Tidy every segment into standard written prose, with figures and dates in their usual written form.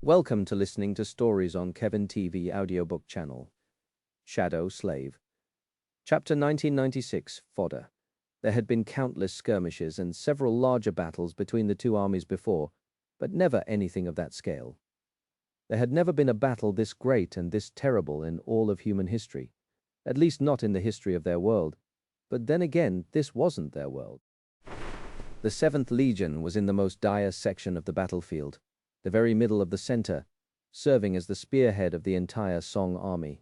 Welcome to listening to stories on Kevin TV audiobook channel. Shadow Slave. Chapter 1996, Fodder. There had been countless skirmishes and several larger battles between the two armies before, but never anything of that scale. There had never been a battle this great and this terrible in all of human history, at least not in the history of their world, but then again, this wasn't their world. The 7th Legion was in the most dire section of the battlefield, the very middle of the center, serving as the spearhead of the entire Song army.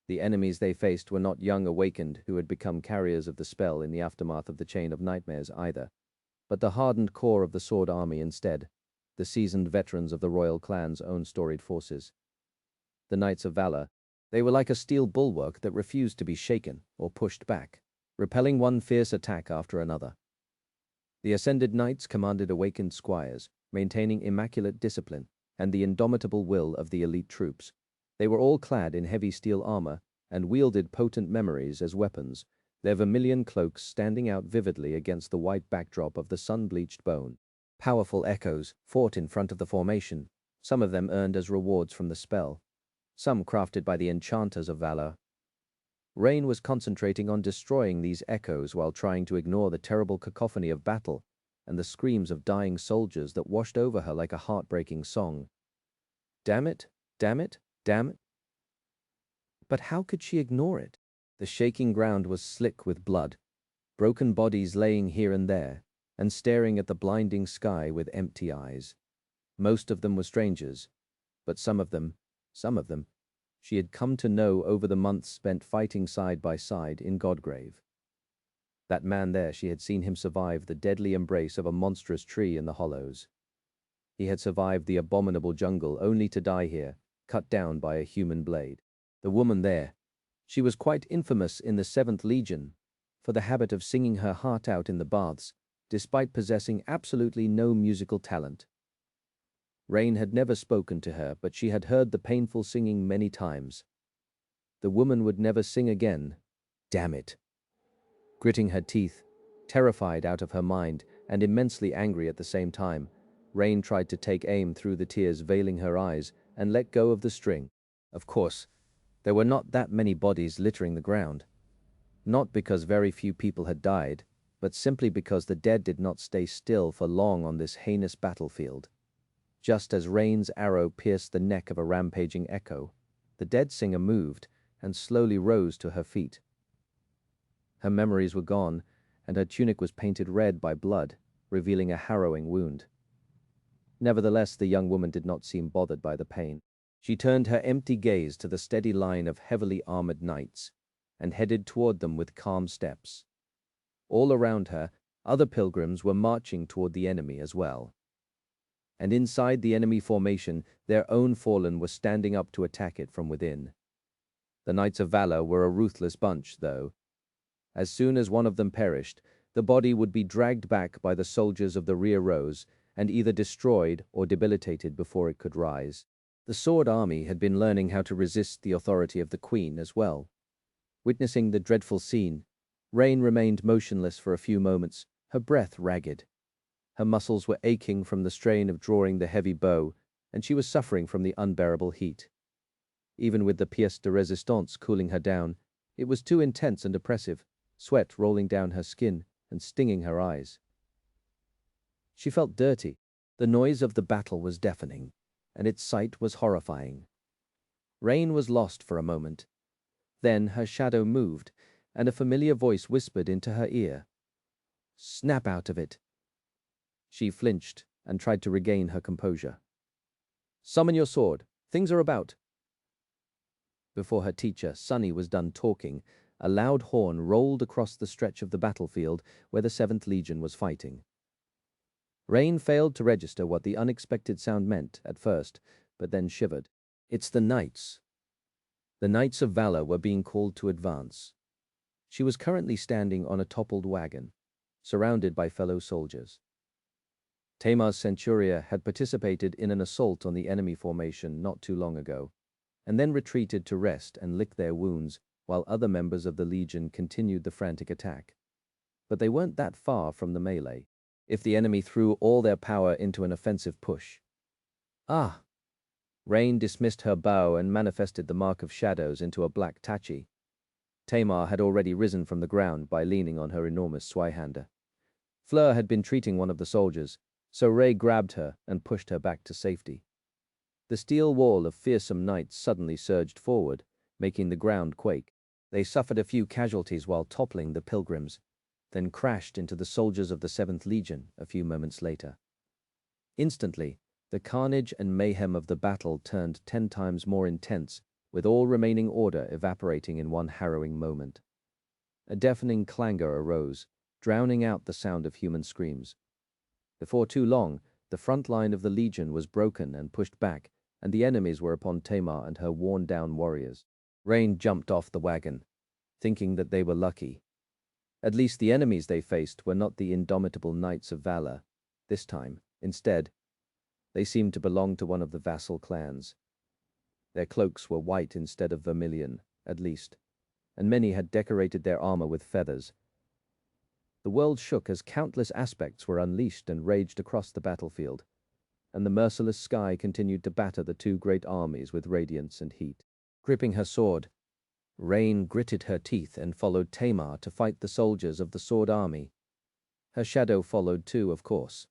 The enemies they faced were not young awakened who had become carriers of the spell in the aftermath of the Chain of Nightmares either, but the hardened core of the Sword army instead, the seasoned veterans of the royal clan's own storied forces. The Knights of Valor, they were like a steel bulwark that refused to be shaken or pushed back, repelling one fierce attack after another. The ascended knights commanded awakened squires, maintaining immaculate discipline and the indomitable will of the elite troops. They were all clad in heavy steel armor and wielded potent memories as weapons, their vermilion cloaks standing out vividly against the white backdrop of the sun-bleached bone. Powerful echoes fought in front of the formation, some of them earned as rewards from the spell, some crafted by the enchanters of valor. Rain was concentrating on destroying these echoes while trying to ignore the terrible cacophony of battle and the screams of dying soldiers that washed over her like a heartbreaking song. Damn it, damn it, damn it. But how could she ignore it? The shaking ground was slick with blood, broken bodies laying here and there, and staring at the blinding sky with empty eyes. Most of them were strangers, but some of them, she had come to know over the months spent fighting side by side in Godgrave. That man there, she had seen him survive the deadly embrace of a monstrous tree in the hollows. He had survived the abominable jungle only to die here, cut down by a human blade. The woman there, she was quite infamous in the 7th Legion for the habit of singing her heart out in the baths, despite possessing absolutely no musical talent. Rain had never spoken to her, but she had heard the painful singing many times. The woman would never sing again. Damn it. Gritting her teeth, terrified out of her mind and immensely angry at the same time, Rain tried to take aim through the tears veiling her eyes and let go of the string. Of course, there were not that many bodies littering the ground. Not because very few people had died, but simply because the dead did not stay still for long on this heinous battlefield. Just as Rain's arrow pierced the neck of a rampaging echo, the dead singer moved and slowly rose to her feet. Her memories were gone, and her tunic was painted red by blood, revealing a harrowing wound. Nevertheless, the young woman did not seem bothered by the pain. She turned her empty gaze to the steady line of heavily armored knights and headed toward them with calm steps. All around her, other pilgrims were marching toward the enemy as well. And inside the enemy formation, their own fallen were standing up to attack it from within. The Knights of Valor were a ruthless bunch, though. As soon as one of them perished, the body would be dragged back by the soldiers of the rear rows and either destroyed or debilitated before it could rise. The Sword army had been learning how to resist the authority of the Queen as well. Witnessing the dreadful scene, Rain remained motionless for a few moments, her breath ragged. Her muscles were aching from the strain of drawing the heavy bow, and she was suffering from the unbearable heat. Even with the pièce de résistance cooling her down, it was too intense and oppressive, sweat rolling down her skin and stinging her eyes. She felt dirty. The noise of the battle was deafening, and its sight was horrifying. Rain was lost for a moment. Then her shadow moved, and a familiar voice whispered into her ear. "Snap out of it." She flinched and tried to regain her composure. "Summon your sword. Things are about." Before her teacher, Sunny, was done talking, a loud horn rolled across the stretch of the battlefield where the 7th Legion was fighting. Rain failed to register what the unexpected sound meant at first, but then shivered. It's the knights. The Knights of Valor were being called to advance. She was currently standing on a toppled wagon, surrounded by fellow soldiers. Tamar's Centuria had participated in an assault on the enemy formation not too long ago, and then retreated to rest and lick their wounds while other members of the Legion continued the frantic attack. But they weren't that far from the melee, if the enemy threw all their power into an offensive push. Ah, Rain dismissed her bow and manifested the mark of shadows into a black tachi. Tamar had already risen from the ground by leaning on her enormous Zweihander. Fleur had been treating one of the soldiers, so Ray grabbed her and pushed her back to safety. The steel wall of fearsome knights suddenly surged forward, making the ground quake. They suffered a few casualties while toppling the pilgrims, then crashed into the soldiers of the 7th Legion a few moments later. Instantly, the carnage and mayhem of the battle turned 10 times more intense, with all remaining order evaporating in one harrowing moment. A deafening clangor arose, drowning out the sound of human screams. Before too long, the front line of the Legion was broken and pushed back, and the enemies were upon Tamar and her worn-down warriors. Rain jumped off the wagon, thinking that they were lucky. At least the enemies they faced were not the indomitable Knights of Valor. This time, instead, they seemed to belong to one of the vassal clans. Their cloaks were white instead of vermilion, at least, and many had decorated their armor with feathers. The world shook as countless aspects were unleashed and raged across the battlefield, and the merciless sky continued to batter the two great armies with radiance and heat. Gripping her sword, Rain gritted her teeth and followed Tamar to fight the soldiers of the Sword Army. Her shadow followed too, of course.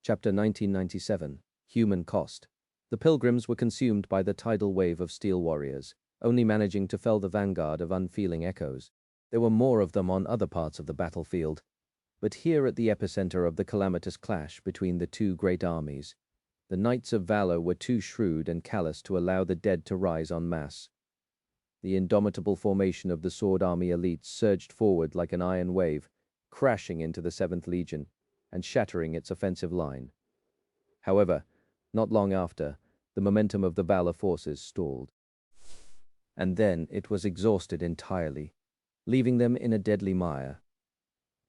Chapter 1997, Human Cost. The pilgrims were consumed by the tidal wave of steel warriors, only managing to fell the vanguard of unfeeling echoes. There were more of them on other parts of the battlefield, but here at the epicenter of the calamitous clash between the two great armies, the Knights of Valor were too shrewd and callous to allow the dead to rise en masse. The indomitable formation of the Sword Army elite surged forward like an iron wave, crashing into the 7th Legion and shattering its offensive line. However, not long after, the momentum of the Valor forces stalled. And then it was exhausted entirely, leaving them in a deadly mire.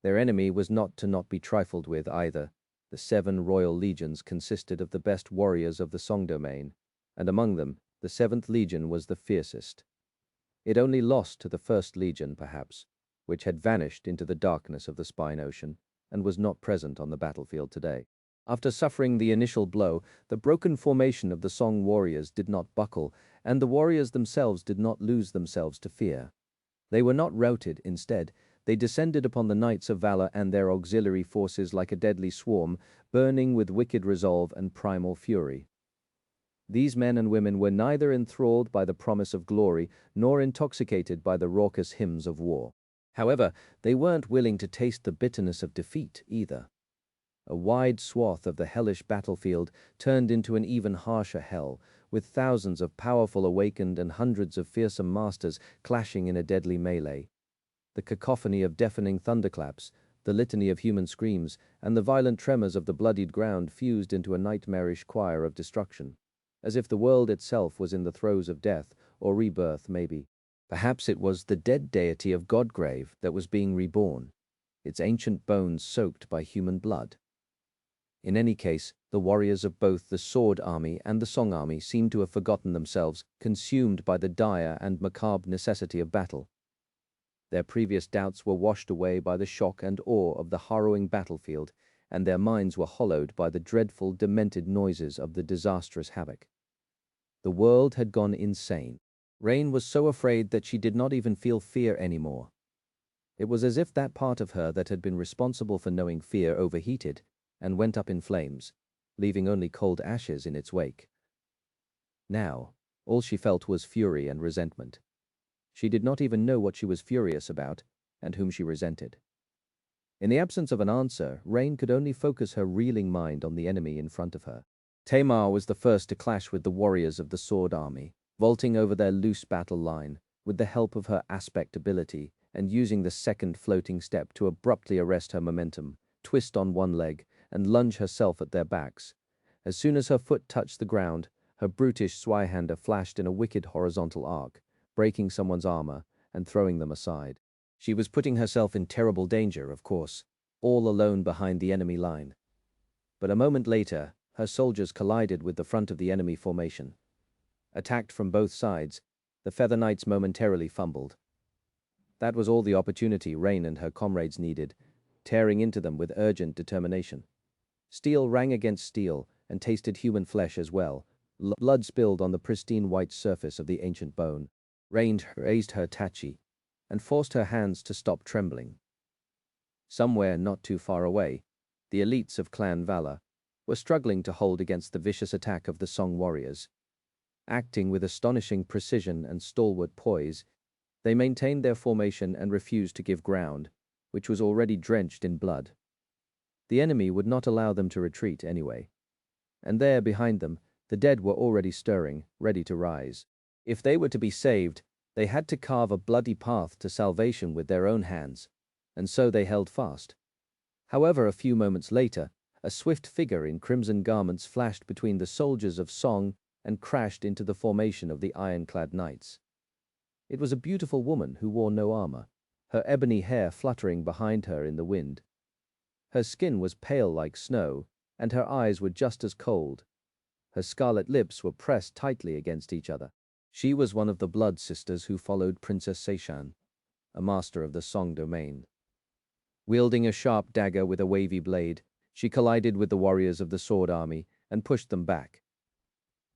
Their enemy was not to be trifled with either. The 7 royal legions consisted of the best warriors of the Song domain, and among them, the 7th Legion was the fiercest. It only lost to the 1st Legion, perhaps, which had vanished into the darkness of the Spine Ocean and was not present on the battlefield today. After suffering the initial blow, the broken formation of the Song warriors did not buckle, and the warriors themselves did not lose themselves to fear. They were not routed, instead. They descended upon the Knights of Valor and their auxiliary forces like a deadly swarm, burning with wicked resolve and primal fury. These men and women were neither enthralled by the promise of glory nor intoxicated by the raucous hymns of war. However, they weren't willing to taste the bitterness of defeat either. A wide swath of the hellish battlefield turned into an even harsher hell, with thousands of powerful awakened and hundreds of fearsome masters clashing in a deadly melee. The cacophony of deafening thunderclaps, the litany of human screams, and the violent tremors of the bloodied ground fused into a nightmarish choir of destruction, as if the world itself was in the throes of death, or rebirth maybe. Perhaps it was the dead deity of Godgrave that was being reborn, its ancient bones soaked by human blood. In any case, the warriors of both the Sword Army and the Song Army seemed to have forgotten themselves, consumed by the dire and macabre necessity of battle. Their previous doubts were washed away by the shock and awe of the harrowing battlefield, and their minds were hollowed by the dreadful, demented noises of the disastrous havoc. The world had gone insane. Rain was so afraid that she did not even feel fear anymore. It was as if that part of her that had been responsible for knowing fear overheated and went up in flames, leaving only cold ashes in its wake. Now, all she felt was fury and resentment. She did not even know what she was furious about and whom she resented. In the absence of an answer, Rain could only focus her reeling mind on the enemy in front of her. Tamar was the first to clash with the warriors of the Sword Army, vaulting over their loose battle line with the help of her aspect ability and using the second floating step to abruptly arrest her momentum, twist on one leg, and lunge herself at their backs. As soon as her foot touched the ground, her brutish Zweihander flashed in a wicked horizontal arc, breaking someone's armor and throwing them aside. She was putting herself in terrible danger, of course, all alone behind the enemy line. But a moment later, her soldiers collided with the front of the enemy formation. Attacked from both sides, the Feather Knights momentarily fumbled. That was all the opportunity Rain and her comrades needed, tearing into them with urgent determination. Steel rang against steel and tasted human flesh as well, Blood spilled on the pristine white surface of the ancient bone, raised her tachi, and forced her hands to stop trembling. Somewhere not too far away, the elites of Clan Valor were struggling to hold against the vicious attack of the Song warriors. Acting with astonishing precision and stalwart poise, they maintained their formation and refused to give ground, which was already drenched in blood. The enemy would not allow them to retreat anyway. And there, behind them, the dead were already stirring, ready to rise. If they were to be saved, they had to carve a bloody path to salvation with their own hands, and so they held fast. However, a few moments later, a swift figure in crimson garments flashed between the soldiers of Song and crashed into the formation of the ironclad knights. It was a beautiful woman who wore no armor, her ebony hair fluttering behind her in the wind. Her skin was pale like snow, and her eyes were just as cold. Her scarlet lips were pressed tightly against each other. She was one of the blood sisters who followed Princess Seishan, a master of the Song domain. Wielding a sharp dagger with a wavy blade, she collided with the warriors of the Sword Army and pushed them back.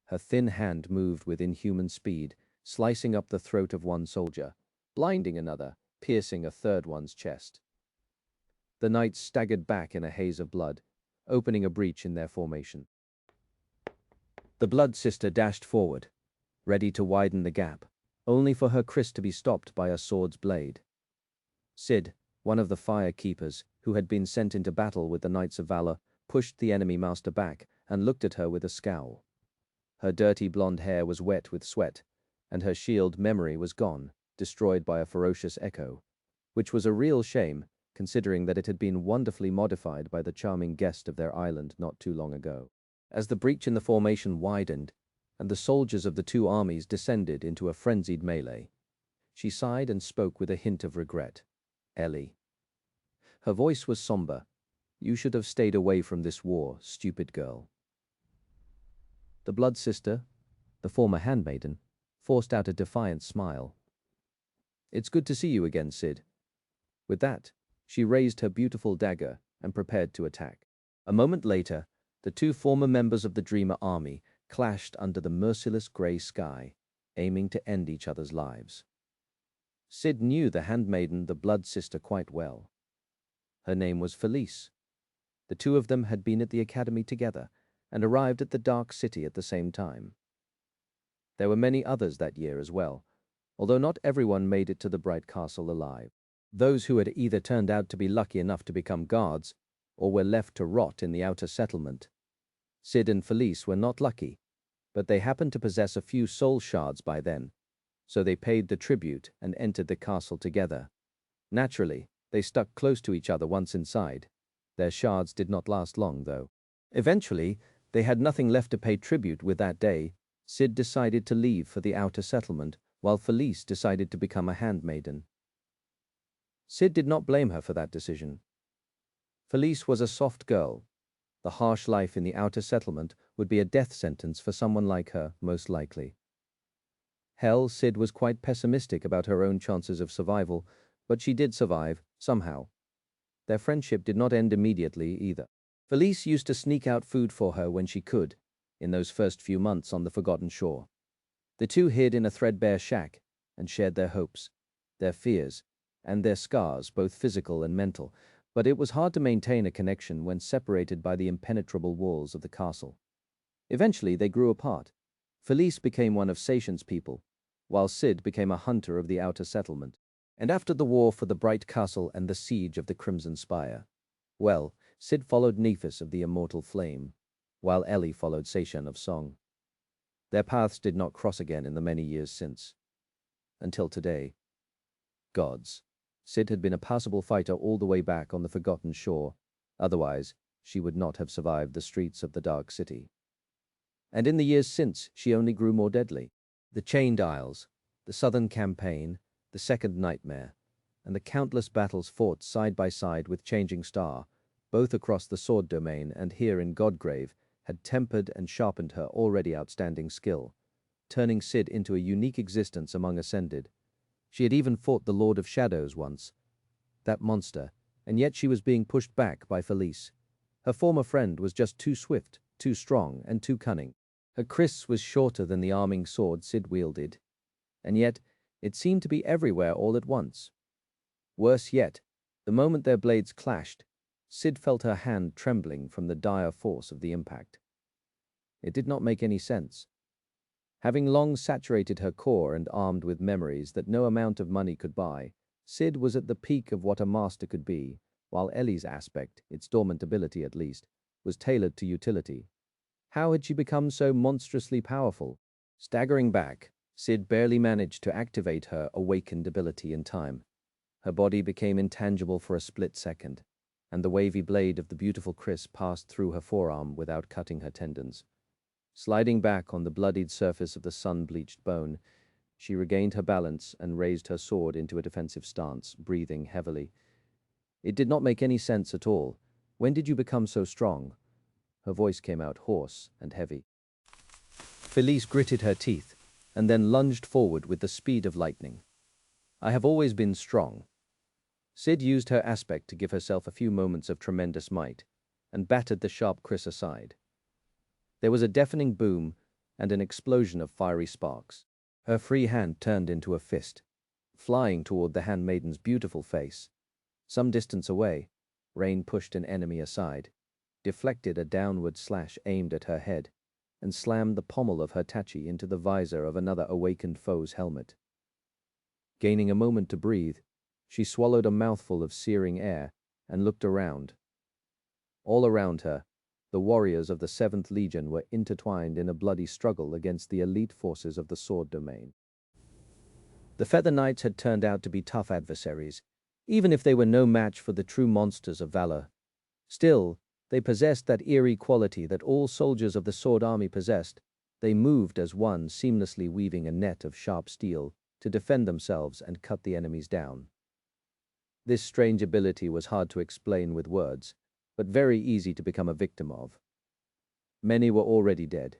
Her thin hand moved with inhuman speed, slicing up the throat of one soldier, blinding another, piercing a third one's chest. The knights staggered back in a haze of blood, opening a breach in their formation. The blood sister dashed forward, ready to widen the gap, only for her kris to be stopped by a sword's blade. Sid, one of the fire keepers, who had been sent into battle with the Knights of Valor, pushed the enemy master back and looked at her with a scowl. Her dirty blonde hair was wet with sweat, and her shield memory was gone, destroyed by a ferocious echo, which was a real shame, considering that it had been wonderfully modified by the charming guest of their island not too long ago. As the breach in the formation widened, and the soldiers of the two armies descended into a frenzied melee, she sighed and spoke with a hint of regret. "Ellie." Her voice was somber. "You should have stayed away from this war, stupid girl." The blood sister, the former handmaiden, forced out a defiant smile. "It's good to see you again, Sid." With that, she raised her beautiful dagger and prepared to attack. A moment later, the two former members of the Dreamer army clashed under the merciless gray sky, aiming to end each other's lives. Sid knew the handmaiden, the blood sister, quite well. Her name was Felice. The two of them had been at the academy together and arrived at the Dark City at the same time. There were many others that year as well, although not everyone made it to the Bright Castle alive. Those who had either turned out to be lucky enough to become guards or were left to rot in the outer settlement. Sid and Felice were not lucky, but they happened to possess a few soul shards by then, so they paid the tribute and entered the castle together. Naturally, they stuck close to each other once inside. Their shards did not last long, though. Eventually, they had nothing left to pay tribute with that day. Sid decided to leave for the outer settlement, while Felice decided to become a handmaiden. Sid did not blame her for that decision. Felice was a soft girl. The harsh life in the outer settlement would be a death sentence for someone like her, most likely. Hell, Sid was quite pessimistic about her own chances of survival, but she did survive, somehow. Their friendship did not end immediately, either. Felice used to sneak out food for her when she could, in those first few months on the Forgotten Shore. The two hid in a threadbare shack and shared their hopes, their fears, and their scars, both physical and mental, but it was hard to maintain a connection when separated by the impenetrable walls of the castle. Eventually, they grew apart. Felice became one of Seishan's people, while Sid became a hunter of the outer settlement. And after the war for the Bright Castle and the siege of the Crimson Spire, well, Sid followed Nephis of the Immortal Flame, while Ellie followed Seishan of Song. Their paths did not cross again in the many years since. Until today. Gods. Sid had been a passable fighter all the way back on the Forgotten Shore. Otherwise, she would not have survived the streets of the Dark City. And in the years since, she only grew more deadly. The Chained Isles, the Southern Campaign, the Second Nightmare, and the countless battles fought side by side with Changing Star, both across the Sword domain and here in Godgrave, had tempered and sharpened her already outstanding skill, turning Sid into a unique existence among Ascended. She had even fought the Lord of Shadows once, that monster, and yet she was being pushed back by Felice. Her former friend was just too swift, too strong, and too cunning. Her kris was shorter than the arming sword Sid wielded, and yet it seemed to be everywhere all at once. Worse yet, the moment their blades clashed, Sid felt her hand trembling from the dire force of the impact. It did not make any sense. Having long saturated her core and armed with memories that no amount of money could buy, Sid was at the peak of what a master could be, while Ellie's aspect, its dormant ability at least, was tailored to utility. How had she become so monstrously powerful? Staggering back, Sid barely managed to activate her awakened ability in time. Her body became intangible for a split second, and the wavy blade of the beautiful kris passed through her forearm without cutting her tendons. Sliding back on the bloodied surface of the sun-bleached bone, she regained her balance and raised her sword into a defensive stance, breathing heavily. It did not make any sense at all. When did you become so strong? Her voice came out hoarse and heavy. Felice gritted her teeth and then lunged forward with the speed of lightning. I have always been strong. Sid used her aspect to give herself a few moments of tremendous might and battered the sharp kris aside. There was a deafening boom and an explosion of fiery sparks. Her free hand turned into a fist, flying toward the handmaiden's beautiful face. Some distance away, Rain pushed an enemy aside, deflected a downward slash aimed at her head, and slammed the pommel of her tachi into the visor of another awakened foe's helmet. Gaining a moment to breathe, she swallowed a mouthful of searing air and looked around. All around her, the warriors of the 7th Legion were intertwined in a bloody struggle against the elite forces of the sword domain. The Feather Knights had turned out to be tough adversaries, even if they were no match for the true monsters of valor. Still, they possessed that eerie quality that all soldiers of the Sword Army possessed. They moved as one, seamlessly weaving a net of sharp steel to defend themselves and cut the enemies down. This strange ability was hard to explain with words, but very easy to become a victim of. Many were already dead.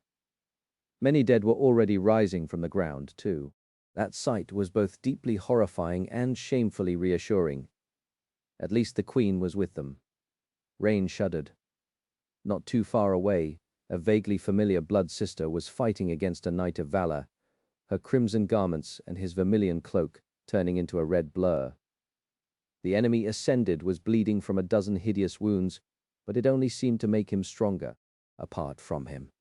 Many dead were already rising from the ground, too. That sight was both deeply horrifying and shamefully reassuring. At least the Queen was with them. Rain shuddered. Not too far away, a vaguely familiar blood sister was fighting against a Knight of Valor, her crimson garments and his vermilion cloak turning into a red blur. The enemy ascended was bleeding from a dozen hideous wounds, but it only seemed to make him stronger, apart from him.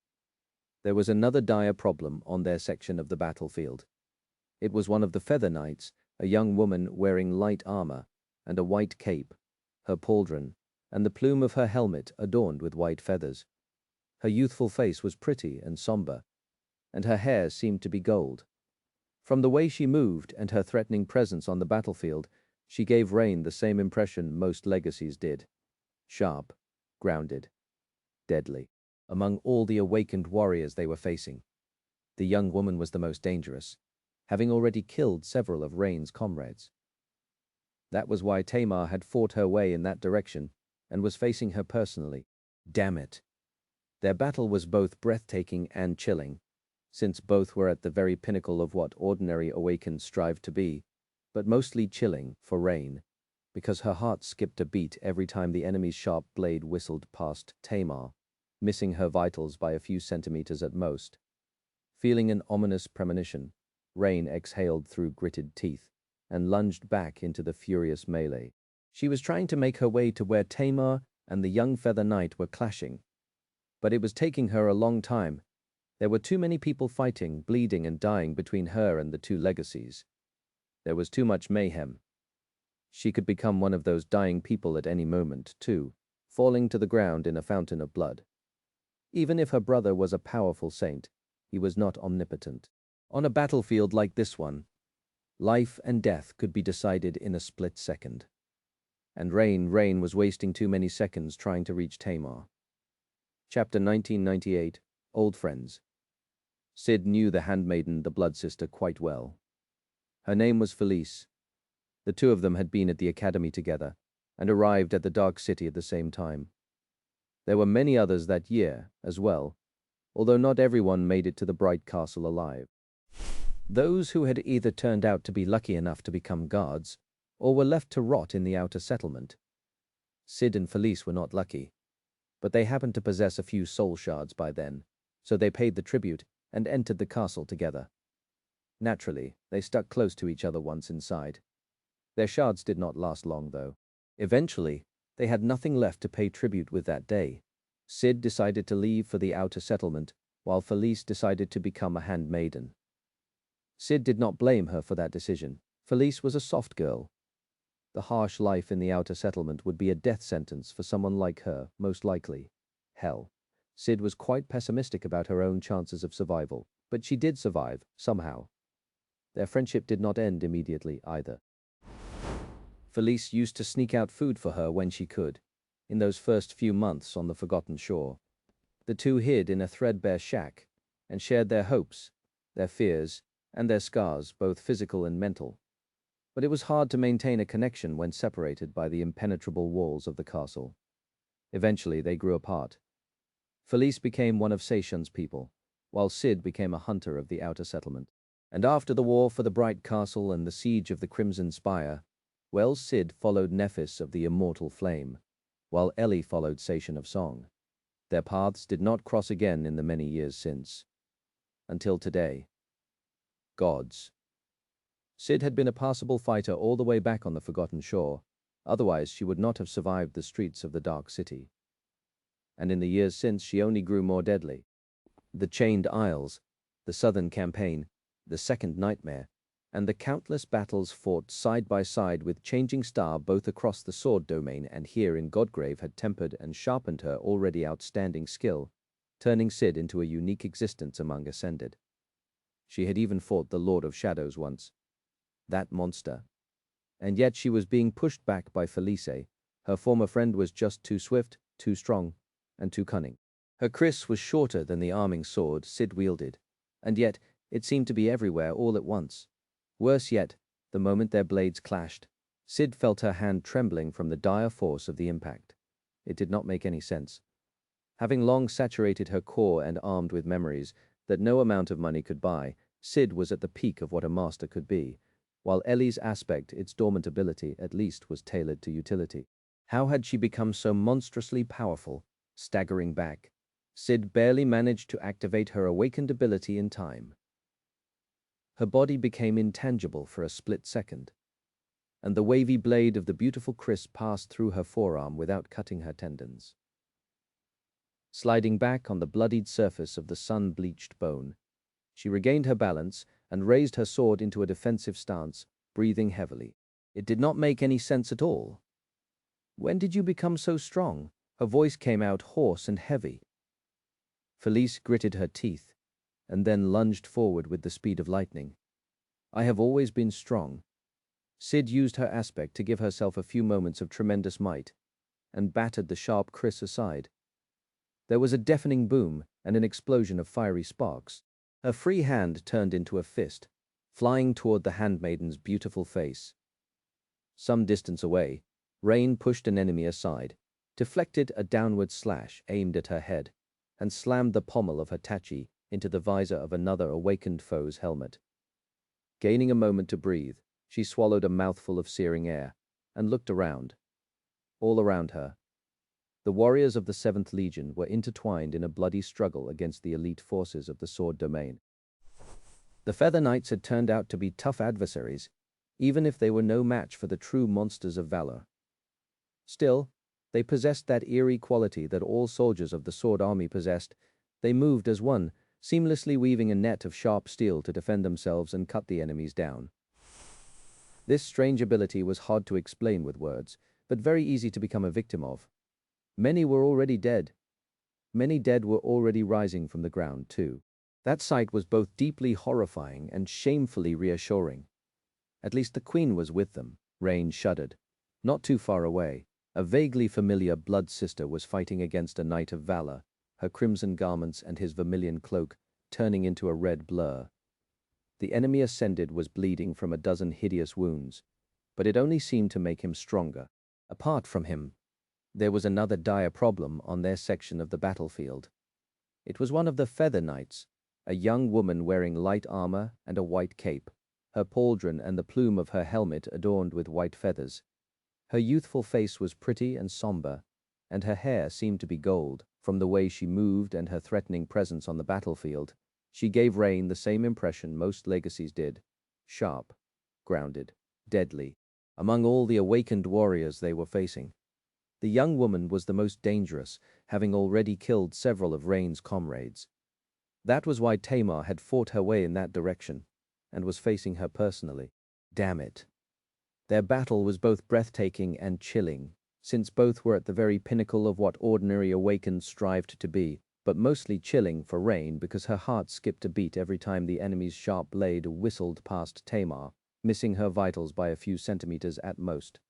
There was another dire problem on their section of the battlefield. It was one of the Feather Knights, a young woman wearing light armor and a white cape, her pauldron, and the plume of her helmet adorned with white feathers. Her youthful face was pretty and somber, and her hair seemed to be gold. From the way she moved and her threatening presence on the battlefield, she gave Rain the same impression most legacies did. Sharp, grounded, deadly. Among all the awakened warriors they were facing, the young woman was the most dangerous, having already killed several of Rain's comrades. That was why Tamar had fought her way in that direction and was facing her personally. Damn it. Their battle was both breathtaking and chilling, since both were at the very pinnacle of what ordinary awakened strive to be, but mostly chilling for Rain, because her heart skipped a beat every time the enemy's sharp blade whistled past Tamar, missing her vitals by a few centimeters at most. Feeling an ominous premonition, Rain exhaled through gritted teeth and lunged back into the furious melee. She was trying to make her way to where Tamar and the young Feather Knight were clashing, but it was taking her a long time. There were too many people fighting, bleeding and dying between her and the two legacies. There was too much mayhem. She could become one of those dying people at any moment, too, falling to the ground in a fountain of blood. Even if her brother was a powerful saint, he was not omnipotent. On a battlefield like this one, life and death could be decided in a split second. And Rain was wasting too many seconds trying to reach Tamar. Chapter 1998, Old Friends. Sid knew the handmaiden, the blood sister, quite well. Her name was Felice. The two of them had been at the academy together and arrived at the Dark City at the same time. There were many others that year as well, although not everyone made it to the Bright Castle alive. Those who had either turned out to be lucky enough to become guards or were left to rot in the outer settlement. Sid and Felice were not lucky, but they happened to possess a few soul shards by then, so they paid the tribute and entered the castle together. Naturally, they stuck close to each other once inside. Their shards did not last long, though. Eventually, they had nothing left to pay tribute with that day. Cid decided to leave for the outer settlement, while Felice decided to become a handmaiden. Cid did not blame her for that decision. Felice was a soft girl. The harsh life in the outer settlement would be a death sentence for someone like her, most likely. Hell, Cid was quite pessimistic about her own chances of survival, but she did survive, somehow. Their friendship did not end immediately, either. Felice used to sneak out food for her when she could, in those first few months on the forgotten shore. The two hid in a threadbare shack and shared their hopes, their fears, and their scars, both physical and mental. But it was hard to maintain a connection when separated by the impenetrable walls of the castle. Eventually, they grew apart. Felice became one of Seishan's people, while Cid became a hunter of the outer settlement. And after the war for the Bright Castle and the siege of the Crimson Spire, well, Cid followed Nephis of the Immortal Flame, while Ellie followed Seishan of Song. Their paths did not cross again in the many years since. Until today. Gods. Cid had been a passable fighter all the way back on the Forgotten Shore, otherwise she would not have survived the streets of the Dark City. And in the years since, she only grew more deadly. The Chained Isles, the Southern Campaign, the Second Nightmare, and the countless battles fought side by side with Changing Star both across the sword domain and here in Godgrave had tempered and sharpened her already outstanding skill, turning Cid into a unique existence among Ascended. She had even fought the Lord of Shadows once. That monster. And yet she was being pushed back by Felice. Her former friend was just too swift, too strong, and too cunning. Her kris was shorter than the arming sword Cid wielded, and yet it seemed to be everywhere all at once. Worse yet, the moment their blades clashed, Cid felt her hand trembling from the dire force of the impact. It did not make any sense. Having long saturated her core and armed with memories that no amount of money could buy, Cid was at the peak of what a master could be, while Ellie's aspect, its dormant ability, at least was tailored to utility. How had she become so monstrously powerful? Staggering back, Cid barely managed to activate her awakened ability in time. Her body became intangible for a split second, and the wavy blade of the beautiful kris passed through her forearm without cutting her tendons. Sliding back on the bloodied surface of the sun-bleached bone, she regained her balance and raised her sword into a defensive stance, breathing heavily. It did not make any sense at all. "When did you become so strong?" Her voice came out hoarse and heavy. Felice gritted her teeth, and then lunged forward with the speed of lightning. "I have always been strong." Cid used her aspect to give herself a few moments of tremendous might, and battered the sharp kris aside. There was a deafening boom and an explosion of fiery sparks. Her free hand turned into a fist, flying toward the handmaiden's beautiful face. Some distance away, Rain pushed an enemy aside, deflected a downward slash aimed at her head, and slammed the pommel of her tachi into the visor of another awakened foe's helmet. Gaining a moment to breathe, she swallowed a mouthful of searing air and looked around. All around her, the warriors of the 7th Legion were intertwined in a bloody struggle against the elite forces of the Sword Domain. The Feather Knights had turned out to be tough adversaries, even if they were no match for the true monsters of valor. Still, they possessed that eerie quality that all soldiers of the Sword Army possessed. They moved as one, seamlessly weaving a net of sharp steel to defend themselves and cut the enemies down. This strange ability was hard to explain with words, but very easy to become a victim of. Many were already dead. Many dead were already rising from the ground, too. That sight was both deeply horrifying and shamefully reassuring. At least the Queen was with them. Rain shuddered. Not too far away, a vaguely familiar blood sister was fighting against a Knight of Valor, her crimson garments and his vermilion cloak turning into a red blur. The enemy Ascended was bleeding from a dozen hideous wounds, but it only seemed to make him stronger. Apart from him, there was another dire problem on their section of the battlefield. It was one of the Feather Knights, a young woman wearing light armor and a white cape, her pauldron and the plume of her helmet adorned with white feathers. Her youthful face was pretty and somber, and her hair seemed to be gold. From the way she moved and her threatening presence on the battlefield, she gave Rain the same impression most legacies did: sharp, grounded, deadly. Among all the awakened warriors they were facing, the young woman was the most dangerous, having already killed several of Rain's comrades. That was why Tamar had fought her way in that direction, and was facing her personally. Damn it. Their battle was both breathtaking and chilling, since both were at the very pinnacle of what ordinary awakened strived to be, but mostly chilling for Rain because her heart skipped a beat every time the enemy's sharp blade whistled past Tamar, missing her vitals by a few centimeters at most.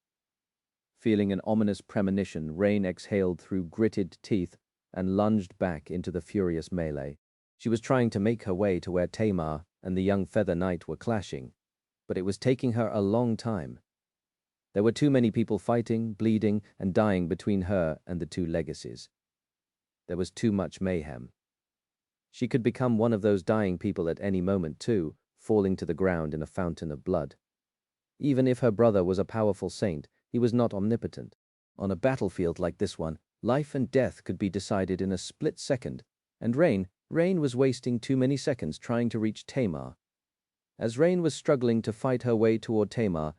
Feeling an ominous premonition, Rain exhaled through gritted teeth and lunged back into the furious melee. She was trying to make her way to where Tamar and the young Feather Knight were clashing, but it was taking her a long time. There were too many people fighting, bleeding, and dying between her and the two legacies. There was too much mayhem. She could become one of those dying people at any moment too, falling to the ground in a fountain of blood. Even if her brother was a powerful saint, he was not omnipotent. On a battlefield like this one, life and death could be decided in a split second, and Rain was wasting too many seconds trying to reach Tamar. As Rain was struggling to fight her way toward Tamar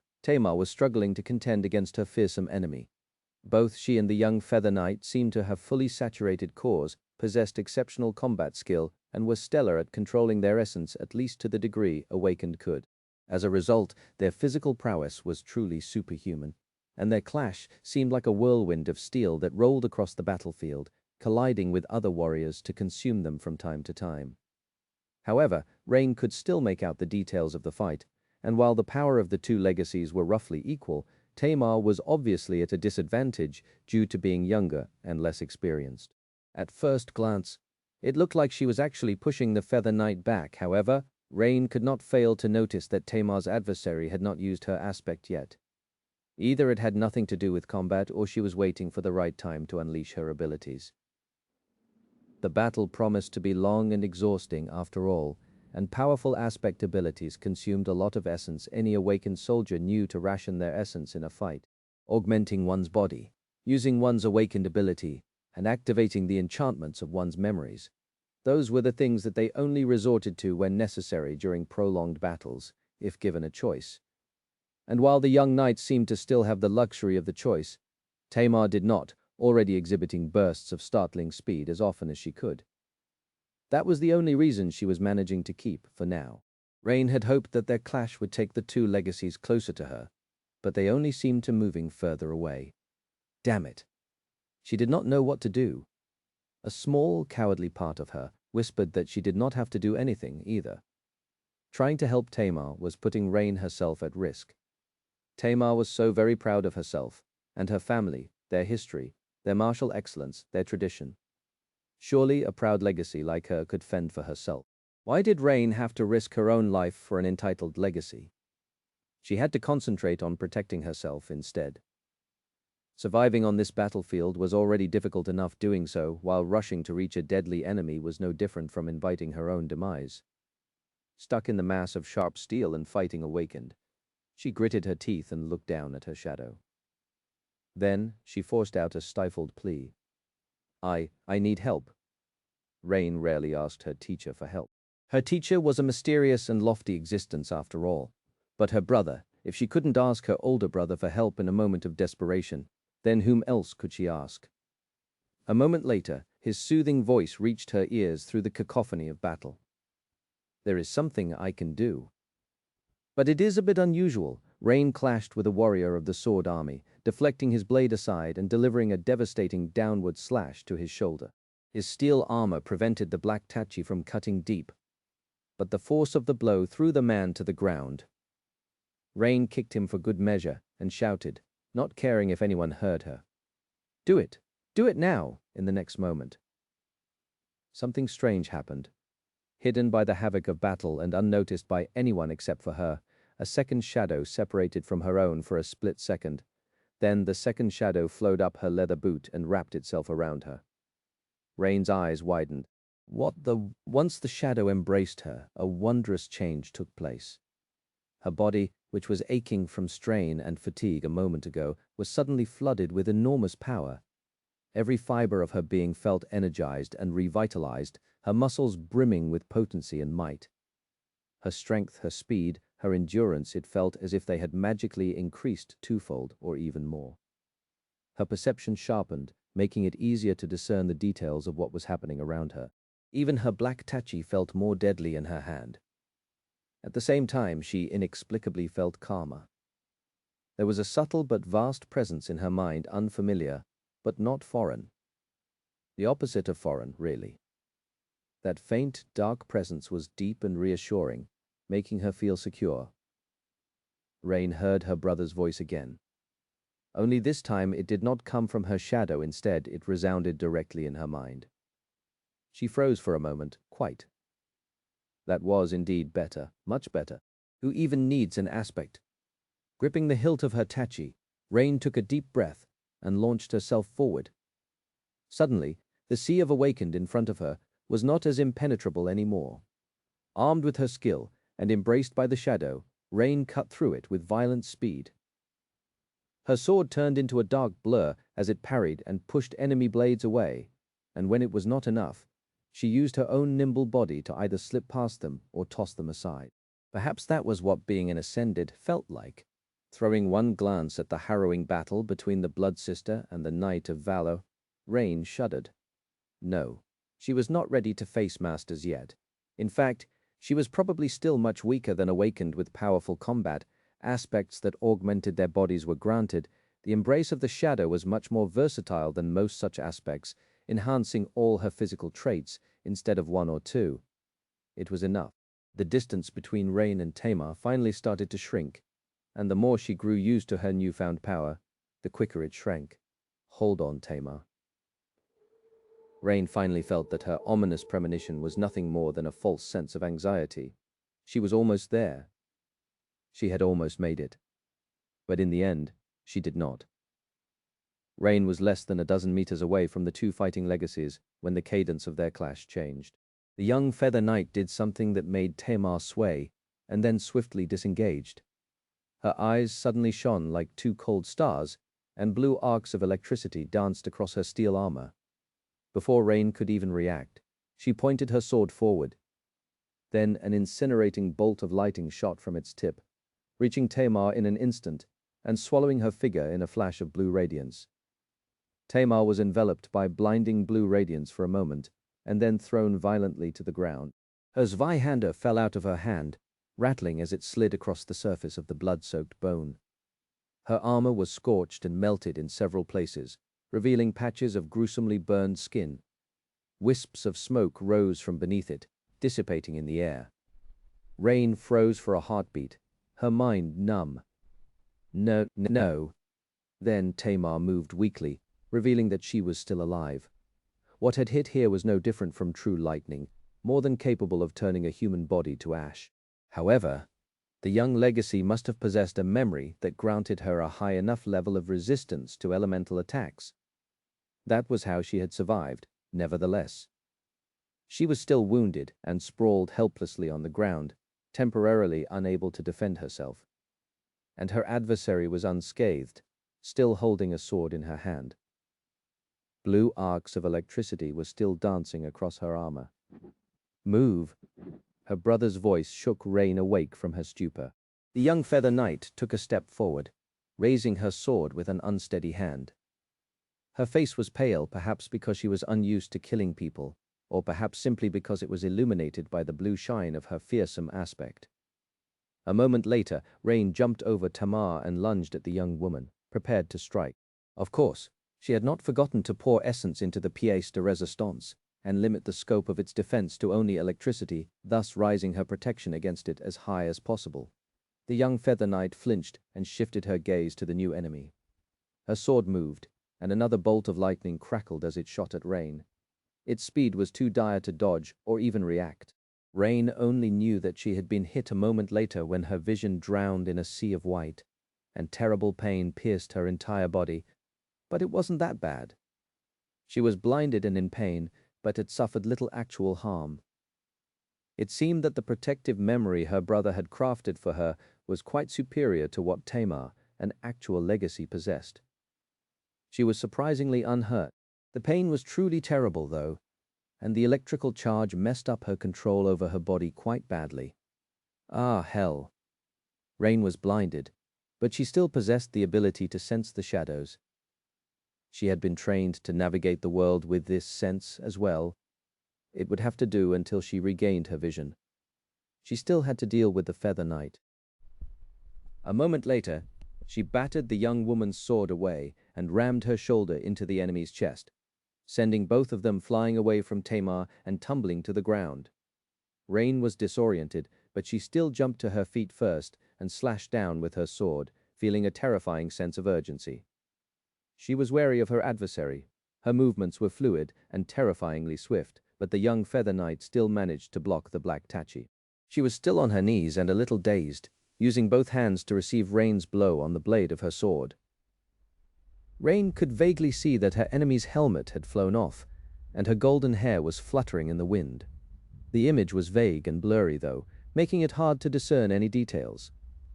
was struggling to contend against her fearsome enemy. Both she and the young Feather Knight seemed to have fully saturated cores, possessed exceptional combat skill, and were stellar at controlling their essence at least to the degree awakened could. As a result, their physical prowess was truly superhuman, and their clash seemed like a whirlwind of steel that rolled across the battlefield, colliding with other warriors to consume them from time to time. However, Rain could still make out the details of the fight, and while the power of the two legacies were roughly equal, Tamar was obviously at a disadvantage due to being younger and less experienced. At first glance, it looked like she was actually pushing the Feather Knight back. However, Rain could not fail to notice that Tamar's adversary had not used her aspect yet. Either it had nothing to do with combat, or she was waiting for the right time to unleash her abilities. The battle promised to be long and exhausting after all, and powerful aspect abilities consumed a lot of essence any awakened soldier knew to ration their essence in a fight. Augmenting one's body, using one's awakened ability, and activating the enchantments of one's memories. Those were the things that they only resorted to when necessary during prolonged battles, if given a choice. And while the young knight seemed to still have the luxury of the choice, Tamar did not, already exhibiting bursts of startling speed as often as she could. That was the only reason she was managing to keep, for now. Rain had hoped that their clash would take the two legacies closer to her, but they only seemed to moving further away. Damn it. She did not know what to do. A small, cowardly part of her whispered that she did not have to do anything either. Trying to help Tamar was putting Rain herself at risk. Tamar was so very proud of herself and her family, their history, their martial excellence, their tradition. Surely a proud legacy like her could fend for herself. Why did Rain have to risk her own life for an entitled legacy? She had to concentrate on protecting herself instead. Surviving on this battlefield was already difficult enough. Doing so while rushing to reach a deadly enemy was no different from inviting her own demise. Stuck in the mass of sharp steel and fighting awakened, she gritted her teeth and looked down at her shadow. Then she forced out a stifled plea. I need help. Rain rarely asked her teacher for help. Her teacher was a mysterious and lofty existence after all. But her brother, if she couldn't ask her older brother for help in a moment of desperation, then whom else could she ask? A moment later, his soothing voice reached her ears through the cacophony of battle. There is something I can do. But it is a bit unusual. Rain clashed with a warrior of the sword army, deflecting his blade aside and delivering a devastating downward slash to his shoulder. His steel armor prevented the black tachi from cutting deep, but the force of the blow threw the man to the ground. Rain kicked him for good measure and shouted, not caring if anyone heard her. Do it! Do it now! In the next moment, something strange happened. Hidden by the havoc of battle and unnoticed by anyone except for her, a second shadow separated from her own for a split second. Then the second shadow flowed up her leather boot and wrapped itself around her. Rain's eyes widened. Once the shadow embraced her, a wondrous change took place. Her body, which was aching from strain and fatigue a moment ago, was suddenly flooded with enormous power. Every fiber of her being felt energized and revitalized, her muscles brimming with potency and might. Her strength, her speed, her endurance, it felt as if they had magically increased twofold or even more. Her perception sharpened, making it easier to discern the details of what was happening around her. Even her black tachi felt more deadly in her hand. At the same time, she inexplicably felt calmer. There was a subtle but vast presence in her mind, unfamiliar, but not foreign. The opposite of foreign, really. That faint, dark presence was deep and reassuring, making her feel secure. Rain heard her brother's voice again. Only this time it did not come from her shadow, instead it resounded directly in her mind. She froze for a moment, quite. That was indeed better, much better. Who even needs an aspect? Gripping the hilt of her tachi, Rain took a deep breath and launched herself forward. Suddenly, the sea of awakened in front of her was not as impenetrable anymore. Armed with her skill and embraced by the shadow, Rain cut through it with violent speed. Her sword turned into a dark blur as it parried and pushed enemy blades away, and when it was not enough, she used her own nimble body to either slip past them or toss them aside. Perhaps that was what being an Ascended felt like. Throwing one glance at the harrowing battle between the Blood Sister and the Knight of Valor, Rain shuddered. No, she was not ready to face masters yet. In fact, she was probably still much weaker than awakened with powerful combat. Aspects that augmented their bodies were granted. The embrace of the shadow was much more versatile than most such aspects, enhancing all her physical traits instead of one or two. It was enough. The distance between Rain and Tamar finally started to shrink, and the more she grew used to her newfound power, the quicker it shrank. Hold on, Tamar. Rain finally felt that her ominous premonition was nothing more than a false sense of anxiety. She was almost there. She had almost made it. But in the end, she did not. Rain was less than a dozen meters away from the two fighting legacies when the cadence of their clash changed. The young Feather Knight did something that made Tamar sway, and then swiftly disengaged. Her eyes suddenly shone like two cold stars, and blue arcs of electricity danced across her steel armor. Before Rain could even react, she pointed her sword forward. Then an incinerating bolt of lighting shot from its tip, reaching Tamar in an instant and swallowing her figure in a flash of blue radiance. Tamar was enveloped by blinding blue radiance for a moment, and then thrown violently to the ground. Her Zweihander fell out of her hand, rattling as it slid across the surface of the blood-soaked bone. Her armor was scorched and melted in several places, revealing patches of gruesomely burned skin. Wisps of smoke rose from beneath it, dissipating in the air. Rain froze for a heartbeat, her mind numb. No. Then Tamar moved weakly, revealing that she was still alive. What had hit here was no different from true lightning, more than capable of turning a human body to ash. However, the young legacy must have possessed a memory that granted her a high enough level of resistance to elemental attacks. That was how she had survived, nevertheless. She was still wounded and sprawled helplessly on the ground, temporarily unable to defend herself. And her adversary was unscathed, still holding a sword in her hand. Blue arcs of electricity were still dancing across her armor. Move! Her brother's voice shook Rain awake from her stupor. The young Feather Knight took a step forward, raising her sword with an unsteady hand. Her face was pale, perhaps because she was unused to killing people, or perhaps simply because it was illuminated by the blue shine of her fearsome aspect. A moment later, Rain jumped over Tamar and lunged at the young woman, prepared to strike. Of course, she had not forgotten to pour essence into the pièce de résistance and limit the scope of its defense to only electricity, thus rising her protection against it as high as possible. The young Feather Knight flinched and shifted her gaze to the new enemy. Her sword moved, and another bolt of lightning crackled as it shot at Rain. Its speed was too dire to dodge or even react. Rain only knew that she had been hit a moment later when her vision drowned in a sea of white, and terrible pain pierced her entire body. But it wasn't that bad. She was blinded and in pain, but had suffered little actual harm. It seemed that the protective memory her brother had crafted for her was quite superior to what Tamar, an actual legacy, possessed. She was surprisingly unhurt. The pain was truly terrible, though, and the electrical charge messed up her control over her body quite badly. Ah, hell. Rain was blinded, but she still possessed the ability to sense the shadows. She had been trained to navigate the world with this sense as well. It would have to do until she regained her vision. She still had to deal with the Feather Knight. A moment later, she battered the young woman's sword away and rammed her shoulder into the enemy's chest, sending both of them flying away from Tamar and tumbling to the ground. Rain was disoriented, but she still jumped to her feet first and slashed down with her sword, feeling a terrifying sense of urgency. She was wary of her adversary. Her movements were fluid and terrifyingly swift, but the young Feather Knight still managed to block the black Tachi. She was still on her knees and a little dazed, using both hands to receive Rain's blow on the blade of her sword. Rain could vaguely see that her enemy's helmet had flown off, and her golden hair was fluttering in the wind. The image was vague and blurry, though, making it hard to discern any details.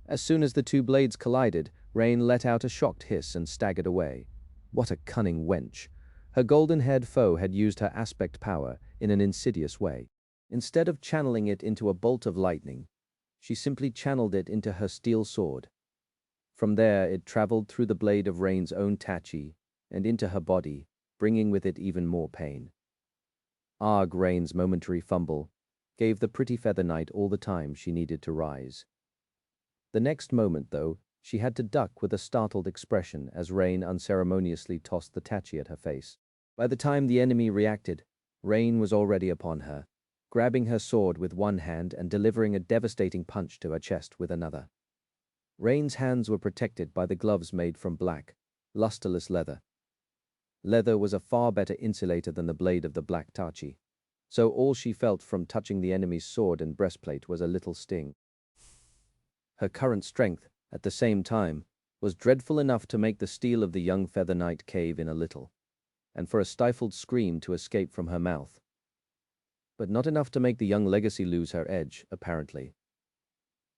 As soon as the two blades collided, Rain let out a shocked hiss and staggered away. What a cunning wench! Her golden-haired foe had used her aspect power in an insidious way. Instead of channeling it into a bolt of lightning, she simply channeled it into her steel sword. From there, it traveled through the blade of Rain's own Tachi and into her body, bringing with it even more pain. Arg Rain's momentary fumble gave the pretty Feather Knight all the time she needed to rise. The next moment, though, she had to duck with a startled expression as Rain unceremoniously tossed the Tachi at her face. By the time the enemy reacted, Rain was already upon her, grabbing her sword with one hand and delivering a devastating punch to her chest with another. Rain's hands were protected by the gloves made from black, lusterless leather. Leather was a far better insulator than the blade of the black Tachi, so all she felt from touching the enemy's sword and breastplate was a little sting. Her current strength, at the same time, was dreadful enough to make the steel of the young Feather Knight cave in a little, and for a stifled scream to escape from her mouth. But not enough to make the young legacy lose her edge, apparently.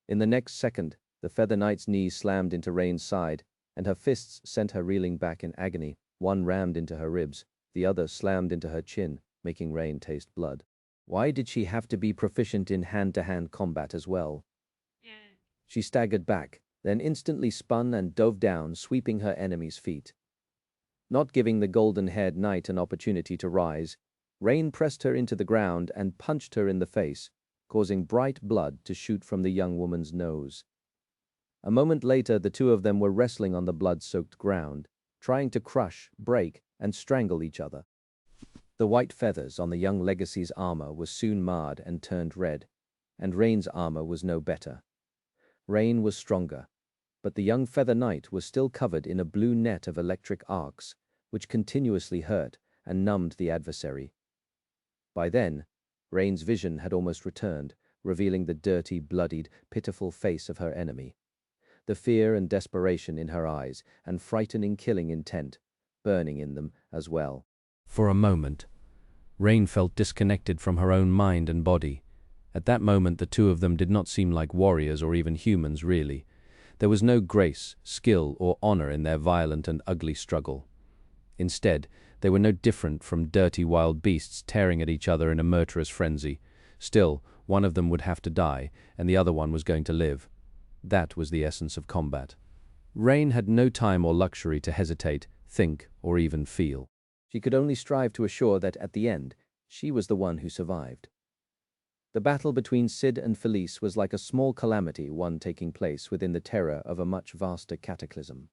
In the next second, the Feather Knight's knee slammed into Rain's side, and her fists sent her reeling back in agony. One rammed into her ribs, the other slammed into her chin, making Rain taste blood. Why did she have to be proficient in hand-to-hand combat as well? She staggered back, then instantly spun and dove down, sweeping her enemy's feet. Not giving the golden-haired knight an opportunity to rise, Rain pressed her into the ground and punched her in the face, causing bright blood to shoot from the young woman's nose. A moment later, the two of them were wrestling on the blood-soaked ground, trying to crush, break, and strangle each other. The white feathers on the young legacy's armor were soon marred and turned red, and Rain's armor was no better. Rain was stronger, but the young Feather Knight was still covered in a blue net of electric arcs, which continuously hurt and numbed the adversary. By then, Rain's vision had almost returned, revealing the dirty, bloodied, pitiful face of her enemy. The fear and desperation in her eyes, and frightening killing intent, burning in them as well. For a moment, Rain felt disconnected from her own mind and body. At that moment, the two of them did not seem like warriors or even humans, really. There was no grace, skill, or honor in their violent and ugly struggle. Instead, they were no different from dirty wild beasts tearing at each other in a murderous frenzy. Still, one of them would have to die, and the other one was going to live. That was the essence of combat. Rain had no time or luxury to hesitate, think, or even feel. She could only strive to assure that, at the end, she was the one who survived. The battle between Cid and Felice was like a small calamity, one taking place within the terror of a much vaster cataclysm.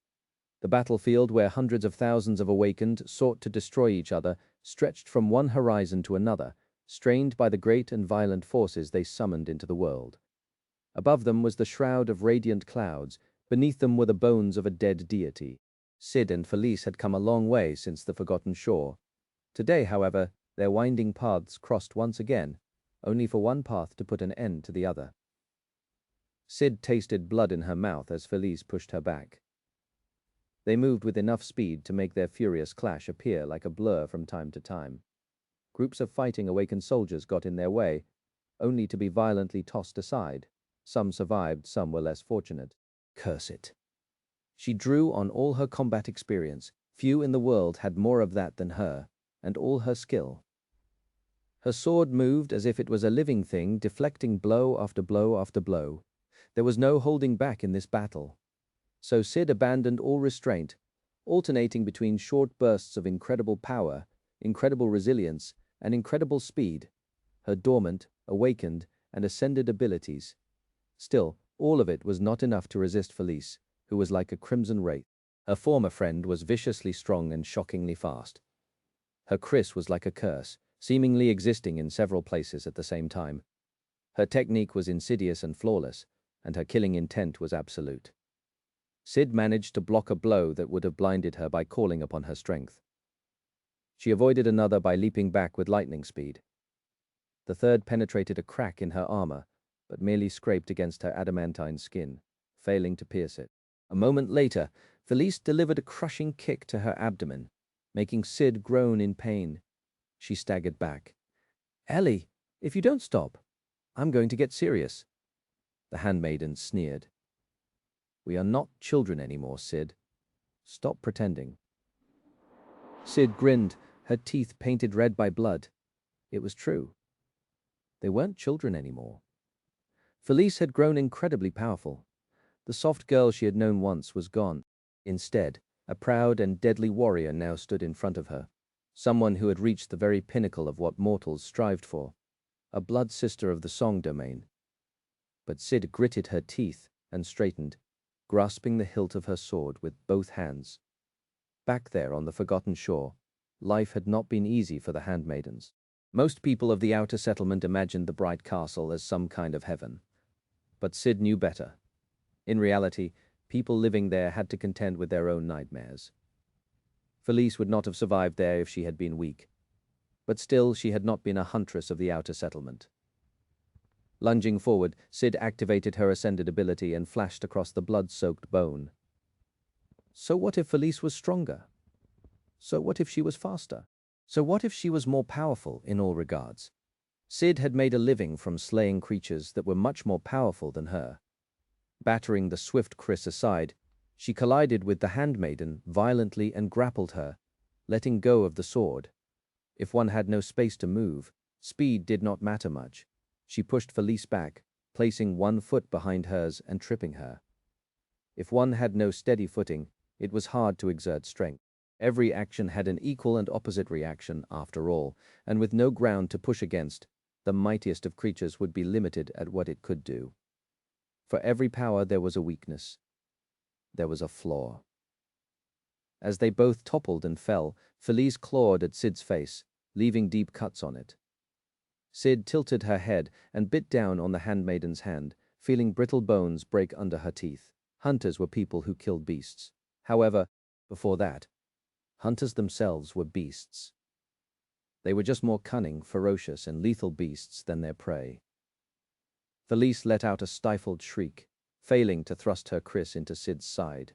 The battlefield where hundreds of thousands of awakened sought to destroy each other stretched from one horizon to another, strained by the great and violent forces they summoned into the world. Above them was the shroud of radiant clouds, beneath them were the bones of a dead deity. Cid and Felice had come a long way since the Forgotten Shore. Today, however, their winding paths crossed once again, only for one path to put an end to the other. Cid tasted blood in her mouth as Felice pushed her back. They moved with enough speed to make their furious clash appear like a blur from time to time. Groups of fighting awakened soldiers got in their way, only to be violently tossed aside. Some survived, some were less fortunate. Curse it. She drew on all her combat experience. Few in the world had more of that than her. and all her skill. Her sword moved as if it was a living thing, deflecting blow after blow after blow. There was no holding back in this battle. So Cid abandoned all restraint, alternating between short bursts of incredible power, incredible resilience, and incredible speed, her dormant, awakened, and ascended abilities. Still, all of it was not enough to resist Felice, who was like a crimson wraith. Her former friend was viciously strong and shockingly fast. Her kriss was like a curse, seemingly existing in several places at the same time. Her technique was insidious and flawless, and her killing intent was absolute. Cid managed to block a blow that would have blinded her by calling upon her strength. She avoided another by leaping back with lightning speed. The third penetrated a crack in her armor, but merely scraped against her adamantine skin, failing to pierce it. A moment later, Felice delivered a crushing kick to her abdomen, making Cid groan in pain. She staggered back. "Ellie, if you don't stop, I'm going to get serious." The handmaiden sneered. "We are not children anymore, Cid. Stop pretending." Cid grinned, her teeth painted red by blood. It was true. They weren't children anymore. Felice had grown incredibly powerful. The soft girl she had known once was gone. Instead, a proud and deadly warrior now stood in front of her, someone who had reached the very pinnacle of what mortals strived for, a blood sister of the song domain. But Cid gritted her teeth and straightened, grasping the hilt of her sword with both hands. Back there on the forgotten shore, life had not been easy for the handmaidens. Most people of the outer settlement imagined the bright castle as some kind of heaven. But Cid knew better. In reality, people living there had to contend with their own nightmares. Felice would not have survived there if she had been weak. But still, she had not been a huntress of the outer settlement. Lunging forward, Cid activated her ascended ability and flashed across the blood-soaked bone. So what if Felice was stronger? So what if she was faster? So what if she was more powerful in all regards? Cid had made a living from slaying creatures that were much more powerful than her. Battering the swift kriss aside, she collided with the handmaiden violently and grappled her, letting go of the sword. If one had no space to move, speed did not matter much. She pushed Felice back, placing one foot behind hers and tripping her. If one had no steady footing, it was hard to exert strength. Every action had an equal and opposite reaction, after all, and with no ground to push against, the mightiest of creatures would be limited at what it could do. For every power there was a weakness. There was a flaw. As they both toppled and fell, Felice clawed at Cid's face, leaving deep cuts on it. Cid tilted her head and bit down on the handmaiden's hand, feeling brittle bones break under her teeth. Hunters were people who killed beasts. However, before that, hunters themselves were beasts. They were just more cunning, ferocious, and lethal beasts than their prey. Felice let out a stifled shriek, failing to thrust her kriss into Cid's side.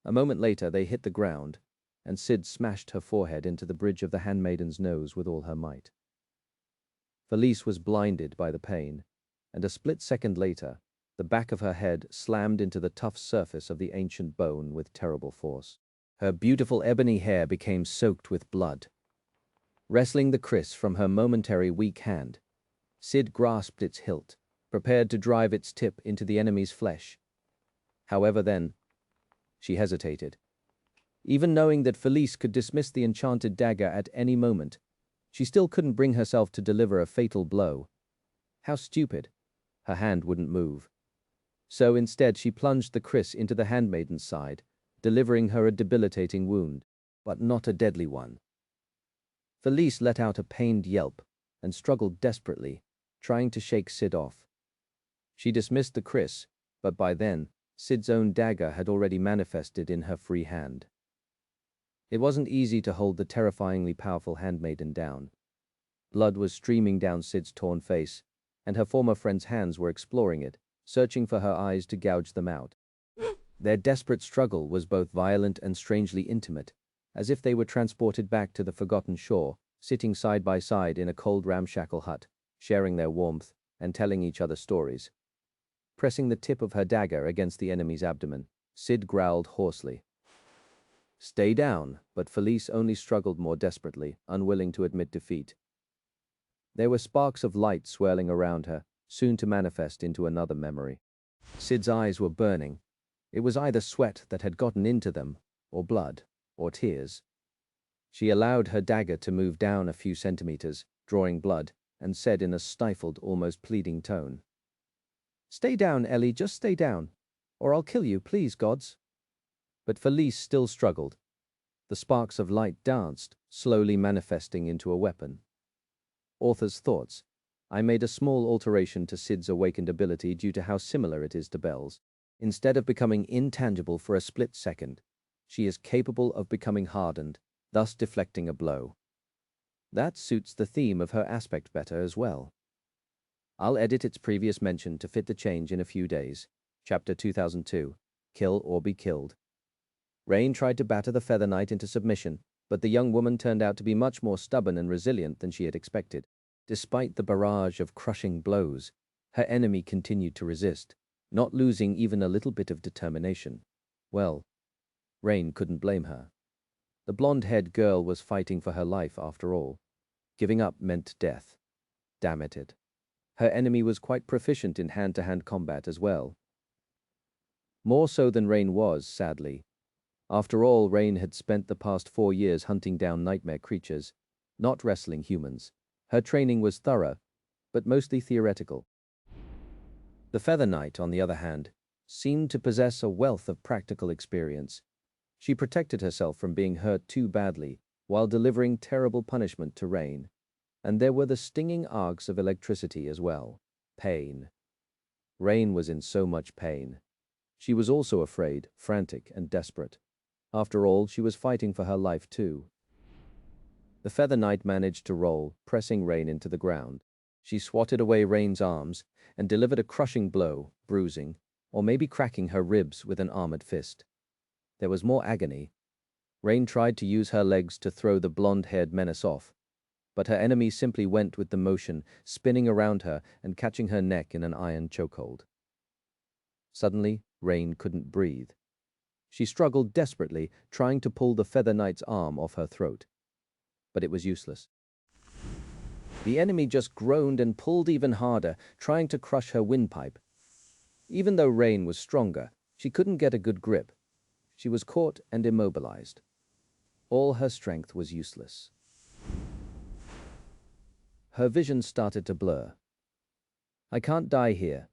A moment later they hit the ground, and Cid smashed her forehead into the bridge of the handmaiden's nose with all her might. Felice was blinded by the pain, and a split second later, the back of her head slammed into the tough surface of the ancient bone with terrible force. Her beautiful ebony hair became soaked with blood. Wresting the kriss from her momentary weak hand, Cid grasped its hilt, prepared to drive its tip into the enemy's flesh. However, then, she hesitated. Even knowing that Felice could dismiss the enchanted dagger at any moment, she still couldn't bring herself to deliver a fatal blow. How stupid. Her hand wouldn't move. So instead she plunged the kriss into the handmaiden's side, delivering her a debilitating wound, but not a deadly one. Felice let out a pained yelp and struggled desperately, trying to shake Cid off. She dismissed the kriss, but by then, Cid's own dagger had already manifested in her free hand. It wasn't easy to hold the terrifyingly powerful handmaiden down. Blood was streaming down Cid's torn face, and her former friend's hands were exploring it, searching for her eyes to gouge them out. Their desperate struggle was both violent and strangely intimate, as if they were transported back to the forgotten shore, sitting side by side in a cold ramshackle hut, sharing their warmth and telling each other stories. Pressing the tip of her dagger against the enemy's abdomen, Cid growled hoarsely. Stay down, but Felice only struggled more desperately, unwilling to admit defeat. There were sparks of light swirling around her, soon to manifest into another memory. Sid's eyes were burning. It was either sweat that had gotten into them, or blood, or tears. She allowed her dagger to move down a few centimeters, drawing blood, and said in a stifled, almost pleading tone, "Stay down, Ellie, just stay down, or I'll kill you, please, gods." But Felice still struggled. The sparks of light danced, slowly manifesting into a weapon. Author's thoughts. I made a small alteration to Sid's awakened ability due to how similar it is to Belle's. Instead of becoming intangible for a split second, she is capable of becoming hardened, thus deflecting a blow. That suits the theme of her aspect better as well. I'll edit its previous mention to fit the change in a few days. Chapter 2002, Kill or Be Killed. Rain tried to batter the Feather Knight into submission, but the young woman turned out to be much more stubborn and resilient than she had expected. Despite the barrage of crushing blows, her enemy continued to resist, not losing even a little bit of determination. Well, Rain couldn't blame her. The blonde-haired girl was fighting for her life after all. Giving up meant death. Damn it. Her enemy was quite proficient in hand-to-hand combat as well. More so than Rain was, sadly. After all, Rain had spent the past 4 years hunting down nightmare creatures, not wrestling humans. Her training was thorough, but mostly theoretical. The Feather Knight, on the other hand, seemed to possess a wealth of practical experience. She protected herself from being hurt too badly, while delivering terrible punishment to Rain. And there were the stinging arcs of electricity as well. Pain. Rain was in so much pain. She was also afraid, frantic, and desperate. After all, she was fighting for her life too. The Feather Knight managed to roll, pressing Rain into the ground. She swatted away Rain's arms and delivered a crushing blow, bruising, or maybe cracking her ribs with an armored fist. There was more agony. Rain tried to use her legs to throw the blonde-haired menace off, but her enemy simply went with the motion, spinning around her and catching her neck in an iron chokehold. Suddenly, Rain couldn't breathe. She struggled desperately, trying to pull the Feather Knight's arm off her throat. But it was useless. The enemy just groaned and pulled even harder, trying to crush her windpipe. Even though Rain was stronger, she couldn't get a good grip. She was caught and immobilized. All her strength was useless. Her vision started to blur. I can't die here.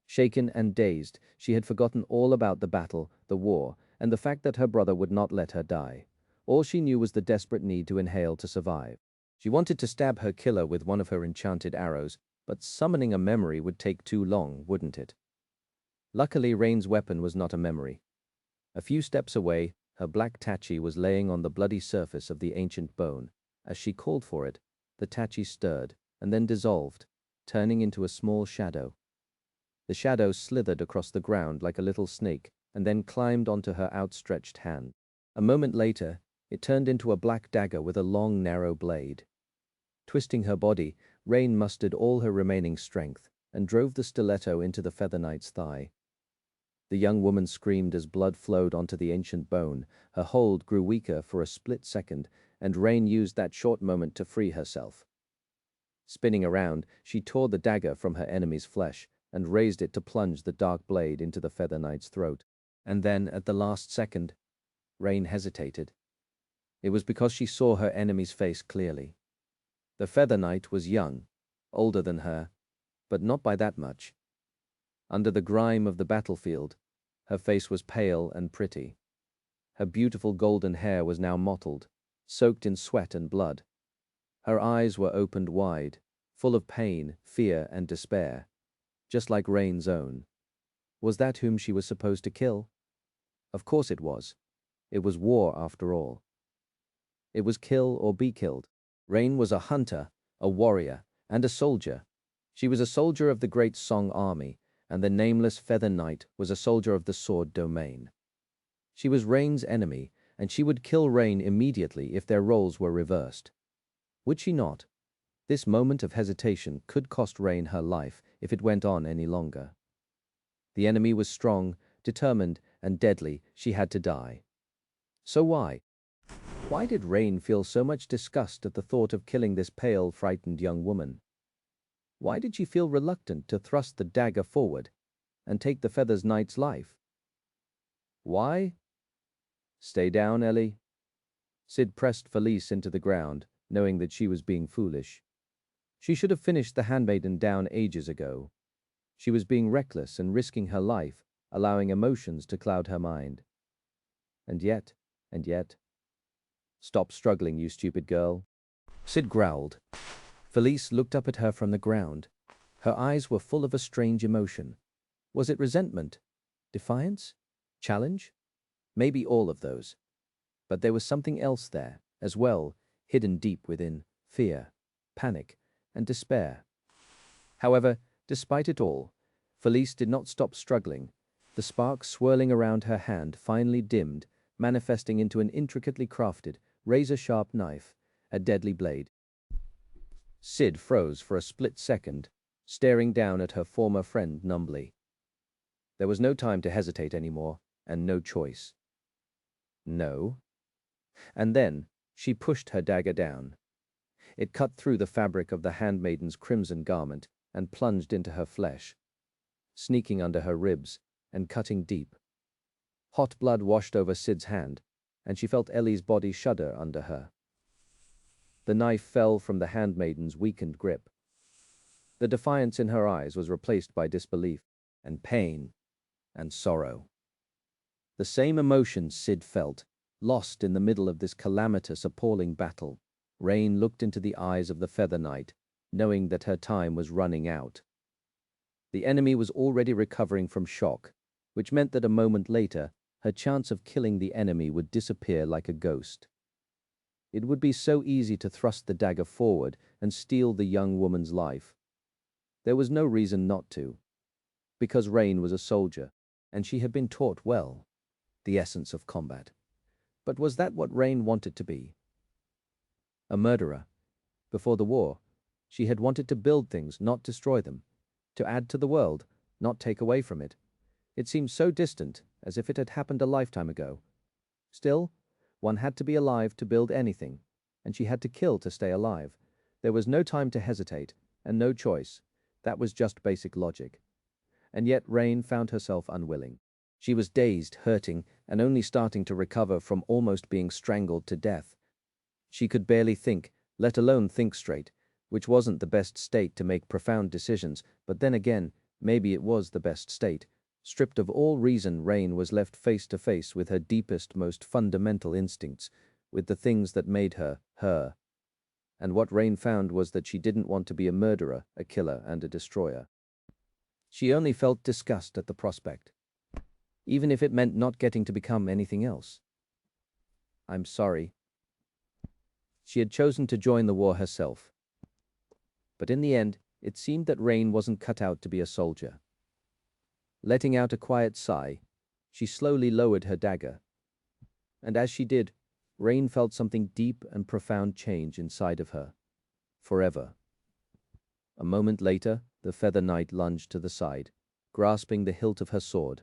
Shaken and dazed, she had forgotten all about the battle, the war, and the fact that her brother would not let her die. All she knew was the desperate need to inhale to survive. She wanted to stab her killer with one of her enchanted arrows, but summoning a memory would take too long, wouldn't it? Luckily, Rain's weapon was not a memory. A few steps away, her black tachi was laying on the bloody surface of the ancient bone. As she called for it, the tachi stirred and then dissolved, turning into a small shadow. The shadow slithered across the ground like a little snake and then climbed onto her outstretched hand. A moment later, it turned into a black dagger with a long, narrow blade. Twisting her body, Rain mustered all her remaining strength and drove the stiletto into the Feather Knight's thigh. The young woman screamed as blood flowed onto the ancient bone. Her hold grew weaker for a split second, and Rain used that short moment to free herself. Spinning around, she tore the dagger from her enemy's flesh and raised it to plunge the dark blade into the Feather Knight's throat. And then, at the last second, Rain hesitated. It was because she saw her enemy's face clearly. The Feather Knight was young, older than her, but not by that much. Under the grime of the battlefield, her face was pale and pretty. Her beautiful golden hair was now mottled, soaked in sweat and blood. Her eyes were opened wide, full of pain, fear, and despair, just like Rain's own. Was that whom she was supposed to kill? Of course it was. It was war, after all. It was kill or be killed. Rain was a hunter, a warrior, and a soldier. She was a soldier of the great Song army, and the nameless Feather Knight was a soldier of the sword domain. She was Rain's enemy, and she would kill Rain immediately if their roles were reversed. Would she not? This moment of hesitation could cost Rain her life if it went on any longer. The enemy was strong, determined, and deadly. She had to die. So why? Why did Rain feel so much disgust at the thought of killing this pale, frightened young woman? Why did she feel reluctant to thrust the dagger forward and take the Feathers Knight's life? Why? Stay down, Ellie. Sid pressed Felice into the ground, knowing that she was being foolish. She should have finished the handmaiden down ages ago. She was being reckless and risking her life, allowing emotions to cloud her mind. And yet. Stop struggling, you stupid girl. Sid growled. Felice looked up at her from the ground. Her eyes were full of a strange emotion. Was it resentment? Defiance? Challenge? Maybe all of those. But there was something else there, as well, hidden deep within: fear, panic, and despair. However, despite it all, Felice did not stop struggling. The spark swirling around her hand finally dimmed, manifesting into an intricately crafted, razor-sharp knife, a deadly blade. Sid froze for a split second, staring down at her former friend numbly. There was no time to hesitate anymore, and no choice. No. And then she pushed her dagger down. It cut through the fabric of the handmaiden's crimson garment and plunged into her flesh, sneaking under her ribs and cutting deep. Hot blood washed over Sid's hand, and she felt Ellie's body shudder under her. The knife fell from the handmaiden's weakened grip. The defiance in her eyes was replaced by disbelief and pain and sorrow. The same emotions Sid felt, lost in the middle of this calamitous, appalling battle. Rain looked into the eyes of the Feather Knight, knowing that her time was running out. The enemy was already recovering from shock, which meant that a moment later, her chance of killing the enemy would disappear like a ghost. It would be so easy to thrust the dagger forward and steal the young woman's life. There was no reason not to, because Rain was a soldier, and she had been taught well the essence of combat. But was that what Rain wanted to be? A murderer. Before the war, she had wanted to build things, not destroy them, to add to the world, not take away from it. It seemed so distant, as if it had happened a lifetime ago. Still, one had to be alive to build anything, and she had to kill to stay alive. There was no time to hesitate, and no choice. That was just basic logic. And yet Rain found herself unwilling. She was dazed, hurting, and only starting to recover from almost being strangled to death. She could barely think, let alone think straight, which wasn't the best state to make profound decisions, but then again, maybe it was the best state. Stripped of all reason, Rain was left face to face with her deepest, most fundamental instincts, with the things that made her, her. And what Rain found was that she didn't want to be a murderer, a killer, and a destroyer. She only felt disgust at the prospect, even if it meant not getting to become anything else. I'm sorry. She had chosen to join the war herself. But in the end, it seemed that Rain wasn't cut out to be a soldier. Letting out a quiet sigh, she slowly lowered her dagger. And as she did, Rain felt something deep and profound change inside of her. Forever. A moment later, the Feather Knight lunged to the side, grasping the hilt of her sword.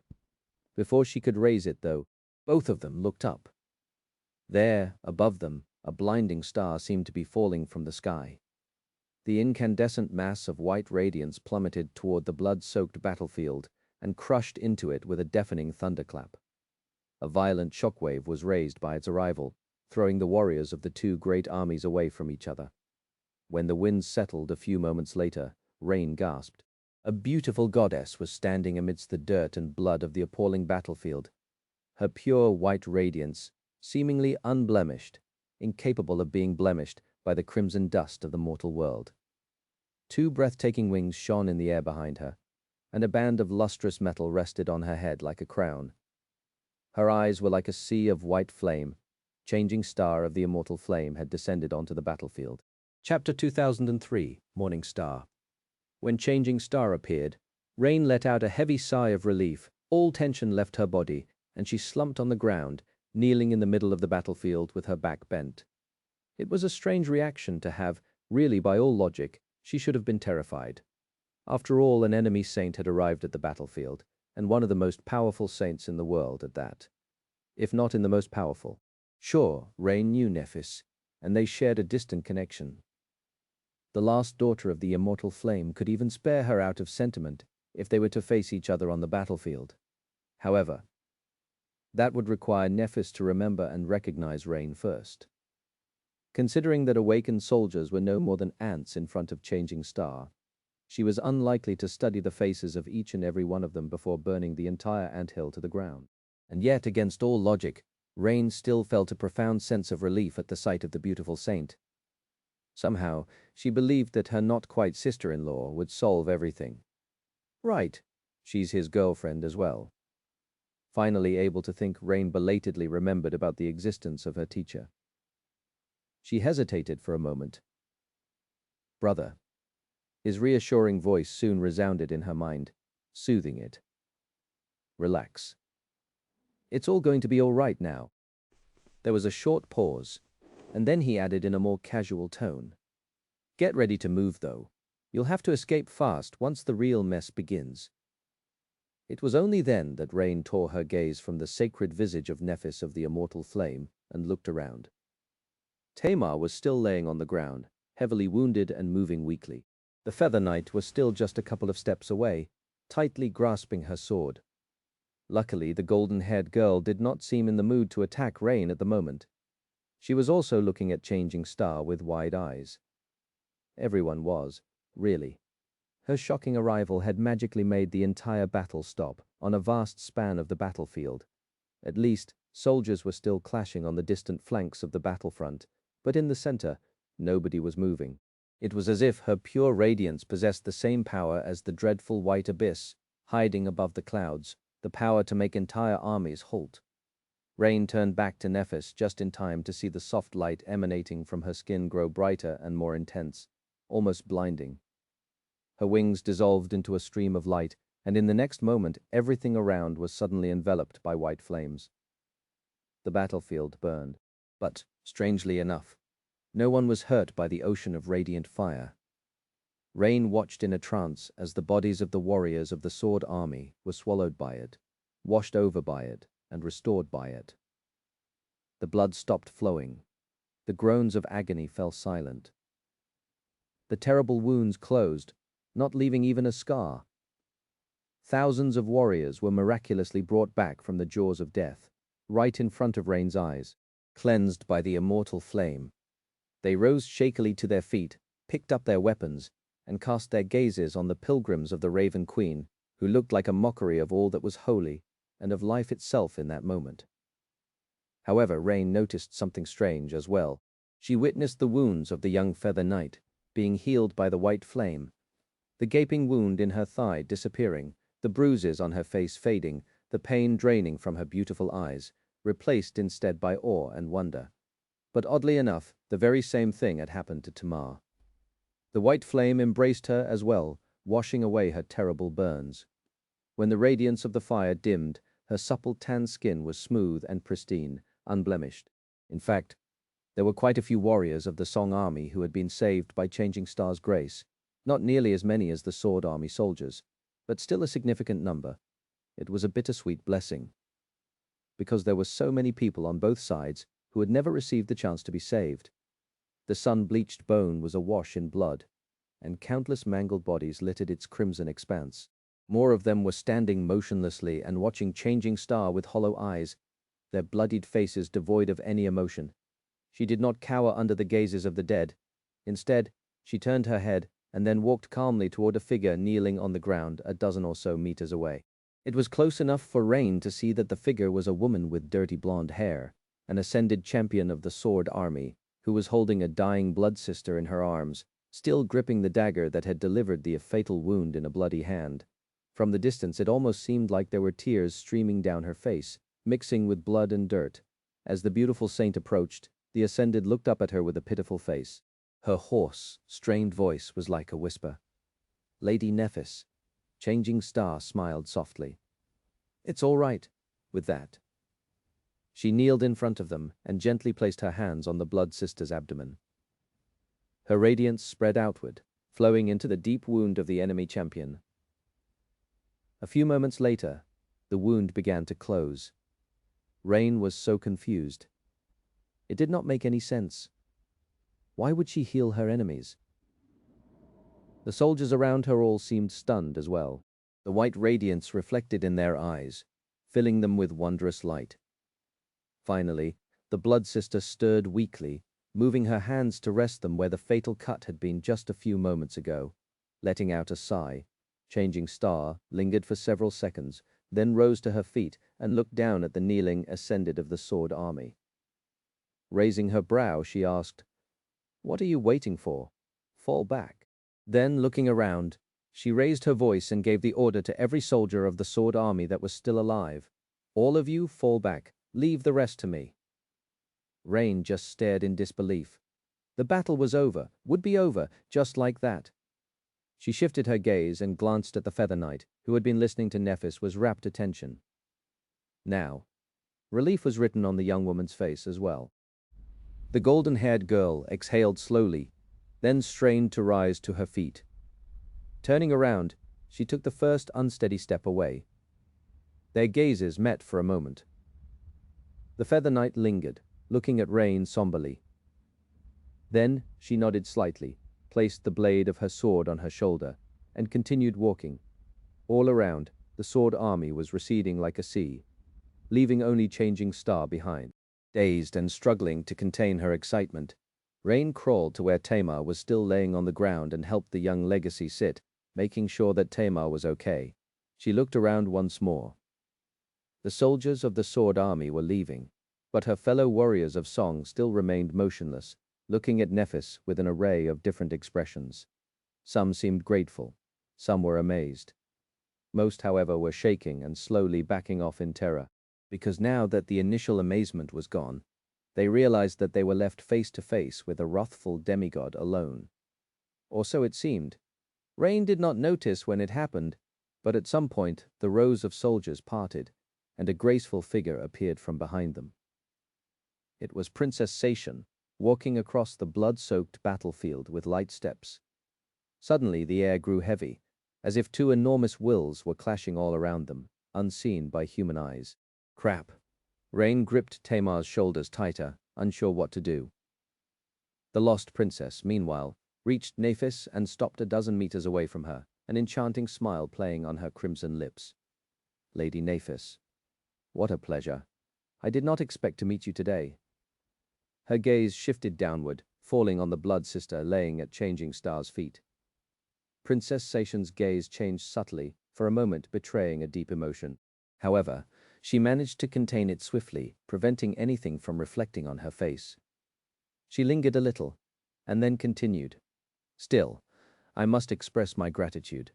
Before she could raise it, though, both of them looked up. There, above them, a blinding star seemed to be falling from the sky. The incandescent mass of white radiance plummeted toward the blood-soaked battlefield and crushed into it with a deafening thunderclap. A violent shockwave was raised by its arrival, throwing the warriors of the two great armies away from each other. When the winds settled a few moments later, Rain gasped. A beautiful goddess was standing amidst the dirt and blood of the appalling battlefield. Her pure white radiance, seemingly unblemished, incapable of being blemished by the crimson dust of the mortal world. Two breathtaking wings shone in the air behind her, and a band of lustrous metal rested on her head like a crown. Her eyes were like a sea of white flame. Changing Star of the Immortal Flame had descended onto the battlefield. Chapter 2003, Morning Star. When Changing Star appeared, Rain let out a heavy sigh of relief. All tension left her body, and she slumped on the ground, kneeling in the middle of the battlefield with her back bent. It was a strange reaction to have. Really, by all logic, she should have been terrified. After all, an enemy saint had arrived at the battlefield, and one of the most powerful saints in the world at that. If not in the most powerful. Sure, Rain knew Nephis, and they shared a distant connection. The last daughter of the immortal flame could even spare her out of sentiment if they were to face each other on the battlefield. However, that would require Nephis to remember and recognize Rain first. Considering that awakened soldiers were no more than ants in front of Changing Star, she was unlikely to study the faces of each and every one of them before burning the entire anthill to the ground. And yet, against all logic, Rain still felt a profound sense of relief at the sight of the beautiful saint. Somehow, she believed that her not-quite sister-in-law would solve everything. Right, she's his girlfriend as well. Finally able to think, Rain belatedly remembered about the existence of her teacher. She hesitated for a moment. Brother. His reassuring voice soon resounded in her mind, soothing it. Relax. It's all going to be all right now. There was a short pause, and then he added in a more casual tone. Get ready to move, though. You'll have to escape fast once the real mess begins. It was only then that Rain tore her gaze from the sacred visage of Nephis of the immortal flame and looked around. Tamar was still laying on the ground, heavily wounded and moving weakly. The Feather Knight was still just a couple of steps away, tightly grasping her sword. Luckily, the golden-haired girl did not seem in the mood to attack Rain at the moment. She was also looking at Changing Star with wide eyes. Everyone was, really. Her shocking arrival had magically made the entire battle stop on a vast span of the battlefield. At least, soldiers were still clashing on the distant flanks of the battlefront, but in the center, nobody was moving. It was as if her pure radiance possessed the same power as the dreadful white abyss, hiding above the clouds, the power to make entire armies halt. Rain turned back to Nephis just in time to see the soft light emanating from her skin grow brighter and more intense, almost blinding. Her wings dissolved into a stream of light, and in the next moment everything around was suddenly enveloped by white flames. The battlefield burned, but, strangely enough, no one was hurt by the ocean of radiant fire. Rain watched in a trance as the bodies of the warriors of the Sword Army were swallowed by it, washed over by it, and restored by it. The blood stopped flowing. The groans of agony fell silent. The terrible wounds closed, not leaving even a scar. Thousands of warriors were miraculously brought back from the jaws of death, right in front of Rain's eyes, cleansed by the immortal flame. They rose shakily to their feet, picked up their weapons, and cast their gazes on the pilgrims of the Raven Queen, who looked like a mockery of all that was holy and of life itself in that moment. However, Rain noticed something strange as well. She witnessed the wounds of the young Feather Knight being healed by the white flame, the gaping wound in her thigh disappearing, the bruises on her face fading, the pain draining from her beautiful eyes, replaced instead by awe and wonder. But oddly enough, the very same thing had happened to Tamar. The white flame embraced her as well, washing away her terrible burns. When the radiance of the fire dimmed, her supple tan skin was smooth and pristine, unblemished. In fact, there were quite a few warriors of the Song Army who had been saved by Changing Star's grace, not nearly as many as the Sword Army soldiers, but still a significant number. It was a bittersweet blessing, because there were so many people on both sides who had never received the chance to be saved. The sun-bleached bone was awash in blood, and countless mangled bodies littered its crimson expanse. More of them were standing motionlessly and watching Changing Star with hollow eyes, their bloodied faces devoid of any emotion. She did not cower under the gazes of the dead. Instead, she turned her head and then walked calmly toward a figure kneeling on the ground a dozen or so meters away. It was close enough for Rain to see that the figure was a woman with dirty blonde hair, an ascended champion of the Sword Army, who was holding a dying blood sister in her arms, still gripping the dagger that had delivered the fatal wound in a bloody hand. From the distance it almost seemed like there were tears streaming down her face, mixing with blood and dirt. As the beautiful saint approached, the Ascended looked up at her with a pitiful face. Her hoarse, strained voice was like a whisper. Lady Nephis. Changing Star smiled softly. It's all right, with that. She kneeled in front of them and gently placed her hands on the blood sister's abdomen. Her radiance spread outward, flowing into the deep wound of the enemy champion. A few moments later, the wound began to close. Rain was so confused. It did not make any sense. Why would she heal her enemies? The soldiers around her all seemed stunned as well. The white radiance reflected in their eyes, filling them with wondrous light. Finally, the blood sister stirred weakly, moving her hands to rest them where the fatal cut had been just a few moments ago. Letting out a sigh, Changing Star lingered for several seconds, then rose to her feet and looked down at the kneeling ascended of the sword army. Raising her brow, she asked, "What are you waiting for? Fall back." Then, looking around, she raised her voice and gave the order to every soldier of the sword army that was still alive. "All of you, fall back. Leave the rest to me." Rain just stared in disbelief. The battle was over, would be over, just like that. She shifted her gaze and glanced at the Feather Knight, who had been listening to Nephis with rapt attention. Now, relief was written on the young woman's face as well. The golden-haired girl exhaled slowly, then strained to rise to her feet. Turning around, she took the first unsteady step away. Their gazes met for a moment. The Feather Knight lingered, looking at Rain somberly. Then she nodded slightly, placed the blade of her sword on her shoulder, and continued walking. All around, the sword army was receding like a sea, leaving only Changing Star behind. Dazed and struggling to contain her excitement, Rain crawled to where Tamar was still laying on the ground and helped the young legacy sit, making sure that Tamar was okay. She looked around once more. The soldiers of the sword army were leaving, but her fellow warriors of song still remained motionless, looking at Nephis with an array of different expressions. Some seemed grateful, some were amazed. Most, however, were shaking and slowly backing off in terror, because now that the initial amazement was gone, they realized that they were left face to face with a wrathful demigod alone. Or so it seemed. Rain did not notice when it happened, but at some point the rows of soldiers parted, and a graceful figure appeared from behind them. It was Princess Seishan, walking across the blood-soaked battlefield with light steps. Suddenly the air grew heavy, as if two enormous wills were clashing all around them, unseen by human eyes. Crap. Rain gripped Tamar's shoulders tighter, unsure what to do. The lost princess, meanwhile, reached Nephis and stopped a dozen meters away from her, an enchanting smile playing on her crimson lips. "Lady Nephis, what a pleasure. I did not expect to meet you today." Her gaze shifted downward, falling on the blood sister laying at Changing Star's feet. Princess Seishan's gaze changed subtly, for a moment betraying a deep emotion. However, she managed to contain it swiftly, preventing anything from reflecting on her face. She lingered a little, and then continued. "Still, I must express my gratitude.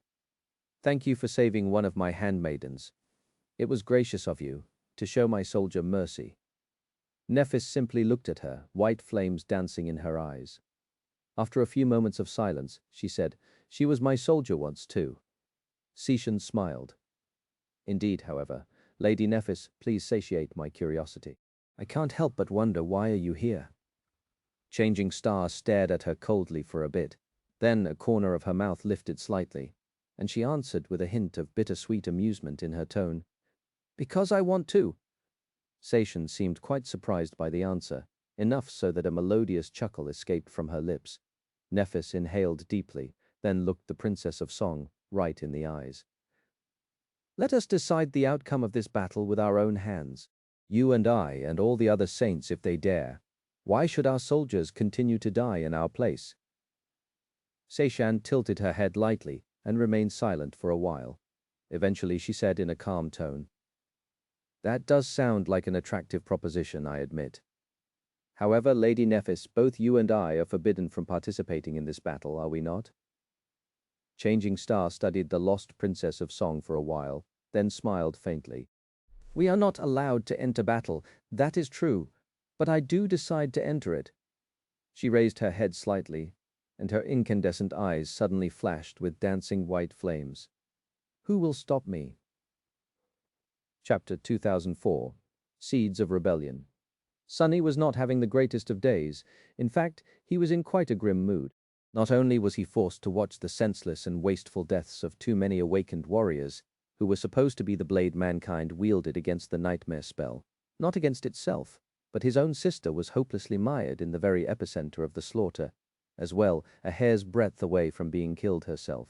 Thank you for saving one of my handmaidens. It was gracious of you to show my soldier mercy." Nephis simply looked at her, white flames dancing in her eyes. After a few moments of silence, she said, "She was my soldier once too." Seishan smiled. "Indeed, however, Lady Nephis, please satiate my curiosity. I can't help but wonder, why are you here?" Changing Star stared at her coldly for a bit. Then a corner of her mouth lifted slightly, and she answered with a hint of bittersweet amusement in her tone, "Because I want to." Seishan seemed quite surprised by the answer, enough so that a melodious chuckle escaped from her lips. Nephis inhaled deeply, then looked the Princess of Song right in the eyes. "Let us decide the outcome of this battle with our own hands. You and I and all the other saints if they dare. Why should our soldiers continue to die in our place?" Seishan tilted her head lightly and remained silent for a while. Eventually she said in a calm tone, "That does sound like an attractive proposition, I admit. However, Lady Nephis, both you and I are forbidden from participating in this battle, are we not?" Changing Star studied the lost Princess of Song for a while, then smiled faintly. "We are not allowed to enter battle, that is true, but I do decide to enter it." She raised her head slightly, and her incandescent eyes suddenly flashed with dancing white flames. "Who will stop me?" Chapter 2004, Seeds of Rebellion. Sunny was not having the greatest of days. In fact, he was in quite a grim mood. Not only was he forced to watch the senseless and wasteful deaths of too many awakened warriors, who were supposed to be the blade mankind wielded against the nightmare spell, not against itself, But his own sister was hopelessly mired in the very epicenter of the slaughter, as well, a hair's breadth away from being killed herself.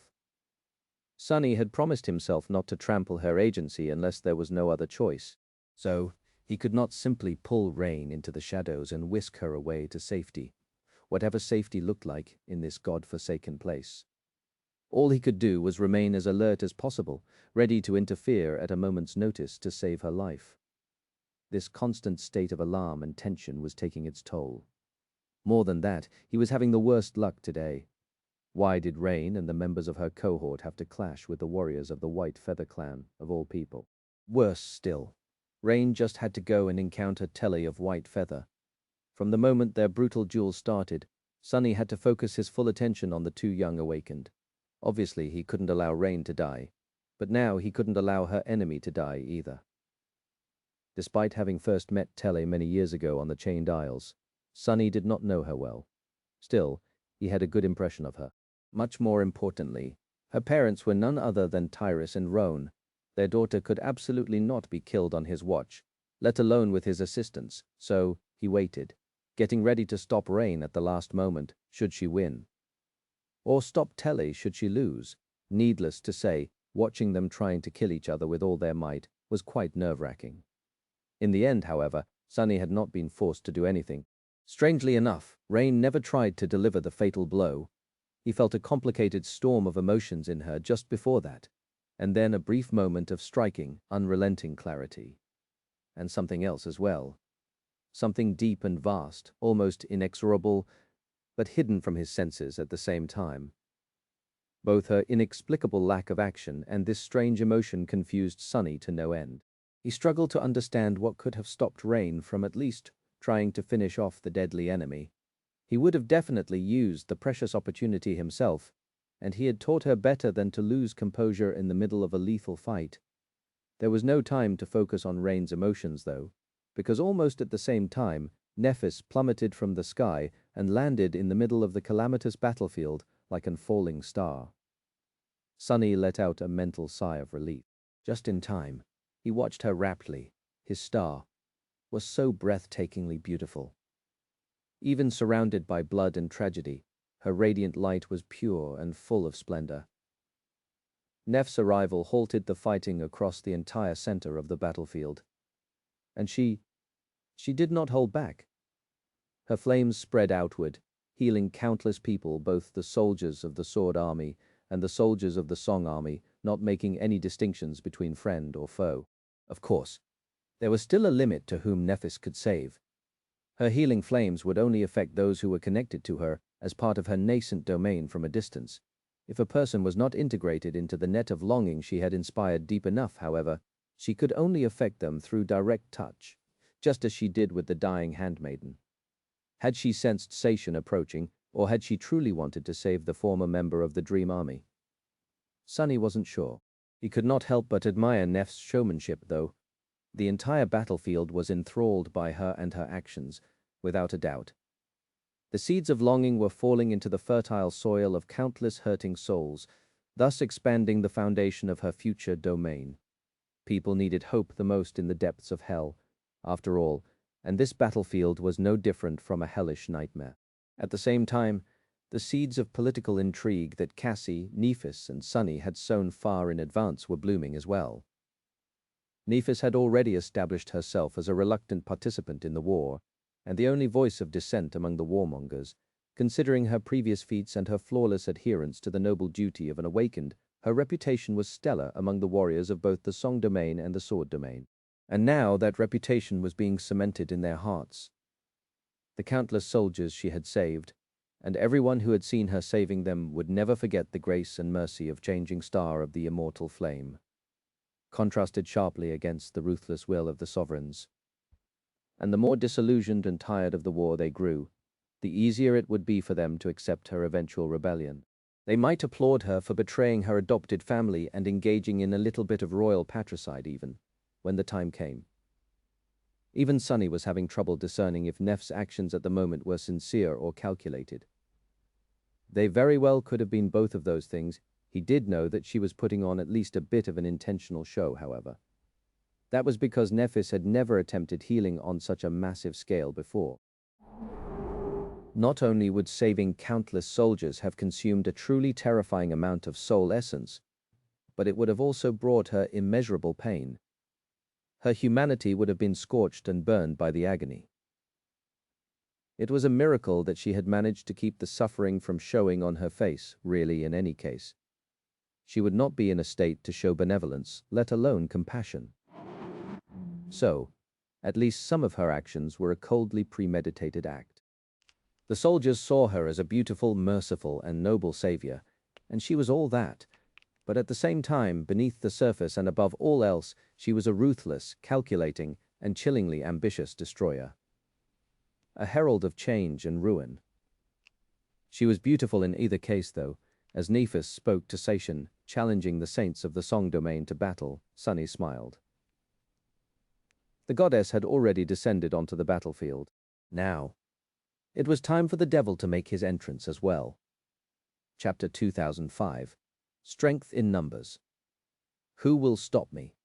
Sonny had promised himself not to trample her agency unless there was no other choice, so he could not simply pull Rain into the shadows and whisk her away to safety, whatever safety looked like in this God-forsaken place. All he could do was remain as alert as possible, ready to interfere at a moment's notice to save her life. This constant state of alarm and tension was taking its toll. More than that, he was having the worst luck today. Why did Rain and the members of her cohort have to clash with the warriors of the White Feather clan, of all people? Worse still, Rain just had to go and encounter Telly of White Feather. From the moment their brutal duel started, Sonny had to focus his full attention on the two young awakened. Obviously, he couldn't allow Rain to die, but now he couldn't allow her enemy to die either. Despite having first met Telly many years ago on the Chained Isles, Sonny did not know her well. Still, he had a good impression of her. Much more importantly, her parents were none other than Tyrus and Roan. Their daughter could absolutely not be killed on his watch, let alone with his assistance, so he waited, getting ready to stop Rain at the last moment, should she win. Or stop Telly should she lose. Needless to say, watching them trying to kill each other with all their might was quite nerve-wracking. In the end, however, Sonny had not been forced to do anything. Strangely enough, Rain never tried to deliver the fatal blow. He felt a complicated storm of emotions in her just before that, and then a brief moment of striking, unrelenting clarity. And something else as well. Something deep and vast, almost inexorable, but hidden from his senses at the same time. Both her inexplicable lack of action and this strange emotion confused Sonny to no end. He struggled to understand what could have stopped Rain from at least trying to finish off the deadly enemy. He would have definitely used the precious opportunity himself, and he had taught her better than to lose composure in the middle of a lethal fight. There was no time to focus on Rain's emotions, though, because almost at the same time, Nephis plummeted from the sky and landed in the middle of the calamitous battlefield like an falling star. Sonny let out a mental sigh of relief. Just in time. He watched her raptly. His star was so breathtakingly beautiful. Even surrounded by blood and tragedy, her radiant light was pure and full of splendor. Neff's arrival halted the fighting across the entire center of the battlefield. And she did not hold back. Her flames spread outward, healing countless people, both the soldiers of the Sword Army and the soldiers of the Song Army, not making any distinctions between friend or foe. Of course, there was still a limit to whom Nephis could save. Her healing flames would only affect those who were connected to her as part of her nascent domain from a distance. If a person was not integrated into the net of longing she had inspired deep enough, however, she could only affect them through direct touch, just as she did with the dying handmaiden. Had she sensed Sation approaching, or had she truly wanted to save the former member of the Dream Army? Sonny wasn't sure. He could not help but admire Neff's showmanship, though. The entire battlefield was enthralled by her and her actions, without a doubt. The seeds of longing were falling into the fertile soil of countless hurting souls, thus expanding the foundation of her future domain. People needed hope the most in the depths of hell, after all, and this battlefield was no different from a hellish nightmare. At the same time, the seeds of political intrigue that Cassie, Nephis, and Sonny had sown far in advance were blooming as well. Nephis had already established herself as a reluctant participant in the war, and the only voice of dissent among the warmongers. Considering her previous feats and her flawless adherence to the noble duty of an awakened, her reputation was stellar among the warriors of both the Song domain and the Sword domain. And now that reputation was being cemented in their hearts. The countless soldiers she had saved, and everyone who had seen her saving them, would never forget the grace and mercy of Changing Star of the Immortal Flame, contrasted sharply against the ruthless will of the sovereigns. And the more disillusioned and tired of the war they grew, the easier it would be for them to accept her eventual rebellion. They might applaud her for betraying her adopted family and engaging in a little bit of royal patricide even, when the time came. Even Sonny was having trouble discerning if Neff's actions at the moment were sincere or calculated. They very well could have been both of those things. He did know that she was putting on at least a bit of an intentional show, however. That was because Nephis had never attempted healing on such a massive scale before. Not only would saving countless soldiers have consumed a truly terrifying amount of soul essence, but it would have also brought her immeasurable pain. Her humanity would have been scorched and burned by the agony. It was a miracle that she had managed to keep the suffering from showing on her face, really, in any case. She would not be in a state to show benevolence, let alone compassion. So, at least some of her actions were a coldly premeditated act. The soldiers saw her as a beautiful, merciful, and noble savior, and she was all that. But at the same time, beneath the surface and above all else, she was a ruthless, calculating, and chillingly ambitious destroyer. A herald of change and ruin. She was beautiful in either case, though. As Nephis spoke to Sacian, challenging the saints of the Song domain to battle, Sunny smiled. The goddess had already descended onto the battlefield. Now, it was time for the devil to make his entrance as well. Chapter 2005. Strength in Numbers. Who will stop me?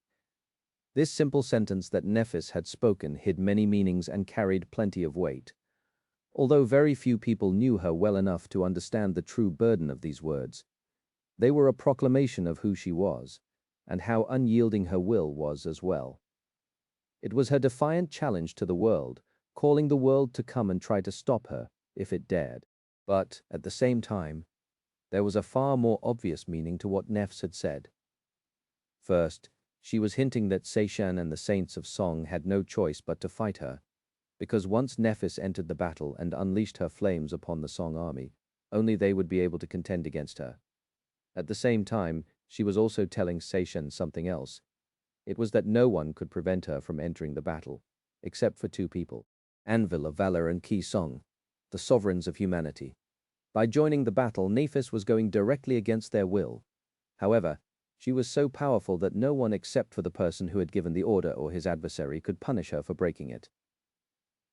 This simple sentence that Nephis had spoken hid many meanings and carried plenty of weight. Although very few people knew her well enough to understand the true burden of these words, they were a proclamation of who she was, and how unyielding her will was as well. It was her defiant challenge to the world, calling the world to come and try to stop her, if it dared. But, at the same time, there was a far more obvious meaning to what Nephs had said. First, she was hinting that Sacian and the saints of Song had no choice but to fight her, because once Nephis entered the battle and unleashed her flames upon the Song army, only they would be able to contend against her. At the same time, she was also telling Sacian something else. It was that no one could prevent her from entering the battle, except for two people, Anvil of Valor and Ki Song, the sovereigns of humanity. By joining the battle, Nephis was going directly against their will. However, she was so powerful that no one except for the person who had given the order or his adversary could punish her for breaking it.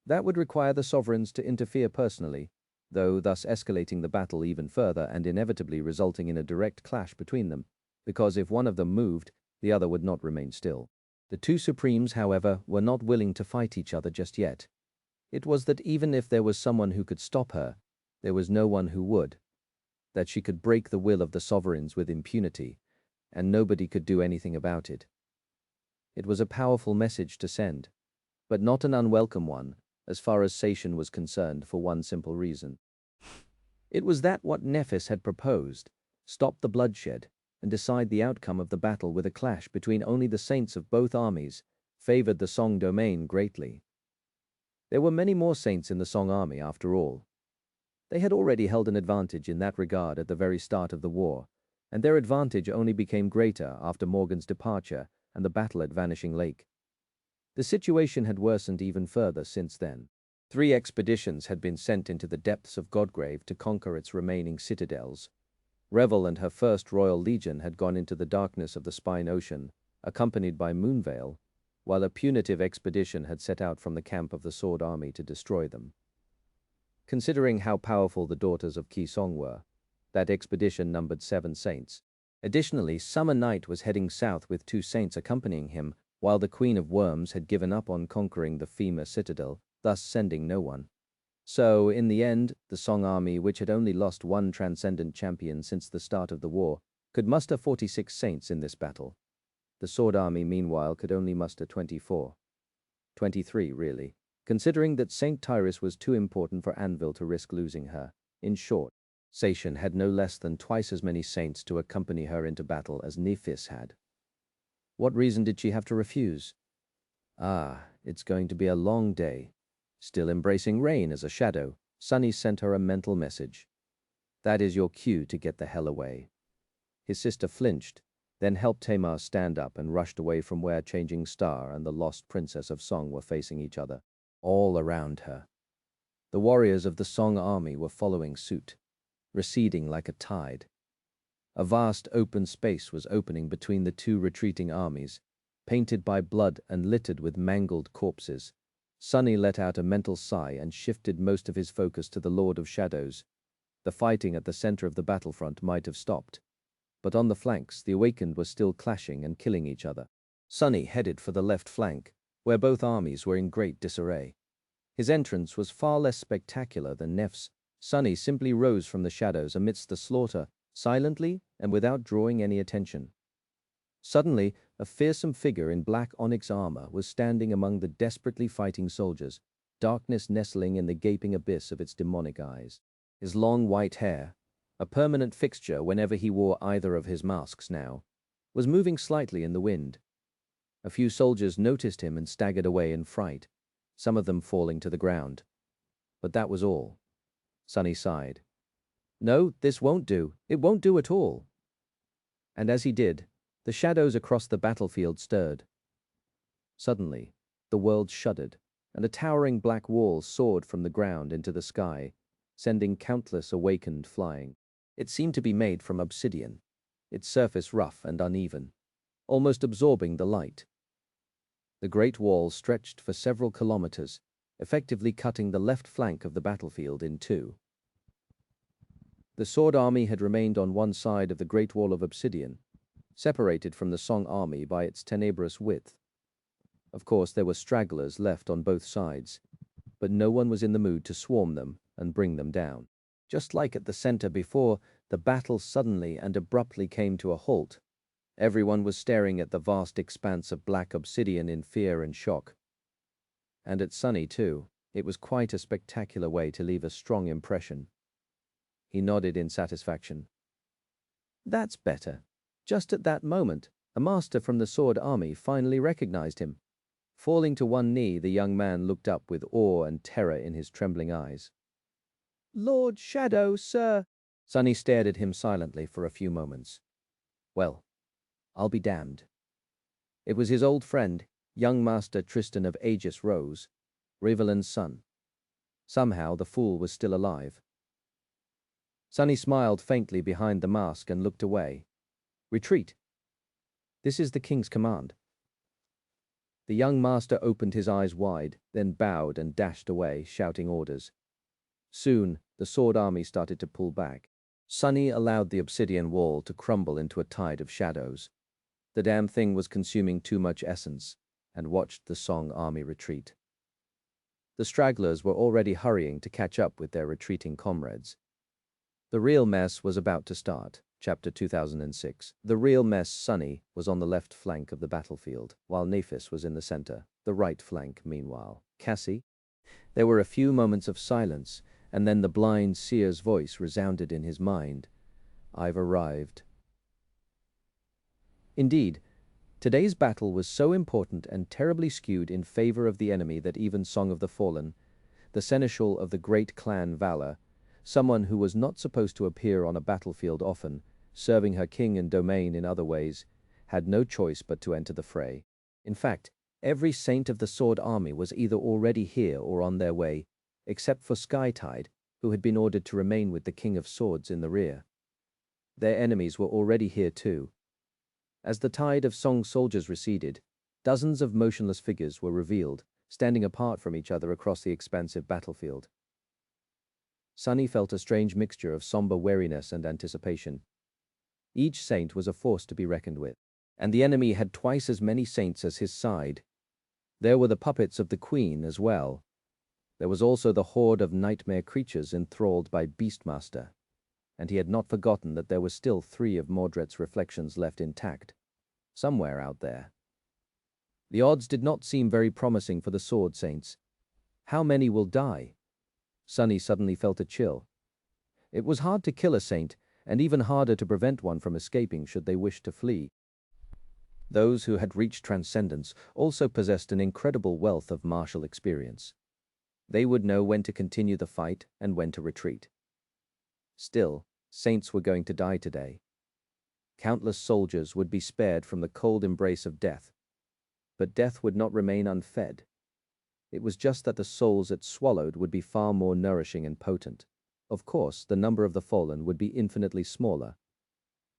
That would require the sovereigns to interfere personally, though thus escalating the battle even further and inevitably resulting in a direct clash between them, because if one of them moved, the other would not remain still. The two supremes, however, were not willing to fight each other just yet. It was that even if there was someone who could stop her, there was no one who would. That she could break the will of the sovereigns with impunity, and nobody could do anything about it. It was a powerful message to send, but not an unwelcome one, as far as Sacian was concerned, for one simple reason. It was that what Nephis had proposed, stop the bloodshed, and decide the outcome of the battle with a clash between only the saints of both armies, favored the Song domain greatly. There were many more saints in the Song army, after all. They had already held an advantage in that regard at the very start of the war, and their advantage only became greater after Morgan's departure and the battle at Vanishing Lake. The situation had worsened even further since then. 3 expeditions had been sent into the depths of Godgrave to conquer its remaining citadels. Revel and her first Royal Legion had gone into the darkness of the Spine Ocean, accompanied by Moonveil, while a punitive expedition had set out from the camp of the Sword Army to destroy them. Considering how powerful the daughters of Ki Song were, that expedition numbered 7 saints. Additionally, Summer Night was heading south with 2 saints accompanying him, while the Queen of Worms had given up on conquering the Fema citadel, thus sending no one. So, in the end, the Song army, which had only lost 1 transcendent champion since the start of the war, could muster 46 saints in this battle. The Sword army, meanwhile, could only muster 24. 23, really, considering that Saint Tyrus was too important for Anvil to risk losing her. In short, Sacian had no less than twice as many saints to accompany her into battle as Nephis had. What reason did she have to refuse? It's going to be a long day. Still embracing rain as a shadow, Sunny sent her a mental message. That is your cue to get the hell away. His sister flinched, then helped Tamar stand up and rushed away from where Changing Star and the lost Princess of Song were facing each other, all around her. The warriors of the Song army were following suit, receding like a tide. A vast open space was opening between the 2 retreating armies, painted by blood and littered with mangled corpses. Sunny let out a mental sigh and shifted most of his focus to the Lord of Shadows. The fighting at the center of the battlefront might have stopped, but on the flanks the Awakened were still clashing and killing each other. Sunny headed for the left flank, where both armies were in great disarray. His entrance was far less spectacular than Nef's. Sunny simply rose from the shadows amidst the slaughter, silently and without drawing any attention. Suddenly, a fearsome figure in black onyx armor was standing among the desperately fighting soldiers, darkness nestling in the gaping abyss of its demonic eyes. His long white hair, a permanent fixture whenever he wore either of his masks now, was moving slightly in the wind. A few soldiers noticed him and staggered away in fright, some of them falling to the ground. But that was all. Sunny sighed. No, this won't do. It won't do at all. And as he did, the shadows across the battlefield stirred. Suddenly, the world shuddered, and a towering black wall soared from the ground into the sky, sending countless awakened flying. It seemed to be made from obsidian, its surface rough and uneven, almost absorbing the light. The great wall stretched for several kilometers, effectively cutting the left flank of the battlefield in two. The Sword Army had remained on one side of the Great Wall of Obsidian, separated from the Song Army by its tenebrous width. Of course, there were stragglers left on both sides, but no one was in the mood to swarm them and bring them down. Just like at the center before, the battle suddenly and abruptly came to a halt. Everyone was staring at the vast expanse of black obsidian in fear and shock. And at Sunny, too, it was quite a spectacular way to leave a strong impression. He nodded in satisfaction. That's better. Just at that moment, a master from the Sword Army finally recognized him. Falling to one knee, the young man looked up with awe and terror in his trembling eyes. Lord Shadow, sir. Sunny stared at him silently for a few moments. Well, I'll be damned. It was his old friend, young Master Tristan of Aegis Rose, Rivelin's son. Somehow the fool was still alive. Sunny smiled faintly behind the mask and looked away. Retreat. This is the king's command. The young master opened his eyes wide, then bowed and dashed away, shouting orders. Soon, the Sword Army started to pull back. Sunny allowed the obsidian wall to crumble into a tide of shadows. The damn thing was consuming too much essence, and watched the Song Army retreat. The stragglers were already hurrying to catch up with their retreating comrades. The real mess was about to start. Chapter 2006. The real mess. Sunny was on the left flank of the battlefield, while Nephis was in the center, the right flank meanwhile. Cassie? There were a few moments of silence, and then the blind seer's voice resounded in his mind. I've arrived. Indeed, today's battle was so important and terribly skewed in favor of the enemy that even Song of the Fallen, the seneschal of the great clan Valor, someone who was not supposed to appear on a battlefield often, serving her king and domain in other ways, had no choice but to enter the fray. In fact, every saint of the Sword Army was either already here or on their way, except for Skytide, who had been ordered to remain with the King of Swords in the rear. Their enemies were already here too. As the tide of Song soldiers receded, dozens of motionless figures were revealed, standing apart from each other across the expansive battlefield. Sunny felt a strange mixture of somber wariness and anticipation. Each saint was a force to be reckoned with, and the enemy had twice as many saints as his side. There were the puppets of the Queen as well. There was also the horde of nightmare creatures enthralled by Beastmaster, and he had not forgotten that there were still 3 of Mordred's reflections left intact, somewhere out there. The odds did not seem very promising for the Sword Saints. How many will die? Sunny suddenly felt a chill. It was hard to kill a saint, and even harder to prevent one from escaping should they wish to flee. Those who had reached transcendence also possessed an incredible wealth of martial experience. They would know when to continue the fight and when to retreat. Still, saints were going to die today. Countless soldiers would be spared from the cold embrace of death. But death would not remain unfed. It was just that the souls it swallowed would be far more nourishing and potent. Of course, the number of the fallen would be infinitely smaller,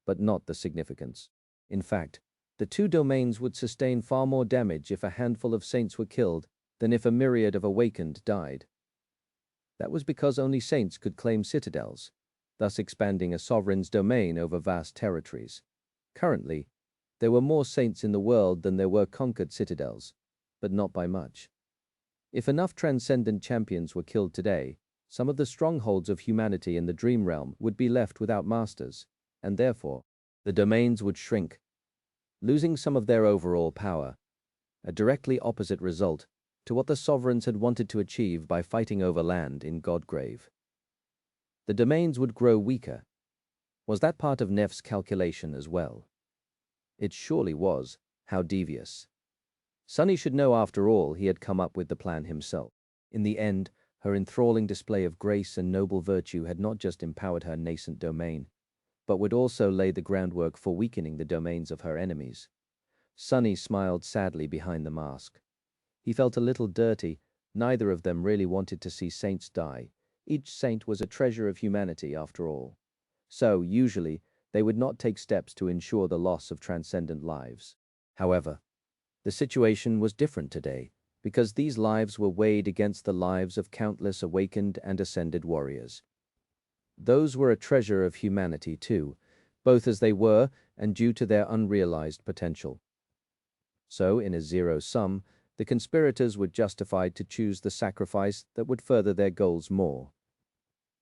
but not the significance. In fact, the 2 domains would sustain far more damage if a handful of saints were killed than if a myriad of awakened died. That was because only saints could claim citadels, thus expanding a sovereign's domain over vast territories. Currently, There were more saints in the world than there were conquered citadels, but not by much. If enough transcendent champions were killed today, some of the strongholds of humanity in the dream realm would be left without masters, and therefore, the domains would shrink, losing some of their overall power, a directly opposite result to what the sovereigns had wanted to achieve by fighting over land in Godgrave. The domains would grow weaker. Was that part of Nef's calculation as well? It surely was. How devious. Sunny should know after all he had come up with the plan himself. In the end, her enthralling display of grace and noble virtue had not just empowered her nascent domain, but would also lay the groundwork for weakening the domains of her enemies. Sunny smiled sadly behind the mask. He felt a little dirty. Neither of them really wanted to see saints die. Each saint was a treasure of humanity after all. So, usually, they would not take steps to ensure the loss of transcendent lives. However, the situation was different today, because these lives were weighed against the lives of countless awakened and ascended warriors. Those were a treasure of humanity too, both as they were and due to their unrealized potential. So, in a zero sum, the conspirators were justified to choose the sacrifice that would further their goals more.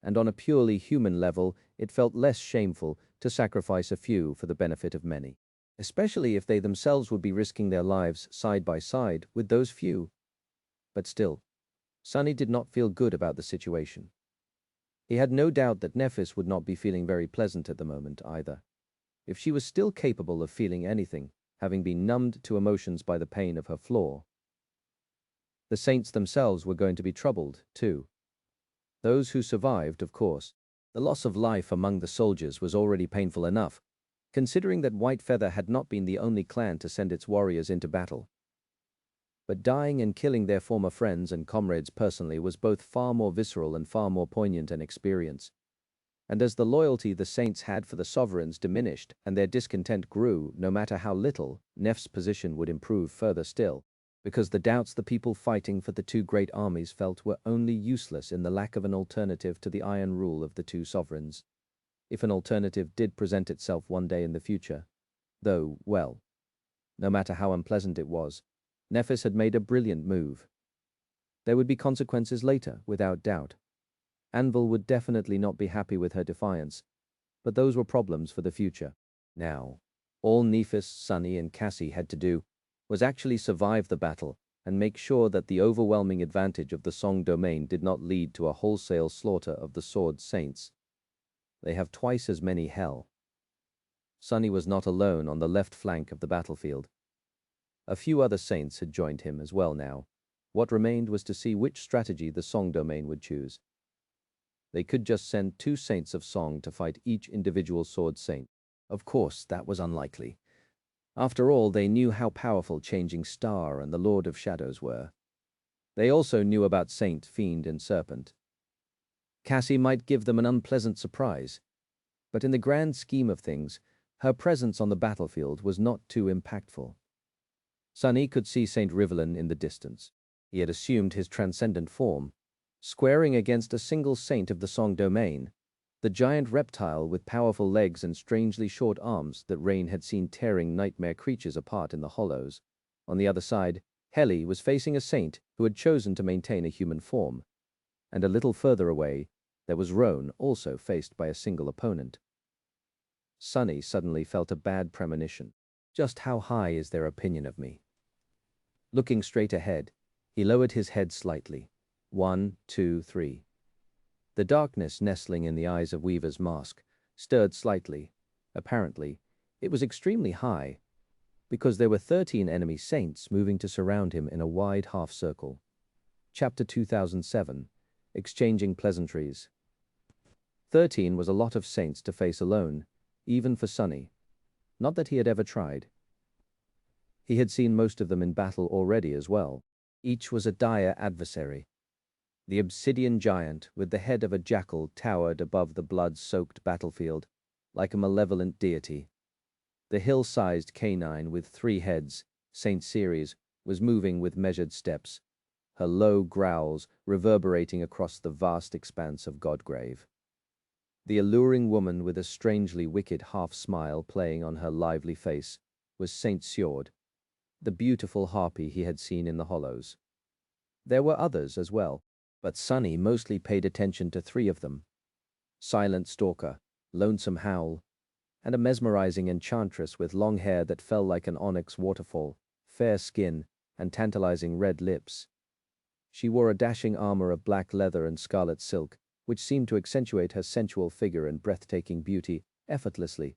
And on a purely human level, it felt less shameful to sacrifice a few for the benefit of many, especially if they themselves would be risking their lives side by side with those few. But still, Sunny did not feel good about the situation. He had no doubt that Nephis would not be feeling very pleasant at the moment either. If she was still capable of feeling anything, having been numbed to emotions by the pain of her flaw, the saints themselves were going to be troubled too. Those who survived, of course. The loss of life among the soldiers was already painful enough, considering that Whitefeather had not been the only clan to send its warriors into battle. But dying and killing their former friends and comrades personally was both far more visceral and far more poignant an experience. And as the loyalty the saints had for the sovereigns diminished and their discontent grew, no matter how little, Nef's position would improve further still, because the doubts the people fighting for the two great armies felt were only useless in the lack of an alternative to the iron rule of the two sovereigns. If an alternative did present itself one day in the future, though, well, no matter how unpleasant it was, Nephis had made a brilliant move. There would be consequences later, without doubt. Anvil would definitely not be happy with her defiance, but those were problems for the future. Now, all Nephis, Sunny, and Cassie had to do was actually survive the battle and make sure that the overwhelming advantage of the Song domain did not lead to a wholesale slaughter of the Sword Saints. They have twice as many hell. Sunny was not alone on the left flank of the battlefield. A few other saints had joined him as well now. What remained was to see which strategy the Song domain would choose. They could just send 2 saints of Song to fight each individual Sword Saint. Of course, that was unlikely. After all, they knew how powerful Changing Star and the Lord of Shadows were. They also knew about Saint, Fiend, and Serpent. Cassie might give them an unpleasant surprise, but in the grand scheme of things, her presence on the battlefield was not too impactful. Sunny could see Saint Rivelin in the distance. He had assumed his transcendent form, squaring against a single saint of the Song domain, the giant reptile with powerful legs and strangely short arms that Rain had seen tearing nightmare creatures apart in the hollows. On the other side, Heli was facing a saint who had chosen to maintain a human form. And a little further away, there was Roan, also faced by a single opponent. Sunny suddenly felt a bad premonition. Just how high is their opinion of me? Looking straight ahead, he lowered his head slightly. 1, 2, 3. The darkness nestling in the eyes of Weaver's mask stirred slightly. Apparently, it was extremely high, because there were 13 enemy saints moving to surround him in a wide half-circle. Chapter 2007, Exchanging Pleasantries. 13 was a lot of saints to face alone, even for Sunny. Not that he had ever tried. He had seen most of them in battle already as well. Each was a dire adversary. The obsidian giant with the head of a jackal towered above the blood-soaked battlefield, like a malevolent deity. The hill-sized canine with 3 heads, Saint Ceres, was moving with measured steps, her low growls reverberating across the vast expanse of Godgrave. The alluring woman with a strangely wicked half-smile playing on her lively face was Saint Sjord, the beautiful harpy he had seen in the hollows. There were others as well, but Sunny mostly paid attention to three of them: Silent Stalker, Lonesome Howl, and a mesmerizing enchantress with long hair that fell like an onyx waterfall, fair skin, and tantalizing red lips. She wore a dashing armor of black leather and scarlet silk, which seemed to accentuate her sensual figure and breathtaking beauty effortlessly.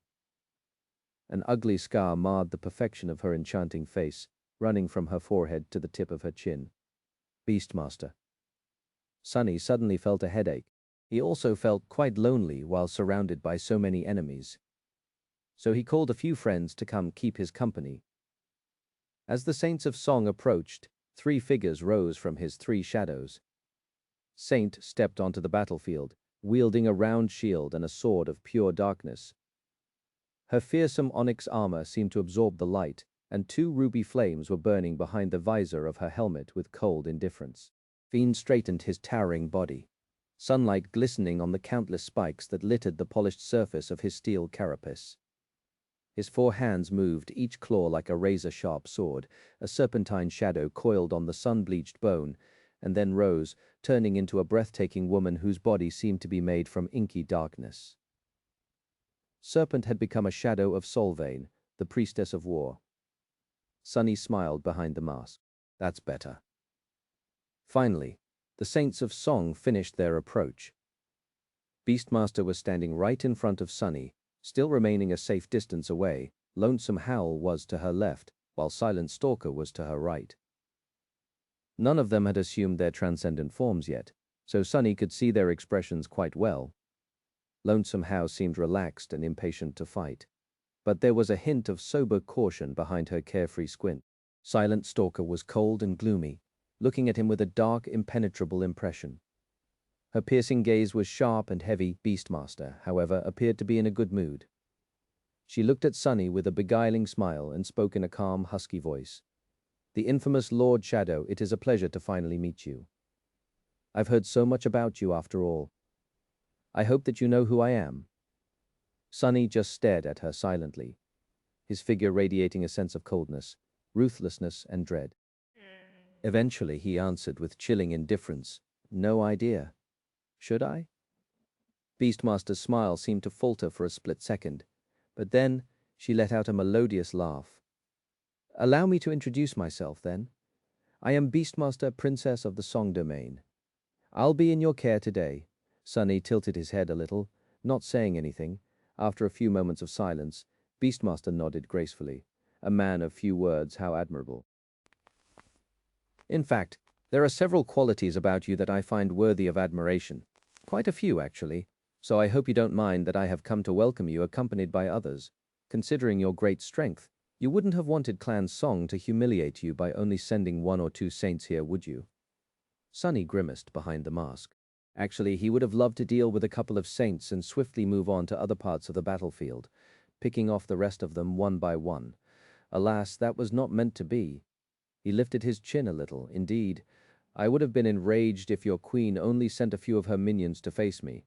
An ugly scar marred the perfection of her enchanting face, running from her forehead to the tip of her chin. Beastmaster. Sunny suddenly felt a headache. He also felt quite lonely while surrounded by so many enemies. So he called a few friends to come keep his company. As the Saints of Song approached, three figures rose from his three shadows. Saint stepped onto the battlefield, wielding a round shield and a sword of pure darkness. Her fearsome onyx armor seemed to absorb the light, and two ruby flames were burning behind the visor of her helmet with cold indifference. Fiend straightened his towering body, sunlight glistening on the countless spikes that littered the polished surface of his steel carapace. His four hands moved, each claw like a razor-sharp sword. A serpentine shadow coiled on the sun-bleached bone, and then rose, turning into a breathtaking woman whose body seemed to be made from inky darkness. Serpent had become a shadow of Solvane, the priestess of war. Sunny smiled behind the mask. That's better. Finally, the Saints of Song finished their approach. Beastmaster was standing right in front of Sunny, still remaining a safe distance away. Lonesome Howl was to her left, while Silent Stalker was to her right. None of them had assumed their transcendent forms yet, so Sunny could see their expressions quite well. Lonesome Howl seemed relaxed and impatient to fight, but there was a hint of sober caution behind her carefree squint. Silent Stalker was cold and gloomy, looking at him with a dark, impenetrable impression. Her piercing gaze was sharp and heavy. Beastmaster, however, appeared to be in a good mood. She looked at Sunny with a beguiling smile and spoke in a calm, husky voice. "The infamous Lord Shadow, it is a pleasure to finally meet you. I've heard so much about you after all. I hope that you know who I am." Sunny just stared at her silently, his figure radiating a sense of coldness, ruthlessness, and dread. Eventually he answered with chilling indifference, "No idea. Should I?" Beastmaster's smile seemed to falter for a split second, but then she let out a melodious laugh. "Allow me to introduce myself, then. I am Beastmaster, Princess of the Song Domain. I'll be in your care today." Sunny tilted his head a little, not saying anything. After a few moments of silence, Beastmaster nodded gracefully. A man of few words, how admirable. "In fact, there are several qualities about you that I find worthy of admiration. Quite a few, actually, so I hope you don't mind that I have come to welcome you accompanied by others. Considering your great strength, you wouldn't have wanted Clan Song to humiliate you by only sending one or two saints here, would you?" Sunny grimaced behind the mask. Actually, he would have loved to deal with a couple of saints and swiftly move on to other parts of the battlefield, picking off the rest of them one by one. Alas, that was not meant to be. He lifted his chin a little. "Indeed, I would have been enraged if your queen only sent a few of her minions to face me.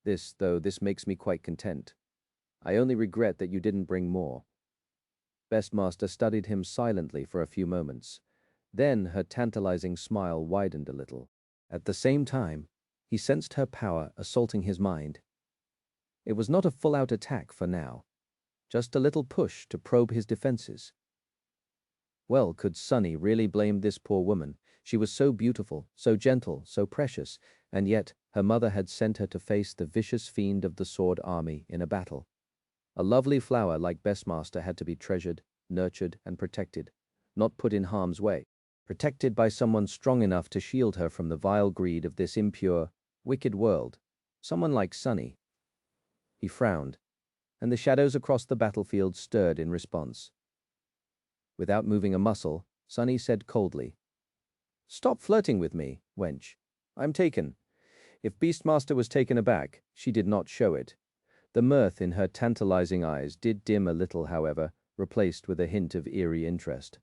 This makes me quite content. I only regret that you didn't bring more." Beastmaster studied him silently for a few moments. Then her tantalizing smile widened a little. At the same time, he sensed her power assaulting his mind. It was not a full-out attack for now, just a little push to probe his defenses. Well, could Sunny really blame this poor woman? She was so beautiful, so gentle, so precious, and yet her mother had sent her to face the vicious fiend of the Sword Army in a battle. A lovely flower like Beastmaster had to be treasured, nurtured, and protected, not put in harm's way. Protected by someone strong enough to shield her from the vile greed of this impure, wicked world. Someone like Sunny. He frowned, and the shadows across the battlefield stirred in response. Without moving a muscle, Sunny said coldly, "Stop flirting with me, wench. I'm taken." If Beastmaster was taken aback, she did not show it. The mirth in her tantalizing eyes did dim a little, however, replaced with a hint of eerie interest.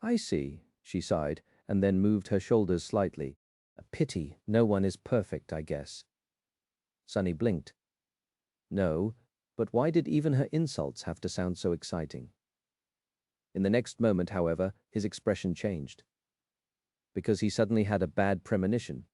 "I see," she sighed, and then moved her shoulders slightly. "A pity no one is perfect, I guess." Sunny blinked. No, but why did even her insults have to sound so exciting? In the next moment, however, his expression changed, because he suddenly had a bad premonition.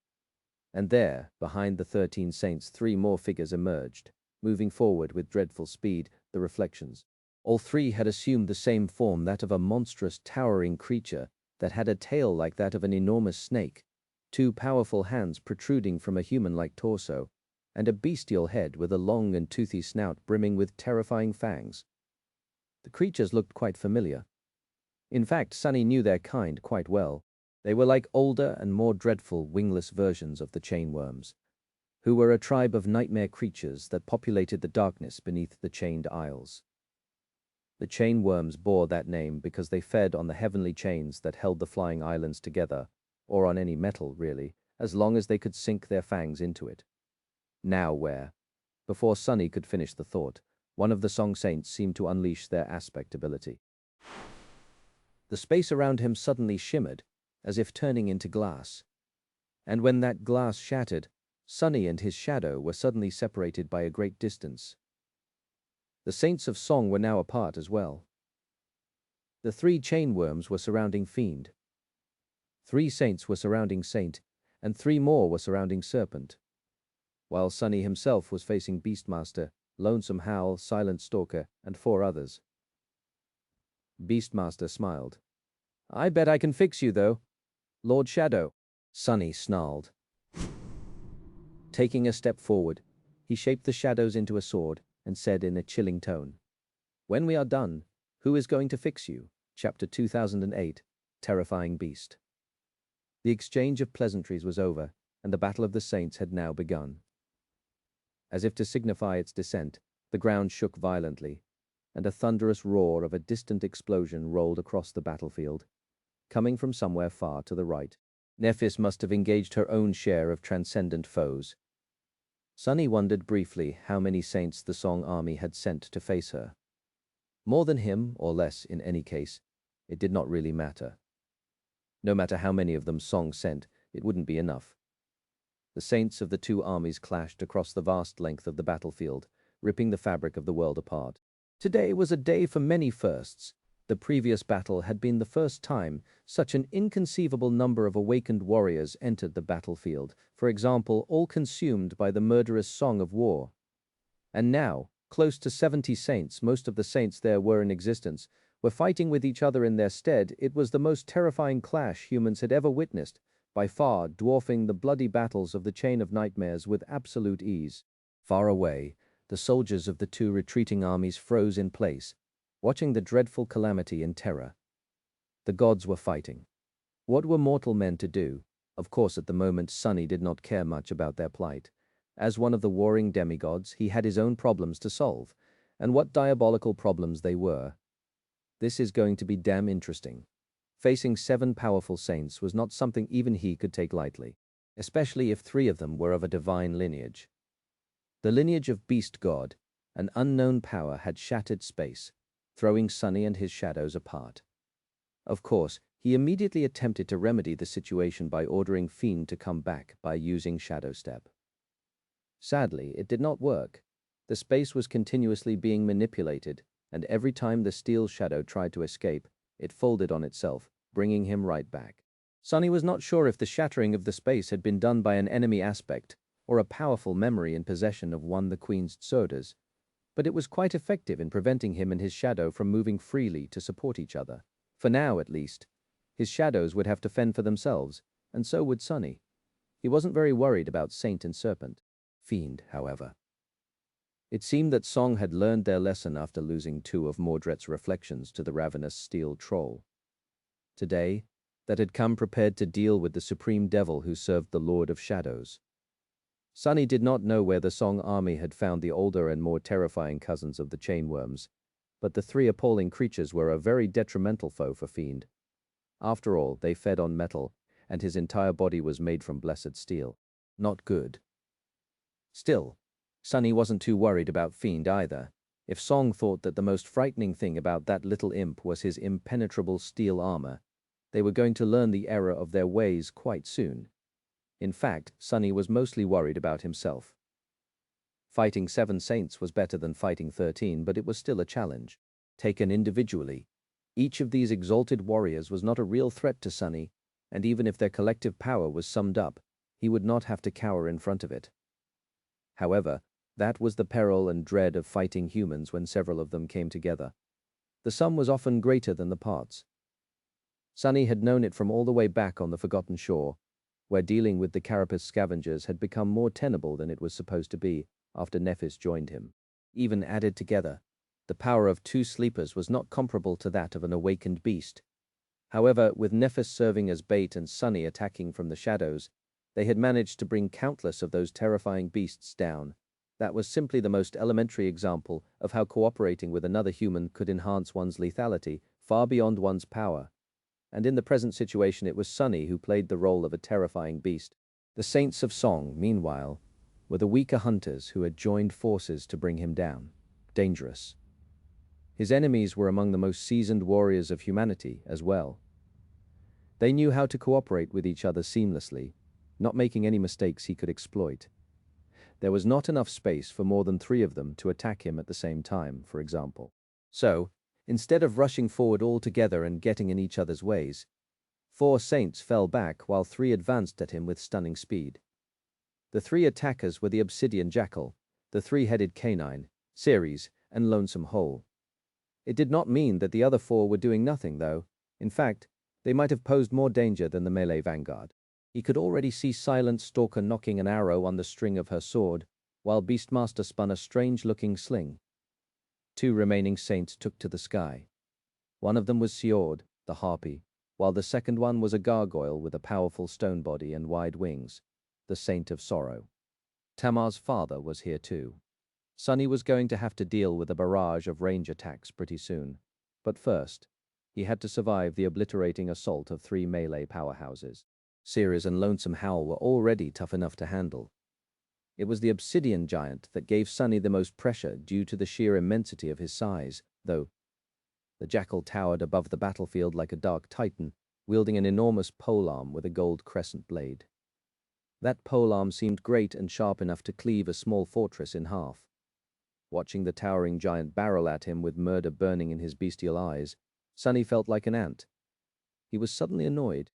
And there, behind the 13 saints, 3 more figures emerged, moving forward with dreadful speed, the reflections. All 3 had assumed the same form, that of a monstrous, towering creature that had a tail like that of an enormous snake, 2 powerful hands protruding from a human-like torso, and a bestial head with a long and toothy snout brimming with terrifying fangs. The creatures looked quite familiar. In fact, Sunny knew their kind quite well. They were like older and more dreadful wingless versions of the chainworms, who were a tribe of nightmare creatures that populated the darkness beneath the chained isles. The chainworms bore that name because they fed on the heavenly chains that held the flying islands together, or on any metal, really, as long as they could sink their fangs into it. Now where? Before Sunny could finish the thought, one of the song saints seemed to unleash their aspect ability. The space around him suddenly shimmered, as if turning into glass. And when that glass shattered, Sunny and his shadow were suddenly separated by a great distance. The saints of song were now apart as well. The 3 chainworms were surrounding Fiend. 3 saints were surrounding Saint, and 3 more were surrounding Serpent, while Sunny himself was facing Beastmaster, Lonesome Howl, Silent Stalker, and 4 others. Beastmaster smiled. "I bet I can fix you, though, Lord Shadow," Sunny snarled. Taking a step forward, he shaped the shadows into a sword and said in a chilling tone, "When we are done, who is going to fix you?" Chapter 2008, Terrifying Beast. The exchange of pleasantries was over, and the Battle of the Saints had now begun. As if to signify its descent, the ground shook violently, and a thunderous roar of a distant explosion rolled across the battlefield, coming from somewhere far to the right. Nephis must have engaged her own share of transcendent foes. Sunny wondered briefly how many saints the Song army had sent to face her. More than him, or less in any case, it did not really matter. No matter how many of them Song sent, it wouldn't be enough. The saints of the 2 armies clashed across the vast length of the battlefield, ripping the fabric of the world apart. Today was a day for many firsts. The previous battle had been the first time such an inconceivable number of awakened warriors entered the battlefield, for example, all consumed by the murderous song of war. And now, close to 70 saints, most of the saints there were in existence, were fighting with each other in their stead. It was the most terrifying clash humans had ever witnessed, by far dwarfing the bloody battles of the Chain of Nightmares with absolute ease. Far away, the soldiers of the 2 retreating armies froze in place, watching the dreadful calamity in terror. The gods were fighting. What were mortal men to do? Of course, at the moment, Sunny did not care much about their plight. As one of the warring demigods, he had his own problems to solve, and what diabolical problems they were. This is going to be damn interesting. Facing 7 powerful saints was not something even he could take lightly, especially if 3 of them were of a divine lineage. The lineage of Beast God, an unknown power, had shattered space, throwing Sunny and his shadows apart. Of course, he immediately attempted to remedy the situation by ordering Fiend to come back by using Shadow Step. Sadly, it did not work. The space was continuously being manipulated, and every time the steel shadow tried to escape, it folded on itself, bringing him right back. Sunny was not sure if the shattering of the space had been done by an enemy aspect or a powerful memory in possession of one the Queen's Swords, but it was quite effective in preventing him and his shadow from moving freely to support each other. For now, at least, his shadows would have to fend for themselves, and so would Sunny. He wasn't very worried about Saint and Serpent. Fiend, however. It seemed that Song had learned their lesson after losing 2 of Mordred's reflections to the ravenous steel troll. Today, that had come prepared to deal with the supreme devil who served the Lord of Shadows. Sunny did not know where the Song army had found the older and more terrifying cousins of the chainworms, but the 3 appalling creatures were a very detrimental foe for Fiend. After all, they fed on metal, and his entire body was made from blessed steel. Not good. Still, Sunny wasn't too worried about Fiend either. If Song thought that the most frightening thing about that little imp was his impenetrable steel armor, they were going to learn the error of their ways quite soon. In fact, Sunny was mostly worried about himself. Fighting 7 saints was better than fighting 13, but it was still a challenge. Taken individually, Each of these exalted warriors was not a real threat to Sunny, and even if their collective power was summed up, he would not have to cower in front of it. However, that was the peril and dread of fighting humans when several of them came together. The sum was often greater than the parts. Sunny had known it from all the way back on the Forgotten Shore, where dealing with the carapace scavengers had become more tenable than it was supposed to be after Nephis joined him. Even added together, the power of 2 sleepers was not comparable to that of an awakened beast. However, with Nephis serving as bait and Sunny attacking from the shadows, they had managed to bring countless of those terrifying beasts down. That was simply the most elementary example of how cooperating with another human could enhance one's lethality far beyond one's power. And in the present situation it was Sunny who played the role of a terrifying beast. The Saints of Song, meanwhile, were the weaker hunters who had joined forces to bring him down. Dangerous. His enemies were among the most seasoned warriors of humanity as well. They knew how to cooperate with each other seamlessly, not making any mistakes he could exploit. There was not enough space for more than 3 of them to attack him at the same time, for example. So, instead of rushing forward all together and getting in each other's ways, 4 saints fell back while 3 advanced at him with stunning speed. The 3 attackers were the obsidian jackal, the 3-headed canine, Ceres, and lonesome hole. It did not mean that the other 4 were doing nothing, though. In fact, they might have posed more danger than the melee vanguard. He could already see Silent Stalker nocking an arrow on the string of her sword, while Beastmaster spun a strange-looking sling. 2 remaining saints took to the sky. One of them was Storied, the harpy, while the second one was a gargoyle with a powerful stone body and wide wings, the Saint of Sorrow. Tamar's father was here too. Sunny was going to have to deal with a barrage of range attacks pretty soon. But first, he had to survive the obliterating assault of 3 melee powerhouses. Ceres and Lonesome Howl were already tough enough to handle. It was the obsidian giant that gave Sunny the most pressure due to the sheer immensity of his size, though. The jackal towered above the battlefield like a dark titan, wielding an enormous polearm with a gold crescent blade. That polearm seemed great and sharp enough to cleave a small fortress in half. Watching the towering giant barrel at him with murder burning in his bestial eyes, Sunny felt like an ant. He was suddenly annoyed.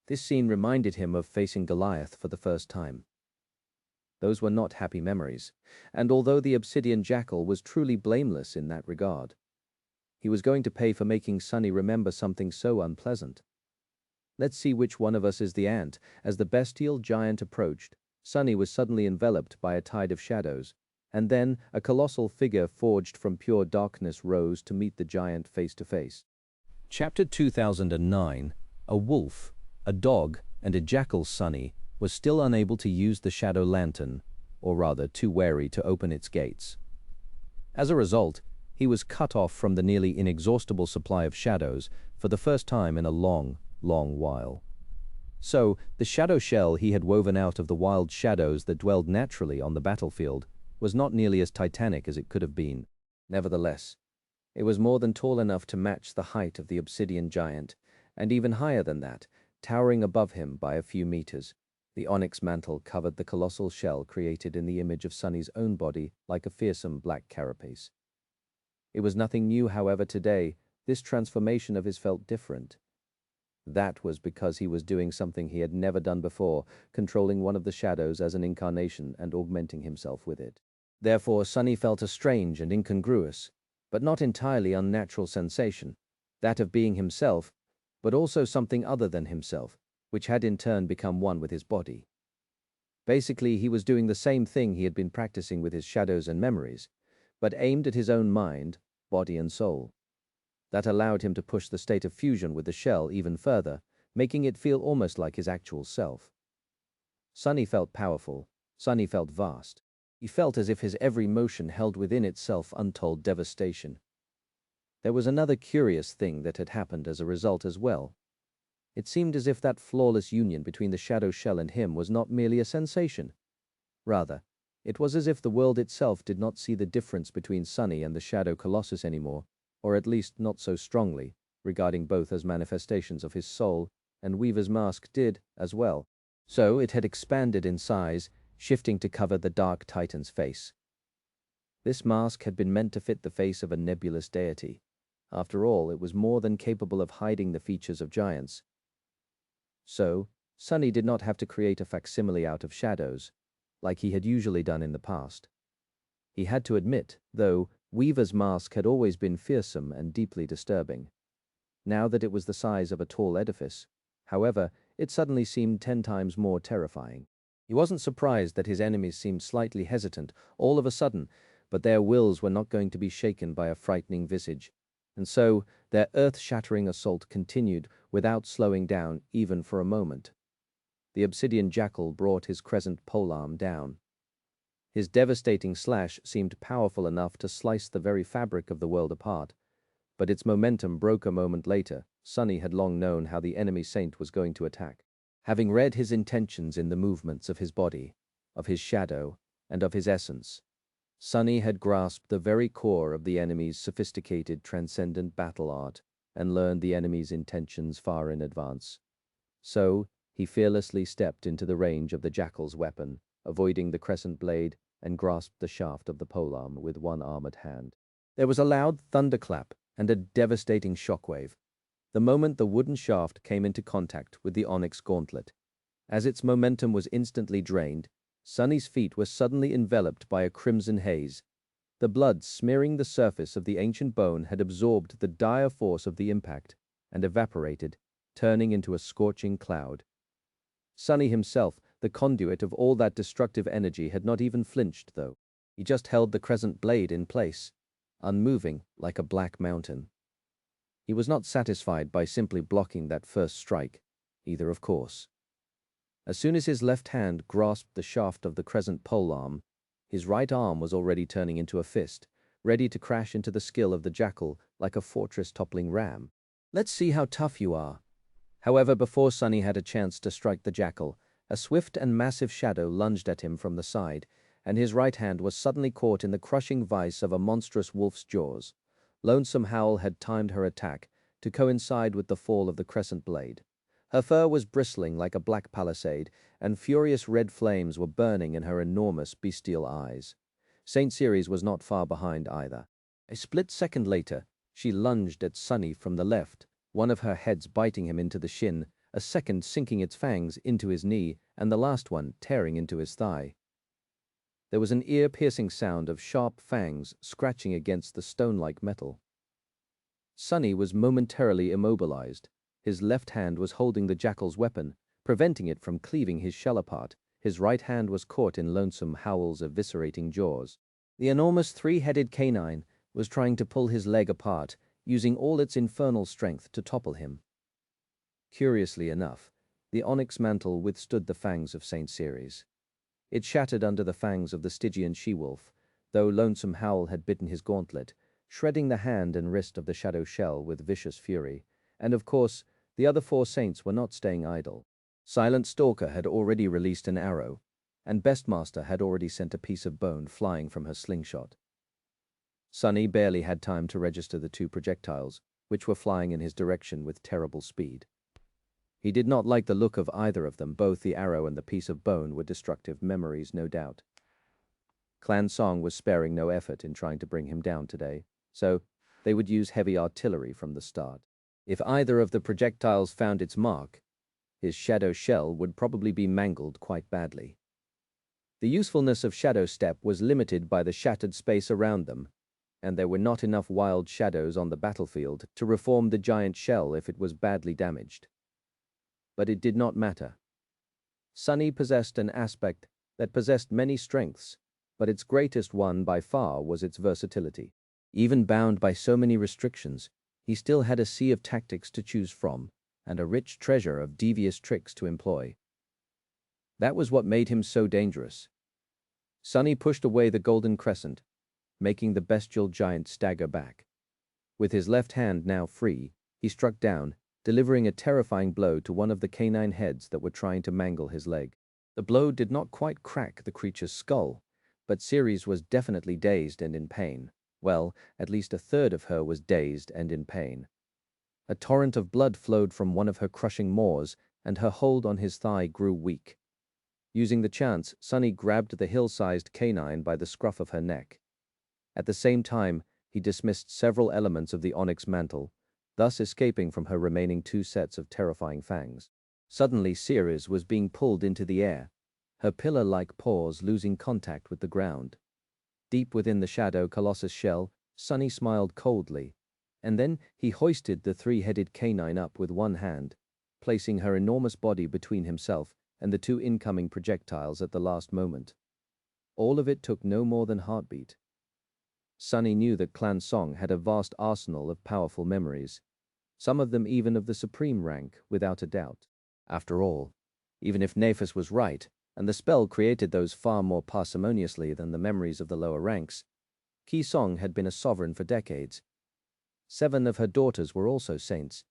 This scene reminded him of facing Goliath for the first time. Those were not happy memories, and although the obsidian jackal was truly blameless in that regard, he was going to pay for making Sunny remember something so unpleasant. Let's see which one of us is the ant. As the bestial giant approached, Sunny was suddenly enveloped by a tide of shadows, and then a colossal figure forged from pure darkness rose to meet the giant face to face. Chapter 2009. A wolf, a dog, and a jackal. Sunny was still unable to use the shadow lantern, or rather too wary to open its gates. As a result, he was cut off from the nearly inexhaustible supply of shadows for the first time in a long, long while. So, the shadow shell he had woven out of the wild shadows that dwelled naturally on the battlefield was not nearly as titanic as it could have been. Nevertheless, it was more than tall enough to match the height of the obsidian giant, and even higher than that, towering above him by a few meters. The onyx mantle covered the colossal shell created in the image of Sunny's own body like a fearsome black carapace. It was nothing new, however, today. This transformation of his felt different. That was because he was doing something he had never done before, controlling one of the shadows as an incarnation and augmenting himself with it. Therefore, Sunny felt a strange and incongruous, but not entirely unnatural sensation, that of being himself, but also something other than himself, which had in turn become one with his body. Basically, he was doing the same thing he had been practicing with his shadows and memories, but aimed at his own mind, body and soul. That allowed him to push the state of fusion with the shell even further, making it feel almost like his actual self. Sunny felt powerful. Sunny felt vast. He felt as if his every motion held within itself untold devastation. There was another curious thing that had happened as a result as well. It seemed as if that flawless union between the shadow shell and him was not merely a sensation. Rather, it was as if the world itself did not see the difference between Sunny and the shadow colossus anymore, or at least not so strongly, regarding both as manifestations of his soul, and Weaver's mask did as well. So it had expanded in size, shifting to cover the dark titan's face. This mask had been meant to fit the face of a nebulous deity, After all, it was more than capable of hiding the features of giants. So, Sunny did not have to create a facsimile out of shadows, like he had usually done in the past. He had to admit, though, Weaver's mask had always been fearsome and deeply disturbing. Now that it was the size of a tall edifice, however, it suddenly seemed 10 times more terrifying. He wasn't surprised that his enemies seemed slightly hesitant all of a sudden, but their wills were not going to be shaken by a frightening visage. And so, their earth-shattering assault continued without slowing down even for a moment. The obsidian jackal brought his crescent polearm down. His devastating slash seemed powerful enough to slice the very fabric of the world apart, but its momentum broke a moment later. Sunny had long known how the enemy saint was going to attack. Having read his intentions in the movements of his body, of his shadow, and of his essence, Sunny had grasped the very core of the enemy's sophisticated transcendent battle art and learned the enemy's intentions far in advance. So, he fearlessly stepped into the range of the jackal's weapon, avoiding the crescent blade, and grasped the shaft of the polearm with one armored hand. There was a loud thunderclap and a devastating shockwave the moment the wooden shaft came into contact with the onyx gauntlet. As its momentum was instantly drained, Sunny's feet were suddenly enveloped by a crimson haze. The blood smearing the surface of the ancient bone had absorbed the dire force of the impact and evaporated, turning into a scorching cloud. Sunny himself, the conduit of all that destructive energy, had not even flinched, though. He just held the crescent blade in place, unmoving like a black mountain. He was not satisfied by simply blocking that first strike, either, of course. As soon as his left hand grasped the shaft of the crescent polearm, his right arm was already turning into a fist, ready to crash into the skill of the jackal like a fortress-toppling ram. "Let's see how tough you are." However, before Sunny had a chance to strike the jackal, a swift and massive shadow lunged at him from the side, and his right hand was suddenly caught in the crushing vice of a monstrous wolf's jaws. Lonesome Howl had timed her attack to coincide with the fall of the crescent blade. Her fur was bristling like a black palisade, and furious red flames were burning in her enormous bestial eyes. St. Ceres was not far behind either. A split second later, she lunged at Sunny from the left, one of her heads biting him into the shin, a second sinking its fangs into his knee, and the last one tearing into his thigh. There was an ear-piercing sound of sharp fangs scratching against the stone-like metal. Sunny was momentarily immobilized. His left hand was holding the jackal's weapon, preventing it from cleaving his shell apart. His right hand was caught in Lonesome Howl's eviscerating jaws. The enormous three-headed canine was trying to pull his leg apart, using all its infernal strength to topple him. Curiously enough, the onyx mantle withstood the fangs of St. Ceres. It shattered under the fangs of the Stygian she-wolf, though Lonesome Howl had bitten his gauntlet, shredding the hand and wrist of the shadow shell with vicious fury. And of course, the other 4 saints were not staying idle. Silent Stalker had already released an arrow, and Bestmaster had already sent a piece of bone flying from her slingshot. Sunny barely had time to register the 2 projectiles, which were flying in his direction with terrible speed. He did not like the look of either of them. Both the arrow and the piece of bone were destructive memories, no doubt. Clan Song was sparing no effort in trying to bring him down today, so they would use heavy artillery from the start. If either of the projectiles found its mark, his shadow shell would probably be mangled quite badly. The usefulness of Shadow Step was limited by the shattered space around them, and there were not enough wild shadows on the battlefield to reform the giant shell if it was badly damaged. But it did not matter. Sunny possessed an aspect that possessed many strengths, but its greatest one by far was its versatility. Even bound by so many restrictions, he still had a sea of tactics to choose from and a rich treasure of devious tricks to employ. That was what made him so dangerous. Sunny pushed away the golden crescent, making the bestial giant stagger back. With his left hand now free, he struck down, delivering a terrifying blow to one of the canine heads that were trying to mangle his leg. The blow did not quite crack the creature's skull, but Ceres was definitely dazed and in pain. Well, at least a third of her was dazed and in pain. A torrent of blood flowed from one of her crushing maws, and her hold on his thigh grew weak. Using the chance, Sunny grabbed the hill-sized canine by the scruff of her neck. At the same time, he dismissed several elements of the onyx mantle, thus escaping from her remaining 2 sets of terrifying fangs. Suddenly, Ceres was being pulled into the air, her pillar-like paws losing contact with the ground. Deep within the shadow colossus shell, Sunny smiled coldly, and then he hoisted the 3-headed canine up with one hand, placing her enormous body between himself and the 2 incoming projectiles at the last moment. All of it took no more than heartbeat. Sunny knew that Clan Song had a vast arsenal of powerful memories, some of them even of the supreme rank, without a doubt. After all, even if Nephis was right, and the spell created those far more parsimoniously than the memories of the lower ranks, Ki Song had been a sovereign for decades. 7 of her daughters were also saints,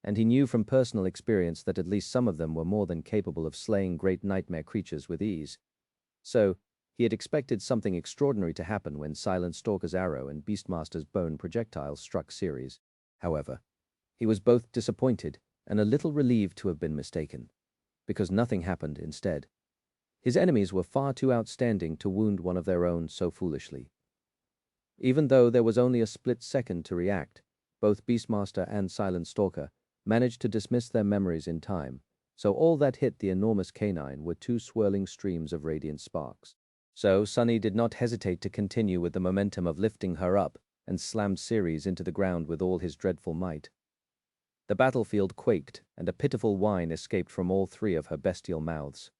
and he knew from personal experience that at least some of them were more than capable of slaying great nightmare creatures with ease. So, he had expected something extraordinary to happen when Silent Stalker's arrow and Beastmaster's bone projectiles struck Ceres. However, he was both disappointed and a little relieved to have been mistaken, because nothing happened instead. His enemies were far too outstanding to wound one of their own so foolishly. Even though there was only a split second to react, both Beastmaster and Silent Stalker managed to dismiss their memories in time, so all that hit the enormous canine were 2 swirling streams of radiant sparks. So Sunny did not hesitate to continue with the momentum of lifting her up and slammed Ceres into the ground with all his dreadful might. The battlefield quaked, and a pitiful whine escaped from all 3 of her bestial mouths.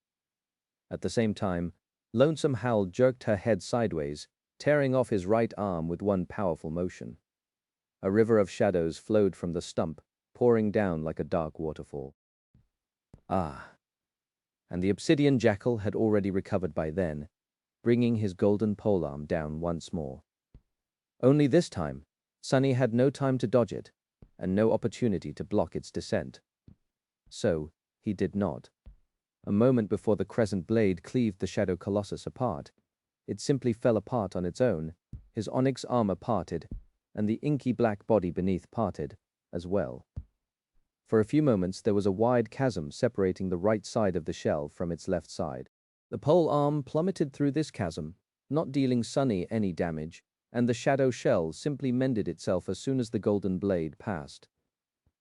At the same time, Lonesome Howl jerked her head sideways, tearing off his right arm with one powerful motion. A river of shadows flowed from the stump, pouring down like a dark waterfall. Ah! And the obsidian jackal had already recovered by then, bringing his golden polearm down once more. Only this time, Sunny had no time to dodge it, and no opportunity to block its descent. So, he did not. A moment before the crescent blade cleaved the shadow colossus apart, it simply fell apart on its own, his onyx armor parted, and the inky black body beneath parted as well. For a few moments there was a wide chasm separating the right side of the shell from its left side. The pole arm plummeted through this chasm, not dealing Sunny any damage, and the shadow shell simply mended itself as soon as the golden blade passed.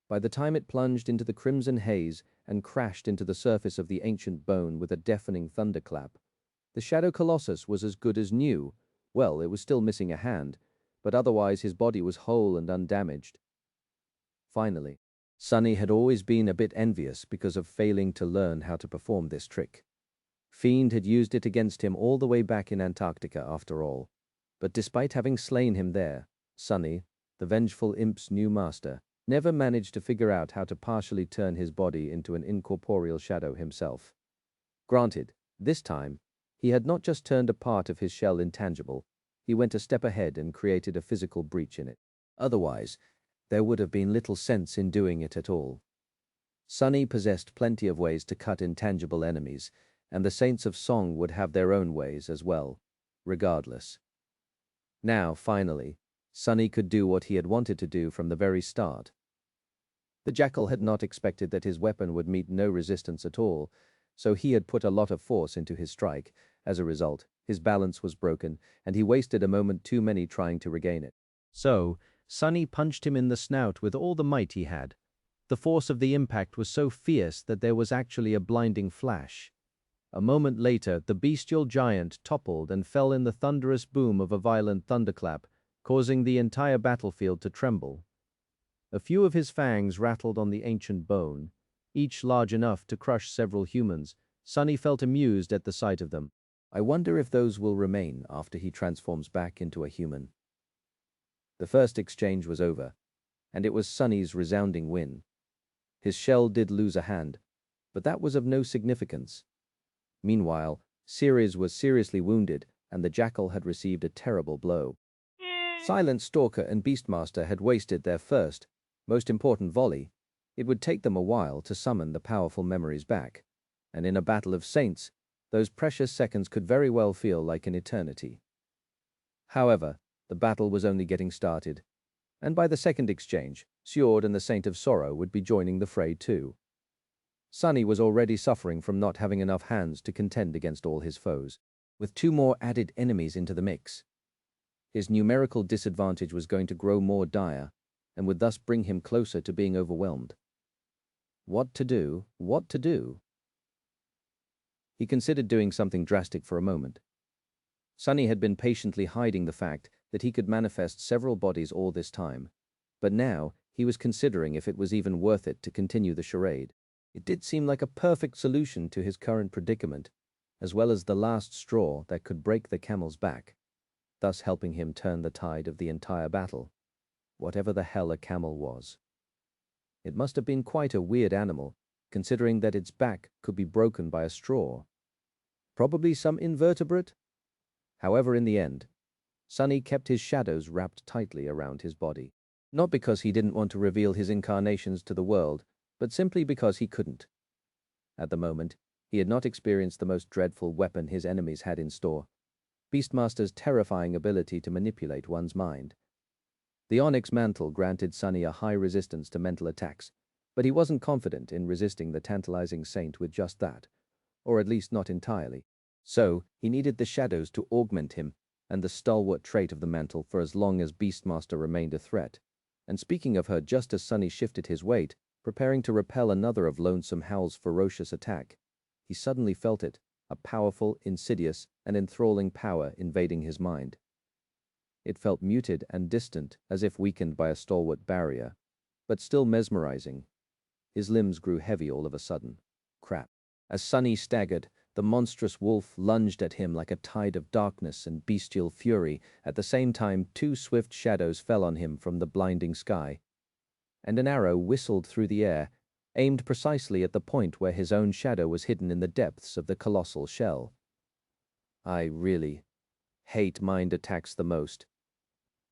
By the time it plunged into the crimson haze and crashed into the surface of the ancient bone with a deafening thunderclap, the shadow colossus was as good as new. Well, it was still missing a hand, but otherwise his body was whole and undamaged. Finally, Sunny had always been a bit envious because of failing to learn how to perform this trick. Fiend had used it against him all the way back in Antarctica after all, but despite having slain him there, Sunny, the vengeful imp's new master, never managed to figure out how to partially turn his body into an incorporeal shadow himself. Granted, this time, he had not just turned a part of his shell intangible, he went a step ahead and created a physical breach in it. Otherwise, there would have been little sense in doing it at all. Sunny possessed plenty of ways to cut intangible enemies, and the Saints of Song would have their own ways as well, regardless. Now, finally, Sunny could do what he had wanted to do from the very start. The jackal had not expected that his weapon would meet no resistance at all, so he had put a lot of force into his strike. As a result, his balance was broken, and he wasted a moment too many trying to regain it. So, Sunny punched him in the snout with all the might he had. The force of the impact was so fierce that there was actually a blinding flash. A moment later, the bestial giant toppled and fell in the thunderous boom of a violent thunderclap, causing the entire battlefield to tremble. A few of his fangs rattled on the ancient bone, each large enough to crush several humans. Sunny felt amused at the sight of them. I wonder if those will remain after he transforms back into a human. The first exchange was over, and it was Sunny's resounding win. His shell did lose a hand, but that was of no significance. Meanwhile, Ceres was seriously wounded, and the jackal had received a terrible blow. Silent Stalker and Beastmaster had wasted their first, most important volley. It would take them a while to summon the powerful memories back, and in a battle of saints, those precious seconds could very well feel like an eternity. However, the battle was only getting started, and by the second exchange, Sjord and the Saint of Sorrow would be joining the fray too. Sunny was already suffering from not having enough hands to contend against all his foes. With 2 more added enemies into the mix, His numerical disadvantage was going to grow more dire, and would thus bring him closer to being overwhelmed. What to do? What to do? He considered doing something drastic for a moment. Sonny had been patiently hiding the fact that he could manifest several bodies all this time, but now he was considering if it was even worth it to continue the charade. It did seem like a perfect solution to his current predicament, as well as the last straw that could break the camel's back, thus helping him turn the tide of the entire battle, whatever the hell a camel was. It must have been quite a weird animal, considering that its back could be broken by a straw. Probably some invertebrate? However, in the end, Sonny kept his shadows wrapped tightly around his body. Not because he didn't want to reveal his incarnations to the world, but simply because he couldn't. At the moment, he had not experienced the most dreadful weapon his enemies had in store, Beastmaster's terrifying ability to manipulate one's mind. The onyx mantle granted Sonny a high resistance to mental attacks, but he wasn't confident in resisting the tantalizing saint with just that, or at least not entirely. So, he needed the shadows to augment him and the stalwart trait of the mantle for as long as Beastmaster remained a threat. And speaking of her, just as Sonny shifted his weight, preparing to repel another of Lonesome Howl's ferocious attack, he suddenly felt it, a powerful, insidious, and enthralling power invading his mind. It felt muted and distant, as if weakened by a stalwart barrier, but still mesmerizing. His limbs grew heavy all of a sudden. Crap. As Sonny staggered, the monstrous wolf lunged at him like a tide of darkness and bestial fury. At the same time, two swift shadows fell on him from the blinding sky, and an arrow whistled through the air, aimed precisely at the point where his own shadow was hidden in the depths of the colossal shell. I really hate mind attacks the most.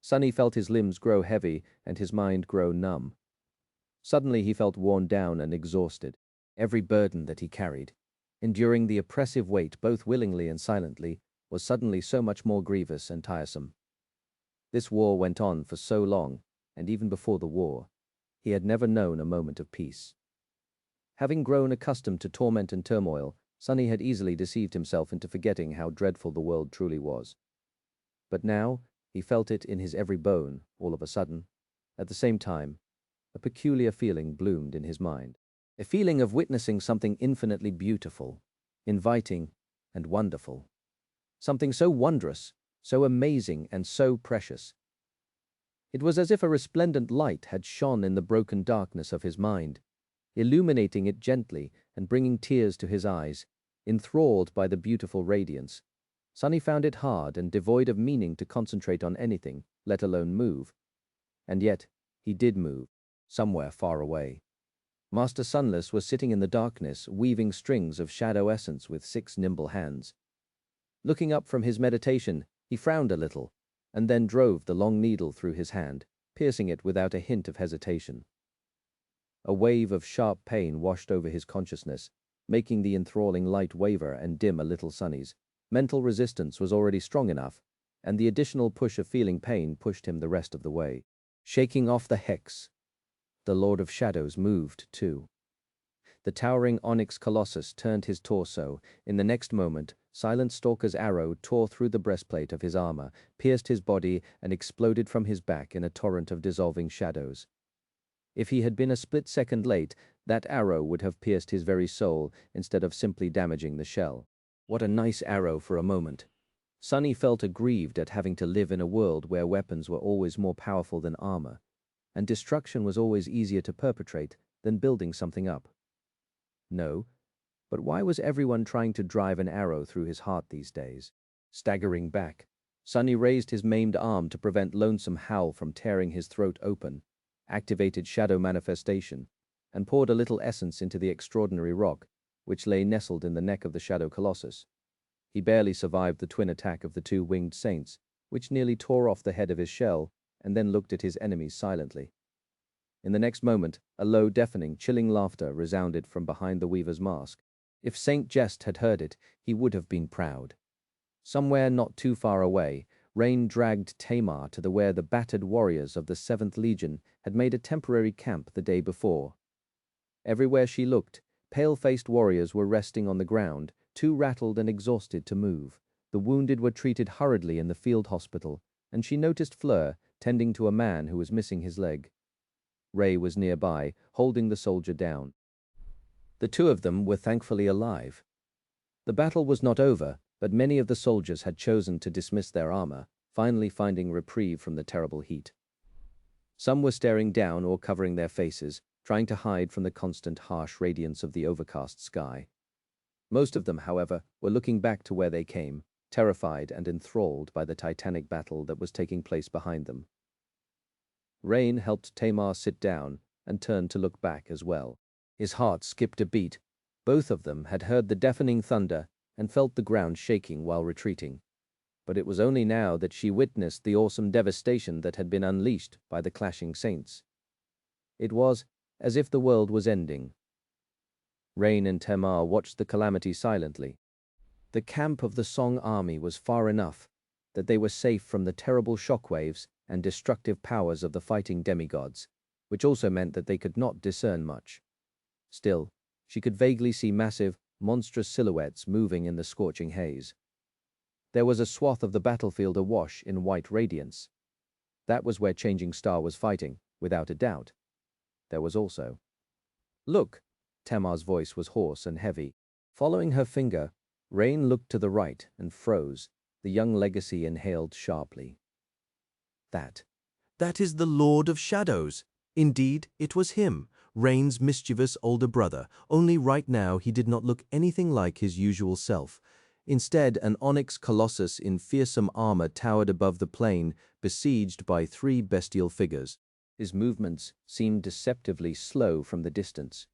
Sonny felt his limbs grow heavy and his mind grow numb. Suddenly he felt worn down and exhausted. Every burden that he carried, enduring the oppressive weight both willingly and silently, was suddenly so much more grievous and tiresome. This war went on for so long, and even before the war, he had never known a moment of peace. Having grown accustomed to torment and turmoil, Sonny had easily deceived himself into forgetting how dreadful the world truly was. But now, he felt it in his every bone, all of a sudden. At the same time, a peculiar feeling bloomed in his mind. A feeling of witnessing something infinitely beautiful, inviting, and wonderful. Something so wondrous, so amazing, and so precious. It was as if a resplendent light had shone in the broken darkness of his mind, illuminating it gently and bringing tears to his eyes. Enthralled by the beautiful radiance, Sonny found it hard and devoid of meaning to concentrate on anything, let alone move. And yet, he did move, somewhere far away. Master Sunless was sitting in the darkness, weaving strings of shadow essence with 6 nimble hands. Looking up from his meditation, he frowned a little, and then drove the long needle through his hand, piercing it without a hint of hesitation. A wave of sharp pain washed over his consciousness, making the enthralling light waver and dim a little. Sonny's mental resistance was already strong enough, and the additional push of feeling pain pushed him the rest of the way. Shaking off the hex, the Lord of Shadows moved too. The towering onyx colossus turned his torso. In the next moment, Silent Stalker's arrow tore through the breastplate of his armor, pierced his body, and exploded from his back in a torrent of dissolving shadows. If he had been a split second late, that arrow would have pierced his very soul instead of simply damaging the shell. What a nice arrow for a moment. Sonny felt aggrieved at having to live in a world where weapons were always more powerful than armor, and destruction was always easier to perpetrate than building something up. No, but why was everyone trying to drive an arrow through his heart these days? Staggering back, Sonny raised his maimed arm to prevent Lonesome Howl from tearing his throat open, activated Shadow Manifestation, and poured a little essence into the extraordinary rock, which lay nestled in the neck of the Shadow Colossus. He barely survived the twin attack of the 2 winged saints, which nearly tore off the head of his shell, and then looked at his enemies silently. In the next moment, a low, deafening, chilling laughter resounded from behind the Weaver's mask. If Saint Jest had heard it, he would have been proud. Somewhere not too far away, Rain dragged Tamar to where the battered warriors of the 7th Legion had made a temporary camp the day before. Everywhere she looked, pale-faced warriors were resting on the ground, too rattled and exhausted to move. The wounded were treated hurriedly in the field hospital, and she noticed Fleur tending to a man who was missing his leg. Ray was nearby, holding the soldier down. The two of them were thankfully alive. The battle was not over, but many of the soldiers had chosen to dismiss their armor, finally finding reprieve from the terrible heat. Some were staring down or covering their faces, trying to hide from the constant harsh radiance of the overcast sky. Most of them, however, were looking back to where they came, terrified and enthralled by the titanic battle that was taking place behind them. Rain helped Tamar sit down and turned to look back as well. His heart skipped a beat. Both of them had heard the deafening thunder and felt the ground shaking while retreating. But it was only now that she witnessed the awesome devastation that had been unleashed by the clashing saints. It was as if the world was ending. Rain and Tamar watched the calamity silently. The camp of the Song army was far enough that they were safe from the terrible shockwaves and destructive powers of the fighting demigods, which also meant that they could not discern much. Still, she could vaguely see massive, monstrous silhouettes moving in the scorching haze. There was a swath of the battlefield awash in white radiance. That was where Changing Star was fighting, without a doubt. There was also... "Look!" Tamar's voice was hoarse and heavy. Following her finger, Rain looked to the right and froze. The young legacy inhaled sharply. That is the Lord of Shadows. Indeed, it was him, Rain's mischievous older brother, only right now he did not look anything like his usual self. Instead, an onyx colossus in fearsome armor towered above the plain, besieged by three bestial figures. His movements seemed deceptively slow from the distance,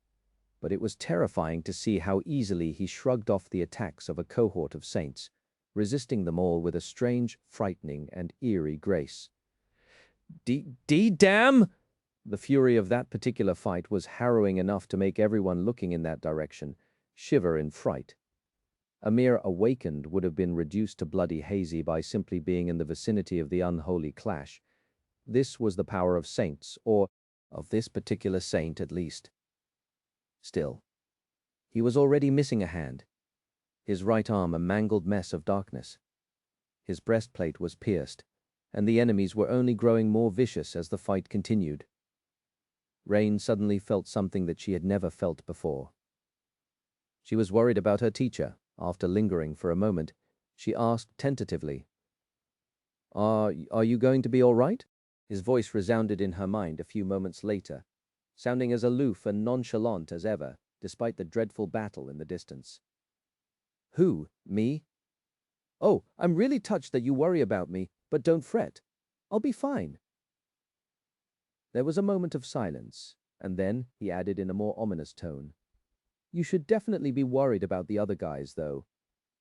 but it was terrifying to see how easily he shrugged off the attacks of a cohort of saints, resisting them all with a strange, frightening, and eerie grace. Damn! The fury of that particular fight was harrowing enough to make everyone looking in that direction shiver in fright. A mere awakened would have been reduced to bloody hazy by simply being in the vicinity of the unholy clash. This was the power of saints, or of this particular saint at least. Still, he was already missing a hand, his right arm a mangled mess of darkness. His breastplate was pierced, and the enemies were only growing more vicious as the fight continued. Rain suddenly felt something that she had never felt before. She was worried about her teacher. After lingering for a moment, she asked tentatively, Are you going to be all right?" His voice resounded in her mind a few moments later, sounding as aloof and nonchalant as ever, despite the dreadful battle in the distance. "Who, me? Oh, I'm really touched that you worry about me, but don't fret. I'll be fine." There was a moment of silence, and then he added in a more ominous tone, "You should definitely be worried about the other guys, though."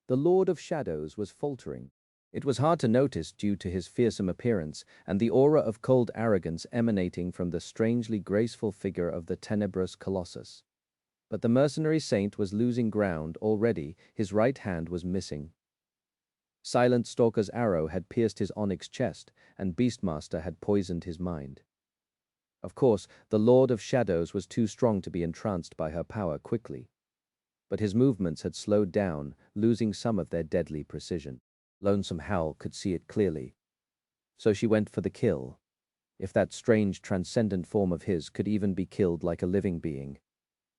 The Lord of Shadows was faltering. It was hard to notice due to his fearsome appearance and the aura of cold arrogance emanating from the strangely graceful figure of the tenebrous colossus. But the mercenary saint was losing ground already. His right hand was missing. Silent Stalker's arrow had pierced his onyx chest, and Beastmaster had poisoned his mind. Of course, the Lord of Shadows was too strong to be entranced by her power quickly. But his movements had slowed down, losing some of their deadly precision. Lonesome Howl could see it clearly. So she went for the kill. If that strange transcendent form of his could even be killed like a living being.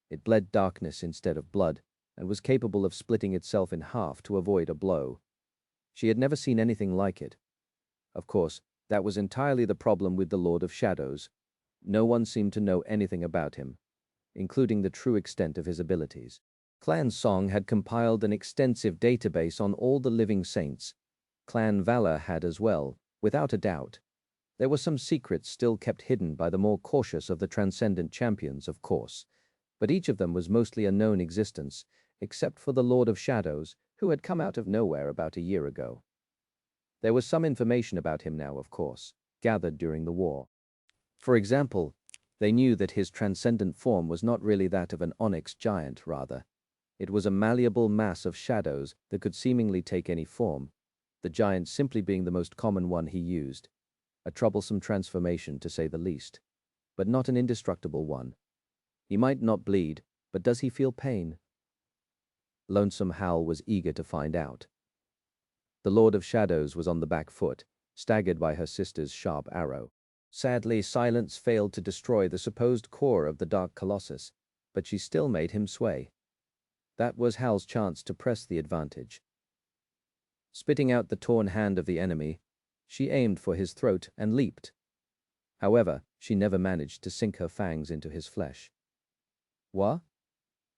It bled darkness instead of blood, and was capable of splitting itself in half to avoid a blow. She had never seen anything like it. Of course, that was entirely the problem with the Lord of Shadows. No one seemed to know anything about him, including the true extent of his abilities. Clan Song had compiled an extensive database on all the living saints. Clan Valor had as well, without a doubt. There were some secrets still kept hidden by the more cautious of the transcendent champions, of course, but each of them was mostly a known existence, except for the Lord of Shadows, who had come out of nowhere about a year ago. There was some information about him now, of course, gathered during the war. For example, they knew that his transcendent form was not really that of an onyx giant, rather. It was a malleable mass of shadows that could seemingly take any form, the giant simply being the most common one he used. A troublesome transformation, to say the least, but not an indestructible one. He might not bleed, but does he feel pain? Lonesome Howl was eager to find out. The Lord of Shadows was on the back foot, staggered by her sister's sharp arrow. Sadly, silence failed to destroy the supposed core of the Dark Colossus, but she still made him sway. That was Hal's chance to press the advantage. Spitting out the torn hand of the enemy, she aimed for his throat and leaped. However, she never managed to sink her fangs into his flesh. What?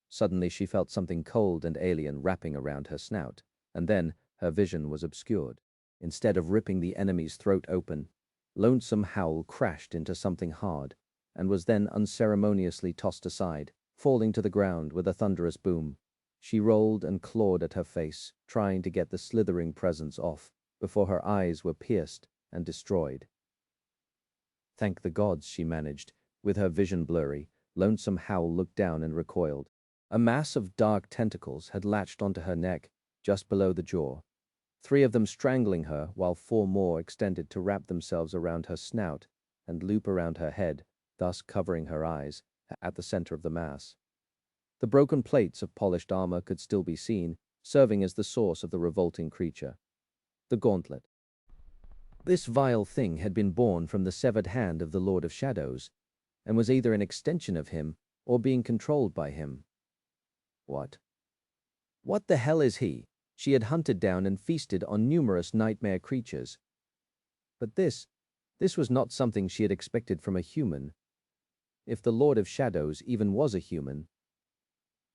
Suddenly she felt something cold and alien wrapping around her snout, and then her vision was obscured. Instead of ripping the enemy's throat open, Lonesome Howl crashed into something hard and was then unceremoniously tossed aside, falling to the ground with a thunderous boom. She rolled and clawed at her face, trying to get the slithering presence off before her eyes were pierced and destroyed. Thank the gods, she managed. With her vision blurry, Lonesome Howl looked down and recoiled. A mass of dark tentacles had latched onto her neck, just below the jaw, 3 of them strangling her, while 4 more extended to wrap themselves around her snout and loop around her head, thus covering her eyes, at the center of the mass. The broken plates of polished armor could still be seen, serving as the source of the revolting creature. The gauntlet. This vile thing had been born from the severed hand of the Lord of Shadows, and was either an extension of him or being controlled by him. What the hell is he? She had hunted down and feasted on numerous nightmare creatures. But this was not something she had expected from a human. If the Lord of Shadows even was a human.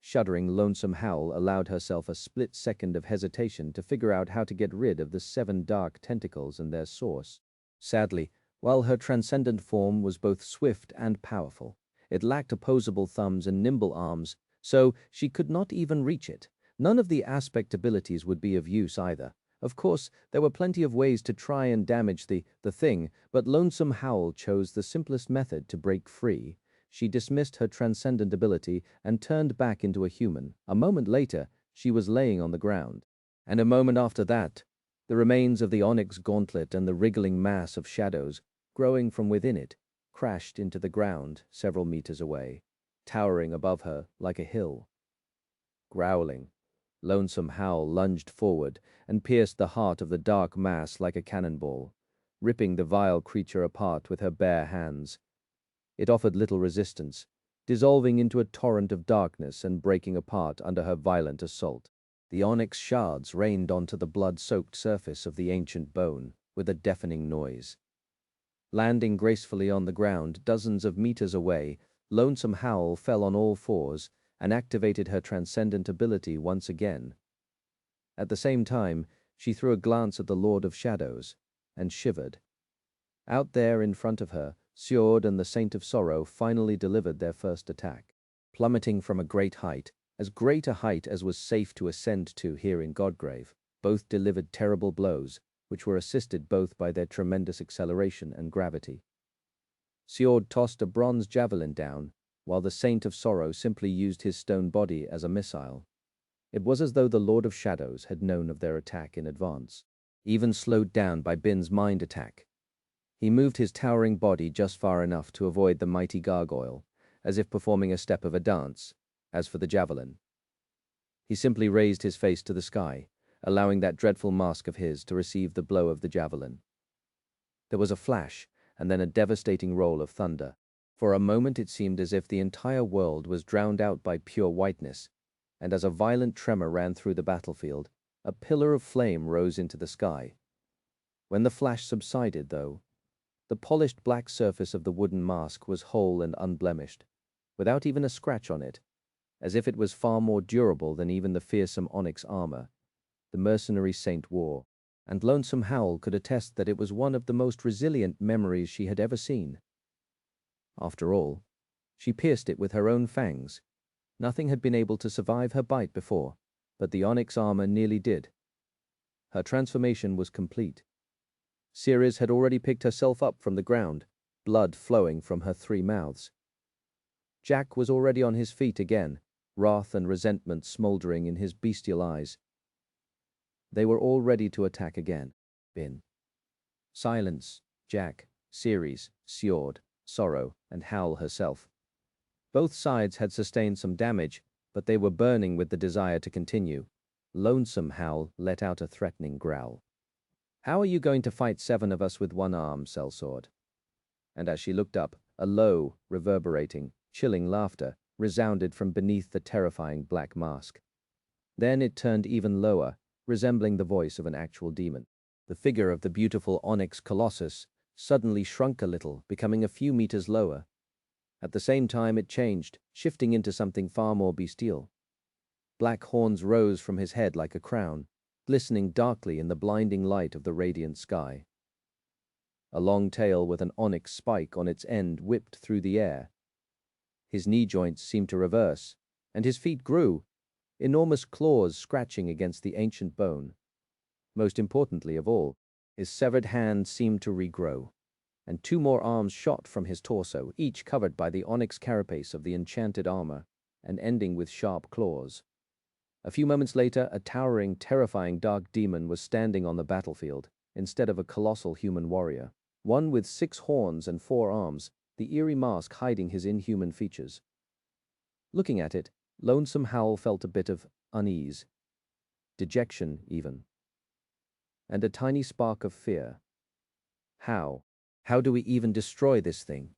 Shuddering, Lonesome Howl allowed herself a split second of hesitation to figure out how to get rid of the 7 dark tentacles and their source. Sadly, while her transcendent form was both swift and powerful, it lacked opposable thumbs and nimble arms, so she could not even reach it. None of the aspect abilities would be of use either. Of course, there were plenty of ways to try and damage the thing, but Lonesome Howl chose the simplest method to break free. She dismissed her transcendent ability and turned back into a human. A moment later, she was laying on the ground. And a moment after that, the remains of the onyx gauntlet and the wriggling mass of shadows, growing from within it, crashed into the ground several meters away, towering above her like a hill. Growling, Lonesome Howl lunged forward and pierced the heart of the dark mass like a cannonball, ripping the vile creature apart with her bare hands. It offered little resistance, dissolving into a torrent of darkness and breaking apart under her violent assault. The onyx shards rained onto the blood-soaked surface of the ancient bone with a deafening noise. Landing gracefully on the ground dozens of meters away, Lonesome Howl fell on all fours and activated her transcendent ability once again. At the same time, she threw a glance at the Lord of Shadows and shivered. Out there in front of her, Storied and the Saint of Sorrow finally delivered their first attack. Plummeting from a great height as was safe to ascend to here in Godgrave, both delivered terrible blows, which were assisted both by their tremendous acceleration and gravity. Storied tossed a bronze javelin down, while the Saint of Sorrow simply used his stone body as a missile. It was as though the Lord of Shadows had known of their attack in advance, even slowed down by Bin's mind attack. He moved his towering body just far enough to avoid the mighty gargoyle, as if performing a step of a dance. As for the javelin, he simply raised his face to the sky, allowing that dreadful mask of his to receive the blow of the javelin. There was a flash, and then a devastating roll of thunder. For a moment it seemed as if the entire world was drowned out by pure whiteness, and as a violent tremor ran through the battlefield, a pillar of flame rose into the sky. When the flash subsided, though, the polished black surface of the wooden mask was whole and unblemished, without even a scratch on it, as if it was far more durable than even the fearsome onyx armor the mercenary saint wore, and Lonesome Howl could attest that it was one of the most resilient memories she had ever seen. After all, she pierced it with her own fangs. Nothing had been able to survive her bite before, but the onyx armor nearly did. Her transformation was complete. Ceres had already picked herself up from the ground, blood flowing from her 3 mouths. Jack was already on his feet again, wrath and resentment smoldering in his bestial eyes. They were all ready to attack again. Bin. Silence, Jack, Ceres, Storied, Sorrow, and Howl herself. Both sides had sustained some damage, but they were burning with the desire to continue. Lonesome Howl let out a threatening growl. How are you going to fight 7 of us with one arm, sellsword? And as she looked up, a low, reverberating, chilling laughter resounded from beneath the terrifying black mask. Then it turned even lower, resembling the voice of an actual demon. The figure of the beautiful onyx colossus suddenly shrunk a little, becoming a few meters lower. At the same time it changed, shifting into something far more bestial. Black horns rose from his head like a crown, glistening darkly in the blinding light of the radiant sky. A long tail with an onyx spike on its end whipped through the air. His knee joints seemed to reverse, and his feet grew, enormous claws scratching against the ancient bone. Most importantly of all, his severed hand seemed to regrow, and 2 more arms shot from his torso, each covered by the onyx carapace of the enchanted armor, and ending with sharp claws. A few moments later, a towering, terrifying dark demon was standing on the battlefield, instead of a colossal human warrior, one with 6 horns and 4 arms, the eerie mask hiding his inhuman features. Looking at it, Lonesome Howl felt a bit of unease, dejection even, and a tiny spark of fear. How do we even destroy this thing?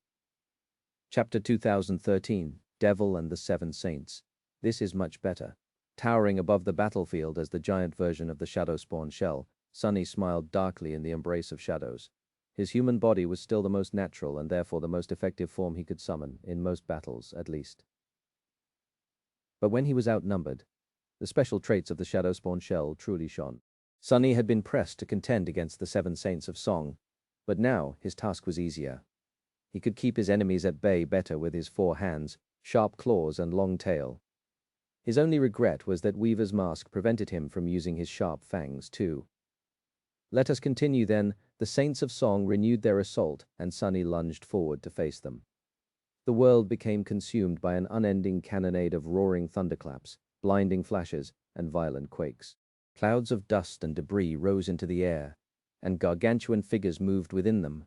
Chapter 2013, Devil and the 7 Saints. This is much better. Towering above the battlefield as the giant version of the Shadowspawn shell, Sunny smiled darkly in the embrace of shadows. His human body was still the most natural and therefore the most effective form he could summon, in most battles at least. But when he was outnumbered, the special traits of the Shadowspawn shell truly shone. Sunny had been pressed to contend against the 7 Saints of Song, but now his task was easier. He could keep his enemies at bay better with his 4 hands, sharp claws, and long tail. His only regret was that Weaver's mask prevented him from using his sharp fangs too. Let us continue then. The Saints of Song renewed their assault, and Sunny lunged forward to face them. The world became consumed by an unending cannonade of roaring thunderclaps, blinding flashes, and violent quakes. Clouds of dust and debris rose into the air, and gargantuan figures moved within them,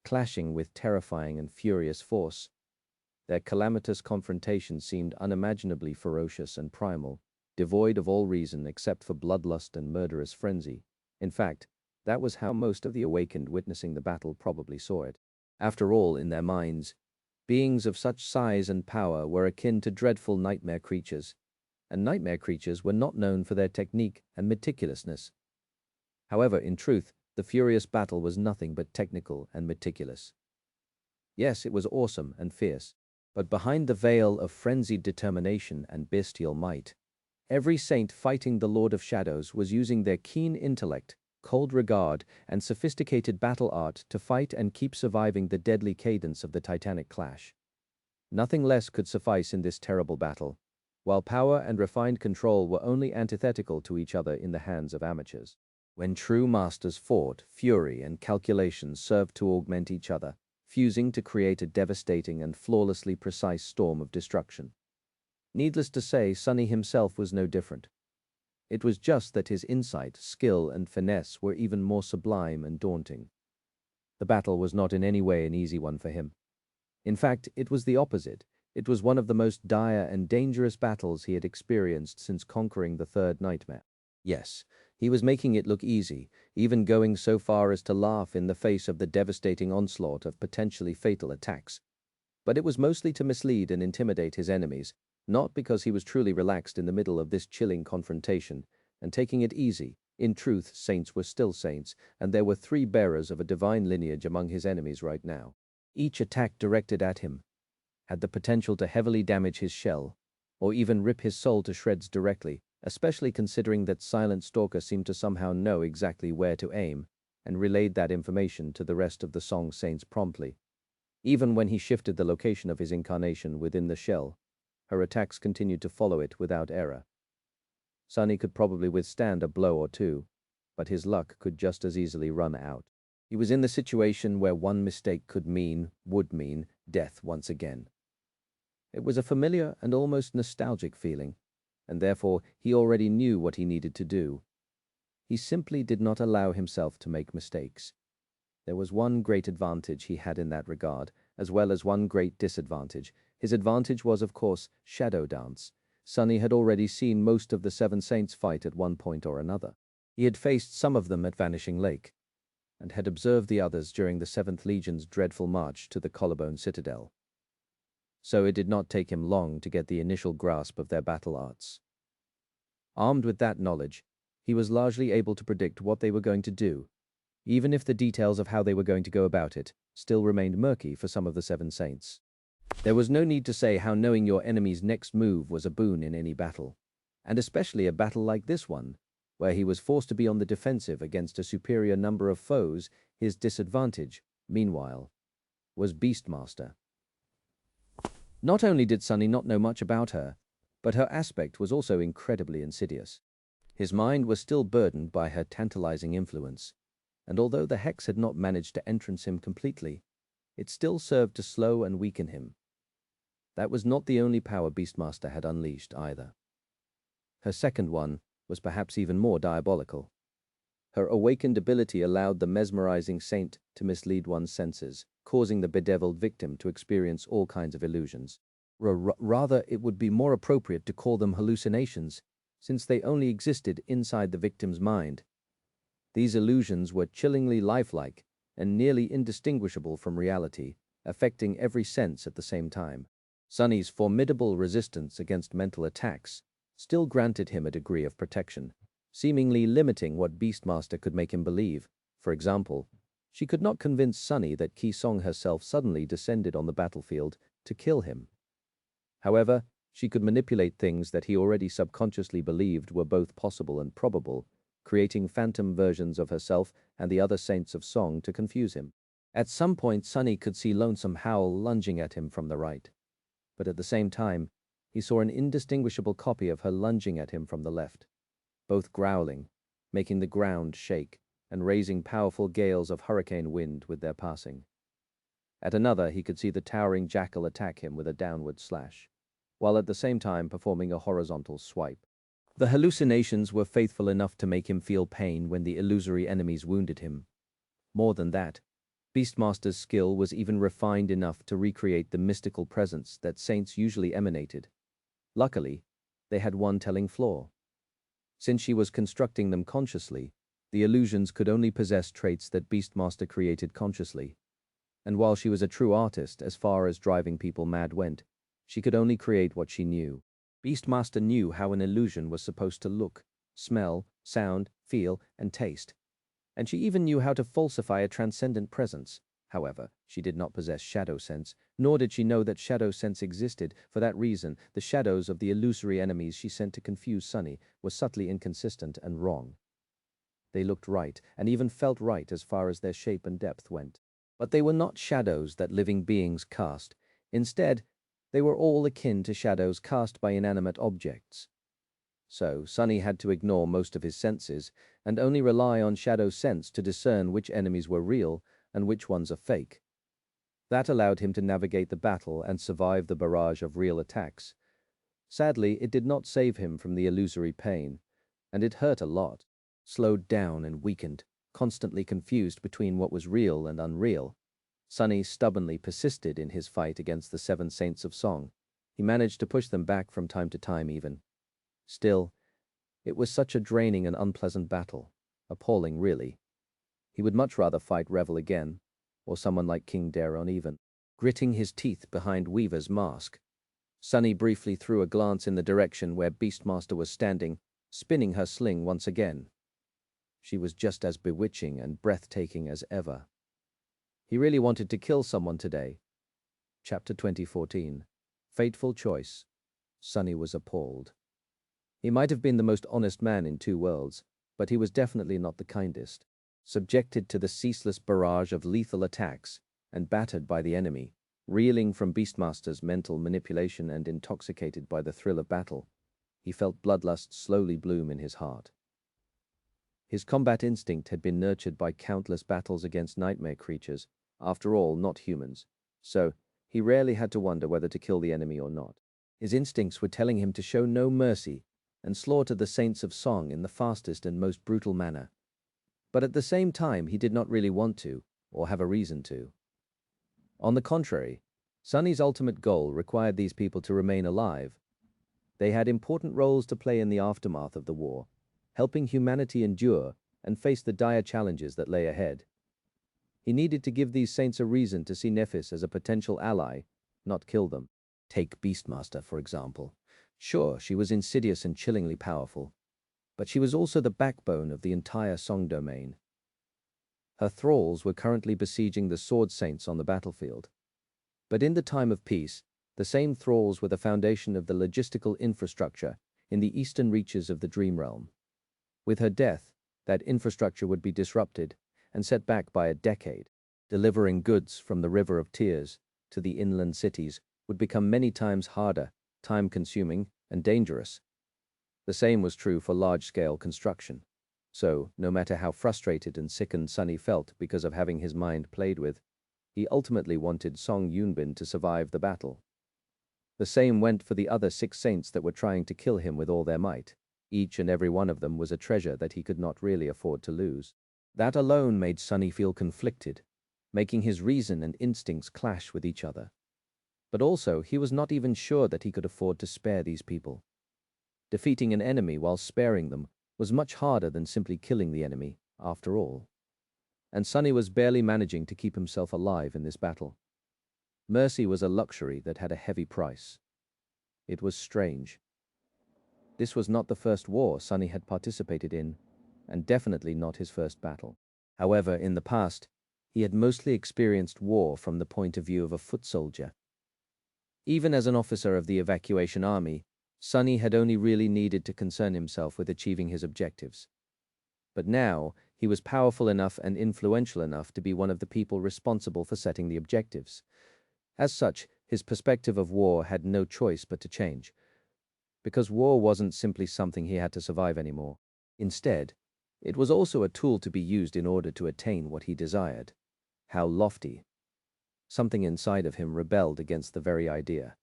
clashing with terrifying and furious force. Their calamitous confrontation seemed unimaginably ferocious and primal, devoid of all reason except for bloodlust and murderous frenzy. In fact, that was how most of the awakened witnessing the battle probably saw it. After all, in their minds, beings of such size and power were akin to dreadful nightmare creatures, and nightmare creatures were not known for their technique and meticulousness. However, in truth, the furious battle was nothing but technical and meticulous. Yes, it was awesome and fierce, but behind the veil of frenzied determination and bestial might, every saint fighting the Lord of Shadows was using their keen intellect, cold regard, and sophisticated battle art to fight and keep surviving the deadly cadence of the titanic clash. Nothing less could suffice in this terrible battle, while power and refined control were only antithetical to each other in the hands of amateurs. When true masters fought, fury and calculation served to augment each other, fusing to create a devastating and flawlessly precise storm of destruction. Needless to say, Sunny himself was no different. It was just that his insight, skill, and finesse were even more sublime and daunting. The battle was not in any way an easy one for him. In fact, it was the opposite. It was one of the most dire and dangerous battles he had experienced since conquering the 3rd nightmare. Yes, he was making it look easy, even going so far as to laugh in the face of the devastating onslaught of potentially fatal attacks. But it was mostly to mislead and intimidate his enemies, not because he was truly relaxed in the middle of this chilling confrontation and taking it easy. In truth, saints were still saints, and there were 3 bearers of a divine lineage among his enemies right now. Each attack directed at him had the potential to heavily damage his shell, or even rip his soul to shreds directly, especially considering that Silent Stalker seemed to somehow know exactly where to aim, and relayed that information to the rest of the Song Saints promptly. Even when he shifted the location of his incarnation within the shell, her attacks continued to follow it without error. Sunny could probably withstand a blow or 2, but his luck could just as easily run out. He was in the situation where one mistake would mean, death once again. It was a familiar and almost nostalgic feeling, and therefore he already knew what he needed to do. He simply did not allow himself to make mistakes. There was one great advantage he had in that regard, as well as one great disadvantage. His advantage was, of course, Shadow Dance. Sunny had already seen most of the 7 Saints fight at one point or another. He had faced some of them at Vanishing Lake, and had observed the others during the 7th Legion's dreadful march to the Collarbone Citadel. So it did not take him long to get the initial grasp of their battle arts. Armed with that knowledge, he was largely able to predict what they were going to do, even if the details of how they were going to go about it still remained murky for some of the Seven Saints. There was no need to say how knowing your enemy's next move was a boon in any battle, and especially a battle like this one, where he was forced to be on the defensive against a superior number of foes. His disadvantage, meanwhile, was Beastmaster. Not only did Sonny not know much about her, but her aspect was also incredibly insidious. His mind was still burdened by her tantalizing influence, and although the hex had not managed to entrance him completely, it still served to slow and weaken him. That was not the only power Beastmaster had unleashed either. Her second one was perhaps even more diabolical. Her awakened ability allowed the mesmerizing saint to mislead one's senses, causing the bedeviled victim to experience all kinds of illusions. Rather, it would be more appropriate to call them hallucinations, since they only existed inside the victim's mind. These illusions were chillingly lifelike and nearly indistinguishable from reality, affecting every sense at the same time. Sonny's formidable resistance against mental attacks still granted him a degree of protection, seemingly limiting what Beastmaster could make him believe. For example, she could not convince Sonny that Ki Song herself suddenly descended on the battlefield to kill him. However, she could manipulate things that he already subconsciously believed were both possible and probable, creating phantom versions of herself and the other saints of song to confuse him. At some point, Sonny could see Lonesome Howl lunging at him from the right, but at the same time, he saw an indistinguishable copy of her lunging at him from the left, both growling, making the ground shake, and raising powerful gales of hurricane wind with their passing. At another, he could see the towering jackal attack him with a downward slash, while at the same time performing a horizontal swipe. The hallucinations were faithful enough to make him feel pain when the illusory enemies wounded him. More than that, Beastmaster's skill was even refined enough to recreate the mystical presence that saints usually emanated. Luckily, they had one telling flaw. Since she was constructing them consciously, the illusions could only possess traits that Beastmaster created consciously. And while she was a true artist as far as driving people mad went, she could only create what she knew. Beastmaster knew how an illusion was supposed to look, smell, sound, feel, and taste. And she even knew how to falsify a transcendent presence. However, she did not possess shadow sense, nor did she know that shadow sense existed. For that reason, the shadows of the illusory enemies she sent to confuse Sonny were subtly inconsistent and wrong. They looked right, and even felt right as far as their shape and depth went. But they were not shadows that living beings cast. Instead, they were all akin to shadows cast by inanimate objects. So, Sonny had to ignore most of his senses and only rely on shadow sense to discern which enemies were real and which ones are fake. That allowed him to navigate the battle and survive the barrage of real attacks. Sadly, it did not save him from the illusory pain, and it hurt a lot. Slowed down and weakened, constantly confused between what was real and unreal, Sonny stubbornly persisted in his fight against the 7 Saints of Song. He managed to push them back from time to time even. Still, it was such a draining and unpleasant battle. Appalling, really. He would much rather fight Revel again, or someone like King Daron even. Gritting his teeth behind Weaver's mask, Sonny briefly threw a glance in the direction where Beastmaster was standing, spinning her sling once again. She was just as bewitching and breathtaking as ever. He really wanted to kill someone today. Chapter 2014. Fateful Choice. Sonny was appalled. He might have been the most honest man in 2 worlds, but he was definitely not the kindest. Subjected to the ceaseless barrage of lethal attacks and battered by the enemy, reeling from Beastmaster's mental manipulation and intoxicated by the thrill of battle, he felt bloodlust slowly bloom in his heart. His combat instinct had been nurtured by countless battles against nightmare creatures, after all not humans, so he rarely had to wonder whether to kill the enemy or not. His instincts were telling him to show no mercy and slaughter the Saints of Song in the fastest and most brutal manner. But at the same time, he did not really want to, or have a reason to. On the contrary, Sonny's ultimate goal required these people to remain alive. They had important roles to play in the aftermath of the war, helping humanity endure and face the dire challenges that lay ahead. He needed to give these saints a reason to see Nephis as a potential ally, not kill them. Take Beastmaster, for example. Sure, she was insidious and chillingly powerful, but she was also the backbone of the entire Song domain. Her thralls were currently besieging the Sword Saints on the battlefield. But in the time of peace, the same thralls were the foundation of the logistical infrastructure in the eastern reaches of the Dream Realm. With her death, that infrastructure would be disrupted and set back by a decade. Delivering goods from the River of Tears to the inland cities would become many times harder, time-consuming, and dangerous. The same was true for large-scale construction. So, no matter how frustrated and sickened Sunny felt because of having his mind played with, he ultimately wanted Song Yunbin to survive the battle. The same went for the other 6 saints that were trying to kill him with all their might. Each and every one of them was a treasure that he could not really afford to lose. That alone made Sunny feel conflicted, making his reason and instincts clash with each other. But also, he was not even sure that he could afford to spare these people. Defeating an enemy while sparing them was much harder than simply killing the enemy, after all. And Sunny was barely managing to keep himself alive in this battle. Mercy was a luxury that had a heavy price. It was strange. This was not the first war Sunny had participated in, and definitely not his first battle. However, in the past, he had mostly experienced war from the point of view of a foot soldier. Even as an officer of the evacuation army, Sunny had only really needed to concern himself with achieving his objectives. But now, he was powerful enough and influential enough to be one of the people responsible for setting the objectives. As such, his perspective of war had no choice but to change. Because war wasn't simply something he had to survive anymore. Instead, it was also a tool to be used in order to attain what he desired. How lofty. Something inside of him rebelled against the very idea.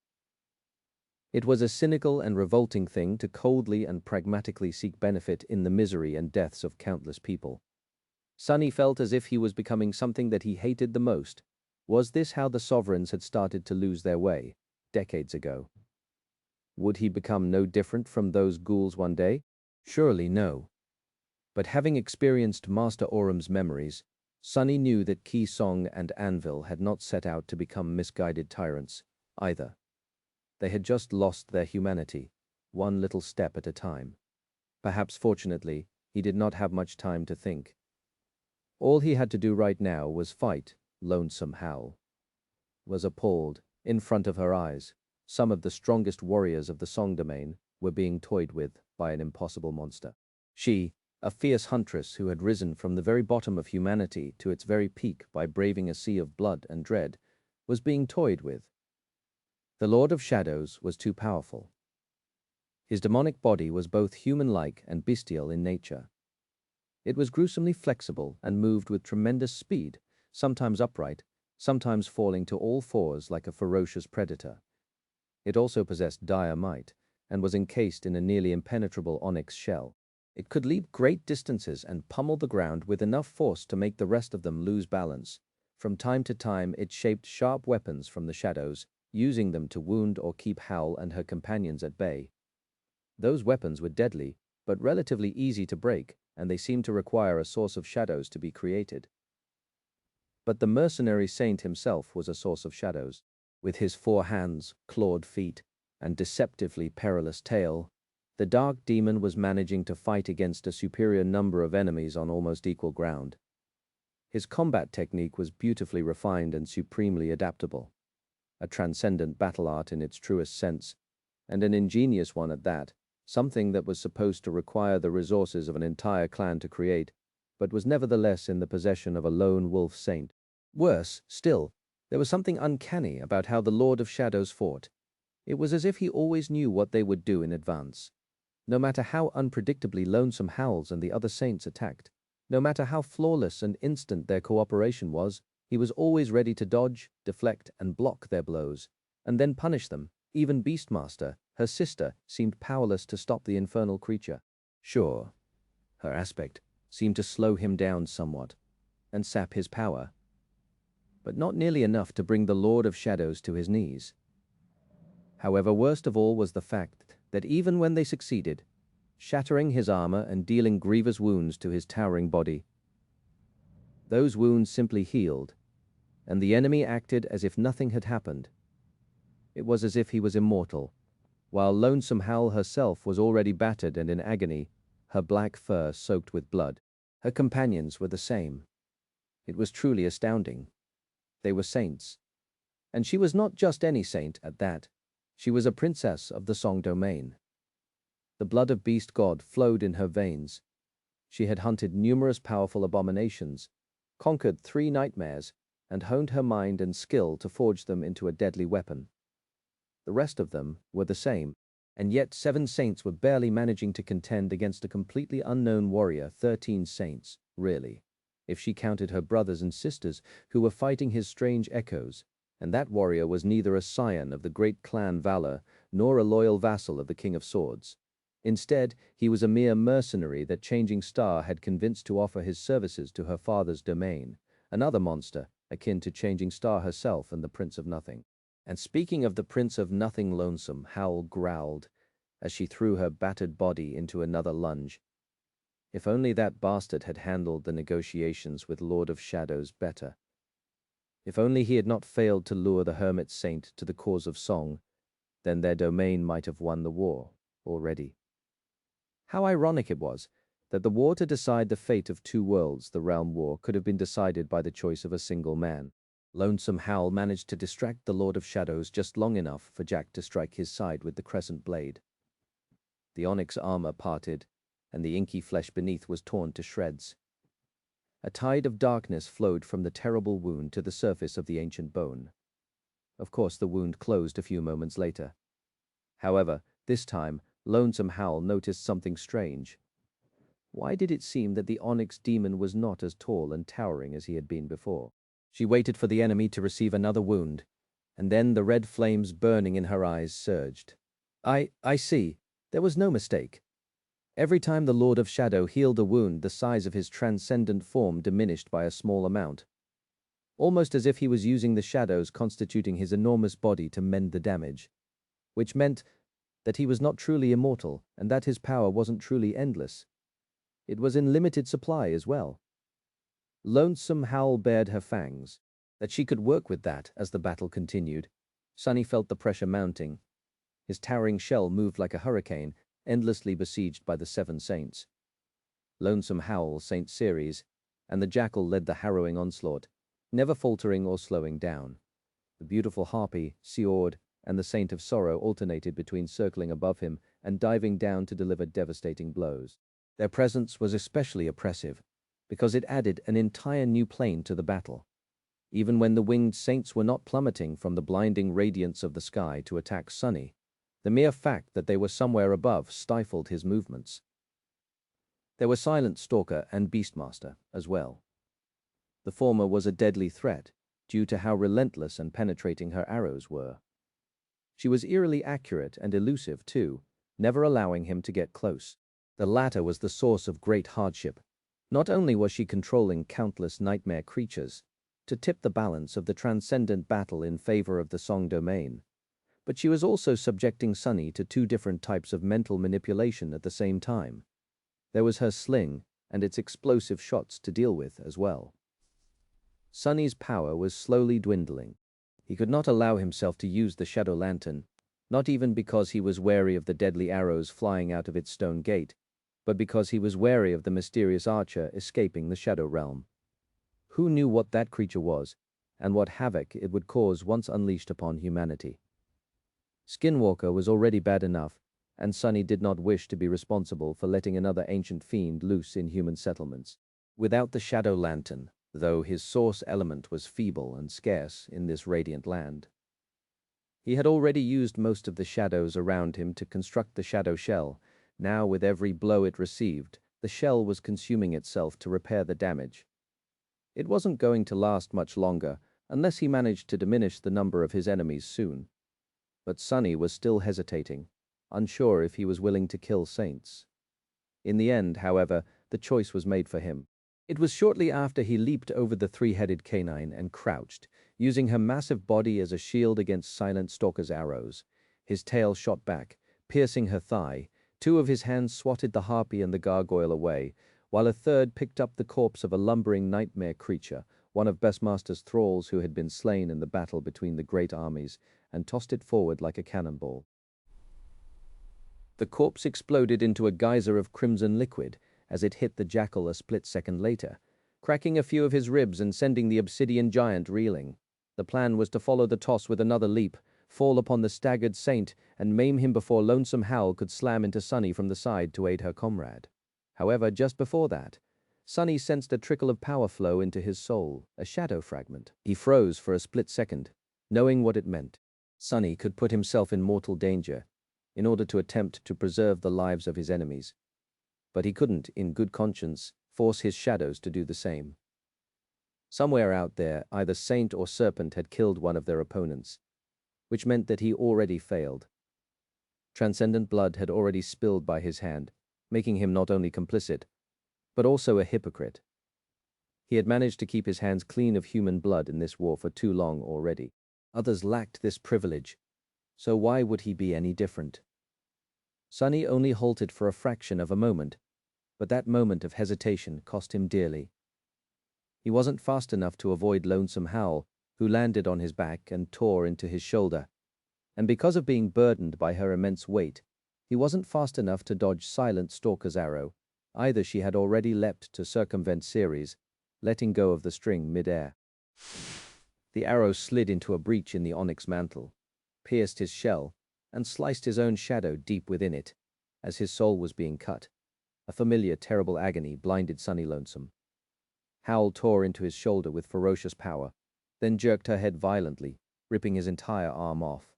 It was a cynical and revolting thing to coldly and pragmatically seek benefit in the misery and deaths of countless people. Sunny felt as if he was becoming something that he hated the most. Was this how the sovereigns had started to lose their way, decades ago? Would he become no different from those ghouls one day? Surely no. But having experienced Master Orum's memories, Sunny knew that Ki Song and Anvil had not set out to become misguided tyrants, either. They had just lost their humanity, one little step at a time. Perhaps fortunately, he did not have much time to think. All he had to do right now was fight Lonesome Howl. Was appalled, in front of her eyes, some of the strongest warriors of the Song domain were being toyed with by an impossible monster. She, a fierce huntress who had risen from the very bottom of humanity to its very peak by braving a sea of blood and dread, was being toyed with. The Lord of Shadows was too powerful. His demonic body was both human-like and bestial in nature. It was gruesomely flexible and moved with tremendous speed, sometimes upright, sometimes falling to all fours like a ferocious predator. It also possessed dire might, and was encased in a nearly impenetrable onyx shell. It could leap great distances and pummel the ground with enough force to make the rest of them lose balance. From time to time it shaped sharp weapons from the shadows, using them to wound or keep Howl and her companions at bay. Those weapons were deadly, but relatively easy to break, and they seemed to require a source of shadows to be created. But the mercenary saint himself was a source of shadows. With his 4 hands, clawed feet, and deceptively perilous tail, the dark demon was managing to fight against a superior number of enemies on almost equal ground. His combat technique was beautifully refined and supremely adaptable. A transcendent battle art in its truest sense, and an ingenious one at that, something that was supposed to require the resources of an entire clan to create, but was nevertheless in the possession of a lone wolf saint. Worse still, there was something uncanny about how the Lord of Shadows fought. It was as if he always knew what they would do in advance. No matter how unpredictably Lonesome Howls and the other saints attacked, no matter how flawless and instant their cooperation was, he was always ready to dodge, deflect, and block their blows, and then punish them. Even Beastmaster, her sister, seemed powerless to stop the infernal creature. Sure, her aspect seemed to slow him down somewhat, and sap his power, but not nearly enough to bring the Lord of Shadows to his knees. However, worst of all was the fact that even when they succeeded, shattering his armor and dealing grievous wounds to his towering body, Those wounds simply healed, and the enemy acted as if nothing had happened. It was as if he was immortal, while Lonesome Howl herself was already battered and in agony, her black fur soaked with blood. Her companions were the same. It was truly astounding. They were saints. And she was not just any saint at that. She was a princess of the Song domain. The blood of beast god flowed in her veins. She had hunted numerous powerful abominations, conquered 3 nightmares, and honed her mind and skill to forge them into a deadly weapon. The rest of them were the same, and yet 7 saints were barely managing to contend against a completely unknown warrior. 13 saints, really, if she counted her brothers and sisters who were fighting his strange echoes, and that warrior was neither a scion of the great clan Valor nor a loyal vassal of the King of Swords. Instead, he was a mere mercenary that Changing Star had convinced to offer his services to her father's domain, another monster akin to Changing Star herself and the Prince of Nothing. And speaking of the Prince of Nothing, Lonesome Howl growled as she threw her battered body into another lunge. If only that bastard had handled the negotiations with Lord of Shadows better. If only he had not failed to lure the hermit saint to the cause of song, then their domain might have won the war already. How ironic it was that the war to decide the fate of 2 worlds, the Realm War, could have been decided by the choice of a single man. Lonesome Howl managed to distract the Lord of Shadows just long enough for Jack to strike his side with the crescent blade. The onyx armor parted, and the inky flesh beneath was torn to shreds. A tide of darkness flowed from the terrible wound to the surface of the ancient bone. Of course, the wound closed a few moments later. However, this time, Lonesome Howl noticed something strange. Why did it seem that the onyx demon was not as tall and towering as he had been before? She waited for the enemy to receive another wound, and then the red flames burning in her eyes surged. I see. There was no mistake. Every time the Lord of Shadow healed a wound, the size of his transcendent form diminished by a small amount, almost as if he was using the shadows constituting his enormous body to mend the damage, which meant that he was not truly immortal and that his power wasn't truly endless. It was in limited supply as well. Lonesome Howl bared her fangs, that she could work with that as the battle continued. Sunny felt the pressure mounting. His towering shell moved like a hurricane, endlessly besieged by the 7 saints. Lonesome Howl, Saint Ceres, and the Jackal led the harrowing onslaught, never faltering or slowing down. The beautiful Harpy, Seord, and the Saint of Sorrow alternated between circling above him and diving down to deliver devastating blows. Their presence was especially oppressive, because it added an entire new plane to the battle. Even when the winged saints were not plummeting from the blinding radiance of the sky to attack Sunny, the mere fact that they were somewhere above stifled his movements. There were Silent Stalker and Beastmaster as well. The former was a deadly threat, due to how relentless and penetrating her arrows were. She was eerily accurate and elusive, too, never allowing him to get close. The latter was the source of great hardship. Not only was she controlling countless nightmare creatures to tip the balance of the transcendent battle in favor of the Song domain, but she was also subjecting Sunny to 2 different types of mental manipulation at the same time. There was her sling and its explosive shots to deal with as well. Sunny's power was slowly dwindling. He could not allow himself to use the Shadow Lantern, not even because he was wary of the deadly arrows flying out of its stone gate, but because he was wary of the mysterious archer escaping the Shadow Realm. Who knew what that creature was, and what havoc it would cause once unleashed upon humanity? Skinwalker was already bad enough, and Sunny did not wish to be responsible for letting another ancient fiend loose in human settlements. Without the Shadow Lantern, though his source element was feeble and scarce in this radiant land, he had already used most of the shadows around him to construct the Shadow Shell. Now, with every blow it received, the shell was consuming itself to repair the damage. It wasn't going to last much longer, unless he managed to diminish the number of his enemies soon. But Sunny was still hesitating, unsure if he was willing to kill saints. In the end, however, the choice was made for him. It was shortly after he leaped over the 3-headed canine and crouched, using her massive body as a shield against Silent Stalker's arrows. His tail shot back, piercing her thigh. 2 of his hands swatted the harpy and the gargoyle away, while a third picked up the corpse of a lumbering nightmare creature, one of Bestmaster's thralls who had been slain in the battle between the great armies, and tossed it forward like a cannonball. The corpse exploded into a geyser of crimson liquid as it hit the jackal a split second later, cracking a few of his ribs and sending the obsidian giant reeling. The plan was to follow the toss with another leap, fall upon the staggered saint, and maim him before Lonesome Howl could slam into Sunny from the side to aid her comrade. However, just before that, Sunny sensed a trickle of power flow into his soul, a shadow fragment. He froze for a split second, knowing what it meant. Sunny could put himself in mortal danger in order to attempt to preserve the lives of his enemies, but he couldn't, in good conscience, force his shadows to do the same. Somewhere out there, either saint or serpent had killed one of their opponents, which meant that he already failed. Transcendent blood had already spilled by his hand, making him not only complicit, but also a hypocrite. He had managed to keep his hands clean of human blood in this war for too long already. Others lacked this privilege, so why would he be any different? Sunny only halted for a fraction of a moment, but that moment of hesitation cost him dearly. He wasn't fast enough to avoid Lonesome Howl, who landed on his back and tore into his shoulder, and because of being burdened by her immense weight, he wasn't fast enough to dodge Silent Stalker's arrow. Either she had already leapt to circumvent Ceres, letting go of the string mid-air. The arrow slid into a breach in the onyx mantle, pierced his shell, and sliced his own shadow deep within it, as his soul was being cut. A familiar, terrible agony blinded Sunny Lonesome. Howl tore into his shoulder with ferocious power, then jerked her head violently, ripping his entire arm off.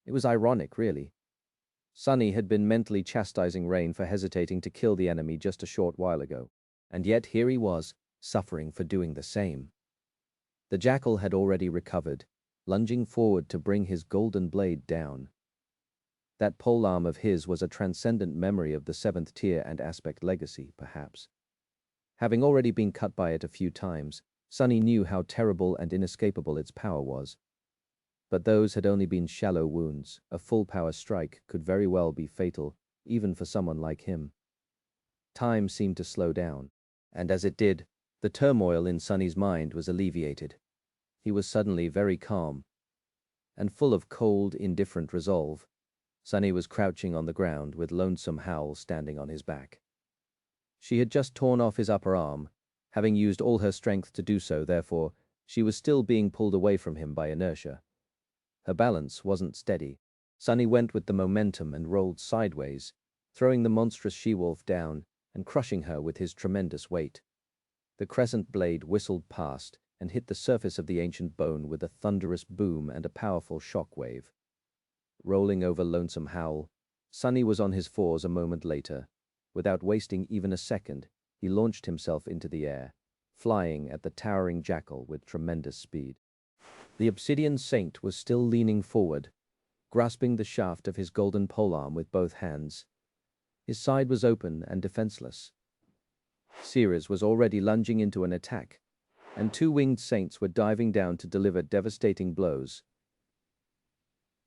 It was ironic, really. Sunny had been mentally chastising Rain for hesitating to kill the enemy just a short while ago, and yet here he was, suffering for doing the same. The jackal had already recovered, lunging forward to bring his golden blade down. That polearm of his was a transcendent memory of the 7th tier and aspect legacy, perhaps. Having already been cut by it a few times, Sunny knew how terrible and inescapable its power was. But those had only been shallow wounds. A full-power strike could very well be fatal, even for someone like him. Time seemed to slow down, and as it did, the turmoil in Sunny's mind was alleviated. He was suddenly very calm, and full of cold, indifferent resolve. Sunny was crouching on the ground with Lonesome Howl standing on his back. She had just torn off his upper arm, having used all her strength to do so. Therefore, she was still being pulled away from him by inertia. Her balance wasn't steady. Sunny went with the momentum and rolled sideways, throwing the monstrous she-wolf down and crushing her with his tremendous weight. The crescent blade whistled past and hit the surface of the ancient bone with a thunderous boom and a powerful shock wave. Rolling over Lonesome Howl, Sunny was on his fours a moment later. Without wasting even a second, he launched himself into the air, flying at the towering jackal with tremendous speed. The obsidian saint was still leaning forward, grasping the shaft of his golden polearm with both hands. His side was open and defenseless. Ceres was already lunging into an attack, and 2 winged saints were diving down to deliver devastating blows.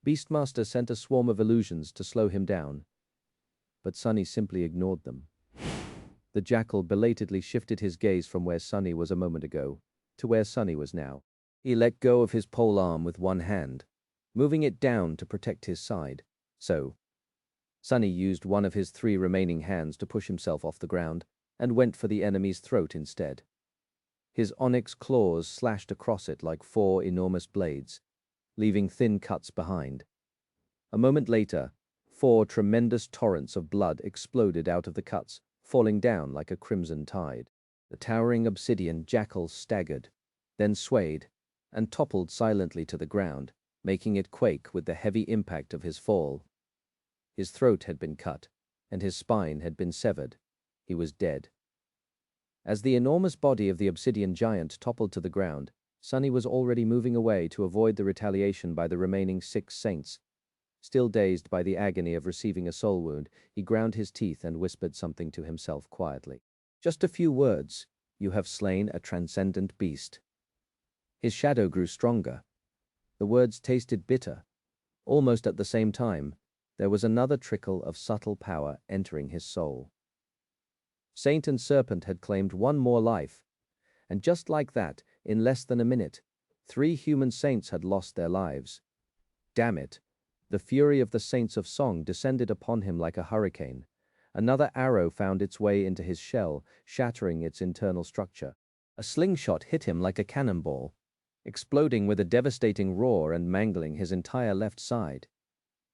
Beastmaster sent a swarm of illusions to slow him down, but Sunny simply ignored them. The jackal belatedly shifted his gaze from where Sunny was a moment ago to where Sunny was now. He let go of his polearm with one hand, moving it down to protect his side. So, Sunny used one of his 3 remaining hands to push himself off the ground and went for the enemy's throat instead. His onyx claws slashed across it like 4 enormous blades, leaving thin cuts behind. A moment later, 4 tremendous torrents of blood exploded out of the cuts, falling down like a crimson tide. The towering obsidian jackal staggered, then swayed, and toppled silently to the ground, making it quake with the heavy impact of his fall. His throat had been cut, and his spine had been severed. He was dead. As the enormous body of the obsidian giant toppled to the ground, Sunny was already moving away to avoid the retaliation by the remaining 6 saints. Still dazed by the agony of receiving a soul wound, he ground his teeth and whispered something to himself quietly. Just a few words. You have slain a transcendent beast. His shadow grew stronger. The words tasted bitter. Almost at the same time, there was another trickle of subtle power entering his soul. Saint and Serpent had claimed one more life. And just like that, in less than a minute, 3 human saints had lost their lives. Damn it! The fury of the Saints of Song descended upon him like a hurricane. Another arrow found its way into his shell, shattering its internal structure. A slingshot hit him like a cannonball, exploding with a devastating roar and mangling his entire left side.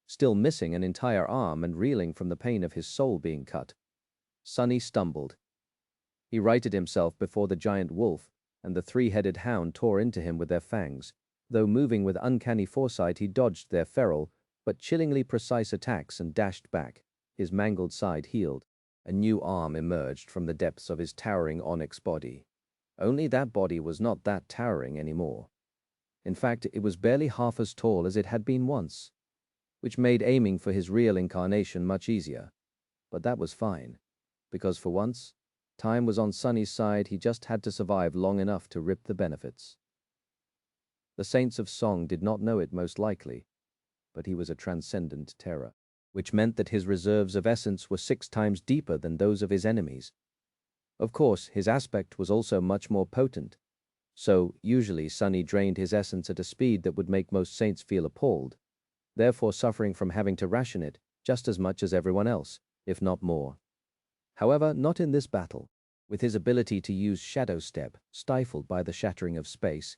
Still missing an entire arm and reeling from the pain of his soul being cut, Sonny stumbled. He righted himself before the giant wolf, and the 3-headed hound tore into him with their fangs. Though moving with uncanny foresight, he dodged their feral but chillingly precise attacks and dashed back. His mangled side healed. A new arm emerged from the depths of his towering onyx body. Only that body was not that towering anymore. In fact, it was barely half as tall as it had been once, which made aiming for his real incarnation much easier. But that was fine, because for once, time was on Sonny's side. He just had to survive long enough to reap the benefits. The Saints of Song did not know it, most likely, but he was a transcendent terror, which meant that his reserves of essence were 6 times deeper than those of his enemies. Of course, his aspect was also much more potent, so usually Sonny drained his essence at a speed that would make most saints feel appalled, therefore suffering from having to ration it just as much as everyone else, if not more. However, not in this battle. With his ability to use Shadow Step stifled by the shattering of space,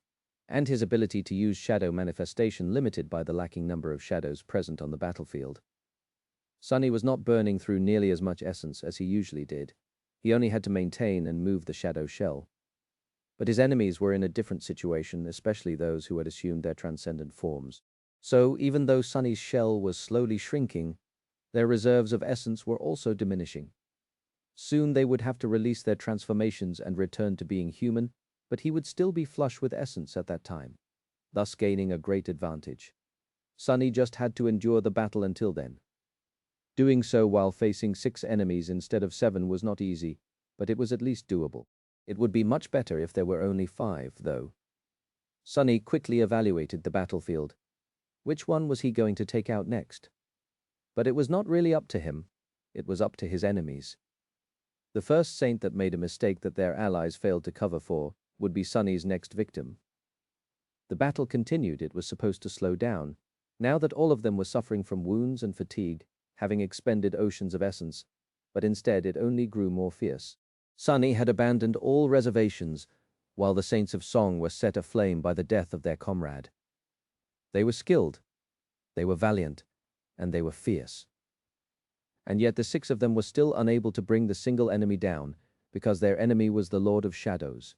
and his ability to use shadow manifestation limited by the lacking number of shadows present on the battlefield, Sonny was not burning through nearly as much essence as he usually did. He only had to maintain and move the shadow shell. But his enemies were in a different situation, especially those who had assumed their transcendent forms. So, even though Sonny's shell was slowly shrinking, their reserves of essence were also diminishing. Soon they would have to release their transformations and return to being human, but he would still be flush with essence at that time, thus gaining a great advantage. Sonny just had to endure the battle until then. Doing so while facing 6 enemies instead of 7 was not easy, but it was at least doable. It would be much better if there were only 5, though. Sonny quickly evaluated the battlefield. Which one was he going to take out next? But it was not really up to him. It was up to his enemies. The first saint that made a mistake that their allies failed to cover for would be Sonny's next victim. The battle continued. It was supposed to slow down, now that all of them were suffering from wounds and fatigue, having expended oceans of essence, but instead it only grew more fierce. Sonny had abandoned all reservations, while the Saints of Song were set aflame by the death of their comrade. They were skilled, they were valiant, and they were fierce. And yet the 6 of them were still unable to bring the single enemy down, because their enemy was the Lord of Shadows.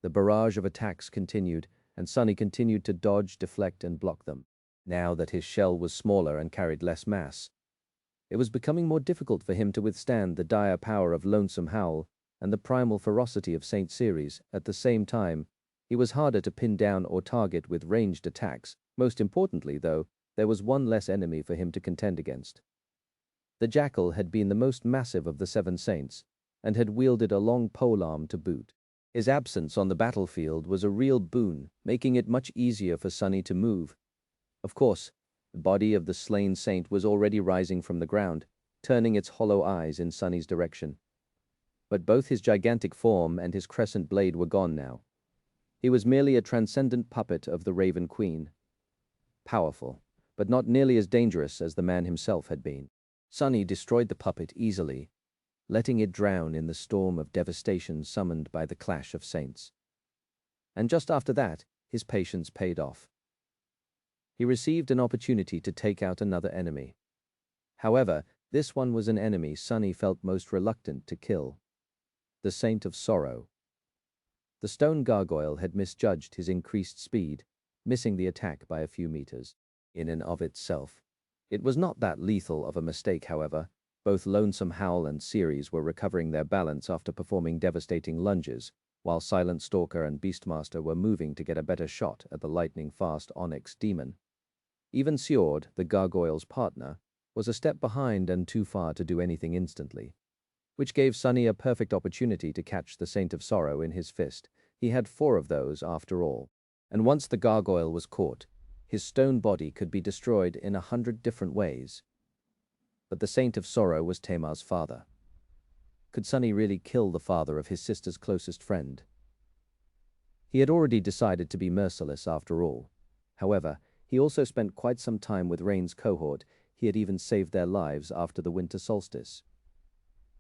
The barrage of attacks continued, and Sonny continued to dodge, deflect, and block them. Now that his shell was smaller and carried less mass, it was becoming more difficult for him to withstand the dire power of Lonesome Howl and the primal ferocity of Saint Ceres. At the same time, he was harder to pin down or target with ranged attacks. Most importantly, though, there was one less enemy for him to contend against. The Jackal had been the most massive of the 7 saints, and had wielded a long polearm to boot. His absence on the battlefield was a real boon, making it much easier for Sonny to move. Of course, the body of the slain saint was already rising from the ground, turning its hollow eyes in Sonny's direction. But both his gigantic form and his crescent blade were gone now. He was merely a transcendent puppet of the Raven Queen. Powerful, but not nearly as dangerous as the man himself had been. Sonny destroyed the puppet easily, letting it drown in the storm of devastation summoned by the clash of saints. And just after that, his patience paid off. He received an opportunity to take out another enemy. However, this one was an enemy Sonny felt most reluctant to kill: the Saint of Sorrow. The stone gargoyle had misjudged his increased speed, missing the attack by a few meters. In and of itself, it was not that lethal of a mistake, however. Both Lonesome Howl and Ceres were recovering their balance after performing devastating lunges, while Silent Stalker and Beastmaster were moving to get a better shot at the lightning-fast Onyx Demon. Even Sjord, the gargoyle's partner, was a step behind and too far to do anything instantly, which gave Sonny a perfect opportunity to catch the Saint of Sorrow in his fist. He had 4 of those after all, and once the gargoyle was caught, his stone body could be destroyed in 100 different ways. But the Saint of Sorrow was Tamar's father. Could Sunny really kill the father of his sister's closest friend? He had already decided to be merciless after all. However, he also spent quite some time with Rain's cohort. He had even saved their lives after the winter solstice.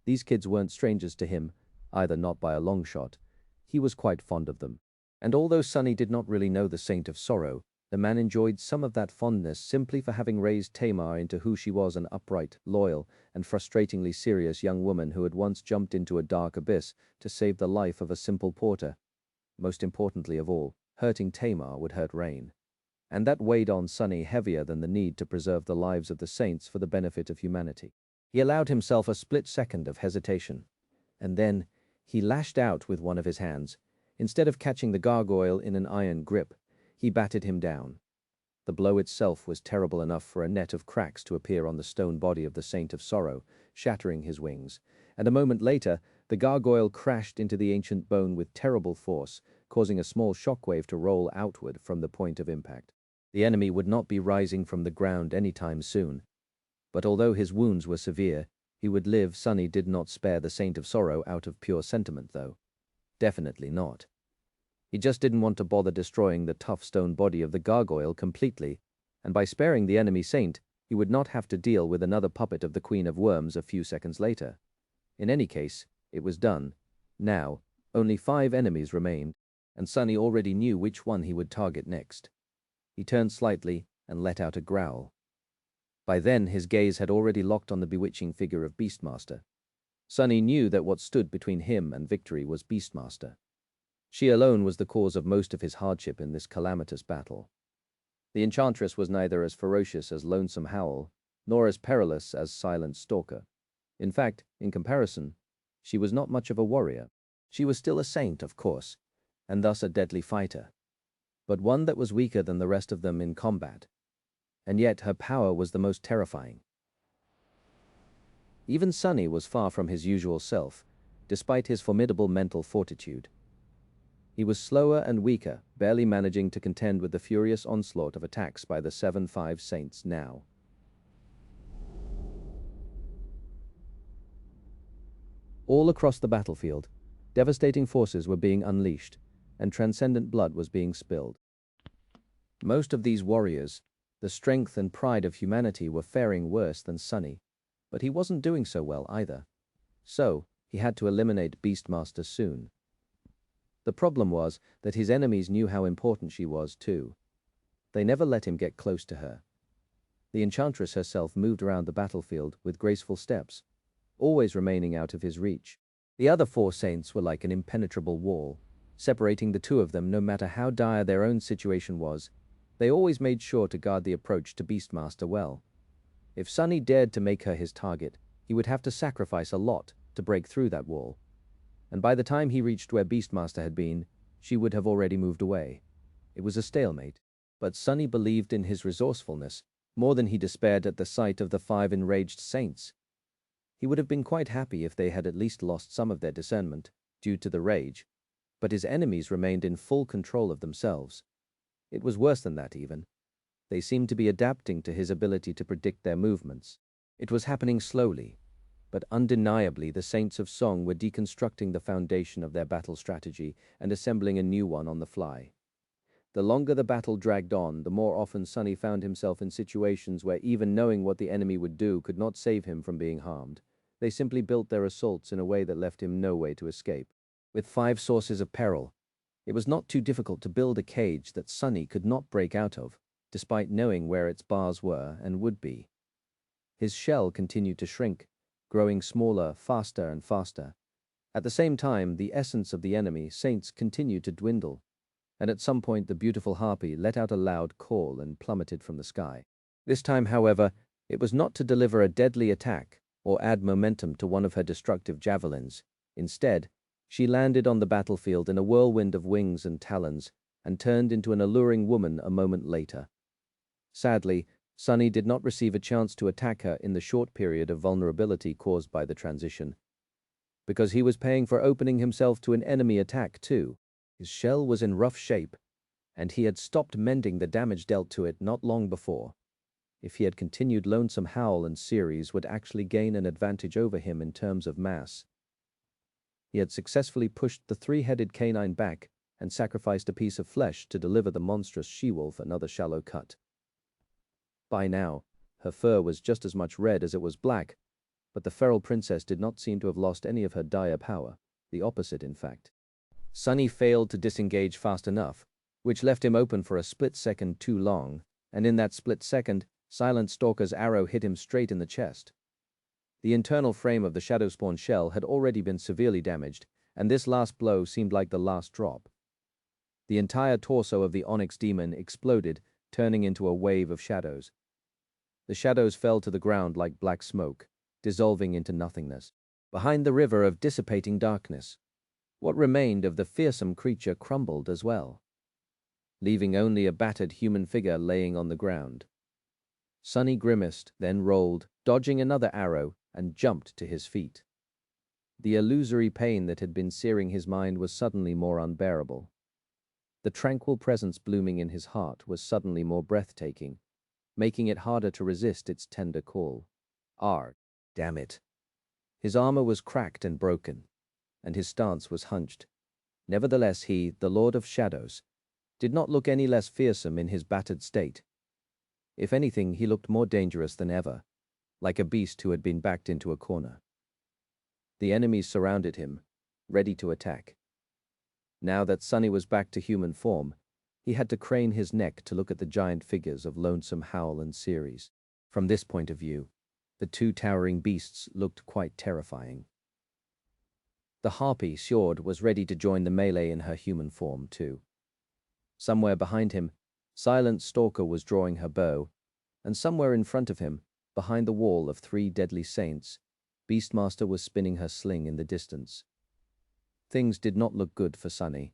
These kids weren't strangers to him, either, not by a long shot. He was quite fond of them. And although Sunny did not really know the Saint of Sorrow, the man enjoyed some of that fondness simply for having raised Tamar into who she was, an upright, loyal, and frustratingly serious young woman who had once jumped into a dark abyss to save the life of a simple porter. Most importantly of all, hurting Tamar would hurt Rain. And that weighed on Sunny heavier than the need to preserve the lives of the saints for the benefit of humanity. He allowed himself a split second of hesitation. And then he lashed out with one of his hands. Instead of catching the gargoyle in an iron grip, he batted him down. The blow itself was terrible enough for a net of cracks to appear on the stone body of the Saint of Sorrow, shattering his wings. And a moment later, the gargoyle crashed into the ancient bone with terrible force, causing a small shockwave to roll outward from the point of impact. The enemy would not be rising from the ground anytime soon. But although his wounds were severe, he would live. Sunny did not spare the Saint of Sorrow out of pure sentiment, though. Definitely not. He just didn't want to bother destroying the tough stone body of the gargoyle completely, and by sparing the enemy saint, he would not have to deal with another puppet of the Queen of Worms a few seconds later. In any case, it was done. Now, only 5 enemies remained, and Sunny already knew which one he would target next. He turned slightly and let out a growl. By then, his gaze had already locked on the bewitching figure of Beastmaster. Sunny knew that what stood between him and victory was Beastmaster. She alone was the cause of most of his hardship in this calamitous battle. The enchantress was neither as ferocious as Lonesome Howl, nor as perilous as Silent Stalker. In fact, in comparison, she was not much of a warrior. She was still a saint, of course, and thus a deadly fighter, but one that was weaker than the rest of them in combat. And yet her power was the most terrifying. Even Sunny was far from his usual self, despite his formidable mental fortitude. He was slower and weaker, barely managing to contend with the furious onslaught of attacks by the 7-5 saints now. All across the battlefield, devastating forces were being unleashed, and transcendent blood was being spilled. Most of these warriors, the strength and pride of humanity, were faring worse than Sunny, but he wasn't doing so well either. So, he had to eliminate Beastmaster soon. The problem was that his enemies knew how important she was too. They never let him get close to her. The enchantress herself moved around the battlefield with graceful steps, always remaining out of his reach. The other 4 saints were like an impenetrable wall, separating the 2 of them. No matter how dire their own situation was, they always made sure to guard the approach to Beastmaster well. If Sunny dared to make her his target, he would have to sacrifice a lot to break through that wall. And by the time he reached where Beastmaster had been, she would have already moved away. It was a stalemate, but Sunny believed in his resourcefulness more than he despaired at the sight of the 5 enraged saints. He would have been quite happy if they had at least lost some of their discernment due to the rage, but his enemies remained in full control of themselves. It was worse than that even. They seemed to be adapting to his ability to predict their movements. It was happening slowly, but undeniably the Saints of Song were deconstructing the foundation of their battle strategy and assembling a new one on the fly. The longer the battle dragged on, the more often Sunny found himself in situations where even knowing what the enemy would do could not save him from being harmed. They simply built their assaults in a way that left him no way to escape. With 5 sources of peril, it was not too difficult to build a cage that Sunny could not break out of, despite knowing where its bars were and would be. His shell continued to shrink, growing smaller, faster and faster. At the same time, the essence of the enemy saints continued to dwindle, and at some point the beautiful harpy let out a loud call and plummeted from the sky. This time, however, it was not to deliver a deadly attack or add momentum to one of her destructive javelins. Instead, she landed on the battlefield in a whirlwind of wings and talons and turned into an alluring woman a moment later. Sadly, Sunny did not receive a chance to attack her in the short period of vulnerability caused by the transition, because he was paying for opening himself to an enemy attack too. His shell was in rough shape, and he had stopped mending the damage dealt to it not long before. If he had continued, Lonesome Howl and Ceres would actually gain an advantage over him in terms of mass. He had successfully pushed the three-headed canine back and sacrificed a piece of flesh to deliver the monstrous she-wolf another shallow cut. By now, her fur was just as much red as it was black, but the feral princess did not seem to have lost any of her dire power, the opposite in fact. Sunny failed to disengage fast enough, which left him open for a split second too long, and in that split second, Silent Stalker's arrow hit him straight in the chest. The internal frame of the Shadowspawn shell had already been severely damaged, and this last blow seemed like the last drop. The entire torso of the Onyx demon exploded, turning into a wave of shadows. The shadows fell to the ground like black smoke, dissolving into nothingness. Behind the river of dissipating darkness, what remained of the fearsome creature crumbled as well, leaving only a battered human figure laying on the ground. Sunny grimaced, then rolled, dodging another arrow, and jumped to his feet. The illusory pain that had been searing his mind was suddenly more unbearable. The tranquil presence blooming in his heart was suddenly more breathtaking, making it harder to resist its tender call. Damn it. His armor was cracked and broken, and his stance was hunched. Nevertheless he, the Lord of Shadows, did not look any less fearsome in his battered state. If anything, he looked more dangerous than ever, like a beast who had been backed into a corner. The enemies surrounded him, ready to attack. Now that Sunny was back to human form, he had to crane his neck to look at the giant figures of Lonesome Howl and Ceres. From this point of view, the two towering beasts looked quite terrifying. The harpy, Sjord, was ready to join the melee in her human form, too. Somewhere behind him, Silent Stalker was drawing her bow, and somewhere in front of him, behind the wall of three deadly saints, Beastmaster was spinning her sling in the distance. Things did not look good for Sunny.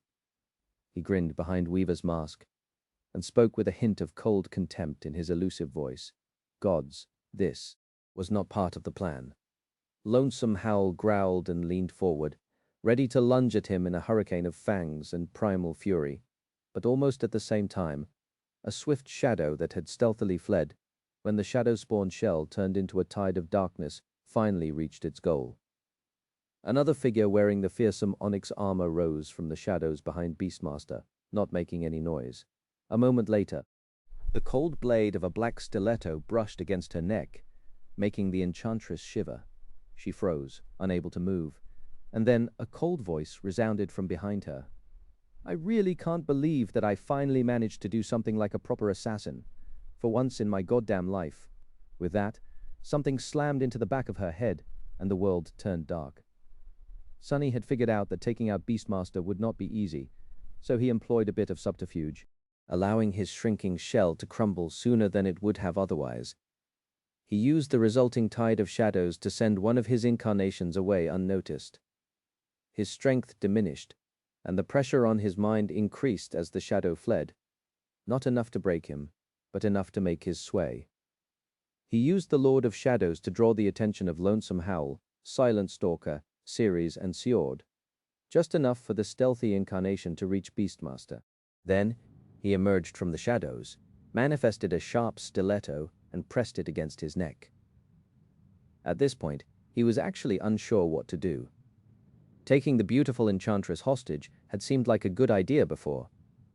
He grinned behind Weaver's mask, and spoke with a hint of cold contempt in his elusive voice. Gods, this was not part of the plan. Lonesome Howl growled and leaned forward, ready to lunge at him in a hurricane of fangs and primal fury, but almost at the same time, a swift shadow that had stealthily fled when the Shadowspawn shell turned into a tide of darkness finally reached its goal. Another figure wearing the fearsome onyx armor rose from the shadows behind Beastmaster, not making any noise. A moment later, the cold blade of a black stiletto brushed against her neck, making the enchantress shiver. She froze, unable to move, and then a cold voice resounded from behind her. I really can't believe that I finally managed to do something like a proper assassin, for once in my goddamn life. With that, something slammed into the back of her head, and the world turned dark. Sunny had figured out that taking out Beastmaster would not be easy, so he employed a bit of subterfuge, allowing his shrinking shell to crumble sooner than it would have otherwise. He used the resulting tide of shadows to send one of his incarnations away unnoticed. His strength diminished, and the pressure on his mind increased as the shadow fled. Not enough to break him, but enough to make his sway. He used the Lord of Shadows to draw the attention of Lonesome Howl, Silent Stalker, Ceres, and Sjord, just enough for the stealthy incarnation to reach Beastmaster. Then, he emerged from the shadows, manifested a sharp stiletto, and pressed it against his neck. At this point, he was actually unsure what to do. Taking the beautiful enchantress hostage had seemed like a good idea before,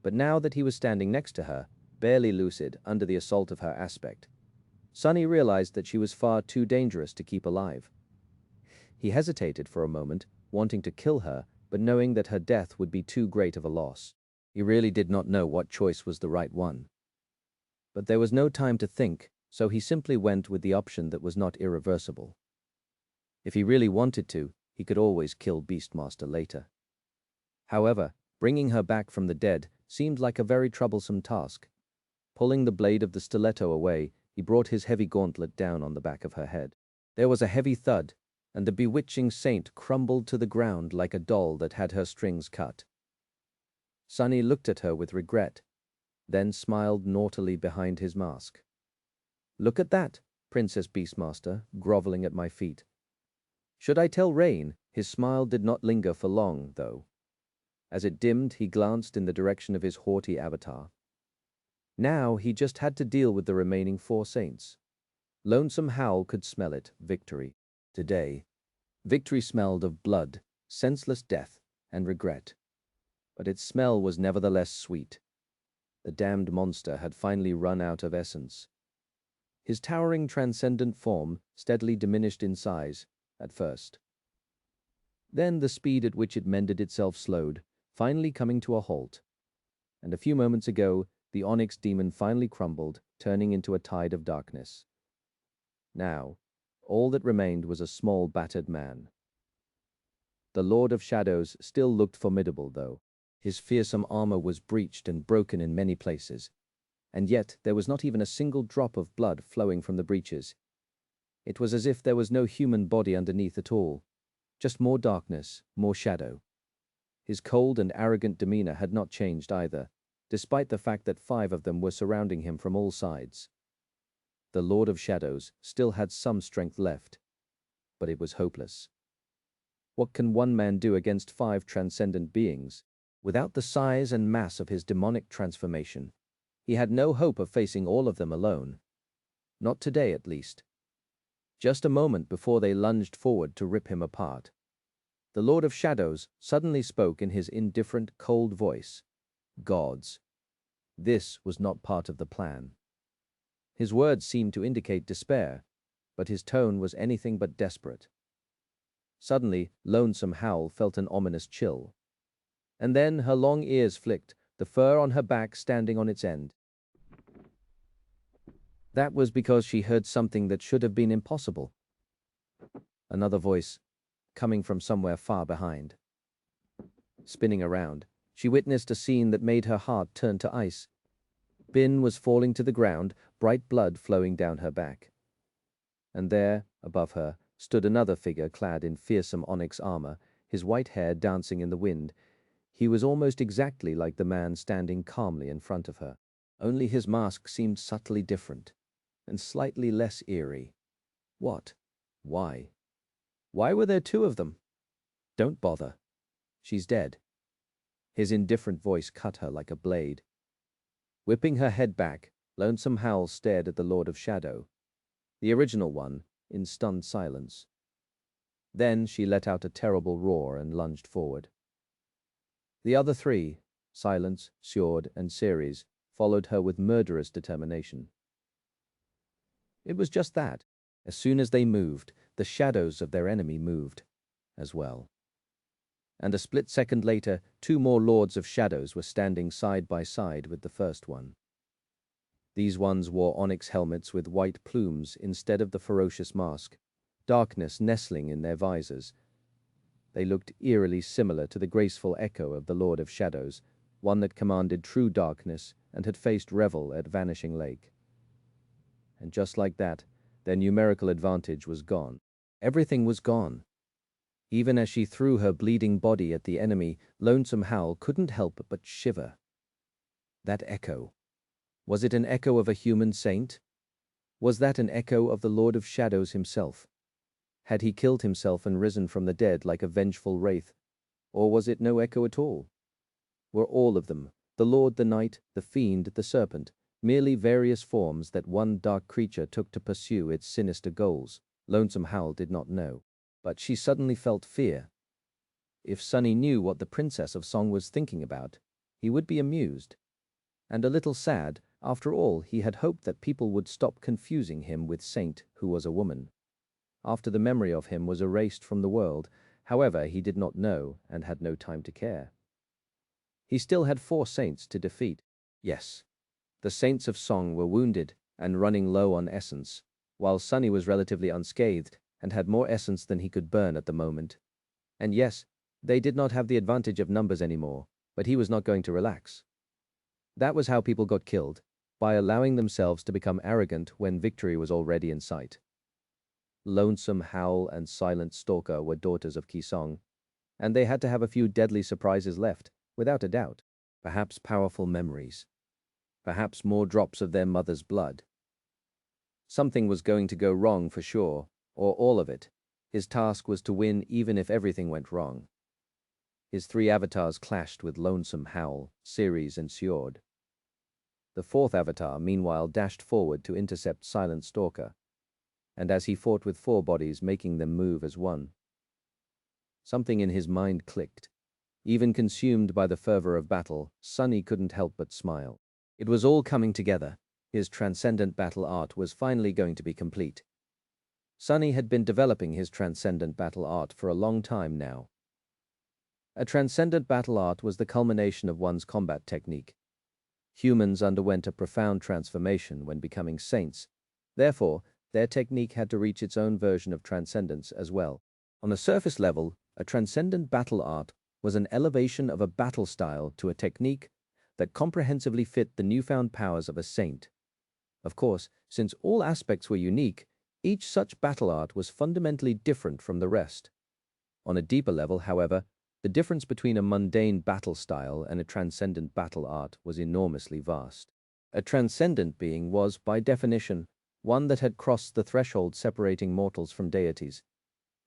but now that he was standing next to her, barely lucid under the assault of her aspect, Sunny realized that she was far too dangerous to keep alive. He hesitated for a moment, wanting to kill her, but knowing that her death would be too great of a loss. He really did not know what choice was the right one. But there was no time to think, so he simply went with the option that was not irreversible. If he really wanted to, he could always kill Beastmaster later. However, bringing her back from the dead seemed like a very troublesome task. Pulling the blade of the stiletto away, he brought his heavy gauntlet down on the back of her head. There was a heavy thud, and the bewitching saint crumbled to the ground like a doll that had her strings cut. Sunny looked at her with regret, then smiled naughtily behind his mask. Look at that, Princess Beastmaster, groveling at my feet. Should I tell Rain? His smile did not linger for long, though. As it dimmed, he glanced in the direction of his haughty avatar. Now he just had to deal with the remaining 4 saints. Lonesome Howl could smell it, victory. Today, victory smelled of blood, senseless death, and regret. But its smell was nevertheless sweet. The damned monster had finally run out of essence. His towering transcendent form steadily diminished in size, at first. Then the speed at which it mended itself slowed, finally coming to a halt. And a few moments ago, the onyx demon finally crumbled, turning into a tide of darkness. Now, all that remained was a small battered man. The Lord of Shadows still looked formidable, though. His fearsome armor was breached and broken in many places, and yet there was not even a single drop of blood flowing from the breaches. It was as if there was no human body underneath at all, just more darkness, more shadow. His cold and arrogant demeanor had not changed either, despite the fact that 5 of them were surrounding him from all sides. The Lord of Shadows still had some strength left, but it was hopeless. What can one man do against 5 transcendent beings? Without the size and mass of his demonic transformation, he had no hope of facing all of them alone. Not today, at least. Just a moment before they lunged forward to rip him apart, the Lord of Shadows suddenly spoke in his indifferent, cold voice. Gods. This was not part of the plan. His words seemed to indicate despair, but his tone was anything but desperate. Suddenly, Lonesome Howl felt an ominous chill. And then her long ears flicked, the fur on her back standing on its end. That was because she heard something that should have been impossible. Another voice, coming from somewhere far behind. Spinning around, she witnessed a scene that made her heart turn to ice. Bin was falling to the ground, bright blood flowing down her back. And there, above her, stood another figure clad in fearsome onyx armor, his white hair dancing in the wind. He was almost exactly like the man standing calmly in front of her. Only his mask seemed subtly different, and slightly less eerie. What? Why? Why were there 2 of them? Don't bother. She's dead. His indifferent voice cut her like a blade. Whipping her head back, Lonesome Howl stared at the Lord of Shadow, the original one, in stunned silence. Then she let out a terrible roar and lunged forward. The other 3, Silence, Storied, and Ceres, followed her with murderous determination. It was just that. As soon as they moved, the shadows of their enemy moved, as well. And a split second later, 2 more Lords of Shadows were standing side by side with the first one. These ones wore onyx helmets with white plumes instead of the ferocious mask, darkness nestling in their visors. They looked eerily similar to the graceful echo of the Lord of Shadows, one that commanded true darkness and had faced Revel at Vanishing Lake. And just like that, their numerical advantage was gone. Everything was gone. Even as she threw her bleeding body at the enemy, Lonesome Howl couldn't help but shiver. That echo. Was it an echo of a human saint? Was that an echo of the Lord of Shadows himself? Had he killed himself and risen from the dead like a vengeful wraith? Or was it no echo at all? Were all of them, the Lord, the Knight, the Fiend, the Serpent, merely various forms that one dark creature took to pursue its sinister goals? Lonesome Howl did not know. But she suddenly felt fear. If Sunny knew what the Princess of Song was thinking about, he would be amused. And a little sad. After all, he had hoped that people would stop confusing him with Saint, who was a woman. After the memory of him was erased from the world, however, he did not know and had no time to care. He still had 4 saints to defeat. Yes, the Saints of Song were wounded and running low on essence, while Sunny was relatively unscathed and had more essence than he could burn at the moment. And yes, they did not have the advantage of numbers anymore, but he was not going to relax. That was how people got killed, by allowing themselves to become arrogant when victory was already in sight. Lonesome Howl and Silent Stalker were daughters of Kisong, and they had to have a few deadly surprises left, without a doubt. Perhaps powerful memories. Perhaps more drops of their mother's blood. Something was going to go wrong for sure, or all of it. His task was to win even if everything went wrong. His 3 avatars clashed with Lonesome Howl, Ceres, and Storied. The 4th avatar, meanwhile, dashed forward to intercept Silent Stalker, and as he fought with 4 bodies, making them move as one. Something in his mind clicked. Even consumed by the fervor of battle, Sunny couldn't help but smile. It was all coming together. His transcendent battle art was finally going to be complete. Sunny had been developing his transcendent battle art for a long time now. A transcendent battle art was the culmination of one's combat technique. Humans underwent a profound transformation when becoming saints. Therefore, their technique had to reach its own version of transcendence as well. On a surface level, a transcendent battle art was an elevation of a battle style to a technique that comprehensively fit the newfound powers of a saint. Of course, since all aspects were unique, each such battle art was fundamentally different from the rest. On a deeper level, however, the difference between a mundane battle style and a transcendent battle art was enormously vast. A transcendent being was, by definition, one that had crossed the threshold separating mortals from deities.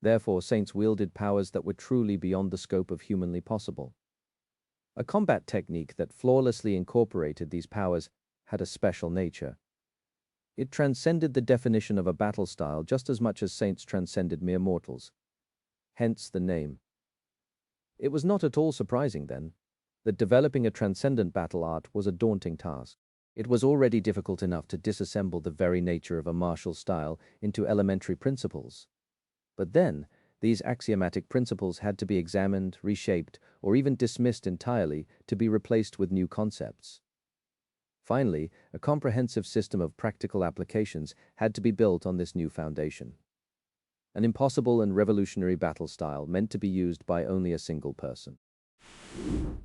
Therefore, saints wielded powers that were truly beyond the scope of humanly possible. A combat technique that flawlessly incorporated these powers had a special nature. It transcended the definition of a battle style just as much as saints transcended mere mortals. Hence the name. It was not at all surprising, then, that developing a transcendent battle art was a daunting task. It was already difficult enough to disassemble the very nature of a martial style into elementary principles. But then, these axiomatic principles had to be examined, reshaped, or even dismissed entirely to be replaced with new concepts. Finally, a comprehensive system of practical applications had to be built on this new foundation. An impossible and revolutionary battle style meant to be used by only a single person.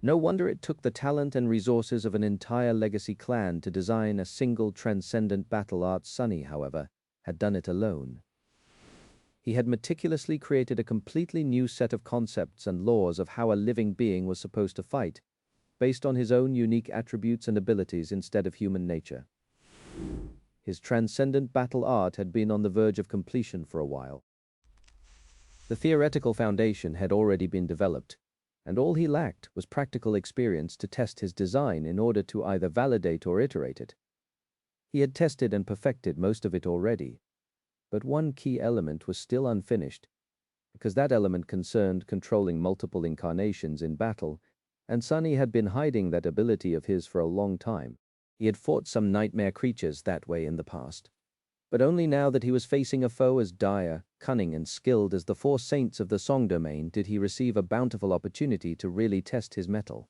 No wonder it took the talent and resources of an entire legacy clan to design a single transcendent battle art. Sunny, however, had done it alone. He had meticulously created a completely new set of concepts and laws of how a living being was supposed to fight, based on his own unique attributes and abilities instead of human nature. His transcendent battle art had been on the verge of completion for a while. The theoretical foundation had already been developed, and all he lacked was practical experience to test his design in order to either validate or iterate it. He had tested and perfected most of it already, but one key element was still unfinished, because that element concerned controlling multiple incarnations in battle, and Sunny had been hiding that ability of his for a long time. He had fought some nightmare creatures that way in the past, but only now that he was facing a foe as dire, cunning, and skilled as the four saints of the Song domain did he receive a bountiful opportunity to really test his mettle.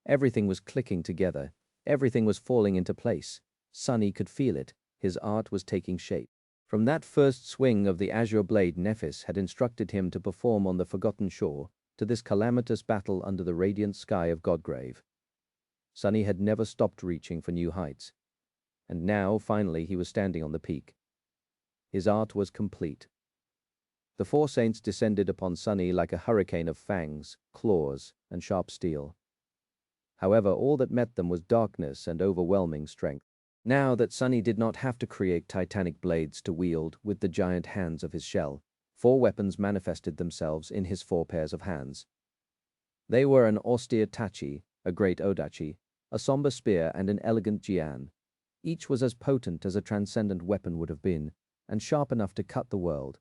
Everything was clicking together. Everything was falling into place. Sunny could feel it. His art was taking shape. From that first swing of the azure blade Nephis had instructed him to perform on the Forgotten Shore, to this calamitous battle under the radiant sky of Godgrave, Sunny had never stopped reaching for new heights. And now, finally, he was standing on the peak. His art was complete. The four saints descended upon Sunny like a hurricane of fangs, claws, and sharp steel. However, all that met them was darkness and overwhelming strength. Now that Sunny did not have to create titanic blades to wield with the giant hands of his shell, four weapons manifested themselves in his four pairs of hands. They were an austere tachi, a great odachi, a somber spear, and an elegant jian. Each was as potent as a transcendent weapon would have been, and sharp enough to cut the world.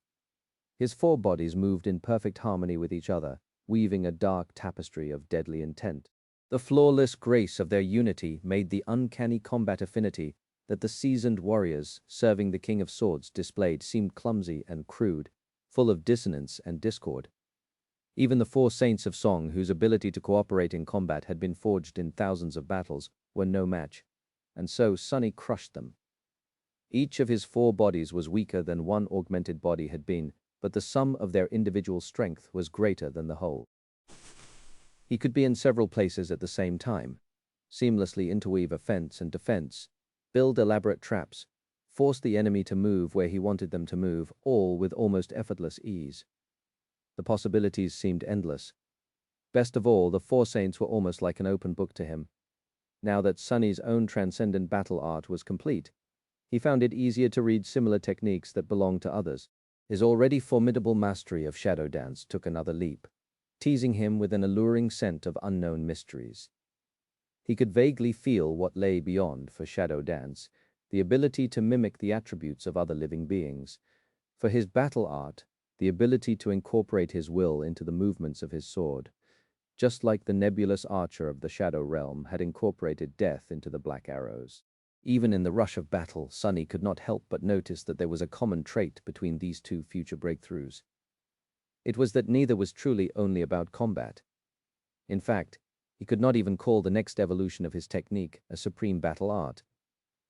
His four bodies moved in perfect harmony with each other, weaving a dark tapestry of deadly intent. The flawless grace of their unity made the uncanny combat affinity that the seasoned warriors serving the King of Swords displayed seem clumsy and crude, full of dissonance and discord. Even the four saints of song, whose ability to cooperate in combat had been forged in thousands of battles, were no match, and so Sunny crushed them. Each of his four bodies was weaker than one augmented body had been, but the sum of their individual strength was greater than the whole. He could be in several places at the same time, seamlessly interweave offense and defense, build elaborate traps, force the enemy to move where he wanted them to move, all with almost effortless ease. The possibilities seemed endless. Best of all, the four saints were almost like an open book to him. Now that Sunny's own transcendent battle art was complete, he found it easier to read similar techniques that belonged to others. His already formidable mastery of shadow dance took another leap, teasing him with an alluring scent of unknown mysteries. He could vaguely feel what lay beyond for shadow dance, the ability to mimic the attributes of other living beings. For his battle art, the ability to incorporate his will into the movements of his sword, just like the nebulous archer of the Shadow Realm had incorporated death into the black arrows. Even in the rush of battle, Sunny could not help but notice that there was a common trait between these two future breakthroughs. It was that neither was truly only about combat. In fact, he could not even call the next evolution of his technique a supreme battle art,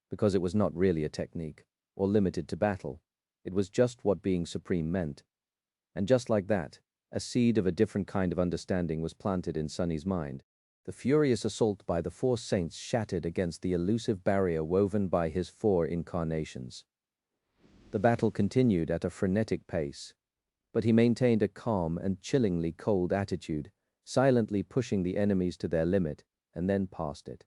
because it was not really a technique, or limited to battle. It was just what being supreme meant. And just like that, a seed of a different kind of understanding was planted in Sunny's mind. The furious assault by the four saints shattered against the elusive barrier woven by his four incarnations. The battle continued at a frenetic pace, but he maintained a calm and chillingly cold attitude, silently pushing the enemies to their limit, and then past it.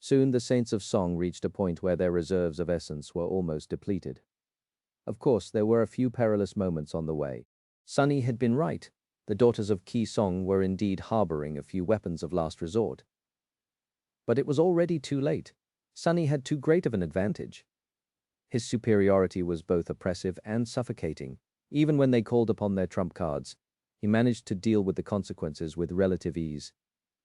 Soon the Saints of Song reached a point where their reserves of essence were almost depleted. Of course, there were a few perilous moments on the way. Sunny had been right. The daughters of Ki Song were indeed harboring a few weapons of last resort. But it was already too late. Sunny had too great of an advantage. His superiority was both oppressive and suffocating. Even when they called upon their trump cards, he managed to deal with the consequences with relative ease,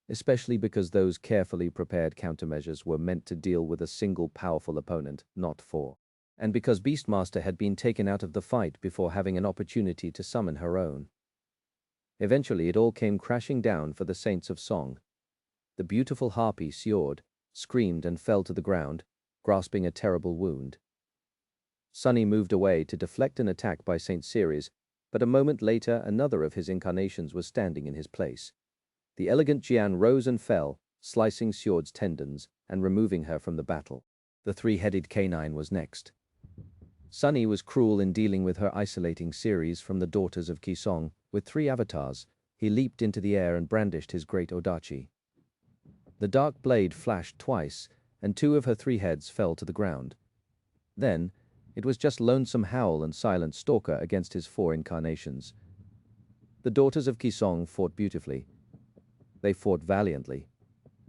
especially because those carefully prepared countermeasures were meant to deal with a single powerful opponent, not four. And because Beastmaster had been taken out of the fight before having an opportunity to summon her own. Eventually it all came crashing down for the Saints of Song. The beautiful harpy Storied, screamed and fell to the ground, grasping a terrible wound. Sunny moved away to deflect an attack by Saint Ceres, but a moment later another of his incarnations was standing in his place. The elegant Jian rose and fell, slicing Storied's tendons and removing her from the battle. The three-headed canine was next. Sunny was cruel in dealing with her isolating Ceres from the daughters of Ki Song. With three avatars, he leaped into the air and brandished his great odachi. The dark blade flashed twice, and two of her three heads fell to the ground. Then, it was just Lonesome Howl and Silent Stalker against his four incarnations. The daughters of Ki Song fought beautifully. They fought valiantly.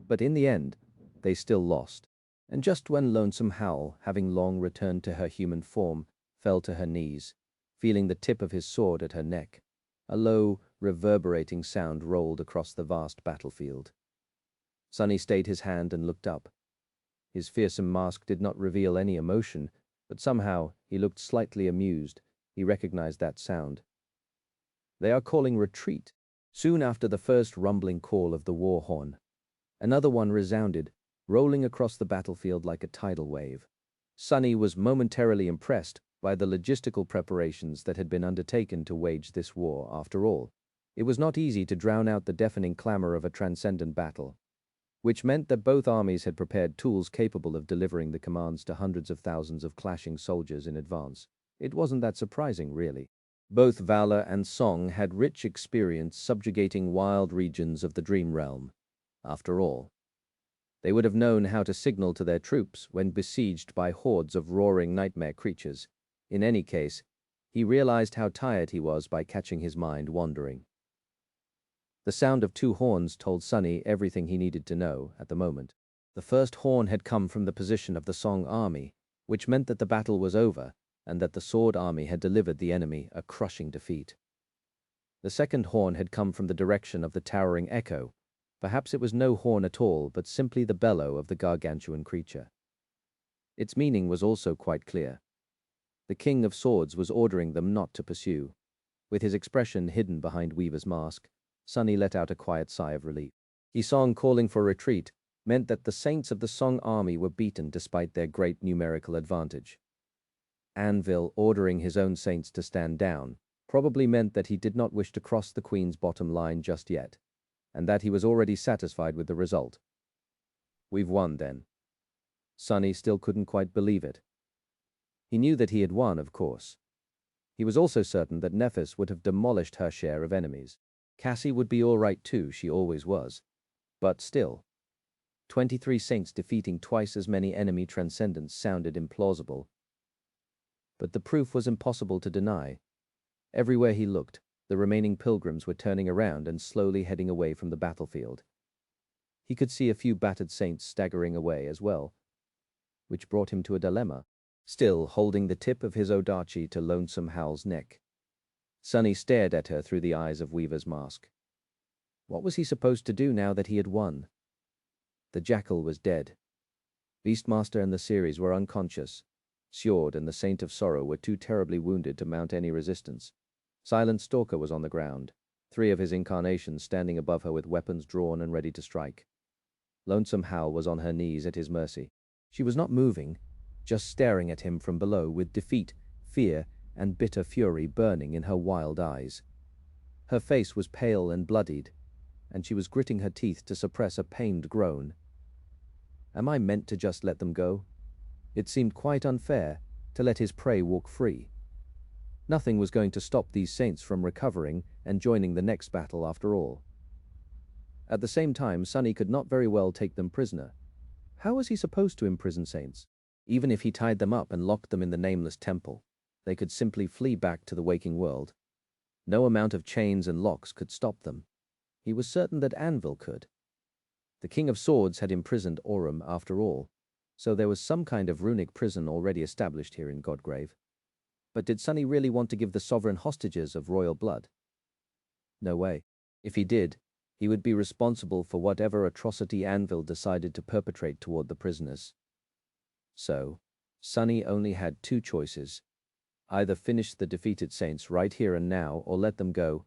But in the end, they still lost. And just when Lonesome Howl, having long returned to her human form, fell to her knees, feeling the tip of his sword at her neck, a low, reverberating sound rolled across the vast battlefield. Sunny stayed his hand and looked up. His fearsome mask did not reveal any emotion, but somehow he looked slightly amused. He recognized that sound. They are calling retreat. Soon after the first rumbling call of the war horn, another one resounded, rolling across the battlefield like a tidal wave. Sunny was momentarily impressed by the logistical preparations that had been undertaken to wage this war. After all, it was not easy to drown out the deafening clamor of a transcendent battle, which meant that both armies had prepared tools capable of delivering the commands to hundreds of thousands of clashing soldiers in advance. It wasn't that surprising, really. Both Valor and Song had rich experience subjugating wild regions of the Dream Realm. After all, they would have known how to signal to their troops when besieged by hordes of roaring nightmare creatures. In any case, he realized how tired he was by catching his mind wandering. The sound of two horns told Sunny everything he needed to know at the moment. The first horn had come from the position of the Song army, which meant that the battle was over and that the Sword army had delivered the enemy a crushing defeat. The second horn had come from the direction of the towering Echo. Perhaps it was no horn at all, but simply the bellow of the gargantuan creature. Its meaning was also quite clear. The King of Swords was ordering them not to pursue. With his expression hidden behind Weaver's mask, Sunny let out a quiet sigh of relief. Ki Song calling for retreat meant that the saints of the Song army were beaten despite their great numerical advantage. Anvil ordering his own saints to stand down probably meant that he did not wish to cross the Queen's bottom line just yet, and that he was already satisfied with the result. We've won, then. Sunny still couldn't quite believe it. He knew that he had won, of course. He was also certain that Nephis would have demolished her share of enemies. Cassie would be all right too, she always was. But still, 23 saints defeating twice as many enemy transcendents sounded implausible. But the proof was impossible to deny. Everywhere he looked, the remaining pilgrims were turning around and slowly heading away from the battlefield. He could see a few battered saints staggering away as well, which brought him to a dilemma, still holding the tip of his odachi to Lonesome Howl's neck. Sunny stared at her through the eyes of Weaver's mask. What was he supposed to do now that he had won? The jackal was dead. Beastmaster and the series were unconscious. Sjord and the Saint of Sorrow were too terribly wounded to mount any resistance. Silent Stalker was on the ground, 3 of his incarnations standing above her with weapons drawn and ready to strike. Lonesome Howl was on her knees at his mercy. She was not moving, just staring at him from below with defeat, fear, and bitter fury burning in her wild eyes. Her face was pale and bloodied, and she was gritting her teeth to suppress a pained groan. Am I meant to just let them go? It seemed quite unfair to let his prey walk free. Nothing was going to stop these saints from recovering and joining the next battle after all. At the same time, Sunny could not very well take them prisoner. How was he supposed to imprison saints? Even if he tied them up and locked them in the nameless temple, they could simply flee back to the waking world. No amount of chains and locks could stop them. He was certain that Anvil could. The King of Swords had imprisoned Aurum after all, so there was some kind of runic prison already established here in Godgrave. But did Sunny really want to give the sovereign hostages of royal blood? No way. If he did, he would be responsible for whatever atrocity Anvil decided to perpetrate toward the prisoners. So, Sunny only had 2 choices. Either finish the defeated saints right here and now or let them go,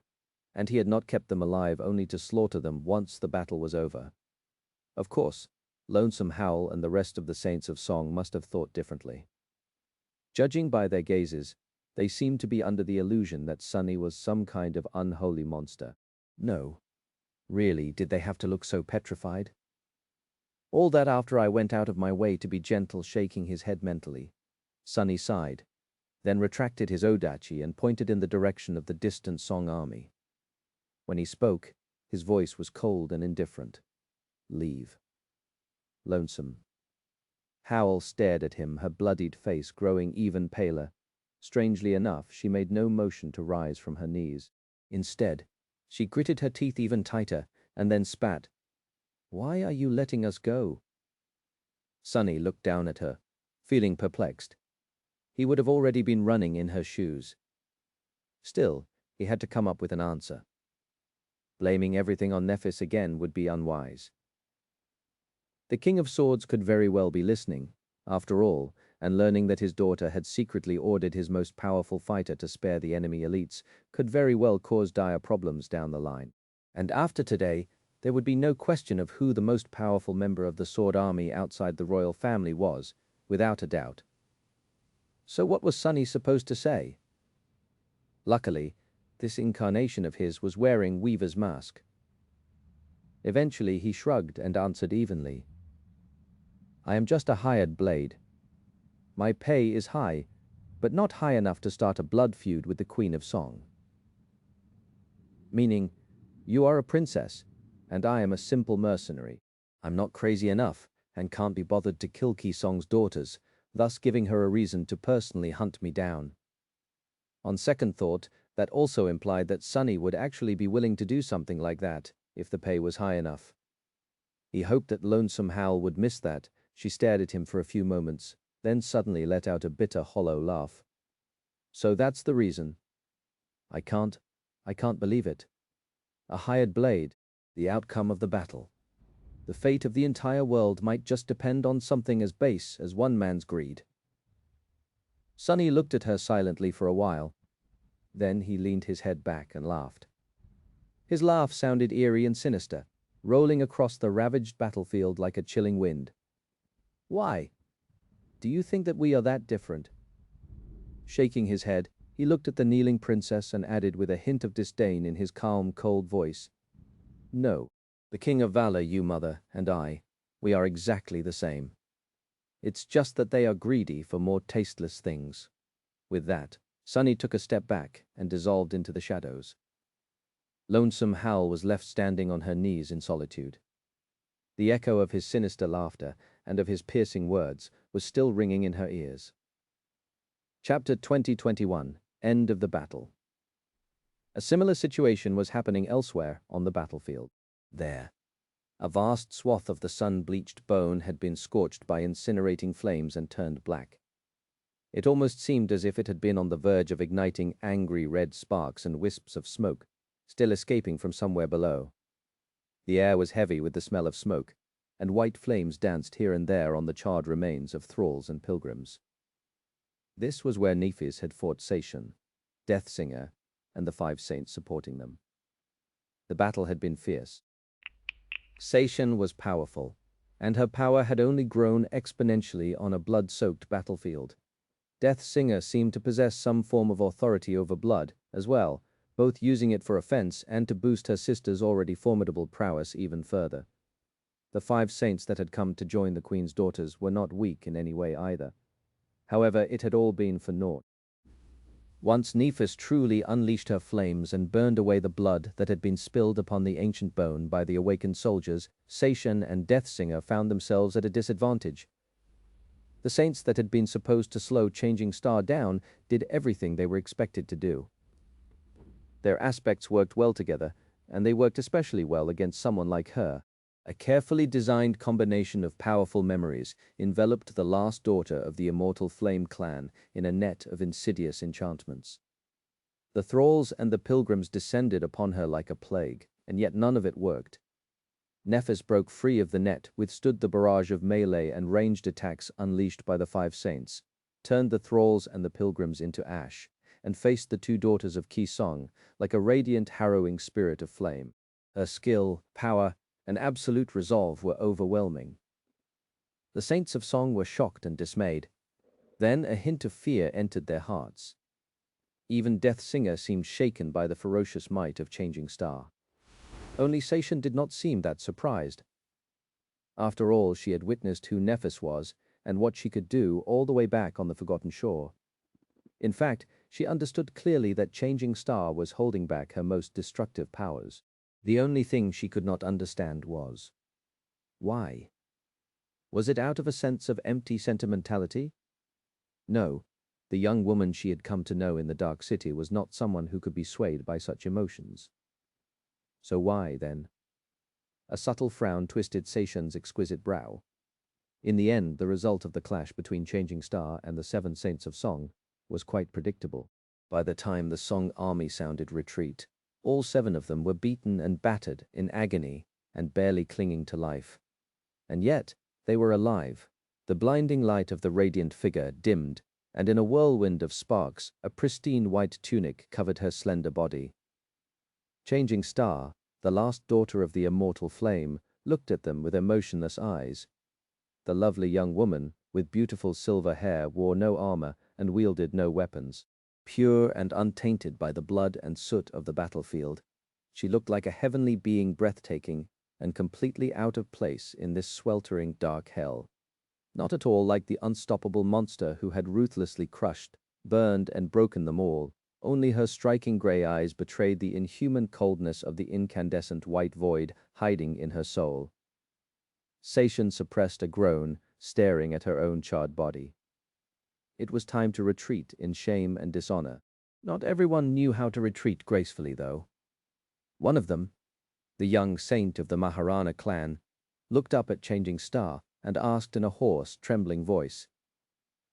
and he had not kept them alive only to slaughter them once the battle was over. Of course, Lonesome Howl and the rest of the Saints of Song must have thought differently. Judging by their gazes, they seemed to be under the illusion that Sunny was some kind of unholy monster. No. Really, did they have to look so petrified? All that after I went out of my way to be gentle, shaking his head mentally. Sunny sighed, then retracted his odachi and pointed in the direction of the distant Song army. When he spoke, his voice was cold and indifferent. Leave. Lonesome. Howl stared at him, her bloodied face growing even paler. Strangely enough, she made no motion to rise from her knees. Instead, she gritted her teeth even tighter and then spat. Why are you letting us go? Sunny looked down at her, feeling perplexed. He would have already been running in her shoes. Still, he had to come up with an answer. Blaming everything on Nephis again would be unwise. The King of Swords could very well be listening, after all, and learning that his daughter had secretly ordered his most powerful fighter to spare the enemy elites could very well cause dire problems down the line. And after today, there would be no question of who the most powerful member of the Sword Army outside the royal family was, without a doubt. So what was Sunny supposed to say? Luckily, this incarnation of his was wearing Weaver's mask. Eventually he shrugged and answered evenly. I am just a hired blade. My pay is high, but not high enough to start a blood feud with the Queen of Song. Meaning, you are a princess, and I am a simple mercenary. I'm not crazy enough, and can't be bothered to kill Ki Song's daughters, thus giving her a reason to personally hunt me down. On second thought, that also implied that Sunny would actually be willing to do something like that, if the pay was high enough. He hoped that Lonesome Howl would miss that. She stared at him for a few moments, then suddenly let out a bitter, hollow laugh. So that's the reason. I can't believe it. A hired blade, the outcome of the battle. The fate of the entire world might just depend on something as base as one man's greed. Sunny looked at her silently for a while. Then he leaned his head back and laughed. His laugh sounded eerie and sinister, rolling across the ravaged battlefield like a chilling wind. Why? Do you think that we are that different? Shaking his head, he looked at the kneeling princess and added with a hint of disdain in his calm, cold voice. No, the King of Valor, you mother, and I, we are exactly the same. It's just that they are greedy for more tasteless things. With that, Sunny took a step back and dissolved into the shadows. Lonesome Howl was left standing on her knees in solitude. The echo of his sinister laughter and of his piercing words was still ringing in her ears. Chapter 2021, End of the Battle. A similar situation was happening elsewhere on the battlefield. There, a vast swath of the sun-bleached bone had been scorched by incinerating flames and turned black. It almost seemed as if it had been on the verge of igniting angry red sparks and wisps of smoke, still escaping from somewhere below. The air was heavy with the smell of smoke, and white flames danced here and there on the charred remains of thralls and pilgrims. This was where Nephis had fought Sacian, Deathsinger, and the 5 saints supporting them. The battle had been fierce. Sacian was powerful, and her power had only grown exponentially on a blood-soaked battlefield. Deathsinger seemed to possess some form of authority over blood, as well, both using it for offense and to boost her sister's already formidable prowess even further. The 5 saints that had come to join the Queen's daughters were not weak in any way either. However, it had all been for naught. Once Nephis truly unleashed her flames and burned away the blood that had been spilled upon the ancient bone by the awakened soldiers, Sacian and Deathsinger found themselves at a disadvantage. The saints that had been supposed to slow Changing Star down did everything they were expected to do. Their aspects worked well together, and they worked especially well against someone like her. A carefully designed combination of powerful memories enveloped the last daughter of the immortal Flame clan in a net of insidious enchantments. The thralls and the pilgrims descended upon her like a plague, and yet none of it worked. Nephis broke free of the net, withstood the barrage of melee and ranged attacks unleashed by the 5 saints, turned the thralls and the pilgrims into ash, and faced the 2 daughters of Kisong like a radiant, harrowing spirit of flame. Her skill, power, and absolute resolve were overwhelming. The saints of song were shocked and dismayed. Then a hint of fear entered their hearts. Even Deathsinger seemed shaken by the ferocious might of Changing Star. Only Sacian did not seem that surprised. After all, she had witnessed who Nephis was and what she could do all the way back on the Forgotten Shore. In fact, she understood clearly that Changing Star was holding back her most destructive powers. The only thing she could not understand was, why? Was it out of a sense of empty sentimentality? No, the young woman she had come to know in the Dark City was not someone who could be swayed by such emotions. So why, then? A subtle frown twisted Sacian's exquisite brow. In the end, the result of the clash between Changing Star and the 7 Saints of Song was quite predictable. By the time the Song army sounded retreat, all 7 of them were beaten and battered in agony and barely clinging to life. And yet, they were alive. The blinding light of the radiant figure dimmed, and in a whirlwind of sparks, a pristine white tunic covered her slender body. Changing Star, the last daughter of the immortal Flame, looked at them with emotionless eyes. The lovely young woman, with beautiful silver hair, wore no armor and wielded no weapons. Pure and untainted by the blood and soot of the battlefield, she looked like a heavenly being, breathtaking and completely out of place in this sweltering dark hell. Not at all like the unstoppable monster who had ruthlessly crushed, burned, and broken them all. Only her striking gray eyes betrayed the inhuman coldness of the incandescent white void hiding in her soul. Sacian suppressed a groan, staring at her own charred body. It was time to retreat in shame and dishonor. Not everyone knew how to retreat gracefully, though. One of them, the young saint of the Maharana clan, looked up at Changing Star and asked in a hoarse, trembling voice,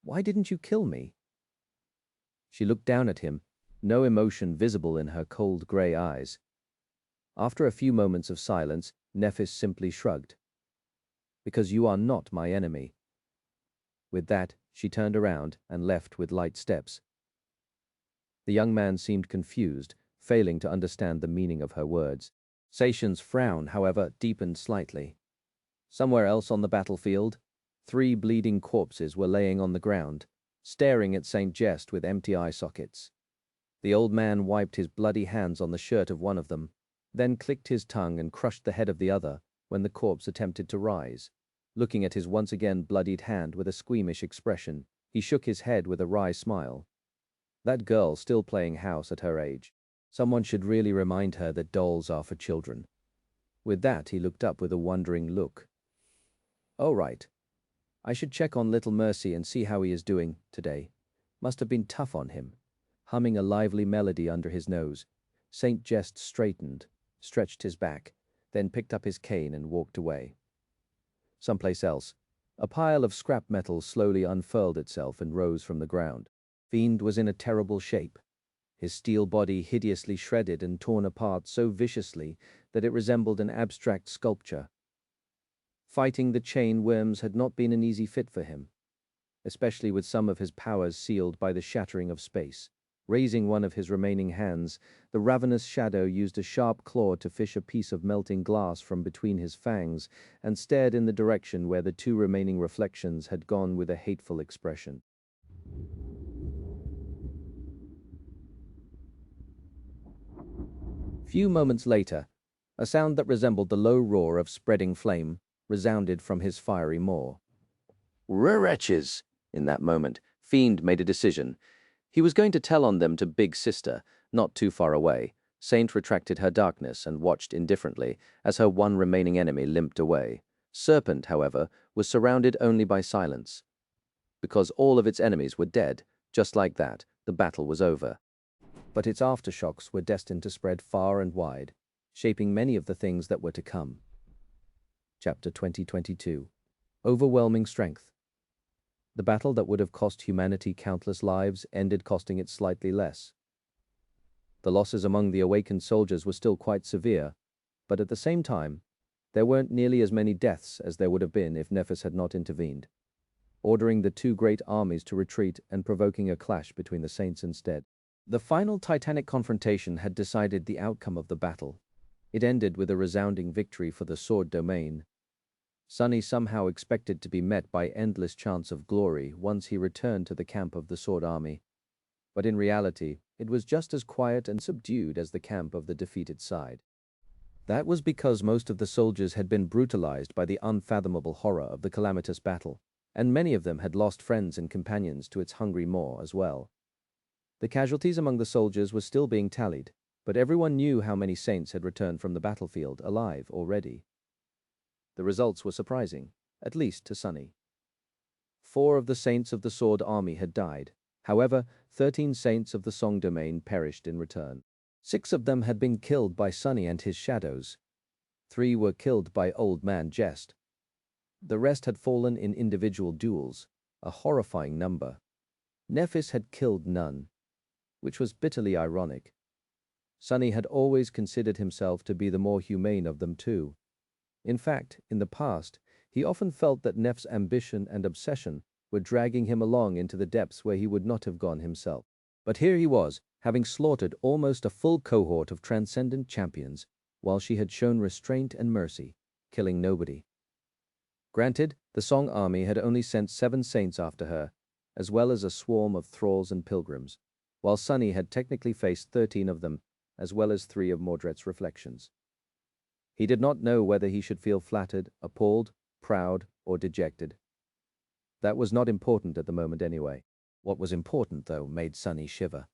"Why didn't you kill me?" She looked down at him, no emotion visible in her cold gray eyes. After a few moments of silence, Nephis simply shrugged. "Because you are not my enemy." With that, she turned around and left with light steps. The young man seemed confused, failing to understand the meaning of her words. Sacian's frown, however, deepened slightly. Somewhere else on the battlefield, 3 bleeding corpses were laying on the ground, staring at Saint Jest with empty eye sockets. The old man wiped his bloody hands on the shirt of one of them, then clicked his tongue and crushed the head of the other when the corpse attempted to rise. Looking at his once again bloodied hand with a squeamish expression, he shook his head with a wry smile. That girl still playing house at her age. Someone should really remind her that dolls are for children. With that, he looked up with a wondering look. "Oh, right. I should check on little Mercy and see how he is doing today. Must have been tough on him." Humming a lively melody under his nose, Saint Jest straightened, stretched his back, then picked up his cane and walked away. "Someplace else. A pile of scrap metal slowly unfurled itself and rose from the ground. Fiend was in a terrible shape, his steel body hideously shredded and torn apart so viciously that it resembled an abstract sculpture. Fighting the chain worms had not been an easy fit for him, especially with some of his powers sealed by the shattering of space. Raising one of his remaining hands, the ravenous shadow used a sharp claw to fish a piece of melting glass from between his fangs and stared in the direction where the two remaining reflections had gone with a hateful expression. Few moments later, a sound that resembled the low roar of spreading flame resounded from his fiery maw. Wretches! In that moment, Fiend made a decision. He was going to tell on them to Big Sister, not too far away. Saint retracted her darkness and watched indifferently as her one remaining enemy limped away. Serpent, however, was surrounded only by silence. Because all of its enemies were dead, just like that, the battle was over. But its aftershocks were destined to spread far and wide, shaping many of the things that were to come. Chapter 2022. Overwhelming Strength. The battle that would have cost humanity countless lives ended costing it slightly less. The losses among the awakened soldiers were still quite severe, but at the same time, there weren't nearly as many deaths as there would have been if Nephis had not intervened, ordering the two great armies to retreat and provoking a clash between the saints instead. The final titanic confrontation had decided the outcome of the battle. It ended with a resounding victory for the sword domain. Sunny somehow expected to be met by endless chants of glory once he returned to the camp of the sword army. But in reality, it was just as quiet and subdued as the camp of the defeated side. That was because most of the soldiers had been brutalized by the unfathomable horror of the calamitous battle, and many of them had lost friends and companions to its hungry maw as well. The casualties among the soldiers were still being tallied, but everyone knew how many saints had returned from the battlefield alive already. The results were surprising, at least to Sunny. 4 of the saints of the sword army had died. However, 13 saints of the song domain perished in return. 6 of them had been killed by Sunny and his shadows. 3 were killed by Old Man Jest. The rest had fallen in individual duels, a horrifying number. Nephis had killed none, which was bitterly ironic. Sunny had always considered himself to be the more humane of them too. In fact, in the past, he often felt that Neph's ambition and obsession were dragging him along into the depths where he would not have gone himself. But here he was, having slaughtered almost a full cohort of transcendent champions, while she had shown restraint and mercy, killing nobody. Granted, the Song army had only sent 7 saints after her, as well as a swarm of thralls and pilgrims, while Sunny had technically faced 13 of them, as well as 3 of Mordred's reflections. He did not know whether he should feel flattered, appalled, proud, or dejected. That was not important at the moment anyway. What was important, though, made Sunny shiver.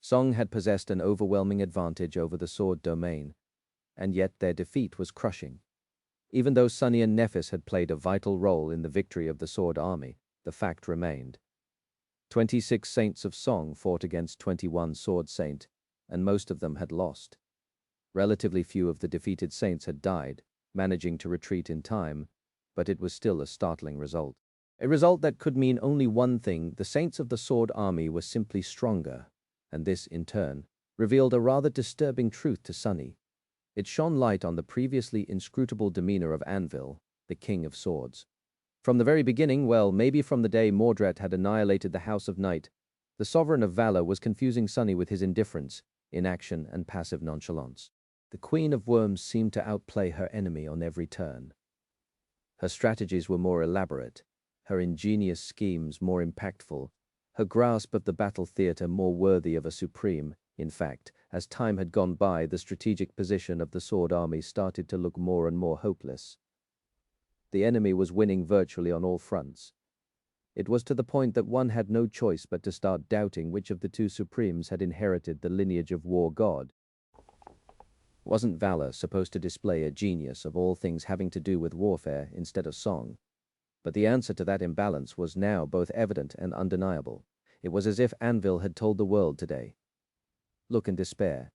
Song had possessed an overwhelming advantage over the sword domain, and yet their defeat was crushing. Even though Sunny and Nephis had played a vital role in the victory of the sword army, the fact remained. 26 saints of Song fought against 21 sword saint, and most of them had lost. Relatively few of the defeated saints had died, managing to retreat in time, but it was still a startling result. A result that could mean only one thing: the saints of the sword army were simply stronger, and this, in turn, revealed a rather disturbing truth to Sunny. It shone light on the previously inscrutable demeanor of Anvil, the king of swords. From the very beginning, well, maybe from the day Mordred had annihilated the House of Night, the sovereign of valor was confusing Sunny with his indifference, inaction, and passive nonchalance. The Queen of Worms seemed to outplay her enemy on every turn. Her strategies were more elaborate, her ingenious schemes more impactful, her grasp of the battle theater more worthy of a supreme. In fact, as time had gone by, the strategic position of the sword army started to look more and more hopeless. The enemy was winning virtually on all fronts. It was to the point that one had no choice but to start doubting which of the two supremes had inherited the lineage of war god. Wasn't valor supposed to display a genius of all things having to do with warfare instead of song? But the answer to that imbalance was now both evident and undeniable. It was as if Anvil had told the world today, "Look and despair.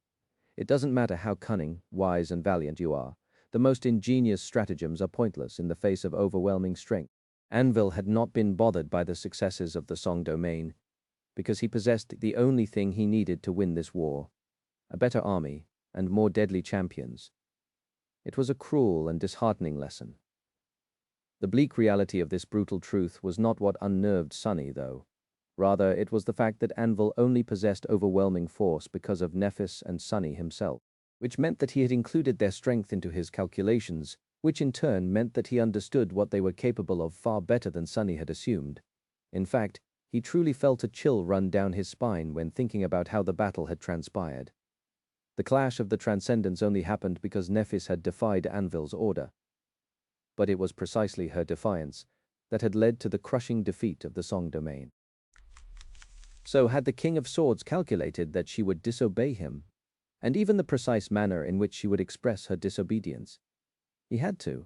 It doesn't matter how cunning, wise, and valiant you are. The most ingenious stratagems are pointless in the face of overwhelming strength." Anvil had not been bothered by the successes of the Song domain, because he possessed the only thing he needed to win this war: a better army and more deadly champions. It was a cruel and disheartening lesson. The bleak reality of this brutal truth was not what unnerved Sunny, though. Rather, it was the fact that Anvil only possessed overwhelming force because of Nephis and Sunny himself, which meant that he had included their strength into his calculations, which in turn meant that he understood what they were capable of far better than Sunny had assumed. In fact, he truly felt a chill run down his spine when thinking about how the battle had transpired. The clash of the Transcendents only happened because Nephis had defied Anvil's order. But it was precisely her defiance that had led to the crushing defeat of the Song domain. So had the King of Swords calculated that she would disobey him, and even the precise manner in which she would express her disobedience? He had to.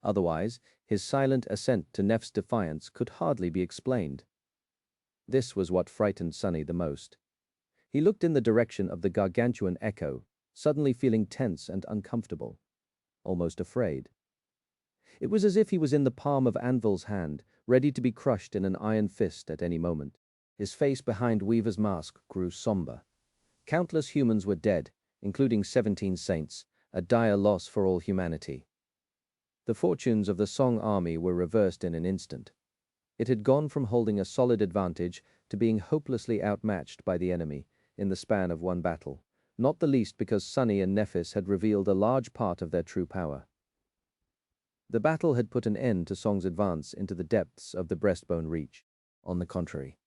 Otherwise, his silent assent to Neph's defiance could hardly be explained. This was what frightened Sunny the most. He looked in the direction of the gargantuan echo, suddenly feeling tense and uncomfortable, almost afraid. It was as if he was in the palm of Anvil's hand, ready to be crushed in an iron fist at any moment. His face behind Weaver's mask grew somber. Countless humans were dead, including 17 saints, a dire loss for all humanity. The fortunes of the Song army were reversed in an instant. It had gone from holding a solid advantage to being hopelessly outmatched by the enemy in the span of one battle, not the least because Sunny and Nephis had revealed a large part of their true power. The battle had put an end to Song's advance into the depths of the breastbone reach. On the contrary,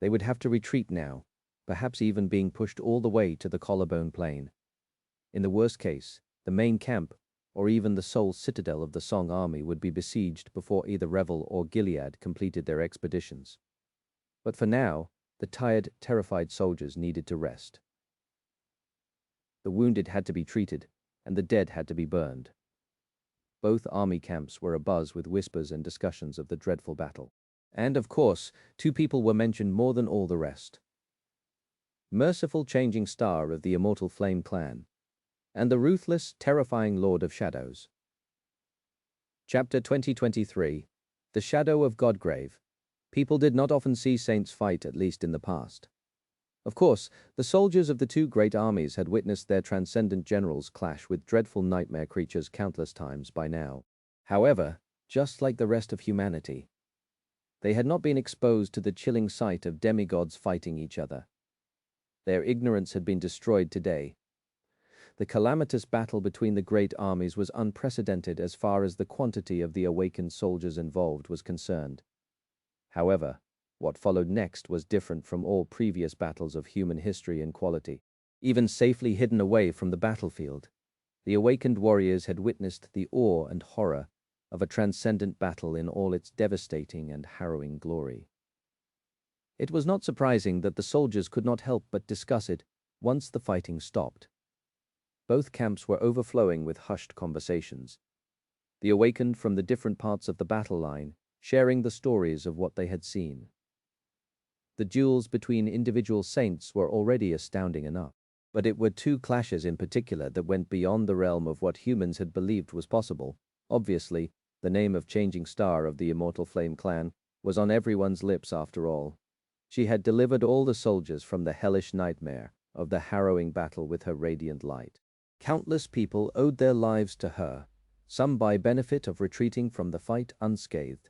they would have to retreat now, perhaps even being pushed all the way to the collarbone plain. In the worst case, the main camp, or even the sole citadel of the Song army, would be besieged before either Revel or Gilead completed their expeditions. But for now, the tired, terrified soldiers needed to rest. The wounded had to be treated, and the dead had to be burned. Both army camps were abuzz with whispers and discussions of the dreadful battle. And, of course, two people were mentioned more than all the rest: Merciful Changing Star of the Immortal Flame clan, and the ruthless, terrifying Lord of Shadows. Chapter 2023: The Shadow of Godgrave. People did not often see saints fight, at least in the past. Of course, the soldiers of the two great armies had witnessed their transcendent generals clash with dreadful nightmare creatures countless times by now. However, just like the rest of humanity, they had not been exposed to the chilling sight of demigods fighting each other. Their ignorance had been destroyed today. The calamitous battle between the great armies was unprecedented as far as the quantity of the awakened soldiers involved was concerned. However, what followed next was different from all previous battles of human history and quality. Even safely hidden away from the battlefield, the awakened warriors had witnessed the awe and horror of a transcendent battle in all its devastating and harrowing glory. It was not surprising that the soldiers could not help but discuss it once the fighting stopped. Both camps were overflowing with hushed conversations. The awakened from the different parts of the battle line sharing the stories of what they had seen. The duels between individual saints were already astounding enough, but it were two clashes in particular that went beyond the realm of what humans had believed was possible. Obviously, the name of Changing Star of the Immortal Flame clan was on everyone's lips after all. She had delivered all the soldiers from the hellish nightmare of the harrowing battle with her radiant light. Countless people owed their lives to her, some by benefit of retreating from the fight unscathed,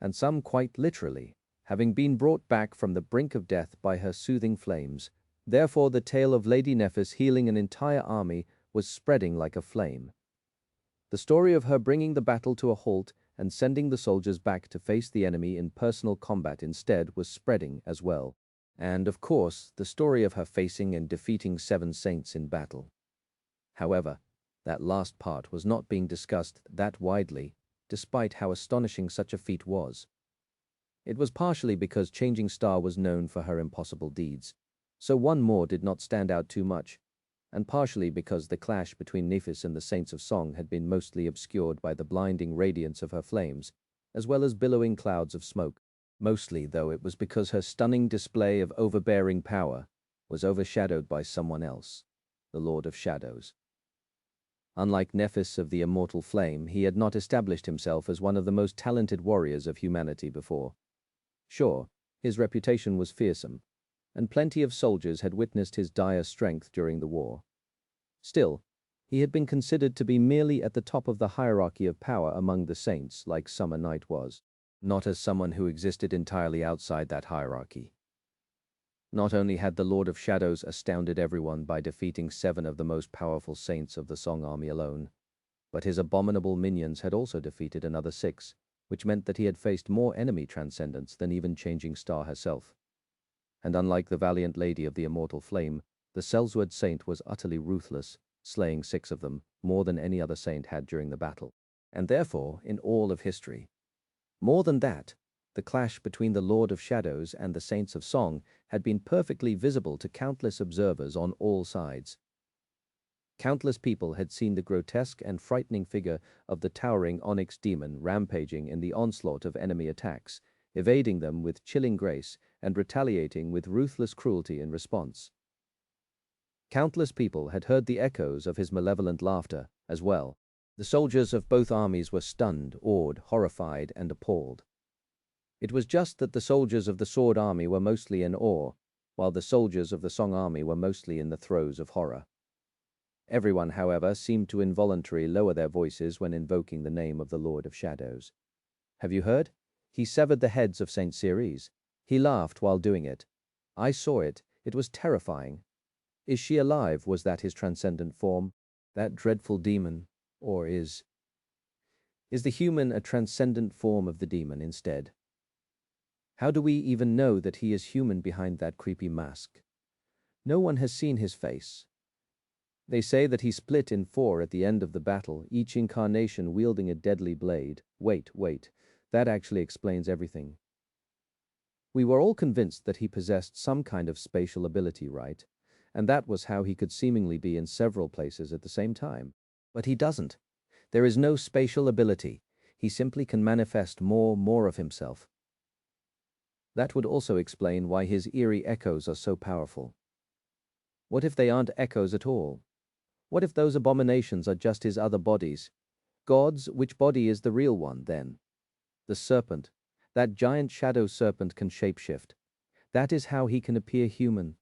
and some quite literally, having been brought back from the brink of death by her soothing flames. Therefore the tale of Lady Nephis healing an entire army was spreading like a flame. The story of her bringing the battle to a halt and sending the soldiers back to face the enemy in personal combat instead was spreading as well. And, of course, the story of her facing and defeating 7 saints in battle. However, that last part was not being discussed that widely, despite how astonishing such a feat was. It was partially because Changing Star was known for her impossible deeds, so one more did not stand out too much, and partially because the clash between Nephis and the Saints of Song had been mostly obscured by the blinding radiance of her flames, as well as billowing clouds of smoke. Mostly, though, it was because her stunning display of overbearing power was overshadowed by someone else, the Lord of Shadows. Unlike Nephis of the immortal flame, he had not established himself as one of the most talented warriors of humanity before. Sure, his reputation was fearsome, and plenty of soldiers had witnessed his dire strength during the war. Still, he had been considered to be merely at the top of the hierarchy of power among the saints, like Summer Night was, not as someone who existed entirely outside that hierarchy. Not only had the Lord of Shadows astounded everyone by defeating 7 of the most powerful saints of the Song army alone, but his abominable minions had also defeated another 6, which meant that he had faced more enemy transcendents than even Changing Star herself. And unlike the valiant lady of the immortal flame, the Sellsword saint was utterly ruthless, slaying 6 of them, more than any other saint had during the battle, and therefore in all of history. More than that, the clash between the Lord of Shadows and the Saints of Song had been perfectly visible to countless observers on all sides. Countless people had seen the grotesque and frightening figure of the towering onyx demon rampaging in the onslaught of enemy attacks, evading them with chilling grace and retaliating with ruthless cruelty in response. Countless people had heard the echoes of his malevolent laughter as well. The soldiers of both armies were stunned, awed, horrified, and appalled. It was just that the soldiers of the Sword army were mostly in awe, while the soldiers of the Song army were mostly in the throes of horror. Everyone, however, seemed to involuntarily lower their voices when invoking the name of the Lord of Shadows. Have you heard? He severed the heads of Saint Ceres. He laughed while doing it. I saw it. It was terrifying. Is she alive? Was that his transcendent form? That dreadful demon? Or is the human a transcendent form of the demon instead? How do we even know that he is human behind that creepy mask? No one has seen his face. They say that he split in 4 at the end of the battle, each incarnation wielding a deadly blade. Wait. That actually explains everything. We were all convinced that he possessed some kind of spatial ability, right? And that was how he could seemingly be in several places at the same time. But he doesn't. There is no spatial ability. He simply can manifest more of himself. That would also explain why his eerie echoes are so powerful. What if they aren't echoes at all? What if those abominations are just his other bodies? Gods, which body is the real one, then? The serpent. That giant shadow serpent can shapeshift. That is how he can appear human.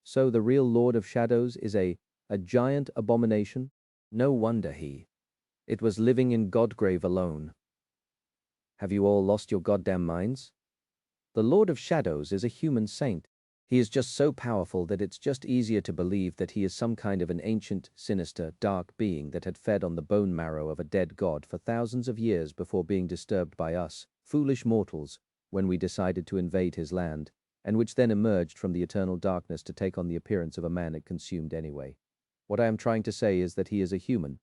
So the real Lord of Shadows is a giant abomination? No wonder it was living in Godgrave alone. Have you all lost your goddamn minds? The Lord of Shadows is a human saint. He is just so powerful that it's just easier to believe that he is some kind of an ancient, sinister, dark being that had fed on the bone marrow of a dead god for thousands of years before being disturbed by us, foolish mortals, when we decided to invade his land, and which then emerged from the eternal darkness to take on the appearance of a man it consumed anyway. What I am trying to say is that he is a human.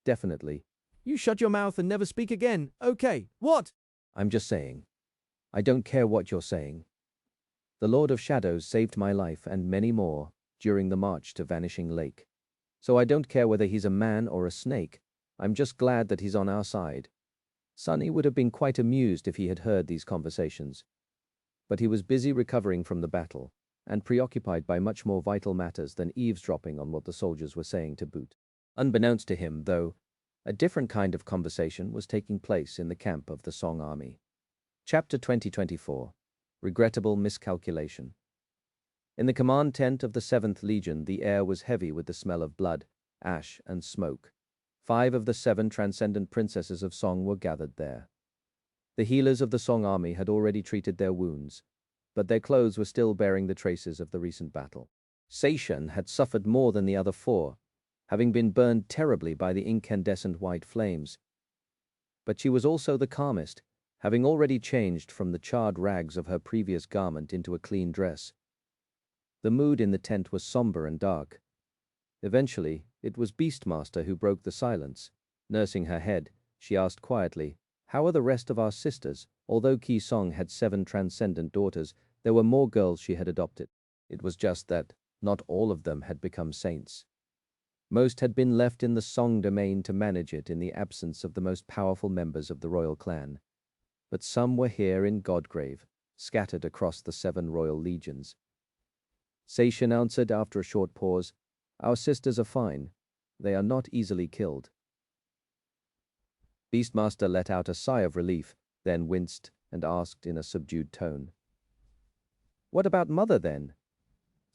Definitely. You shut your mouth and never speak again. Okay, what? I'm just saying. I don't care what you're saying. The Lord of Shadows saved my life and many more during the march to Vanishing Lake. So I don't care whether he's a man or a snake. I'm just glad that he's on our side. Sonny would have been quite amused if he had heard these conversations. But he was busy recovering from the battle and preoccupied by much more vital matters than eavesdropping on what the soldiers were saying to boot. Unbeknownst to him, though, a different kind of conversation was taking place in the camp of the Song army. Chapter 2024. Regrettable Miscalculation. In the command tent of the 7th Legion, the air was heavy with the smell of blood, ash, and smoke. 5 of the 7 transcendent princesses of Song were gathered there. The healers of the Song army had already treated their wounds, but their clothes were still bearing the traces of the recent battle. Seishan had suffered more than the other 4, having been burned terribly by the incandescent white flames. But she was also the calmest, having already changed from the charred rags of her previous garment into a clean dress. The mood in the tent was somber and dark. Eventually, it was Beastmaster who broke the silence. Nursing her head, she asked quietly, "How are the rest of our sisters?" Although Ki Song had 7 transcendent daughters, there were more girls she had adopted. It was just that not all of them had become saints. Most had been left in the Song domain to manage it in the absence of the most powerful members of the royal clan. But some were here in Godgrave, scattered across the 7 royal legions. Seishan answered after a short pause, "Our sisters are fine. They are not easily killed. Beastmaster let out a sigh of relief, then winced and asked in a subdued tone. What about Mother, then?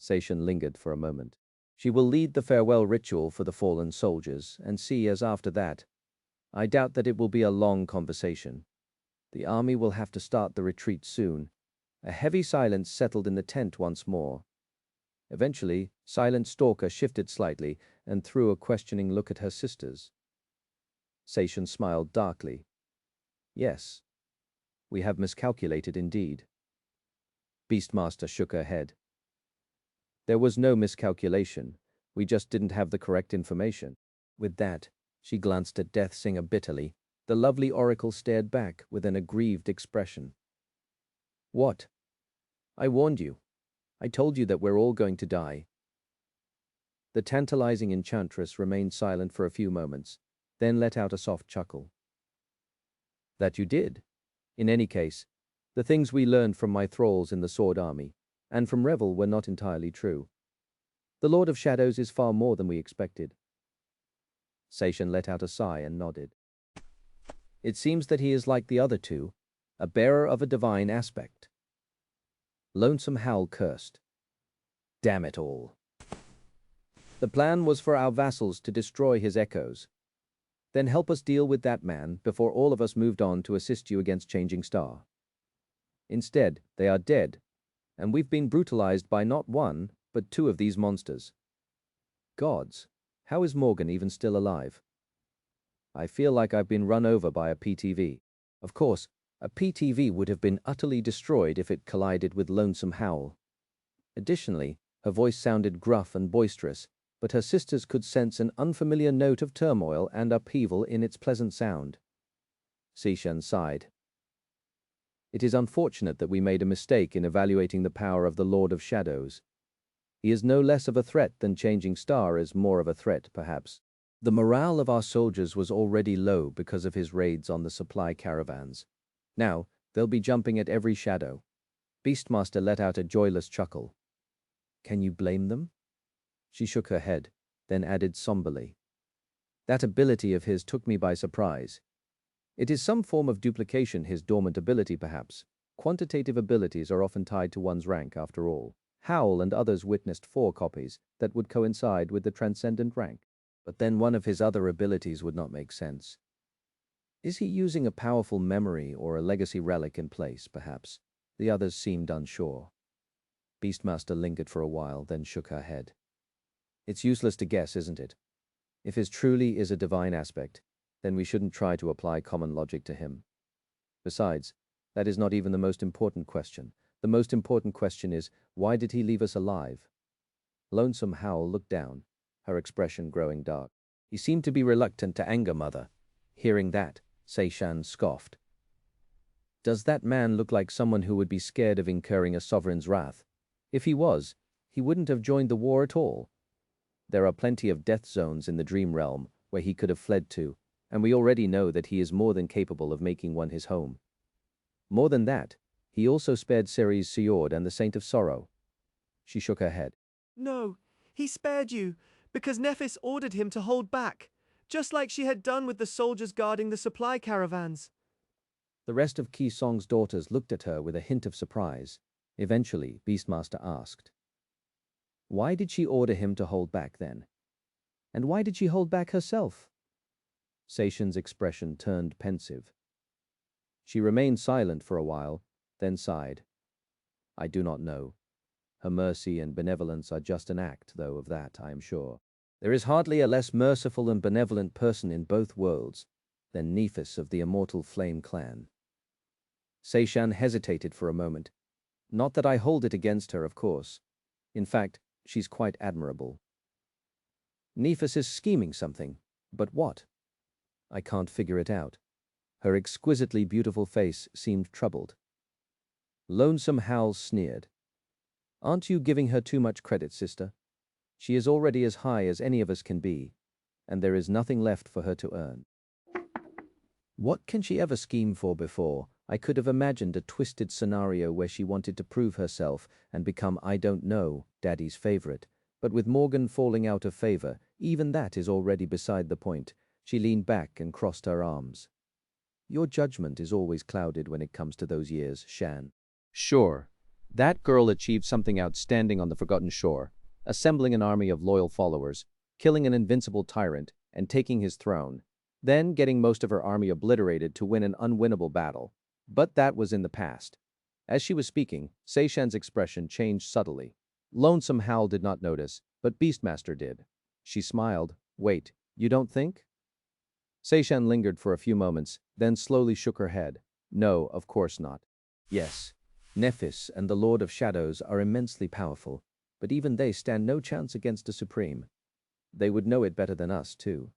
Seishan lingered for a moment. She will lead the farewell ritual for the fallen soldiers and see as after that. I doubt that it will be a long conversation. The army will have to start the retreat soon. A heavy silence settled in the tent once more. Eventually, Silent Stalker shifted slightly and threw a questioning look at her sisters. Seishan smiled darkly. Yes, we have miscalculated indeed. Beastmaster shook her head. There was no miscalculation. We just didn't have the correct information. With that, she glanced at Death Singer bitterly. The lovely oracle stared back with an aggrieved expression. What? I warned you. I told you that we're all going to die. The tantalizing enchantress remained silent for a few moments, then let out a soft chuckle. That you did. In any case, the things we learned from my thralls in the Sword Army and from Revel were not entirely true. The Lord of Shadows is far more than we expected. Seishan let out a sigh and nodded. It seems that he is like the other two, a bearer of a divine aspect. Lonesome Howl cursed. Damn it all. The plan was for our vassals to destroy his echoes. Then help us deal with that man before all of us moved on to assist you against Changing Star. Instead, they are dead, and we've been brutalized by not one, but two of these monsters. Gods, how is Morgan even still alive? I feel like I've been run over by a PTV. Of course, a PTV would have been utterly destroyed if it collided with Lonesome Howl. Additionally, her voice sounded gruff and boisterous, but her sisters could sense an unfamiliar note of turmoil and upheaval in its pleasant sound. Seishan sighed. It is unfortunate that we made a mistake in evaluating the power of the Lord of Shadows. He is no less of a threat than Changing Star is more of a threat, perhaps. The morale of our soldiers was already low because of his raids on the supply caravans. Now, they'll be jumping at every shadow. Beastmaster let out a joyless chuckle. Can you blame them? She shook her head, then added somberly. That ability of his took me by surprise. It is some form of duplication, his dormant ability perhaps. Quantitative abilities are often tied to one's rank after all. Howl and others witnessed 4 copies that would coincide with the transcendent rank. But then one of his other abilities would not make sense. Is he using a powerful memory or a legacy relic in place, perhaps? The others seemed unsure. Beastmaster lingered for a while, then shook her head. It's useless to guess, isn't it? If his truly is a divine aspect, then we shouldn't try to apply common logic to him. Besides, that is not even the most important question. The most important question is, why did he leave us alive? Lonesome Howl looked down, her expression growing dark. He seemed to be reluctant to anger Mother. Hearing that, Seishan scoffed. Does that man look like someone who would be scared of incurring a sovereign's wrath? If he was, he wouldn't have joined the war at all. There are plenty of death zones in the dream realm where he could have fled to, and we already know that he is more than capable of making one his home. More than that, he also spared Ceres Siord and the Saint of Sorrow. She shook her head. No, he spared you, because Nephis ordered him to hold back, just like she had done with the soldiers guarding the supply caravans. The rest of Ki Song's daughters looked at her with a hint of surprise. Eventually, Beastmaster asked, why did she order him to hold back then? And why did she hold back herself? Seishan's expression turned pensive. She remained silent for a while, then sighed. I do not know. Her mercy and benevolence are just an act, though, of that, I am sure. There is hardly a less merciful and benevolent person in both worlds than Nephis of the Immortal Flame clan. Seishan hesitated for a moment. Not that I hold it against her, of course. In fact, she's quite admirable. Nephis is scheming something, but what? I can't figure it out. Her exquisitely beautiful face seemed troubled. Lonesome Howl sneered. Aren't you giving her too much credit, sister? She is already as high as any of us can be, and there is nothing left for her to earn. What can she ever scheme for before? I could have imagined a twisted scenario where she wanted to prove herself and become I don't know, Daddy's favorite, But with Morgan falling out of favor, even that is already beside the point. She leaned back and crossed her arms. Your judgment is always clouded when it comes to those years, Shan. Sure, that girl achieved something outstanding on the Forgotten Shore, assembling an army of loyal followers, killing an invincible tyrant, and taking his throne, then getting most of her army obliterated to win an unwinnable battle. But that was in the past. As she was speaking, Seishan's expression changed subtly. Lonesome Hal did not notice, but Beastmaster did. She smiled. Wait, you don't think? Seishan lingered for a few moments, then slowly shook her head. No, of course not. Yes, Nephis and the Lord of Shadows are immensely powerful, but even they stand no chance against a Supreme. They would know it better than us, too.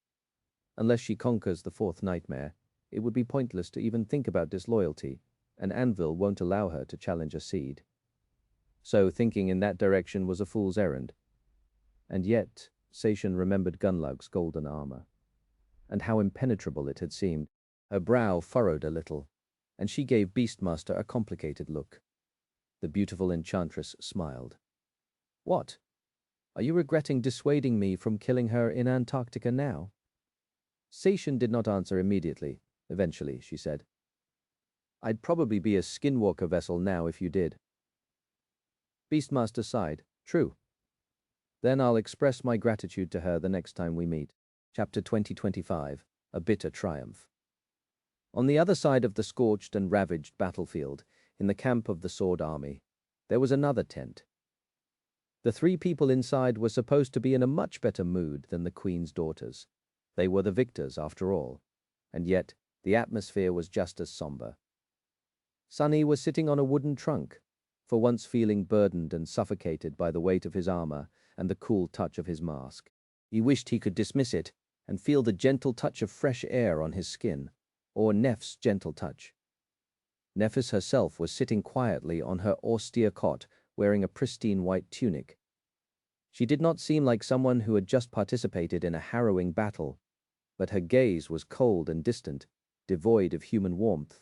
Unless she conquers the fourth nightmare, it would be pointless to even think about disloyalty, and Anvil won't allow her to challenge a seed. So thinking in that direction was a fool's errand. And yet, Seishan remembered Gunlug's golden armor, and how impenetrable it had seemed. Her brow furrowed a little, and she gave Beastmaster a complicated look. The beautiful enchantress smiled. What? Are you regretting dissuading me from killing her in Antarctica now? Seishan did not answer immediately. Eventually, she said, I'd probably be a skinwalker vessel now if you did. Beastmaster sighed. True. Then I'll express my gratitude to her the next time we meet. Chapter 2025, A Bitter Triumph. On the other side of the scorched and ravaged battlefield, in the camp of the Sword Army, there was another tent. The three people inside were supposed to be in a much better mood than the Queen's daughters. They were the victors, after all, and yet the atmosphere was just as somber. Sunny was sitting on a wooden trunk, for once feeling burdened and suffocated by the weight of his armor and the cool touch of his mask. He wished he could dismiss it and feel the gentle touch of fresh air on his skin, or Neph's gentle touch. Nephis herself was sitting quietly on her austere cot, wearing a pristine white tunic. She did not seem like someone who had just participated in a harrowing battle, but her gaze was cold and distant, devoid of human warmth.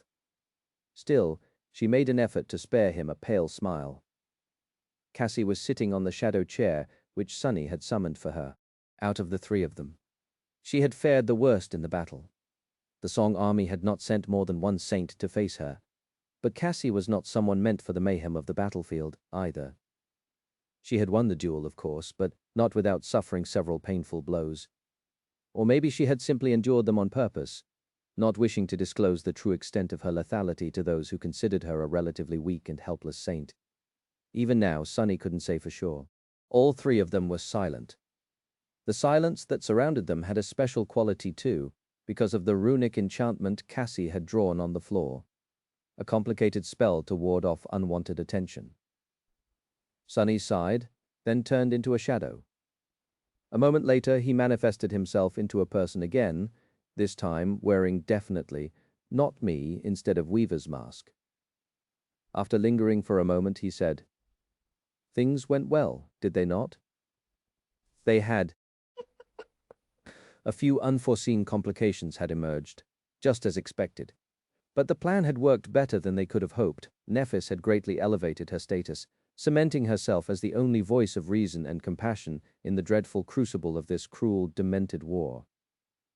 Still, she made an effort to spare him a pale smile. Cassie was sitting on the shadow chair which Sunny had summoned for her. Out of the three of them, she had fared the worst in the battle. The Song army had not sent more than one saint to face her, but Cassie was not someone meant for the mayhem of the battlefield, either. She had won the duel, of course, but not without suffering several painful blows. Or maybe she had simply endured them on purpose, not wishing to disclose the true extent of her lethality to those who considered her a relatively weak and helpless saint. Even now, Sunny couldn't say for sure. All three of them were silent. The silence that surrounded them had a special quality too, because of the runic enchantment Cassie had drawn on the floor, a complicated spell to ward off unwanted attention. Sunny sighed, then turned into a shadow. A moment later, he manifested himself into a person again, this time wearing definitely not me instead of Weaver's mask. After lingering for a moment, he said, Things went well, did they not? They had. A few unforeseen complications had emerged, just as expected. But the plan had worked better than they could have hoped. Nephis had greatly elevated her status, cementing herself as the only voice of reason and compassion in the dreadful crucible of this cruel, demented war.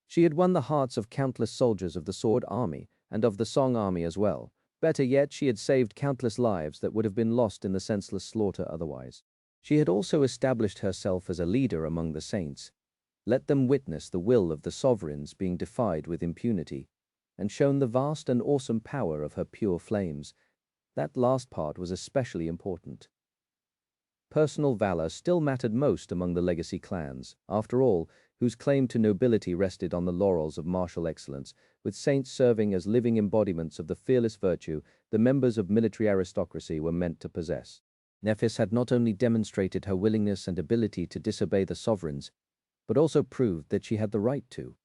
She had won the hearts of countless soldiers of the Sword Army and of the Song Army as well. Better yet, she had saved countless lives that would have been lost in the senseless slaughter otherwise. She had also established herself as a leader among the saints, let them witness the will of the sovereigns being defied with impunity, and shown the vast and awesome power of her pure flames. That last part was especially important. Personal valor still mattered most among the legacy clans, after all, whose claim to nobility rested on the laurels of martial excellence, with saints serving as living embodiments of the fearless virtue the members of military aristocracy were meant to possess. Nephis had not only demonstrated her willingness and ability to disobey the sovereigns, but also proved that she had the right to,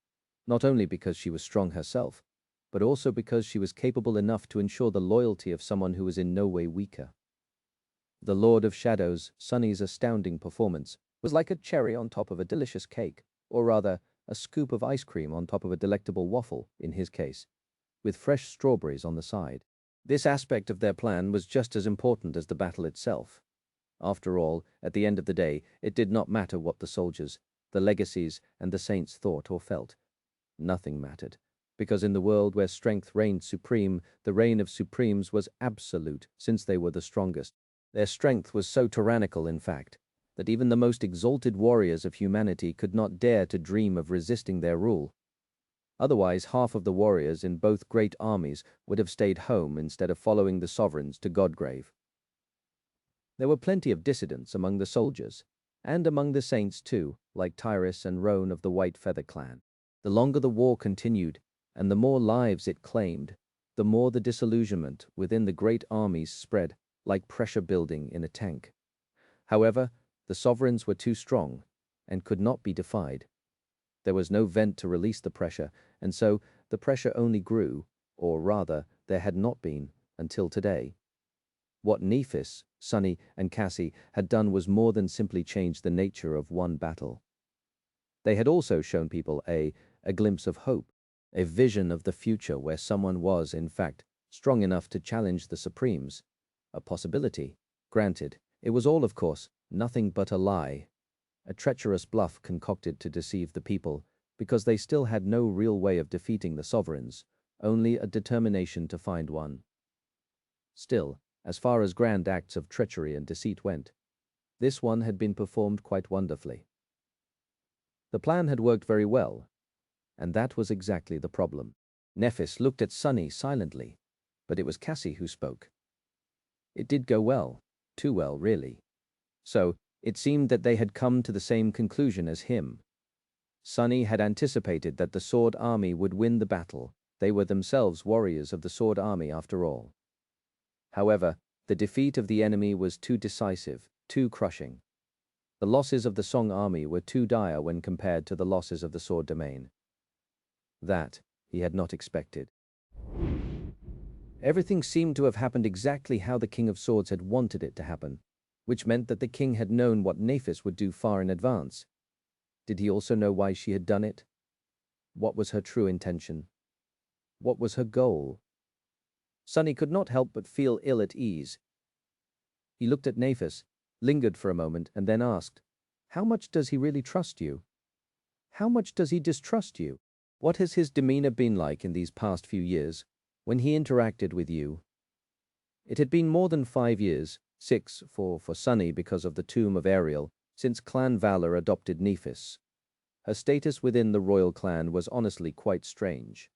not only because she was strong herself, but also because she was capable enough to ensure the loyalty of someone who was in no way weaker. The Lord of Shadows, Sunny's astounding performance, was like a cherry on top of a delicious cake, or rather, a scoop of ice cream on top of a delectable waffle, in his case, with fresh strawberries on the side. This aspect of their plan was just as important as the battle itself. After all, at the end of the day, it did not matter what the soldiers, the legacies, and the saints thought or felt. Nothing mattered, because in the world where strength reigned supreme, the reign of supremes was absolute, since they were the strongest. Their strength was so tyrannical, in fact, that even the most exalted warriors of humanity could not dare to dream of resisting their rule. Otherwise, half of the warriors in both great armies would have stayed home instead of following the sovereigns to Godgrave. There were plenty of dissidents among the soldiers, and among the saints too, like Tyrus and Roan of the White Feather clan. The longer the war continued, and the more lives it claimed, the more the disillusionment within the great armies spread, like pressure building in a tank. However, the sovereigns were too strong, and could not be defied. There was no vent to release the pressure, and so the pressure only grew, or rather, there had not been, until today. What Nephis, Sunny, and Cassie had done was more than simply change the nature of one battle. They had also shown people a glimpse of hope, a vision of the future where someone was, in fact, strong enough to challenge the Supremes. A possibility, granted. It was all, of course, nothing but a lie, a treacherous bluff concocted to deceive the people, because they still had no real way of defeating the sovereigns, only a determination to find one. Still, as far as grand acts of treachery and deceit went, this one had been performed quite wonderfully. The plan had worked very well, and that was exactly the problem. Nephis looked at Sunny silently, but it was Cassie who spoke. It did go well, too well, really. So, it seemed that they had come to the same conclusion as him. Sunny had anticipated that the Sword Army would win the battle. They were themselves warriors of the Sword Army after all. However, the defeat of the enemy was too decisive, too crushing. The losses of the Song Army were too dire when compared to the losses of the Sword Domain. That he had not expected. Everything seemed to have happened exactly how the King of Swords had wanted it to happen, which meant that the king had known what Nephis would do far in advance. Did he also know why she had done it? What was her true intention? What was her goal? Sunny could not help but feel ill at ease. He looked at Nephis, lingered for a moment, and then asked, "How much does he really trust you? How much does he distrust you? What has his demeanor been like in these past few years, when he interacted with you?" It had been more than 5 years, 6 for Sunny because of the tomb of Ariel, since Clan Valor adopted Nephis. Her status within the royal clan was honestly quite strange.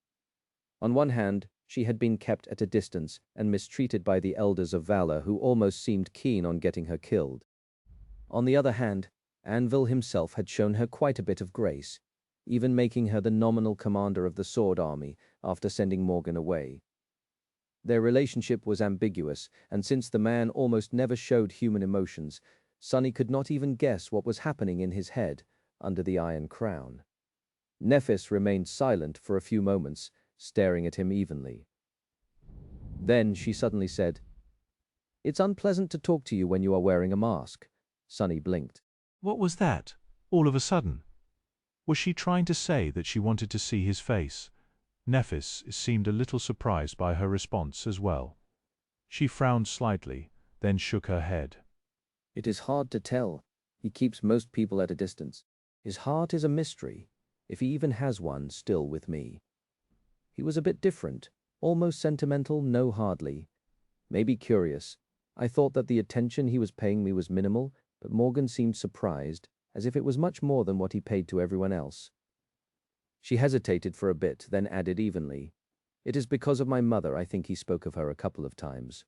On one hand, she had been kept at a distance and mistreated by the elders of Valor who almost seemed keen on getting her killed. On the other hand, Anvil himself had shown her quite a bit of grace, even making her the nominal commander of the Sword Army after sending Morgan away. Their relationship was ambiguous, and since the man almost never showed human emotions, Sunny could not even guess what was happening in his head under the Iron Crown. Nephis remained silent for a few moments, staring at him evenly. Then she suddenly said, "It's unpleasant to talk to you when you are wearing a mask." Sunny blinked. What was that, all of a sudden? Was she trying to say that she wanted to see his face? Nephis seemed a little surprised by her response as well. She frowned slightly, then shook her head. "It is hard to tell. He keeps most people at a distance. His heart is a mystery, if he even has one still with me. He was a bit different, almost sentimental, no hardly. Maybe curious. I thought that the attention he was paying me was minimal, but Morgan seemed surprised, as if it was much more than what he paid to everyone else." She hesitated for a bit, then added evenly, "It is because of my mother I think he spoke of her a couple of times."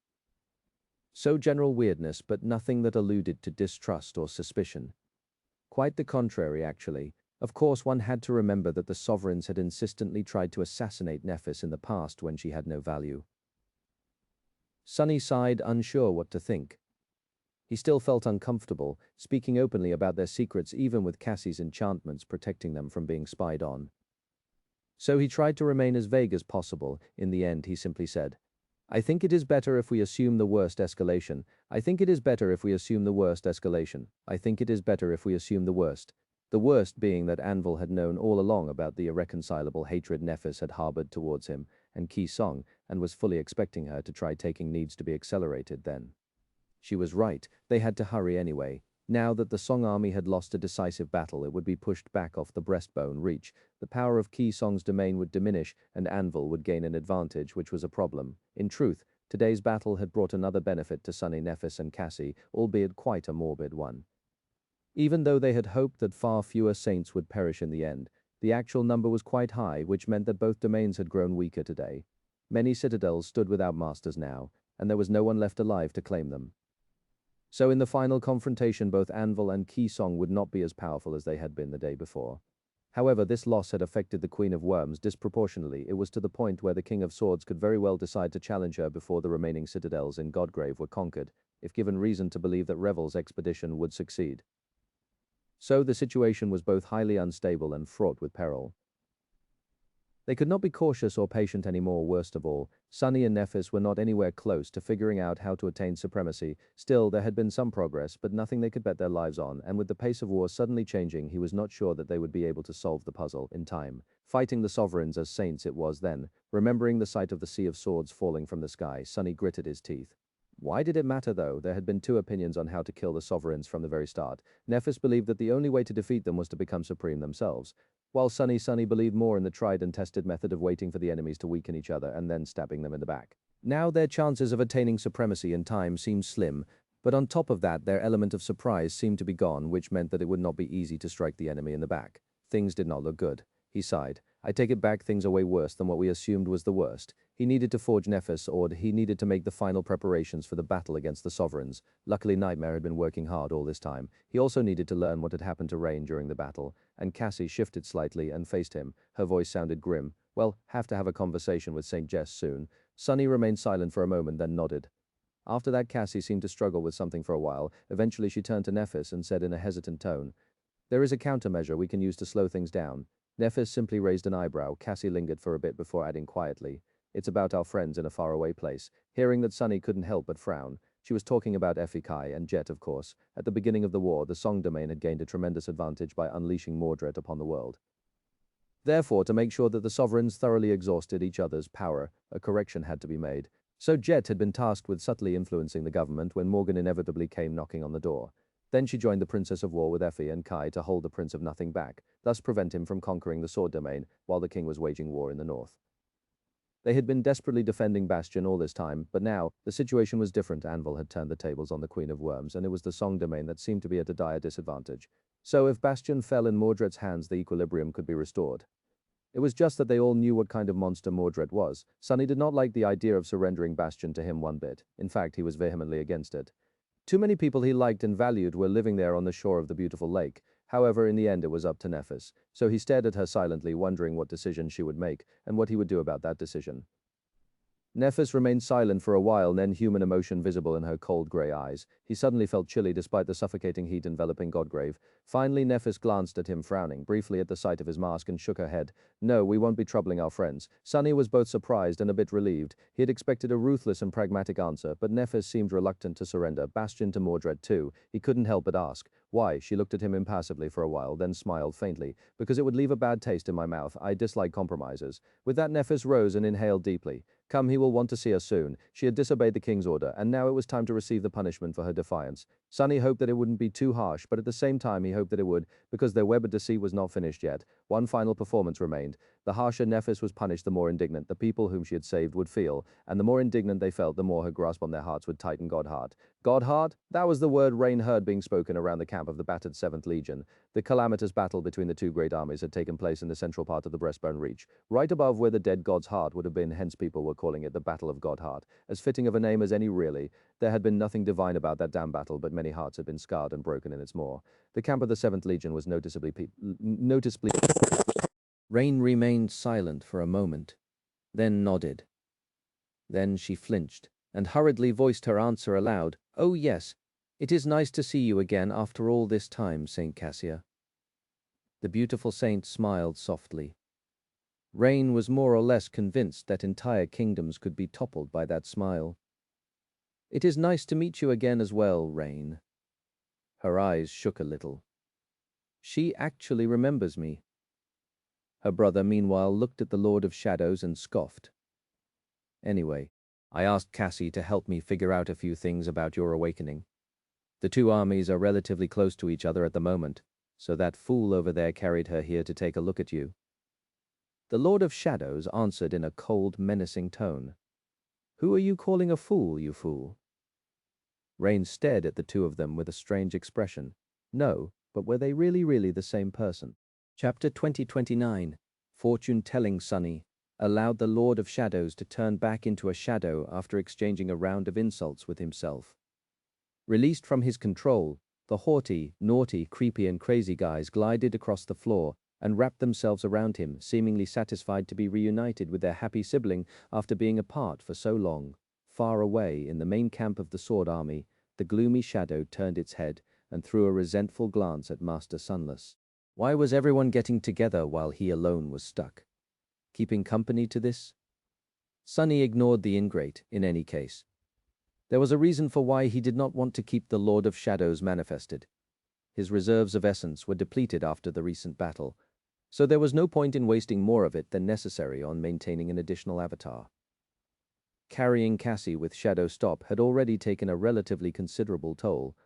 So general weirdness, but nothing that alluded to distrust or suspicion. Quite the contrary, actually. Of course, one had to remember that the sovereigns had insistently tried to assassinate Nephis in the past when she had no value. Sunny sighed, unsure what to think. He still felt uncomfortable, speaking openly about their secrets even with Cassie's enchantments protecting them from being spied on. So he tried to remain as vague as possible. In the end, he simply said, "I think it is better if we assume the worst escalation. I think it is better if we assume the worst escalation. I think it is better if we assume the worst." The worst being that Anvil had known all along about the irreconcilable hatred Nephis had harbored towards him and Ki Song, and was fully expecting her to try taking needs to be accelerated then. She was right, they had to hurry anyway. Now that the Song army had lost a decisive battle, it would be pushed back off the breastbone reach. The power of Ki Song's domain would diminish, and Anvil would gain an advantage, which was a problem. In truth, today's battle had brought another benefit to Sunny, Nephis, and Cassie, albeit quite a morbid one. Even though they had hoped that far fewer saints would perish in the end, the actual number was quite high, which meant that both domains had grown weaker today. Many citadels stood without masters now, and there was no one left alive to claim them. So in the final confrontation, both Anvil and Ki Song would not be as powerful as they had been the day before. However, this loss had affected the Queen of Worms disproportionately. It was to the point where the King of Swords could very well decide to challenge her before the remaining citadels in Godgrave were conquered, if given reason to believe that Revel's expedition would succeed. So the situation was both highly unstable and fraught with peril. They could not be cautious or patient anymore. Worst of all, Sunny and Nephis were not anywhere close to figuring out how to attain supremacy. Still, there had been some progress, but nothing they could bet their lives on, and with the pace of war suddenly changing, he was not sure that they would be able to solve the puzzle in time. Fighting the sovereigns as saints it was then. Remembering the sight of the sea of swords falling from the sky, Sunny gritted his teeth. Why did it matter, though? There had been two opinions on how to kill the sovereigns from the very start. Nephis believed that the only way to defeat them was to become supreme themselves, while Sunny believed more in the tried and tested method of waiting for the enemies to weaken each other and then stabbing them in the back. Now their chances of attaining supremacy in time seemed slim, but on top of that their element of surprise seemed to be gone, which meant that it would not be easy to strike the enemy in the back. Things did not look good. He sighed. I take it back, things are way worse than what we assumed was the worst. He needed to forge Nephis, or he needed to make the final preparations for the battle against the sovereigns. Luckily, Nightmare had been working hard all this time. He also needed to learn what had happened to Rain during the battle, and Cassie shifted slightly and faced him. Her voice sounded grim. Well, have to have a conversation with St. Jess soon. Sunny remained silent for a moment, then nodded. After that, Cassie seemed to struggle with something for a while. Eventually, she turned to Nephis and said in a hesitant tone, "There is a countermeasure we can use to slow things down." Nephis simply raised an eyebrow. Cassie lingered for a bit before adding quietly, "It's about our friends in a faraway place." Hearing that, Sunny couldn't help but frown. She was talking about Effikai and Jet, of course. At the beginning of the war, the Song domain had gained a tremendous advantage by unleashing Mordred upon the world. Therefore, to make sure that the sovereigns thoroughly exhausted each other's power, a correction had to be made. So Jet had been tasked with subtly influencing the government when Morgan inevitably came knocking on the door. Then she joined the Princess of War with Effie and Kai to hold the Prince of Nothing back, thus prevent him from conquering the Sword domain while the king was waging war in the north. They had been desperately defending Bastion all this time, but now, the situation was different. Anvil had turned the tables on the Queen of Worms, and it was the Song domain that seemed to be at a dire disadvantage. So if Bastion fell in Mordred's hands, the equilibrium could be restored. It was just that they all knew what kind of monster Mordred was. Sunny did not like the idea of surrendering Bastion to him one bit. In fact, he was vehemently against it. Too many people he liked and valued were living there on the shore of the beautiful lake. However, in the end it was up to Nephis, so he stared at her silently, wondering what decision she would make and what he would do about that decision. Nephis remained silent for a while, then human emotion visible in her cold grey eyes. He suddenly felt chilly despite the suffocating heat enveloping Godgrave. Finally, Nephis glanced at him, frowning briefly at the sight of his mask, and shook her head. "No, we won't be troubling our friends." Sunny was both surprised and a bit relieved. He had expected a ruthless and pragmatic answer, but Nephis seemed reluctant to surrender. Bastion to Mordred too. He couldn't help but ask. "Why?" She looked at him impassively for a while, then smiled faintly. "Because it would leave a bad taste in my mouth. I dislike compromises." With that, Nephis rose and inhaled deeply. "Come, he will want to see us soon." She had disobeyed the king's order, and now it was time to receive the punishment for her defiance. Sunny hoped that it wouldn't be too harsh, but at the same time he hoped that it would, because their web of deceit was not finished yet. One final performance remained. The harsher Nephis was punished, the more indignant the people whom she had saved would feel, and the more indignant they felt, the more her grasp on their hearts would tighten. Godheart. Godheart? That was the word Rain heard being spoken around the camp of the battered 7th Legion. The calamitous battle between the two great armies had taken place in the central part of the breastbone reach, right above where the dead god's heart would have been, hence people were calling it the Battle of Godheart. As fitting of a name as any, really. There had been nothing divine about that damn battle, but many hearts had been scarred and broken in its maw. The camp of the 7th Legion was noticeably Rain remained silent for a moment, then nodded. Then she flinched, and hurriedly voiced her answer aloud. "Oh yes, it is nice to see you again after all this time, Saint Cassia." The beautiful saint smiled softly. Rain was more or less convinced that entire kingdoms could be toppled by that smile. "It is nice to meet you again as well, Rain." Her eyes shook a little. "She actually remembers me." Her brother, meanwhile, looked at the Lord of Shadows and scoffed. "Anyway, I asked Cassie to help me figure out a few things about your awakening. The two armies are relatively close to each other at the moment, so that fool over there carried her here to take a look at you." The Lord of Shadows answered in a cold, menacing tone. "Who are you calling a fool, you fool?" Rain stared at the two of them with a strange expression. No, but were they really the same person? Chapter 2029, Fortune-telling Sunny, allowed the Lord of Shadows to turn back into a shadow after exchanging a round of insults with himself. Released from his control, the haughty, naughty, creepy and crazy guys glided across the floor and wrapped themselves around him, seemingly satisfied to be reunited with their happy sibling after being apart for so long. Far away in the main camp of the Sword Army, the gloomy shadow turned its head and threw a resentful glance at Master Sunless. Why was everyone getting together while he alone was stuck? Keeping company to this? Sunny ignored the ingrate, in any case. There was a reason for why he did not want to keep the Lord of Shadows manifested. His reserves of essence were depleted after the recent battle, so there was no point in wasting more of it than necessary on maintaining an additional avatar. Carrying Cassie with Shadow Stop had already taken a relatively considerable toll,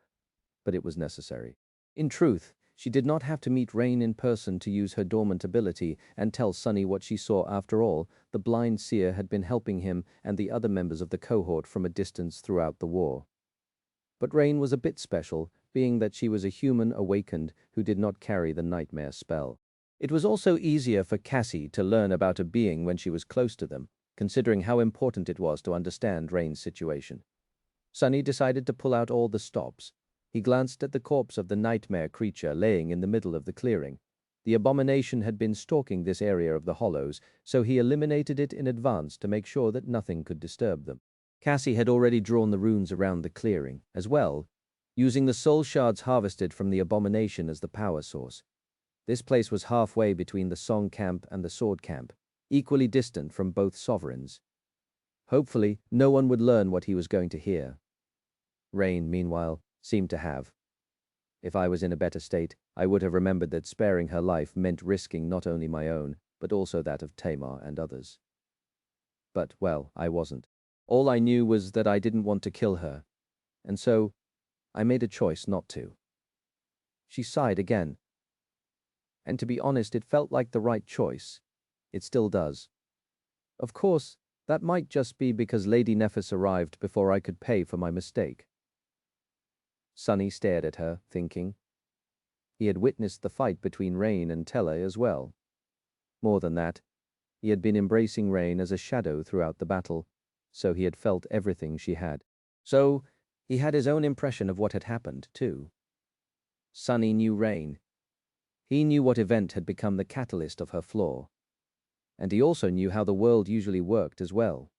but it was necessary. In truth, she did not have to meet Rain in person to use her dormant ability and tell Sunny what she saw. After all, the blind seer had been helping him and the other members of the cohort from a distance throughout the war. But Rain was a bit special, being that she was a human awakened who did not carry the nightmare spell. It was also easier for Cassie to learn about a being when she was close to them, considering how important it was to understand Rain's situation. Sunny decided to pull out all the stops. He glanced at the corpse of the nightmare creature laying in the middle of the clearing. The abomination had been stalking this area of the hollows, so he eliminated it in advance to make sure that nothing could disturb them. Cassie had already drawn the runes around the clearing, as well, using the soul shards harvested from the abomination as the power source. This place was halfway between the Song Camp and the Sword Camp, equally distant from both sovereigns. Hopefully, no one would learn what he was going to hear. Rain, meanwhile, seemed to have. If I was in a better state, I would have remembered that sparing her life meant risking not only my own, but also that of Tamar and others. But, well, I wasn't. All I knew was that I didn't want to kill her, and so I made a choice not to. She sighed again. And to be honest, it felt like the right choice. It still does. Of course, that might just be because Lady Nephis arrived before I could pay for my mistake. Sunny stared at her, thinking. He had witnessed the fight between Rain and Tele as well. More than that, he had been embracing Rain as a shadow throughout the battle, so he had felt everything she had. So, he had his own impression of what had happened, too. Sunny knew Rain. He knew what event had become the catalyst of her flaw. And he also knew how the world usually worked as well.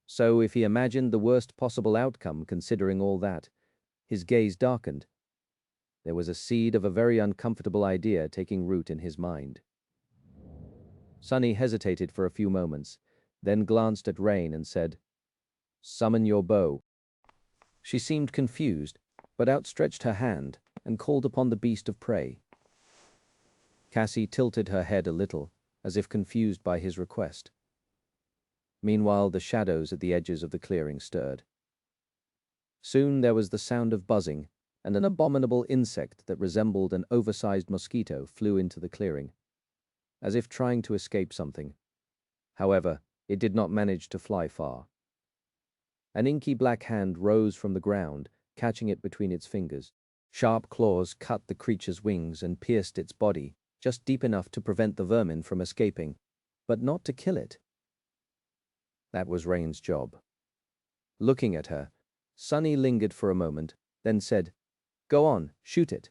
So, if he imagined the worst possible outcome considering all that, his gaze darkened. There was a seed of a very uncomfortable idea taking root in his mind. Sunny hesitated for a few moments, then glanced at Rain and said, "Summon your bow." She seemed confused, but outstretched her hand and called upon the beast of prey. Cassie tilted her head a little, as if confused by his request. Meanwhile, the shadows at the edges of the clearing stirred. Soon there was the sound of buzzing, and an abominable insect that resembled an oversized mosquito flew into the clearing, as if trying to escape something. However, it did not manage to fly far. An inky black hand rose from the ground, catching it between its fingers. Sharp claws cut the creature's wings and pierced its body, just deep enough to prevent the vermin from escaping, but not to kill it. That was Rain's job. Looking at her, Sunny lingered for a moment, then said, "Go on, shoot it."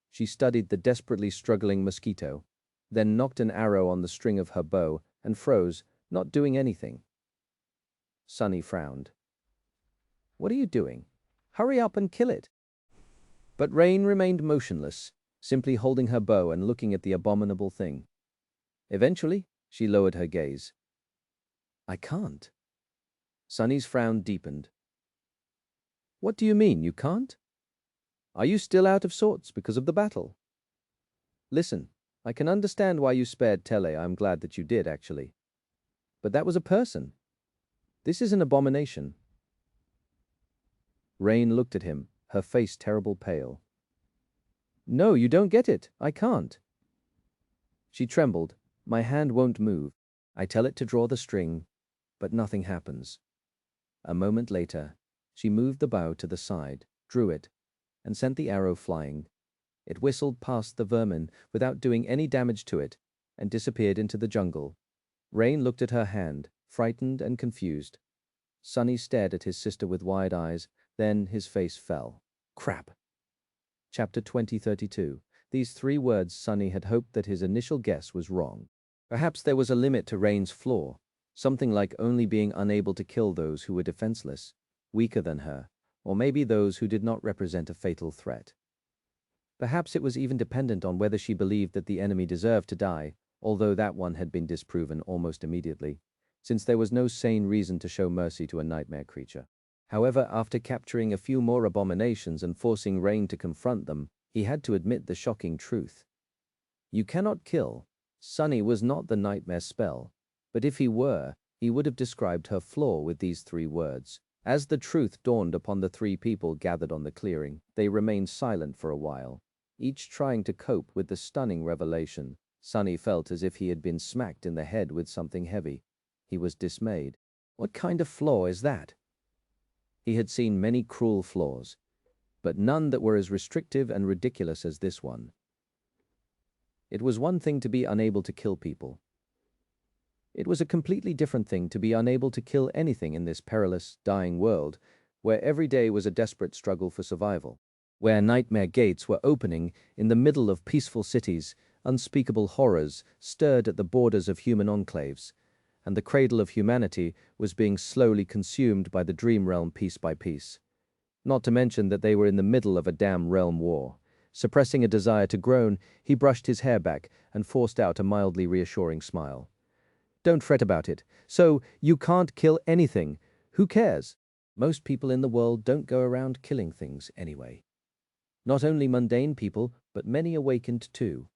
She studied the desperately struggling mosquito, then knocked an arrow on the string of her bow and froze, not doing anything. Sunny frowned. "What are you doing? Hurry up and kill it." But Rain remained motionless, simply holding her bow and looking at the abominable thing. Eventually, she lowered her gaze. "I can't." Sunny's frown deepened. "What do you mean, you can't? Are you still out of sorts because of the battle? Listen, I can understand why you spared Tele. I'm glad that you did, actually. But that was a person. This is an abomination. Rain looked at him, her face terrible pale. No, you don't get it. I can't. She trembled. My hand won't move. I tell it to draw the string, but nothing happens. A moment later, she moved the bow to the side, drew it, and sent the arrow flying. It whistled past the vermin without doing any damage to it, and disappeared into the jungle. Rain looked at her hand, frightened and confused. Sonny stared at his sister with wide eyes, then his face fell. Crap. Chapter 2032. These 3 words Sonny had hoped that his initial guess was wrong. Perhaps there was a limit to Rain's flaw, something like only being unable to kill those who were defenseless, weaker than her, or maybe those who did not represent a fatal threat. Perhaps it was even dependent on whether she believed that the enemy deserved to die, although that one had been disproven almost immediately, since there was no sane reason to show mercy to a nightmare creature. However, after capturing a few more abominations and forcing Rain to confront them, he had to admit the shocking truth. You cannot kill. Sonny was not the nightmare spell, but if he were, he would have described her flaw with these 3 words. As the truth dawned upon the 3 people gathered on the clearing, they remained silent for a while, each trying to cope with the stunning revelation. Sonny felt as if he had been smacked in the head with something heavy. He was dismayed. What kind of flaw is that? He had seen many cruel flaws, but none that were as restrictive and ridiculous as this one. It was one thing to be unable to kill people. It was a completely different thing to be unable to kill anything in this perilous, dying world, where every day was a desperate struggle for survival, where nightmare gates were opening in the middle of peaceful cities, unspeakable horrors stirred at the borders of human enclaves, and the cradle of humanity was being slowly consumed by the dream realm piece by piece. Not to mention that they were in the middle of a damn realm war. Suppressing a desire to groan, he brushed his hair back and forced out a mildly reassuring smile. Don't fret about it. So, you can't kill anything. Who cares? Most people in the world don't go around killing things anyway. Not only mundane people, but many awakened too.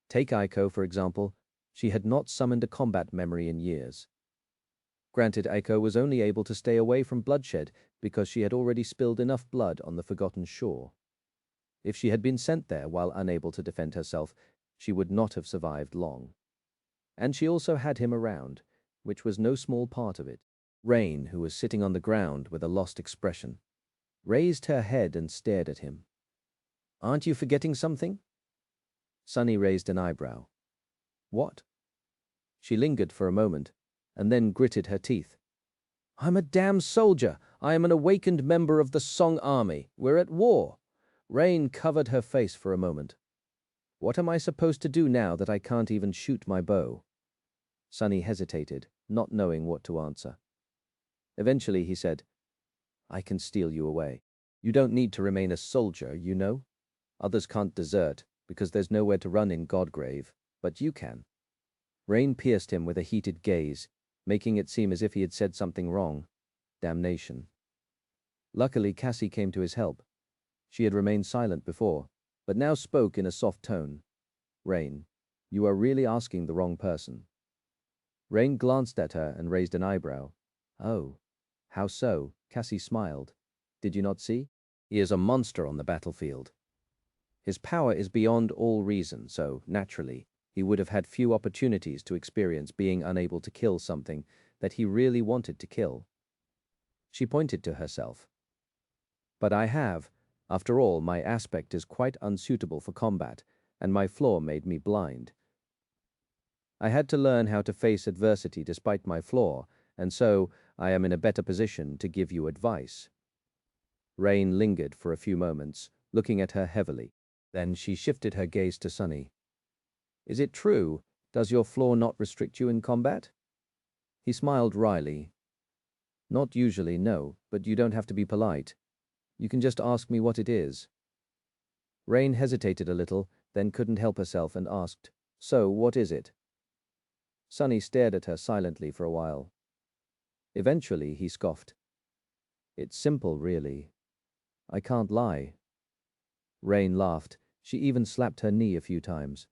Take Aiko, for example. She had not summoned a combat memory in years. Granted, Aiko was only able to stay away from bloodshed because she had already spilled enough blood on the forgotten shore. If she had been sent there while unable to defend herself, she would not have survived long. And she also had him around, which was no small part of it. Rain, who was sitting on the ground with a lost expression, raised her head and stared at him. Aren't you forgetting something? Sonny raised an eyebrow. What? She lingered for a moment, and then gritted her teeth. I'm a damn soldier. I am an awakened member of the Song Army. We're at war. Rain covered her face for a moment. What am I supposed to do now that I can't even shoot my bow? Sonny hesitated, not knowing what to answer. Eventually he said, I can steal you away. You don't need to remain a soldier, you know. Others can't desert, because there's nowhere to run in Godgrave, but you can. Rain pierced him with a heated gaze, making it seem as if he had said something wrong. Damnation. Luckily, Cassie came to his help. She had remained silent before, but now spoke in a soft tone. Rain, you are really asking the wrong person. Rain glanced at her and raised an eyebrow. Oh, how so? Cassie smiled. Did you not see? He is a monster on the battlefield. His power is beyond all reason, so, naturally, he would have had few opportunities to experience being unable to kill something that he really wanted to kill. She pointed to herself. But I have. After all, my aspect is quite unsuitable for combat, and my flaw made me blind. I had to learn how to face adversity despite my flaw, and so I am in a better position to give you advice. Rain lingered for a few moments, looking at her heavily. Then she shifted her gaze to Sonny. Is it true? Does your flaw not restrict you in combat? He smiled wryly. Not usually, no, but you don't have to be polite. You can just ask me what it is. Rain hesitated a little, then couldn't help herself and asked, So, what is it? Sonny stared at her silently for a while. Eventually, he scoffed. It's simple, really. I can't lie. Rain laughed. She even slapped her knee a few times.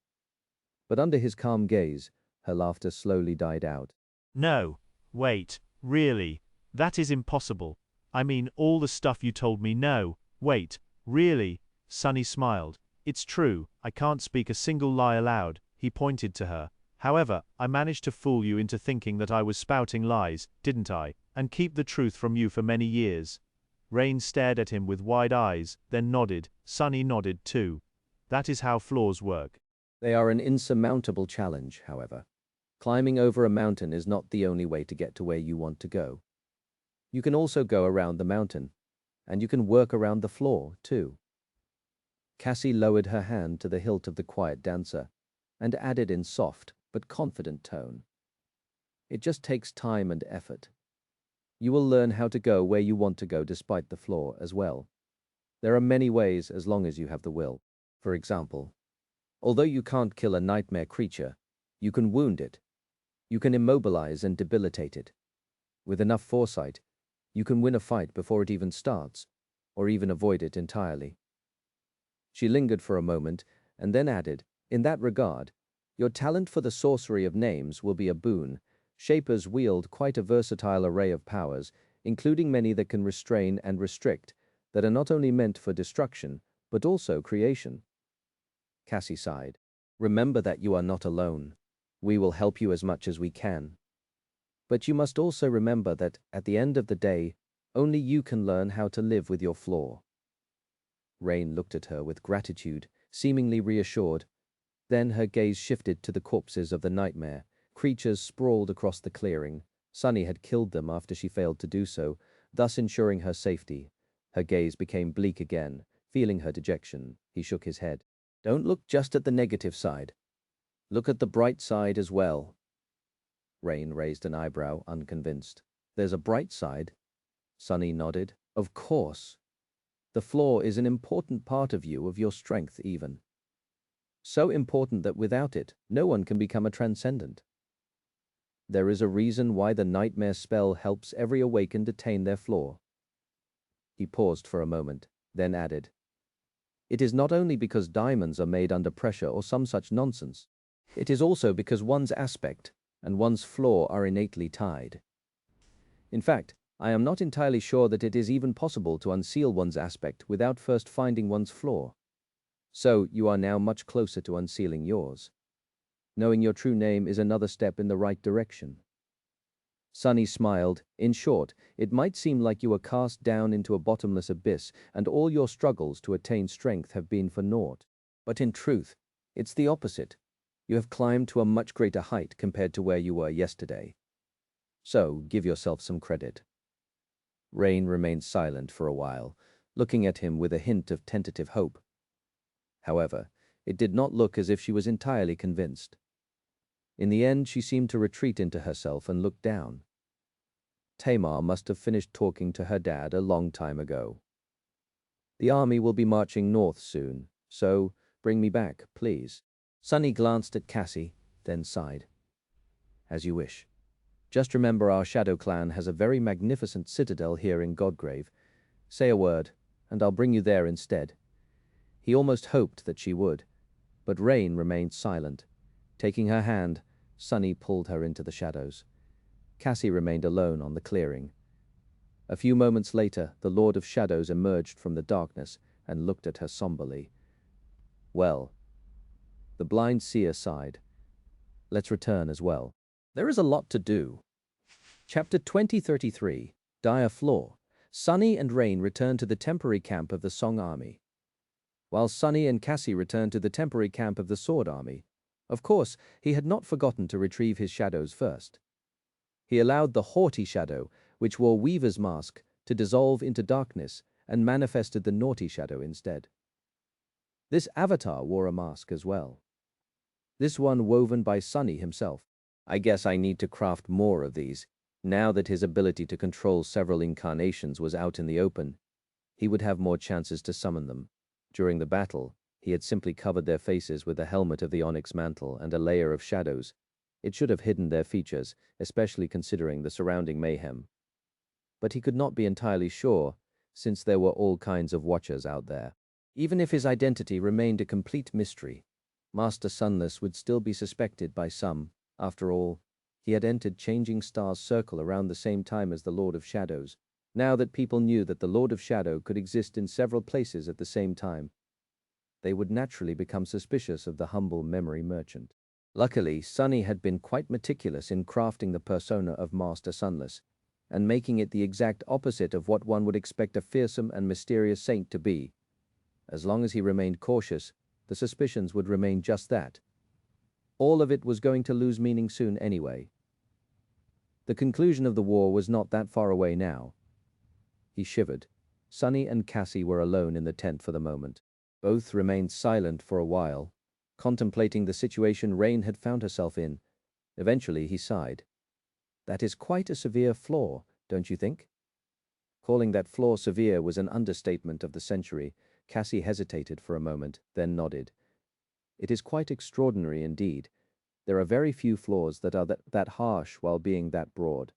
But under his calm gaze, her laughter slowly died out. No, wait, Really? That is impossible. I mean, all the stuff you told me. No, wait, really? Sunny smiled. It's true, I can't speak a single lie aloud. He pointed to her. However, I managed to fool you into thinking that I was spouting lies, didn't I, and keep the truth from you for many years. Rain stared at him with wide eyes, then nodded. Sunny nodded too. That is how flaws work. They are an insurmountable challenge, however. Climbing over a mountain is not the only way to get to where you want to go. You can also go around the mountain, and you can work around the floor, too. Cassie lowered her hand to the hilt of the quiet dancer and added in soft but confident tone. It just takes time and effort. You will learn how to go where you want to go despite the flaw as well. There are many ways as long as you have the will. For example, although you can't kill a nightmare creature, you can wound it. You can immobilize and debilitate it. With enough foresight, you can win a fight before it even starts, or even avoid it entirely. She lingered for a moment and then added, in that regard, your talent for the sorcery of names will be a boon. Shapers wield quite a versatile array of powers, including many that can restrain and restrict, that are not only meant for destruction, but also creation. Cassie sighed. Remember that you are not alone. We will help you as much as we can. But you must also remember that, at the end of the day, only you can learn how to live with your flaw. Rain looked at her with gratitude, seemingly reassured. Then her gaze shifted to the corpses of the nightmare, creatures sprawled across the clearing. Sunny had killed them after she failed to do so, thus ensuring her safety. Her gaze became bleak again. Feeling her dejection, he shook his head. Don't look just at the negative side. Look at the bright side as well. Rain raised an eyebrow, unconvinced. There's a bright side? Sunny nodded. Of course. The flaw is an important part of you, of your strength even. So important that without it, no one can become a transcendent. There is a reason why the nightmare spell helps every awakened attain their flaw. He paused for a moment, then added, it is not only because diamonds are made under pressure or some such nonsense. It is also because one's aspect and one's flaw are innately tied. In fact, I am not entirely sure that it is even possible to unseal one's aspect without first finding one's flaw. So you are now much closer to unsealing yours. Knowing your true name is another step in the right direction. Sunny smiled. In short, it might seem like you were cast down into a bottomless abyss and all your struggles to attain strength have been for naught. But in truth, it's the opposite. You have climbed to a much greater height compared to where you were yesterday. So, give yourself some credit. Rain remained silent for a while, looking at him with a hint of tentative hope. However, it did not look as if she was entirely convinced. In the end, she seemed to retreat into herself and look down. Tamar must have finished talking to her dad a long time ago. The army will be marching north soon, so bring me back, please. Sunny glanced at Cassie, then sighed. As you wish. Just remember our Shadow Clan has a very magnificent citadel here in Godgrave. Say a word, and I'll bring you there instead. He almost hoped that she would, but Rain remained silent. Taking her hand, Sunny pulled her into the shadows. Cassie remained alone on the clearing. A few moments later, the Lord of Shadows emerged from the darkness and looked at her somberly. Well, the blind seer sighed. Let's return as well. There is a lot to do. Chapter 2033, Dire Flaw. Sunny and Rain returned to the temporary camp of the Song Army, while Sunny and Cassie returned to the temporary camp of the Sword Army. Of course, he had not forgotten to retrieve his shadows first. He allowed the haughty shadow, which wore Weaver's mask, to dissolve into darkness and manifested the naughty shadow instead. This avatar wore a mask as well. This one woven by Sunny himself. I guess I need to craft more of these. Now that his ability to control several incarnations was out in the open, he would have more chances to summon them. During the battle, he had simply covered their faces with the helmet of the onyx mantle and a layer of shadows. It should have hidden their features, especially considering the surrounding mayhem. But he could not be entirely sure, since there were all kinds of watchers out there. Even if his identity remained a complete mystery, Master Sunless would still be suspected by some. After all, He had entered Changing Star's circle around the same time as the Lord of Shadows. Now that people knew that the Lord of Shadow could exist in several places at the same time, they would naturally become suspicious of the humble memory merchant. Luckily, Sunny had been quite meticulous in crafting the persona of Master Sunless, and making it the exact opposite of what one would expect a fearsome and mysterious saint to be. As long as he remained cautious, the suspicions would remain just that. All of it was going to lose meaning soon anyway. The conclusion of the war was not that far away now. He shivered. Sunny and Cassie were alone in the tent for the moment. Both remained silent for a while, contemplating the situation Rain had found herself in. Eventually he sighed. That is quite a severe flaw, don't you think? Calling that flaw severe was an understatement of the century. Cassie hesitated for a moment, then nodded. It is quite extraordinary indeed. There are very few flaws that are that harsh while being that broad.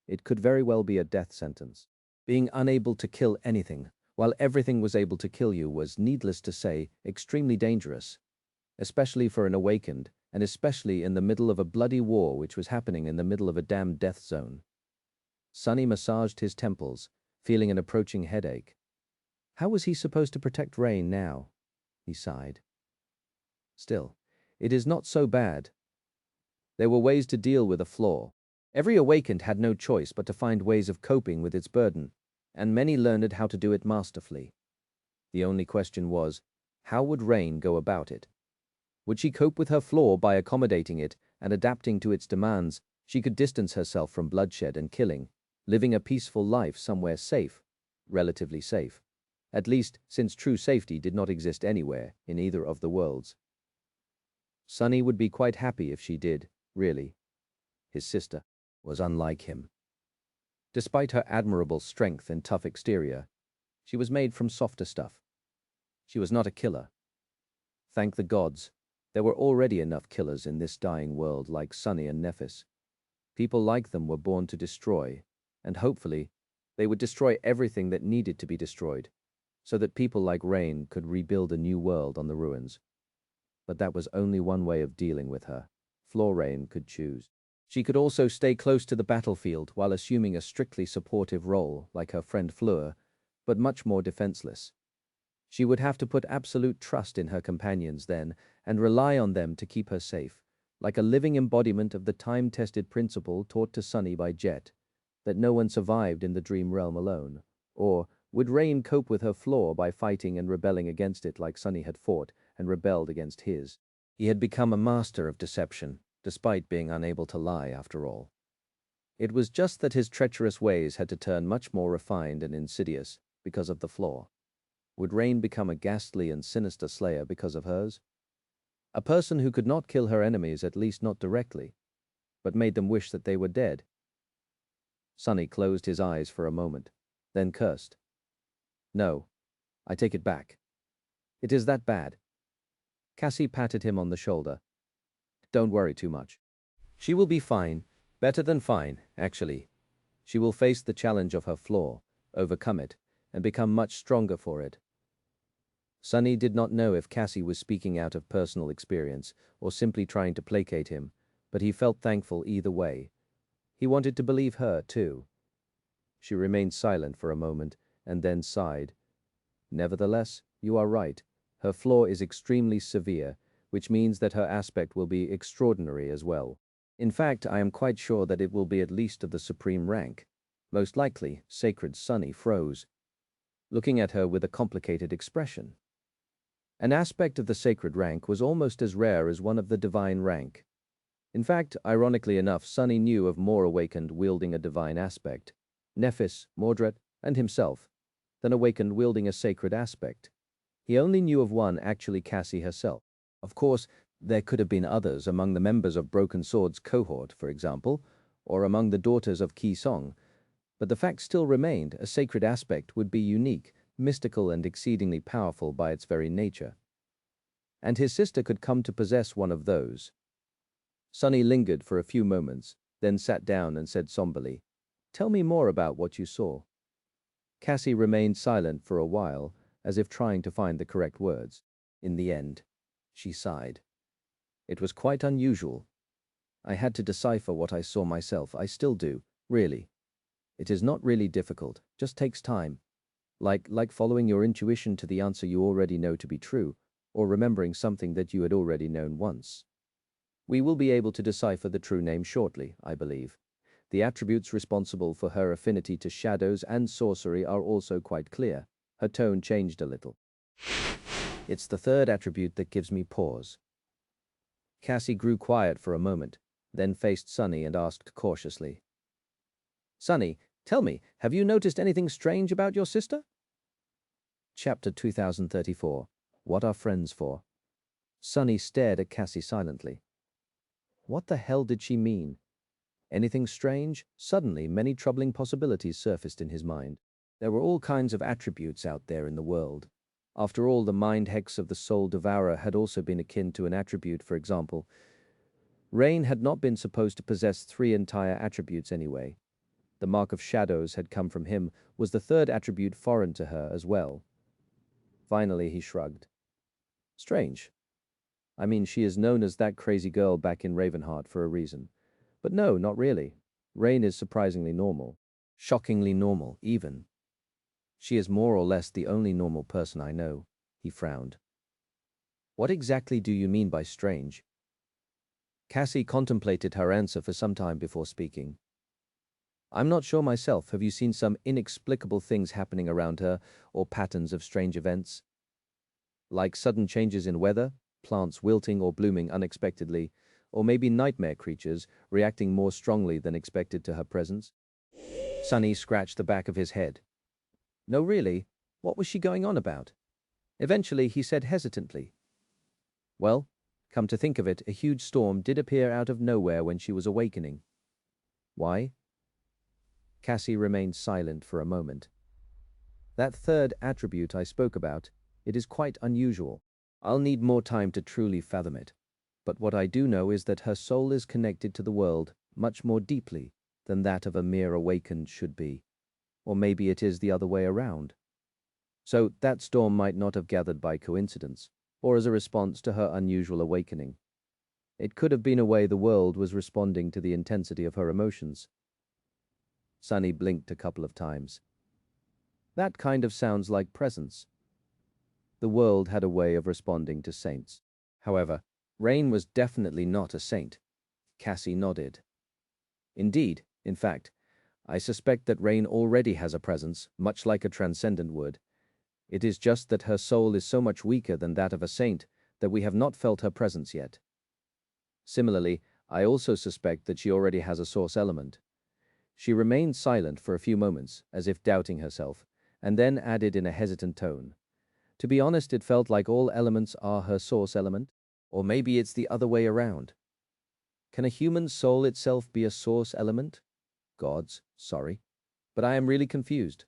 It could very well be a death sentence. Being unable to kill anything, while everything was able to kill you, was, needless to say, extremely dangerous, especially for an awakened, and especially in the middle of a bloody war which was happening in the middle of a damned death zone. Sunny massaged his temples, feeling an approaching headache. How was he supposed to protect Rain now? He sighed. Still, it is not so bad. There were ways to deal with a flaw. Every awakened had no choice but to find ways of coping with its burden, and many learned how to do it masterfully. The only question was, how would Rain go about it? Would she cope with her flaw by accommodating it and adapting to its demands? She could distance herself from bloodshed and killing, living a peaceful life somewhere safe, relatively safe. At least, since true safety did not exist anywhere in either of the worlds. Sunny would be quite happy if she did, really. His sister was unlike him. Despite her admirable strength and tough exterior, she was made from softer stuff. She was not a killer. Thank the gods, there were already enough killers in this dying world like Sunny and Nephis. People like them were born to destroy, and hopefully, they would destroy everything that needed to be destroyed, so that people like Rain could rebuild a new world on the ruins. But that was only one way of dealing with her. Rain could choose. She could also stay close to the battlefield while assuming a strictly supportive role like her friend Fleur, but much more defenseless. She would have to put absolute trust in her companions then and rely on them to keep her safe, like a living embodiment of the time-tested principle taught to Sunny by Jet, that no one survived in the dream realm alone. Or would Rain cope with her flaw by fighting and rebelling against it like Sunny had fought and rebelled against his? He had become a master of deception, despite being unable to lie after all. It was just that his treacherous ways had to turn much more refined and insidious because of the flaw. Would Rain become a ghastly and sinister slayer because of hers? A person who could not kill her enemies, at least not directly, but made them wish that they were dead. Sunny closed his eyes for a moment, then cursed. No, I take it back. It is that bad. Cassie patted him on the shoulder. Don't worry too much. She will be fine, better than fine, actually. She will face the challenge of her flaw, overcome it, and become much stronger for it. Sunny did not know if Cassie was speaking out of personal experience or simply trying to placate him, but he felt thankful either way. He wanted to believe her, too. She remained silent for a moment and then sighed. Nevertheless, you are right. Her flaw is extremely severe, which means that her aspect will be extraordinary as well. In fact, I am quite sure that it will be at least of the supreme rank. Most likely, Sacred Sunny froze, looking at her with a complicated expression. An aspect of the sacred rank was almost as rare as one of the divine rank. In fact, ironically enough, Sunny knew of more awakened wielding a divine aspect, Nephis, Mordred, and himself, than awakened wielding a sacred aspect. He only knew of one, actually Cassie herself. Of course, there could have been others among the members of Broken Sword's cohort, for example, or among the daughters of Ki Song, but the fact still remained a sacred aspect would be unique, mystical, and exceedingly powerful by its very nature. And his sister could come to possess one of those. Sunny lingered for a few moments, then sat down and said somberly, "Tell me more about what you saw." Cassie remained silent for a while, as if trying to find the correct words. In the end, she sighed. It was quite unusual. I had to decipher what I saw myself. I still do, really. It is not really difficult, just takes time. Like following your intuition to the answer you already know to be true, or remembering something that you had already known once. We will be able to decipher the true name shortly, I believe. The attributes responsible for her affinity to shadows and sorcery are also quite clear. Her tone changed a little. It's the third attribute that gives me pause. Cassie grew quiet for a moment, then faced Sunny and asked cautiously. Sunny, tell me, have you noticed anything strange about your sister? Chapter 2034. What are friends for? Sunny stared at Cassie silently. What the hell did she mean? Anything strange? Suddenly, many troubling possibilities surfaced in his mind. There were all kinds of attributes out there in the world. After all, the mind hex of the soul devourer had also been akin to an attribute, for example. Rain had not been supposed to possess 3 entire attributes anyway. The mark of shadows had come from him, was the third attribute foreign to her as well. Finally, he shrugged. Strange. I mean, she is known as that crazy girl back in Ravenheart for a reason. But no, not really. Rain is surprisingly normal. Shockingly normal, even. She is more or less the only normal person I know. He frowned. What exactly do you mean by strange? Cassie contemplated her answer for some time before speaking. I'm not sure myself. Have you seen some inexplicable things happening around her, or patterns of strange events? Like sudden changes in weather, plants wilting or blooming unexpectedly, or maybe nightmare creatures reacting more strongly than expected to her presence? Sunny scratched the back of his head. No, really, what was she going on about? Eventually, he said hesitantly. Well, come to think of it, a huge storm did appear out of nowhere when she was awakening. Why? Cassie remained silent for a moment. That third attribute I spoke about, it is quite unusual. I'll need more time to truly fathom it. But what I do know is that her soul is connected to the world much more deeply than that of a mere awakened should be. Or maybe it is the other way around. So that storm might not have gathered by coincidence, or as a response to her unusual awakening. It could have been a way the world was responding to the intensity of her emotions. Sunny blinked a couple of times. That kind of sounds like presence. The world had a way of responding to saints. However, Rain was definitely not a saint. Cassie nodded. Indeed, in fact, I suspect that Rain already has a presence, much like a transcendent would. It is just that her soul is so much weaker than that of a saint that we have not felt her presence yet. Similarly, I also suspect that she already has a source element. She remained silent for a few moments, as if doubting herself, and then added in a hesitant tone. To be honest, it felt like all elements are her source element, or maybe it's the other way around. Can a human soul itself be a source element? Gods, sorry. But I am really confused.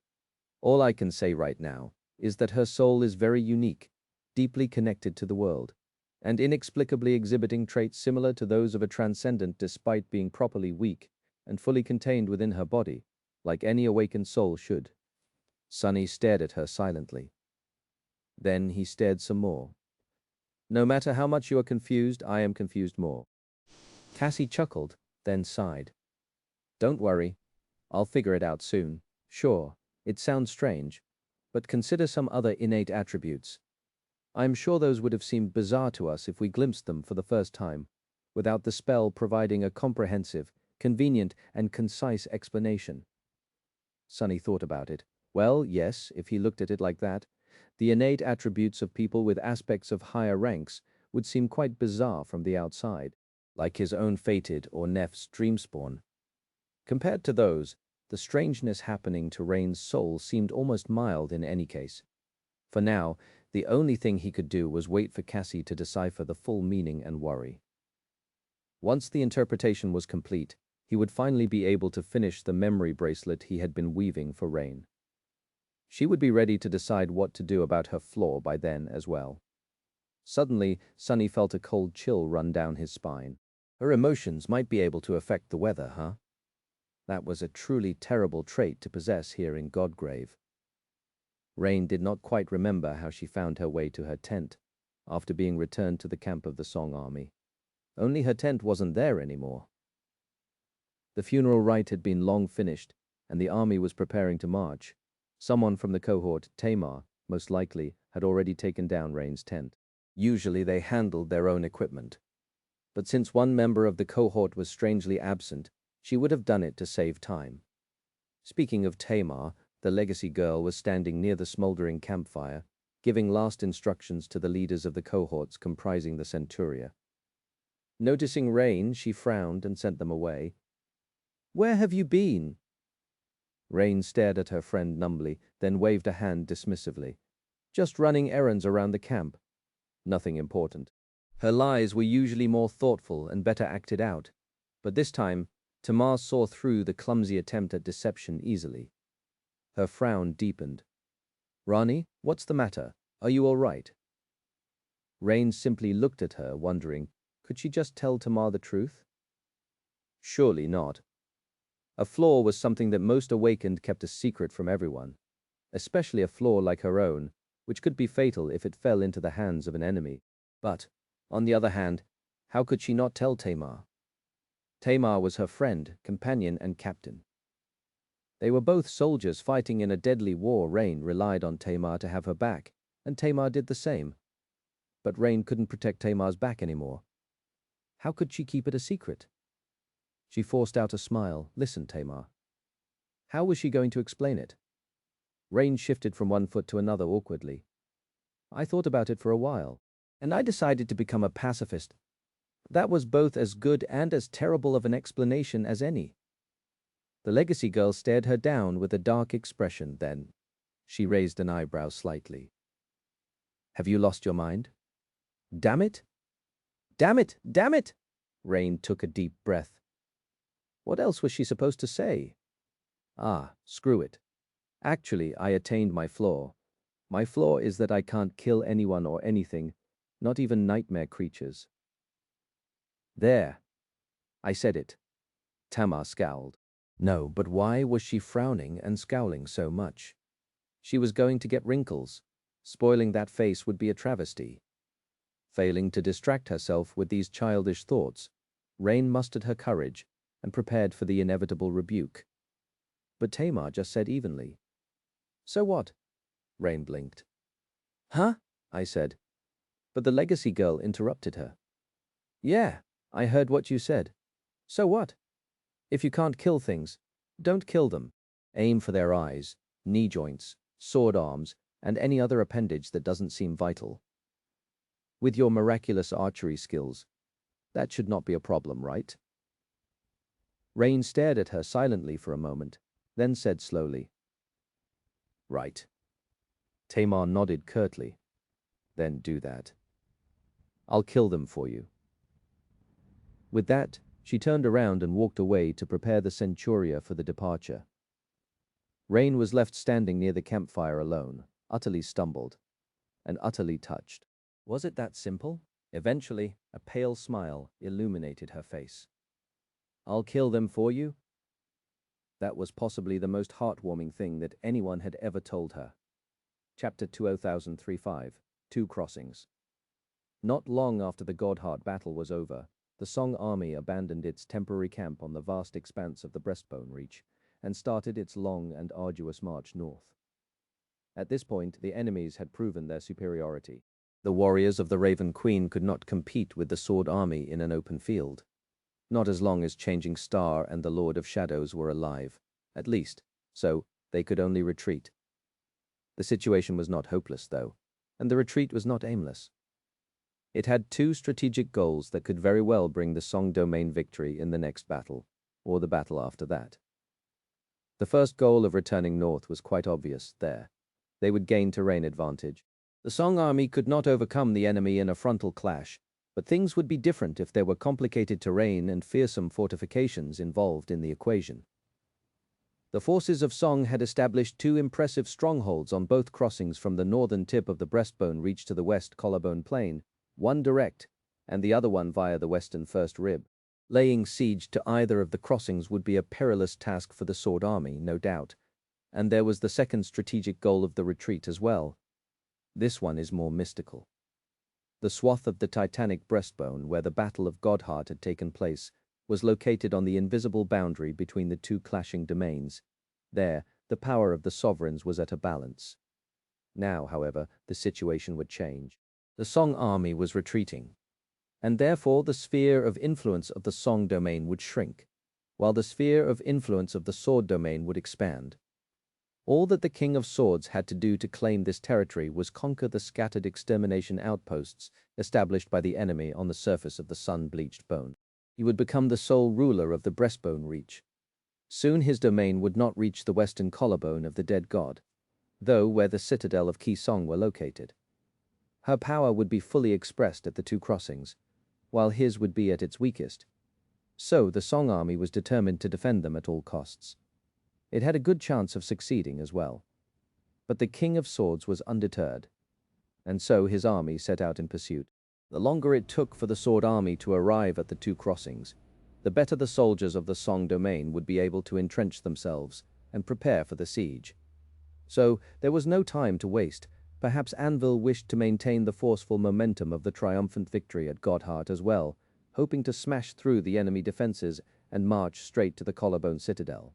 All I can say right now is that her soul is very unique, deeply connected to the world, and inexplicably exhibiting traits similar to those of a transcendent despite being properly weak and fully contained within her body, like any awakened soul should. Sunny stared at her silently. Then he stared some more. No matter how much you are confused, I am confused more. Cassie chuckled, then sighed. Don't worry. I'll figure it out soon. Sure, it sounds strange, but consider some other innate attributes. I'm sure those would have seemed bizarre to us if we glimpsed them for the first time, without the spell providing a comprehensive, convenient, and concise explanation. Sunny thought about it. Well, yes, if he looked at it like that, the innate attributes of people with aspects of higher ranks would seem quite bizarre from the outside, like his own fated or Nef's dreamspawn. Compared to those, the strangeness happening to Rain's soul seemed almost mild in any case. For now, the only thing he could do was wait for Cassie to decipher the full meaning and worry. Once the interpretation was complete, he would finally be able to finish the memory bracelet he had been weaving for Rain. She would be ready to decide what to do about her flaw by then as well. Suddenly, Sunny felt a cold chill run down his spine. Her emotions might be able to affect the weather, huh? That was a truly terrible trait to possess here in Godgrave. Rain did not quite remember how she found her way to her tent, after being returned to the camp of the Song Army. Only her tent wasn't there anymore. The funeral rite had been long finished, and the army was preparing to march. Someone from the cohort, Tamar, most likely, had already taken down Rain's tent. Usually they handled their own equipment. But since one member of the cohort was strangely absent, she would have done it to save time. Speaking of Tamar, the legacy girl was standing near the smoldering campfire, giving last instructions to the leaders of the cohorts comprising the centuria. Noticing Rain, she frowned and sent them away. "Where have you been?" Rain stared at her friend numbly, then waved a hand dismissively. "Just running errands around the camp. Nothing important." Her lies were usually more thoughtful and better acted out, but this time, Tamar saw through the clumsy attempt at deception easily. Her frown deepened. "Rani, what's the matter? Are you all right?" Rain simply looked at her, wondering, could she just tell Tamar the truth? Surely not. A flaw was something that most awakened kept a secret from everyone, especially a flaw like her own, which could be fatal if it fell into the hands of an enemy. But, on the other hand, how could she not tell Tamar? Tamar was her friend, companion, and captain. They were both soldiers fighting in a deadly war. Rain relied on Tamar to have her back, and Tamar did the same. But Rain couldn't protect Tamar's back anymore. How could she keep it a secret? She forced out a smile. "Listen, Tamar." How was she going to explain it? Rain shifted from one foot to another awkwardly. "I thought about it for a while, and I decided to become a pacifist. That was both as good and as terrible of an explanation as any." The legacy girl stared her down with a dark expression. Then she raised an eyebrow slightly. "Have you lost your mind?" "Damn it! Damn it! Damn it!" Rain took a deep breath. What else was she supposed to say? Screw it. Actually, I attained my flaw. My flaw is that I can't kill anyone or anything, not even nightmare creatures. There. I said it. Tamar scowled. No, but why was she frowning and scowling so much? She was going to get wrinkles. Spoiling that face would be a travesty. Failing to distract herself with these childish thoughts, Rain mustered her courage and prepared for the inevitable rebuke. But Tamar just said evenly, "So what?" Rain blinked. "Huh?" I said. But the legacy girl interrupted her. "Yeah, I heard what you said. So what? If you can't kill things, don't kill them. Aim for their eyes, knee joints, sword arms, and any other appendage that doesn't seem vital. With your miraculous archery skills, that should not be a problem, right?" Rain stared at her silently for a moment, then said slowly, "Right." Tamar nodded curtly. "Then do that. I'll kill them for you." With that, she turned around and walked away to prepare the centuria for the departure. Rain was left standing near the campfire alone, utterly stumbled, and utterly touched. Was it that simple? Eventually, a pale smile illuminated her face. "I'll kill them for you?" That was possibly the most heartwarming thing that anyone had ever told her. Chapter 2035, Two Crossings. Not long after the Godheart battle was over, the Song army abandoned its temporary camp on the vast expanse of the Breastbone Reach and started its long and arduous march north. At this point, the enemies had proven their superiority. The warriors of the Raven Queen could not compete with the Sword army in an open field. Not as long as Changing Star and the Lord of Shadows were alive, at least, so they could only retreat. The situation was not hopeless, though, and the retreat was not aimless. It had two strategic goals that could very well bring the Song domain victory in the next battle, or the battle after that. The first goal of returning north was quite obvious there. They would gain terrain advantage. The Song army could not overcome the enemy in a frontal clash, but things would be different if there were complicated terrain and fearsome fortifications involved in the equation. The forces of Song had established two impressive strongholds on both crossings from the northern tip of the Breastbone Reach to the west Collarbone Plain, one direct, and the other one via the western first rib. Laying siege to either of the crossings would be a perilous task for the Sword army, no doubt, and there was the second strategic goal of the retreat as well. This one is more mystical. The swath of the titanic breastbone where the Battle of Godheart had taken place was located on the invisible boundary between the two clashing domains. There, the power of the sovereigns was at a balance. Now, however, the situation would change. The Song army was retreating, and therefore the sphere of influence of the Song domain would shrink, while the sphere of influence of the Sword domain would expand. All that the King of Swords had to do to claim this territory was conquer the scattered extermination outposts established by the enemy on the surface of the sun-bleached bone. He would become the sole ruler of the breastbone reach. Soon his domain would not reach the western collarbone of the dead god, though where the citadel of Ki Song were located. Her power would be fully expressed at the two crossings, while his would be at its weakest. So the Song army was determined to defend them at all costs. It had a good chance of succeeding as well. But the King of Swords was undeterred, and so his army set out in pursuit. The longer it took for the Sword army to arrive at the two crossings, the better the soldiers of the Song domain would be able to entrench themselves and prepare for the siege. So there was no time to waste. Perhaps Anvil wished to maintain the forceful momentum of the triumphant victory at Godheart as well, hoping to smash through the enemy defenses and march straight to the collarbone citadel.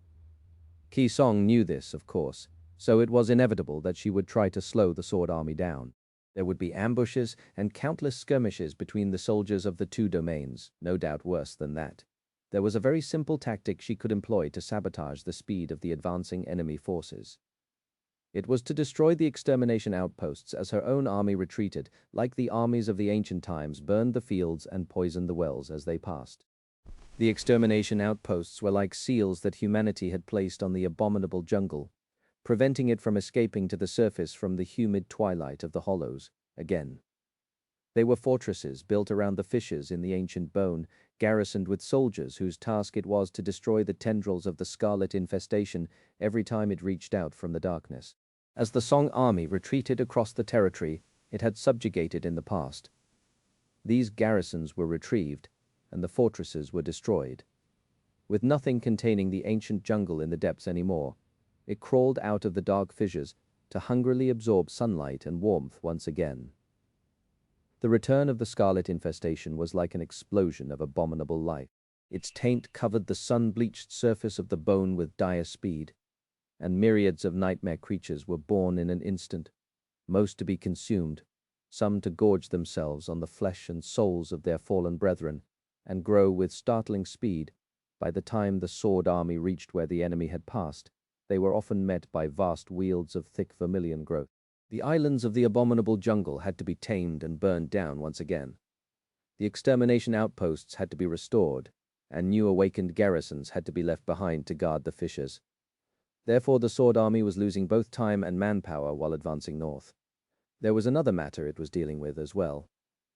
Ki Song knew this, of course, so it was inevitable that she would try to slow the Sword army down. There would be ambushes and countless skirmishes between the soldiers of the two domains, no doubt worse than that. There was a very simple tactic she could employ to sabotage the speed of the advancing enemy forces. It was to destroy the extermination outposts as her own army retreated, like the armies of the ancient times burned the fields and poisoned the wells as they passed. The extermination outposts were like seals that humanity had placed on the abominable jungle, preventing it from escaping to the surface from the humid twilight of the hollows again. They were fortresses built around the fissures in the ancient bone, garrisoned with soldiers whose task it was to destroy the tendrils of the scarlet infestation every time it reached out from the darkness. As the Song army retreated across the territory it had subjugated in the past, these garrisons were retrieved, and the fortresses were destroyed. With nothing containing the ancient jungle in the depths anymore, it crawled out of the dark fissures to hungrily absorb sunlight and warmth once again. The return of the scarlet infestation was like an explosion of abominable life. Its taint covered the sun-bleached surface of the bone with dire speed, and myriads of nightmare creatures were born in an instant, most to be consumed, some to gorge themselves on the flesh and souls of their fallen brethren, and grow with startling speed. By the time the Sword army reached where the enemy had passed, they were often met by vast fields of thick vermilion growth. The islands of the abominable jungle had to be tamed and burned down once again. The extermination outposts had to be restored, and new awakened garrisons had to be left behind to guard the fissures. Therefore the Sword army was losing both time and manpower while advancing north. There was another matter it was dealing with as well,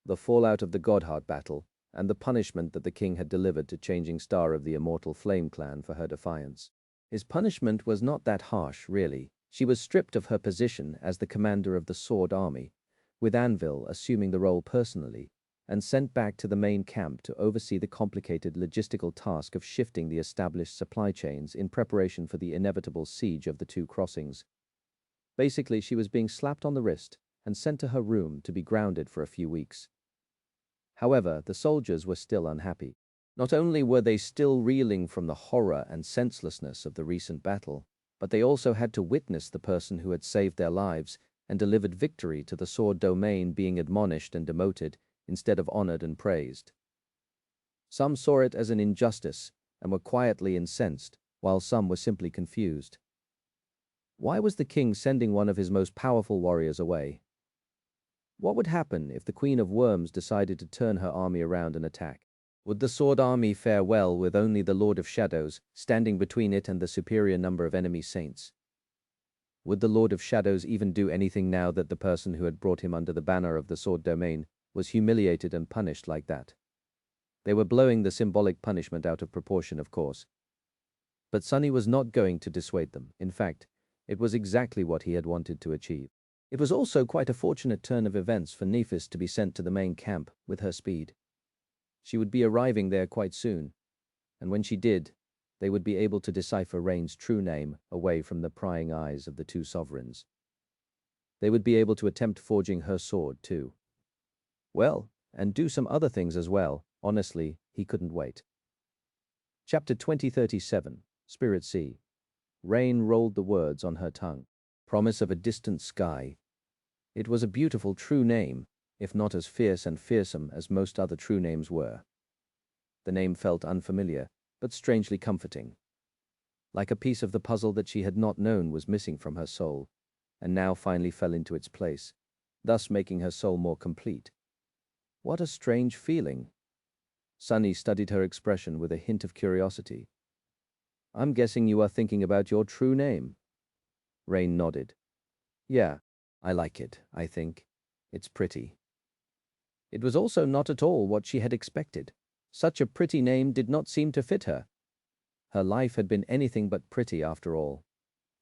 the fallout of the Godheart battle, and the punishment that the king had delivered to Changing Star of the Immortal Flame clan for her defiance. His punishment was not that harsh, really. She was stripped of her position as the commander of the Sword army, with Anvil assuming the role personally, and sent back to the main camp to oversee the complicated logistical task of shifting the established supply chains in preparation for the inevitable siege of the two crossings. Basically, she was being slapped on the wrist and sent to her room to be grounded for a few weeks. However, the soldiers were still unhappy. Not only were they still reeling from the horror and senselessness of the recent battle, but they also had to witness the person who had saved their lives and delivered victory to the Sword domain being admonished and demoted instead of honored and praised. Some saw it as an injustice and were quietly incensed, while some were simply confused. Why was the king sending one of his most powerful warriors away? What would happen if the Queen of Worms decided to turn her army around and attack? Would the Sword army fare well with only the Lord of Shadows standing between it and the superior number of enemy saints? Would the Lord of Shadows even do anything now that the person who had brought him under the banner of the Sword domain was humiliated and punished like that? They were blowing the symbolic punishment out of proportion, of course. But Sunny was not going to dissuade them. In fact, it was exactly what he had wanted to achieve. It was also quite a fortunate turn of events for Nephis to be sent to the main camp with her speed. She would be arriving there quite soon, and when she did, they would be able to decipher Rain's true name away from the prying eyes of the two sovereigns. They would be able to attempt forging her sword, too. Well, and do some other things as well. Honestly, he couldn't wait. Chapter 2037, Spirit Sea. Rain rolled the words on her tongue. Promise of a distant sky. It was a beautiful true name, if not as fierce and fearsome as most other true names were. The name felt unfamiliar, but strangely comforting. Like a piece of the puzzle that she had not known was missing from her soul, and now finally fell into its place, thus making her soul more complete. What a strange feeling. Sunny studied her expression with a hint of curiosity. I'm guessing you are thinking about your true name. Rain nodded. Yeah, I like it, I think. It's pretty. It was also not at all what she had expected. Such a pretty name did not seem to fit her. Her life had been anything but pretty after all.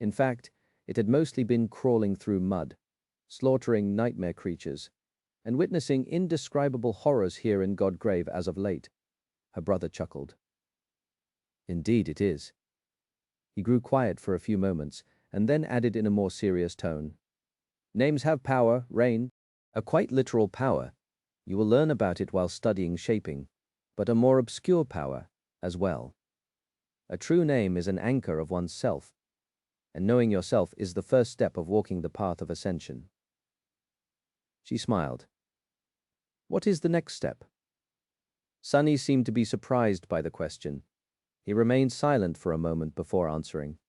In fact, it had mostly been crawling through mud, slaughtering nightmare creatures, and witnessing indescribable horrors here in Godgrave as of late. Her brother chuckled. Indeed it is. He grew quiet for a few moments, and then added in a more serious tone. Names have power, Rain. A quite literal power. You will learn about it while studying shaping, but a more obscure power as well. A true name is an anchor of one's self, and knowing yourself is the first step of walking the path of ascension. She smiled. What is the next step? Sunny seemed to be surprised by the question. He remained silent for a moment before answering.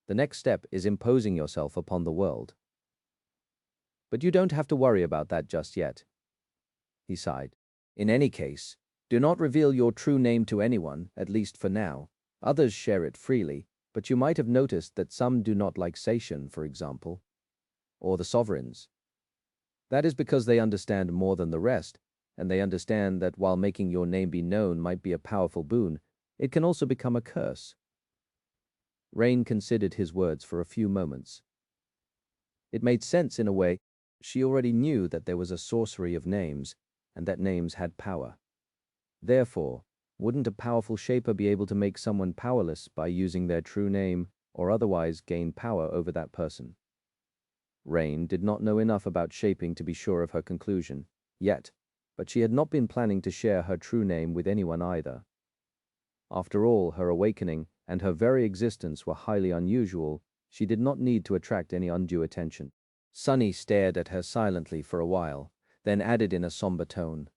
The next step is imposing yourself upon the world. But you don't have to worry about that just yet. He sighed. In any case, do not reveal your true name to anyone, at least for now. Others share it freely, but you might have noticed that some do not like Sation, for example, or the sovereigns. That is because they understand more than the rest, and they understand that while making your name be known might be a powerful boon, it can also become a curse. Rain considered his words for a few moments. It made sense in a way. She already knew that there was a sorcery of names, and that names had power. Therefore, wouldn't a powerful shaper be able to make someone powerless by using their true name or otherwise gain power over that person? Rain did not know enough about shaping to be sure of her conclusion, yet, but she had not been planning to share her true name with anyone either. After all, her awakening and her very existence were highly unusual. She did not need to attract any undue attention. Sunny stared at her silently for a while, then added in a somber tone,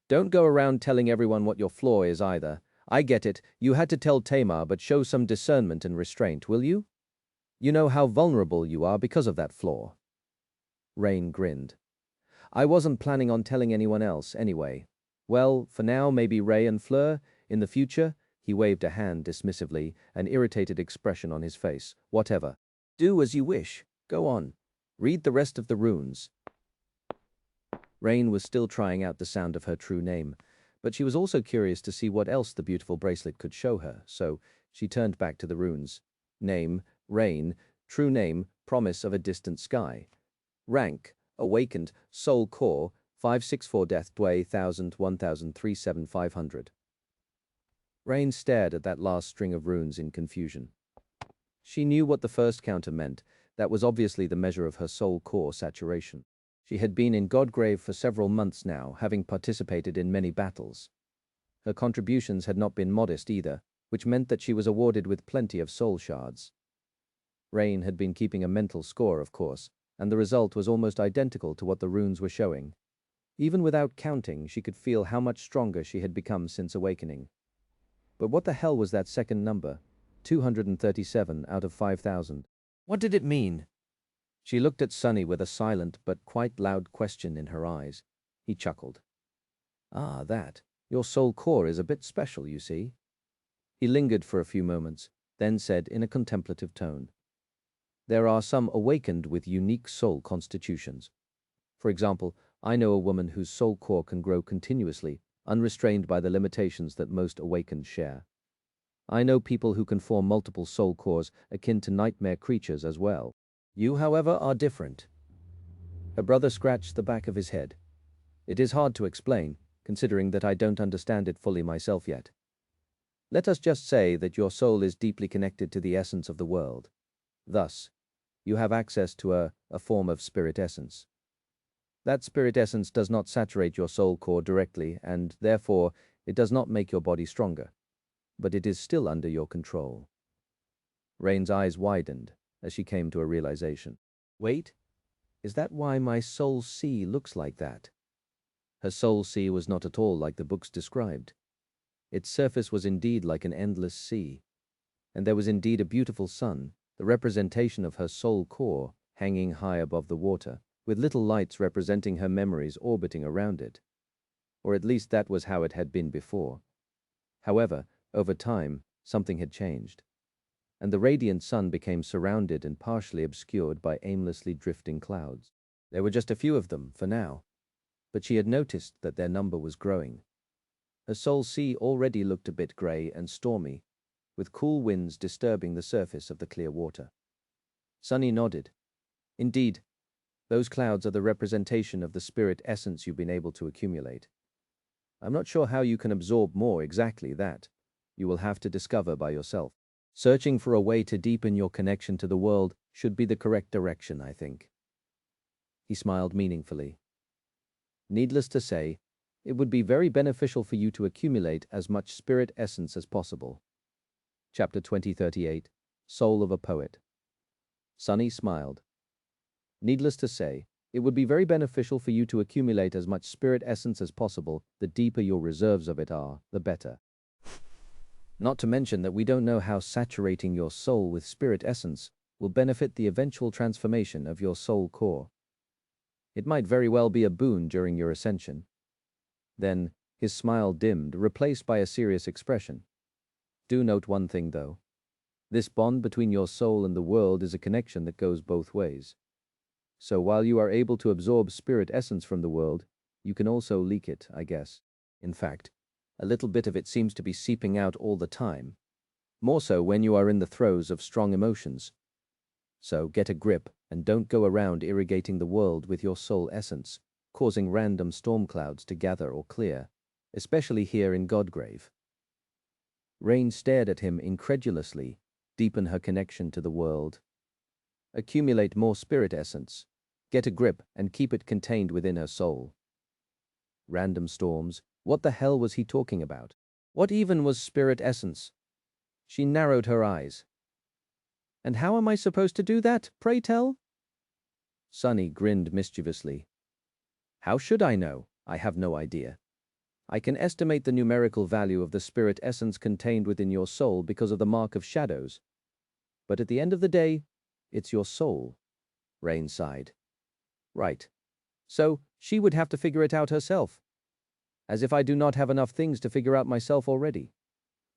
Don't go around telling everyone what your flaw is either. I get it, you had to tell Tamar, but show some discernment and restraint, will you? You know how vulnerable you are because of that flaw. Rain grinned. I wasn't planning on telling anyone else, anyway. Well, for now, maybe Ray and Fleur. In the future, he waved a hand dismissively, an irritated expression on his face. Whatever. Do as you wish. Go on. Read the rest of the runes. Rain was still trying out the sound of her true name, but she was also curious to see what else the beautiful bracelet could show her, so she turned back to the runes. Name, Rain. True name, promise of a distant sky. Rank, awakened, soul core, 564 death dway 1037 Rain stared at that last string of runes in confusion. She knew what the first counter meant. That was obviously the measure of her soul core saturation. She had been in Godgrave for several months now, having participated in many battles. Her contributions had not been modest either, which meant that she was awarded with plenty of soul shards. Rain had been keeping a mental score, of course, and the result was almost identical to what the runes were showing. Even without counting, she could feel how much stronger she had become since awakening. But what the hell was that second number? 237 out of 5,000. What did it mean? She looked at Sunny with a silent but quite loud question in her eyes. He chuckled. Ah, that. Your soul core is a bit special, you see. He lingered for a few moments, then said in a contemplative tone, There are some awakened with unique soul constitutions. For example, I know a woman whose soul core can grow continuously, unrestrained by the limitations that most awakened share. I know people who can form multiple soul cores akin to nightmare creatures as well. You, however, are different. Her brother scratched the back of his head. It is hard to explain, considering that I don't understand it fully myself yet. Let us just say that your soul is deeply connected to the essence of the world. Thus, you have access to a form of spirit essence. That spirit essence does not saturate your soul core directly, and therefore it does not make your body stronger. But it is still under your control. Rain's eyes widened as she came to a realization. Wait, is that why my soul sea looks like that? Her soul sea was not at all like the books described. Its surface was indeed like an endless sea, and there was indeed a beautiful sun, the representation of her soul core, hanging high above the water, with little lights representing her memories orbiting around it. Or at least that was how it had been before. However, over time, something had changed, and the radiant sun became surrounded and partially obscured by aimlessly drifting clouds. There were just a few of them, for now, but she had noticed that their number was growing. Her soul sea already looked a bit grey and stormy, with cool winds disturbing the surface of the clear water. Sunny nodded. Indeed, those clouds are the representation of the spirit essence you've been able to accumulate. I'm not sure how you can absorb more exactly that. You will have to discover by yourself. Searching for a way to deepen your connection to the world should be the correct direction, I think. He smiled meaningfully. Needless to say, it would be very beneficial for you to accumulate as much spirit essence as possible. Chapter 2038, Soul of a Poet. Sunny smiled. Needless to say, it would be very beneficial for you to accumulate as much spirit essence as possible. The deeper your reserves of it are, the better. Not to mention that we don't know how saturating your soul with spirit essence will benefit the eventual transformation of your soul core. It might very well be a boon during your ascension. Then, his smile dimmed, replaced by a serious expression. Do note one thing, though. This bond between your soul and the world is a connection that goes both ways. So while you are able to absorb spirit essence from the world, you can also leak it, I guess. In fact, a little bit of it seems to be seeping out all the time, more so when you are in the throes of strong emotions. So get a grip and don't go around irrigating the world with your soul essence, causing random storm clouds to gather or clear, especially here in Godgrave. Rain stared at him incredulously. Deepen her connection to the world. Accumulate more spirit essence. Get a grip and keep it contained within her soul. Random storms. What the hell was he talking about? What even was spirit essence? She narrowed her eyes. And how am I supposed to do that, pray tell? Sunny grinned mischievously. How should I know? I have no idea. I can estimate the numerical value of the spirit essence contained within your soul because of the mark of shadows. But at the end of the day, it's your soul. Rain sighed. Right. So, she would have to figure it out herself. As if I do not have enough things to figure out myself already.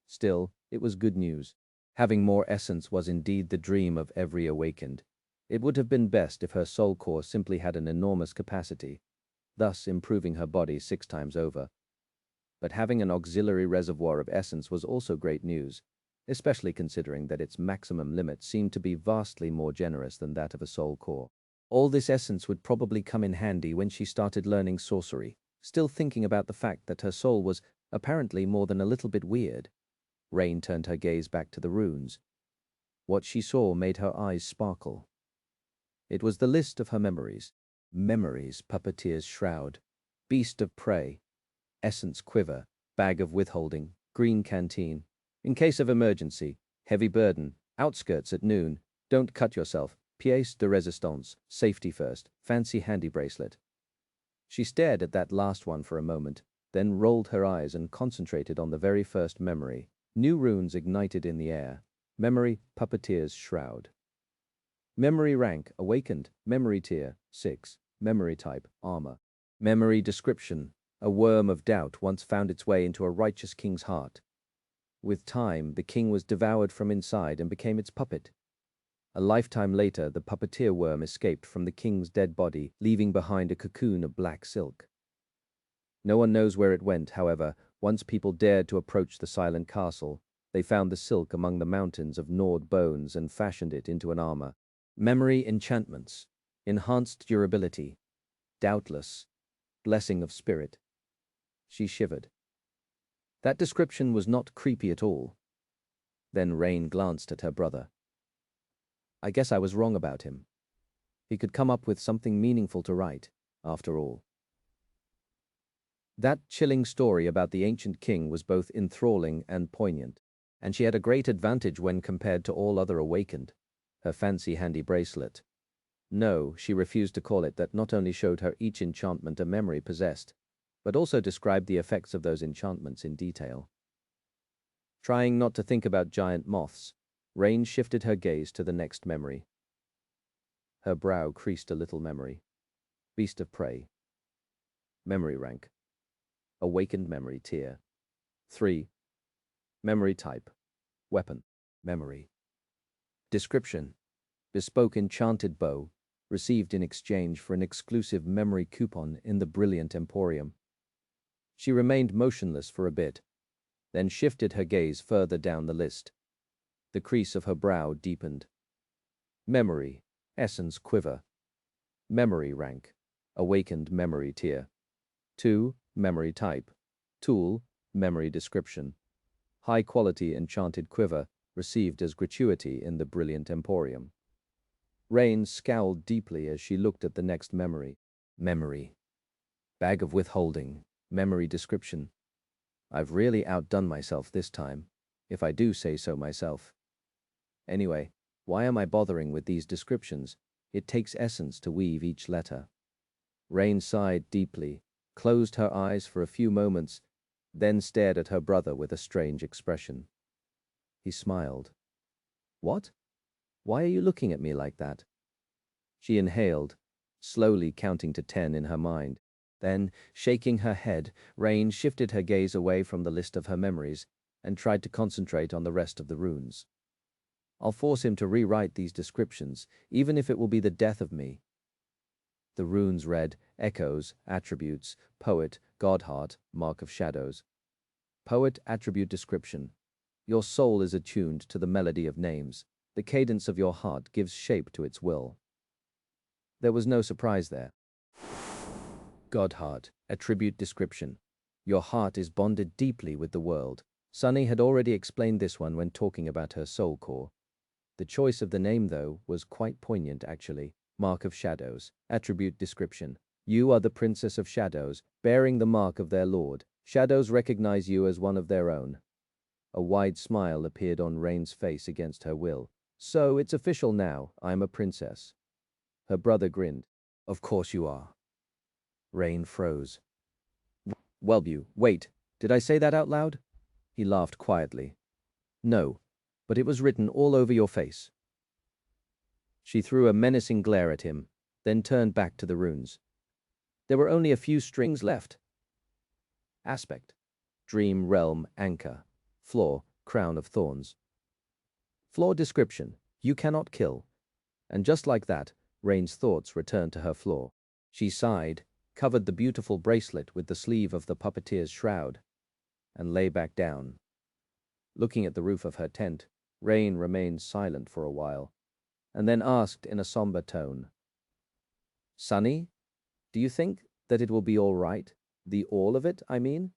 Still, it was good news. Having more essence was indeed the dream of every awakened. It would have been best if her soul core simply had an enormous capacity, thus improving her body 6 times over. But having an auxiliary reservoir of essence was also great news, especially considering that its maximum limit seemed to be vastly more generous than that of a soul core. All this essence would probably come in handy when she started learning sorcery, still thinking about the fact that her soul was apparently more than a little bit weird. Rain turned her gaze back to the runes. What she saw made her eyes sparkle. It was the list of her memories. Memories, puppeteer's shroud, beast of prey, essence quiver, bag of withholding, green canteen, in case of emergency, heavy burden, outskirts at noon, don't cut yourself, pièce de résistance, safety first, fancy handy bracelet. She stared at that last one for a moment, then rolled her eyes and concentrated on the very first memory. New runes ignited in the air. Memory, puppeteer's shroud. Memory rank, awakened, memory tier, 6, memory type, armor. Memory description, a worm of doubt once found its way into a righteous king's heart. With time, the king was devoured from inside and became its puppet. A lifetime later, the puppeteer worm escaped from the king's dead body, leaving behind a cocoon of black silk. No one knows where it went, however. Once people dared to approach the silent castle, they found the silk among the mountains of gnawed bones and fashioned it into an armor. Memory enchantments, enhanced durability, doubtless, blessing of spirit. She shivered. That description was not creepy at all. Then Rain glanced at her brother. I guess I was wrong about him. He could come up with something meaningful to write. after all. That chilling story about the ancient king was both enthralling and poignant, and she had a great advantage when compared to all other awakened, her fancy-handy bracelet. No, she refused to call it that not only showed her each enchantment a memory possessed, but also described the effects of those enchantments in detail. Trying not to think about giant moths, Rain shifted her gaze to the next memory. Her brow creased a little. Memory. Beast of prey. Memory rank. Awakened memory tier. 3. Memory type. Weapon. Memory. Description. Bespoke enchanted bow, received in exchange for an exclusive memory coupon in the Brilliant Emporium. She remained motionless for a bit, then shifted her gaze further down the list. The crease of her brow deepened. Memory. Essence quiver. Memory rank. Awakened memory tier. 2. Memory type. Tool. Memory description. High-quality enchanted quiver, received as gratuity in the Brilliant Emporium. Rain scowled deeply as she looked at the next memory. Memory. Bag of withholding. Memory description. I've really outdone myself this time, if I do say so myself. Anyway, why am I bothering with these descriptions? It takes essence to weave each letter. Rain sighed deeply, closed her eyes for a few moments, then stared at her brother with a strange expression. He smiled. What? Why are you looking at me like that? She inhaled, slowly counting to 10 in her mind. Then, shaking her head, Rain shifted her gaze away from the list of her memories and tried to concentrate on the rest of the runes. I'll force him to rewrite these descriptions, even if it will be the death of me. The runes read: Echoes, Attributes, Poet, Godheart, Mark of Shadows. Poet Attribute Description. Your soul is attuned to the melody of names. The cadence of your heart gives shape to its will. There was no surprise there. Godheart Attribute Description. Your heart is bonded deeply with the world. Sunny had already explained this one when talking about her soul core. The choice of the name, though, was quite poignant, actually. Mark of Shadows. Attribute Description. You are the Princess of Shadows, bearing the mark of their lord. Shadows recognize you as one of their own. A wide smile appeared on Rain's face against her will. So, it's official now, I'm a princess. Her brother grinned. Of course you are. Rain froze. Well, wait, did I say that out loud? He laughed quietly. No, but it was written all over your face. She threw a menacing glare at him, then turned back to the runes. There were only a few strings left. Aspect. Dream, realm, anchor. Flaw, crown of thorns. Flaw description. You cannot kill. And just like that, Rain's thoughts returned to her flaw. She sighed, covered the beautiful bracelet with the sleeve of the puppeteer's shroud, and lay back down. Looking at the roof of her tent, Rain remained silent for a while, and then asked in a somber tone, Sunny, do you think that it will be all right? The all of it, I mean?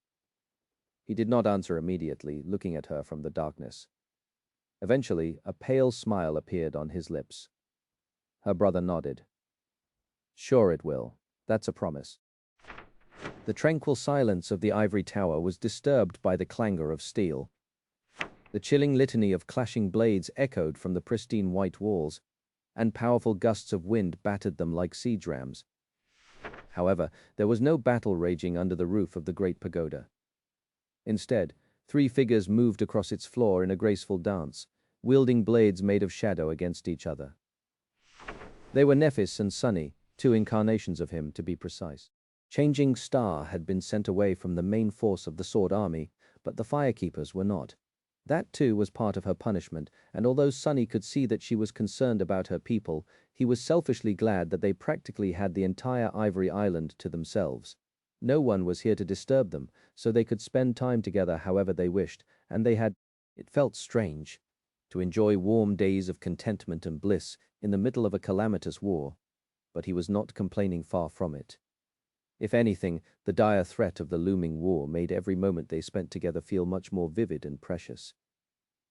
He did not answer immediately, looking at her from the darkness. Eventually, a pale smile appeared on his lips. Her brother nodded. Sure it will. That's a promise. The tranquil silence of the ivory tower was disturbed by the clangor of steel. The chilling litany of clashing blades echoed from the pristine white walls, and powerful gusts of wind battered them like siege rams. However, there was no battle raging under the roof of the great pagoda. Instead, 3 figures moved across its floor in a graceful dance, wielding blades made of shadow against each other. They were Nephis and Sunny, 2 incarnations of him, to be precise. Changing Star had been sent away from the main force of the Sword Army, but the Firekeepers were not. That, too, was part of her punishment, and although Sunny could see that she was concerned about her people, he was selfishly glad that they practically had the entire Ivory Island to themselves. No one was here to disturb them, so they could spend time together however they wished, and they had, it felt strange, to enjoy warm days of contentment and bliss in the middle of a calamitous war. But he was not complaining, far from it. If anything, the dire threat of the looming war made every moment they spent together feel much more vivid and precious,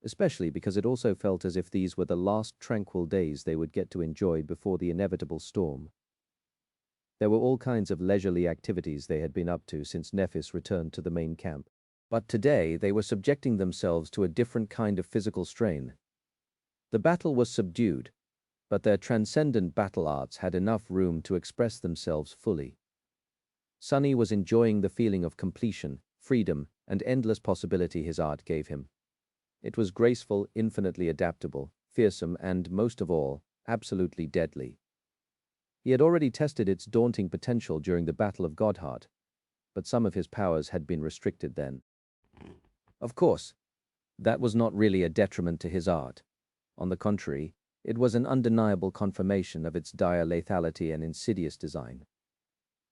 especially because it also felt as if these were the last tranquil days they would get to enjoy before the inevitable storm. There were all kinds of leisurely activities they had been up to since Nephis returned to the main camp. But today they were subjecting themselves to a different kind of physical strain. The battle was subdued, but their transcendent battle arts had enough room to express themselves fully. Sunny was enjoying the feeling of completion, freedom, and endless possibility his art gave him. It was graceful, infinitely adaptable, fearsome, and, most of all, absolutely deadly. He had already tested its daunting potential during the Battle of Godheart, but some of his powers had been restricted then. Of course, that was not really a detriment to his art. On the contrary, it was an undeniable confirmation of its dire lethality and insidious design.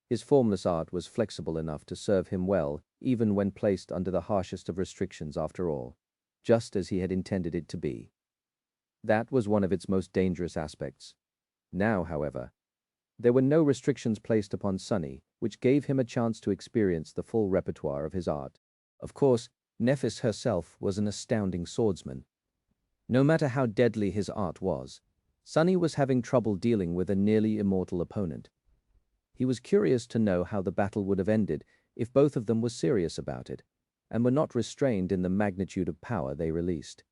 His formless art was flexible enough to serve him well, even when placed under the harshest of restrictions after all, just as he had intended it to be. That was one of its most dangerous aspects. Now, however, there were no restrictions placed upon Sunny, which gave him a chance to experience the full repertoire of his art. Of course, Nephis herself was an astounding swordsman. No matter how deadly his art was, Sunny was having trouble dealing with a nearly immortal opponent. He was curious to know how the battle would have ended if both of them were serious about it, and were not restrained in the magnitude of power they released.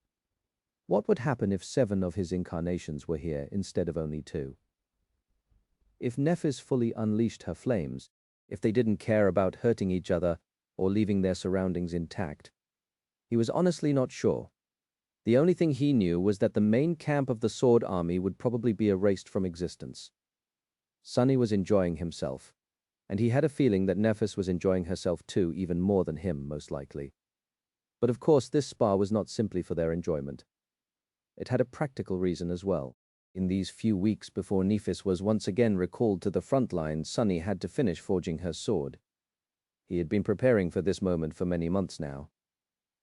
What would happen if 7 of his incarnations were here instead of only 2? If Nephis fully unleashed her flames, if they didn't care about hurting each other or leaving their surroundings intact, he was honestly not sure. The only thing he knew was that the main camp of the Sword Army would probably be erased from existence. Sunny was enjoying himself, and he had a feeling that Nephis was enjoying herself too, even more than him, most likely. But of course, this spar was not simply for their enjoyment. It had a practical reason as well. In these few weeks before Nephis was once again recalled to the front line, Sunny had to finish forging her sword. He had been preparing for this moment for many months now,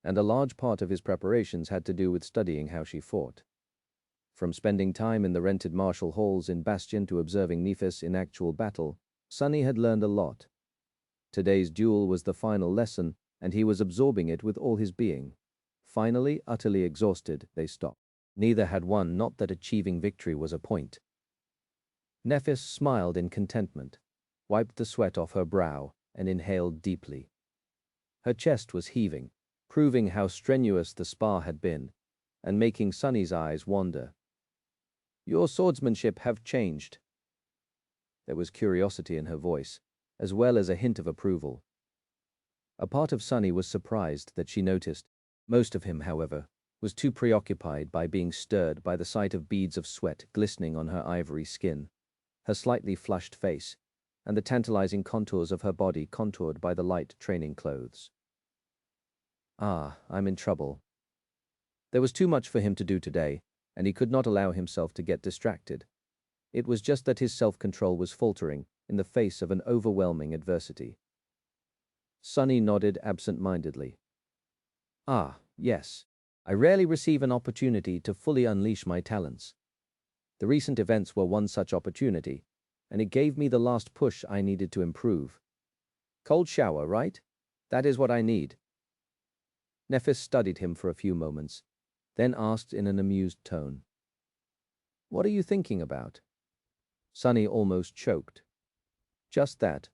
and a large part of his preparations had to do with studying how she fought. From spending time in the rented martial halls in Bastion to observing Nephis in actual battle, Sunny had learned a lot. Today's duel was the final lesson, and he was absorbing it with all his being. Finally, utterly exhausted, they stopped. Neither had won, not that achieving victory was a point. Nephis smiled in contentment, wiped the sweat off her brow, and inhaled deeply. Her chest was heaving, proving how strenuous the spar had been, and making Sunny's eyes wander. "Your swordsmanship have changed." There was curiosity in her voice, as well as a hint of approval. A part of Sunny was surprised that she noticed. Most of him, however, was too preoccupied by being stirred by the sight of beads of sweat glistening on her ivory skin, her slightly flushed face, and the tantalizing contours of her body contoured by the light training clothes. "Ah, I'm in trouble." There was too much for him to do today, and he could not allow himself to get distracted. It was just that his self-control was faltering in the face of an overwhelming adversity. Sunny nodded absent-mindedly. "Ah, yes. I rarely receive an opportunity to fully unleash my talents. The recent events were one such opportunity, and it gave me the last push I needed to improve. Cold shower, right? That is what I need." Nephis studied him for a few moments, then asked in an amused tone, "What are you thinking about?" Sunny almost choked. "Just that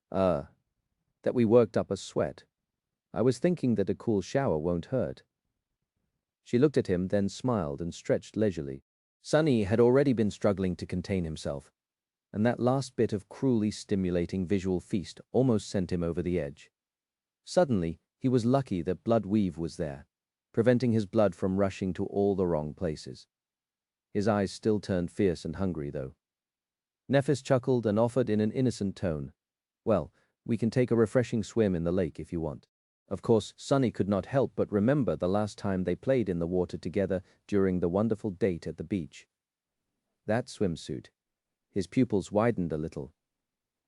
we worked up a sweat. I was thinking that a cool shower won't hurt." She looked at him, then smiled and stretched leisurely. Sunny had already been struggling to contain himself, and that last bit of cruelly stimulating visual feast almost sent him over the edge. Suddenly, he was lucky that blood weave was there, preventing his blood from rushing to all the wrong places. His eyes still turned fierce and hungry, though. Nephis chuckled and offered in an innocent tone, "Well, we can take a refreshing swim in the lake if you want." Of course, Sunny could not help but remember the last time they played in the water together during the wonderful date at the beach. That swimsuit. His pupils widened a little.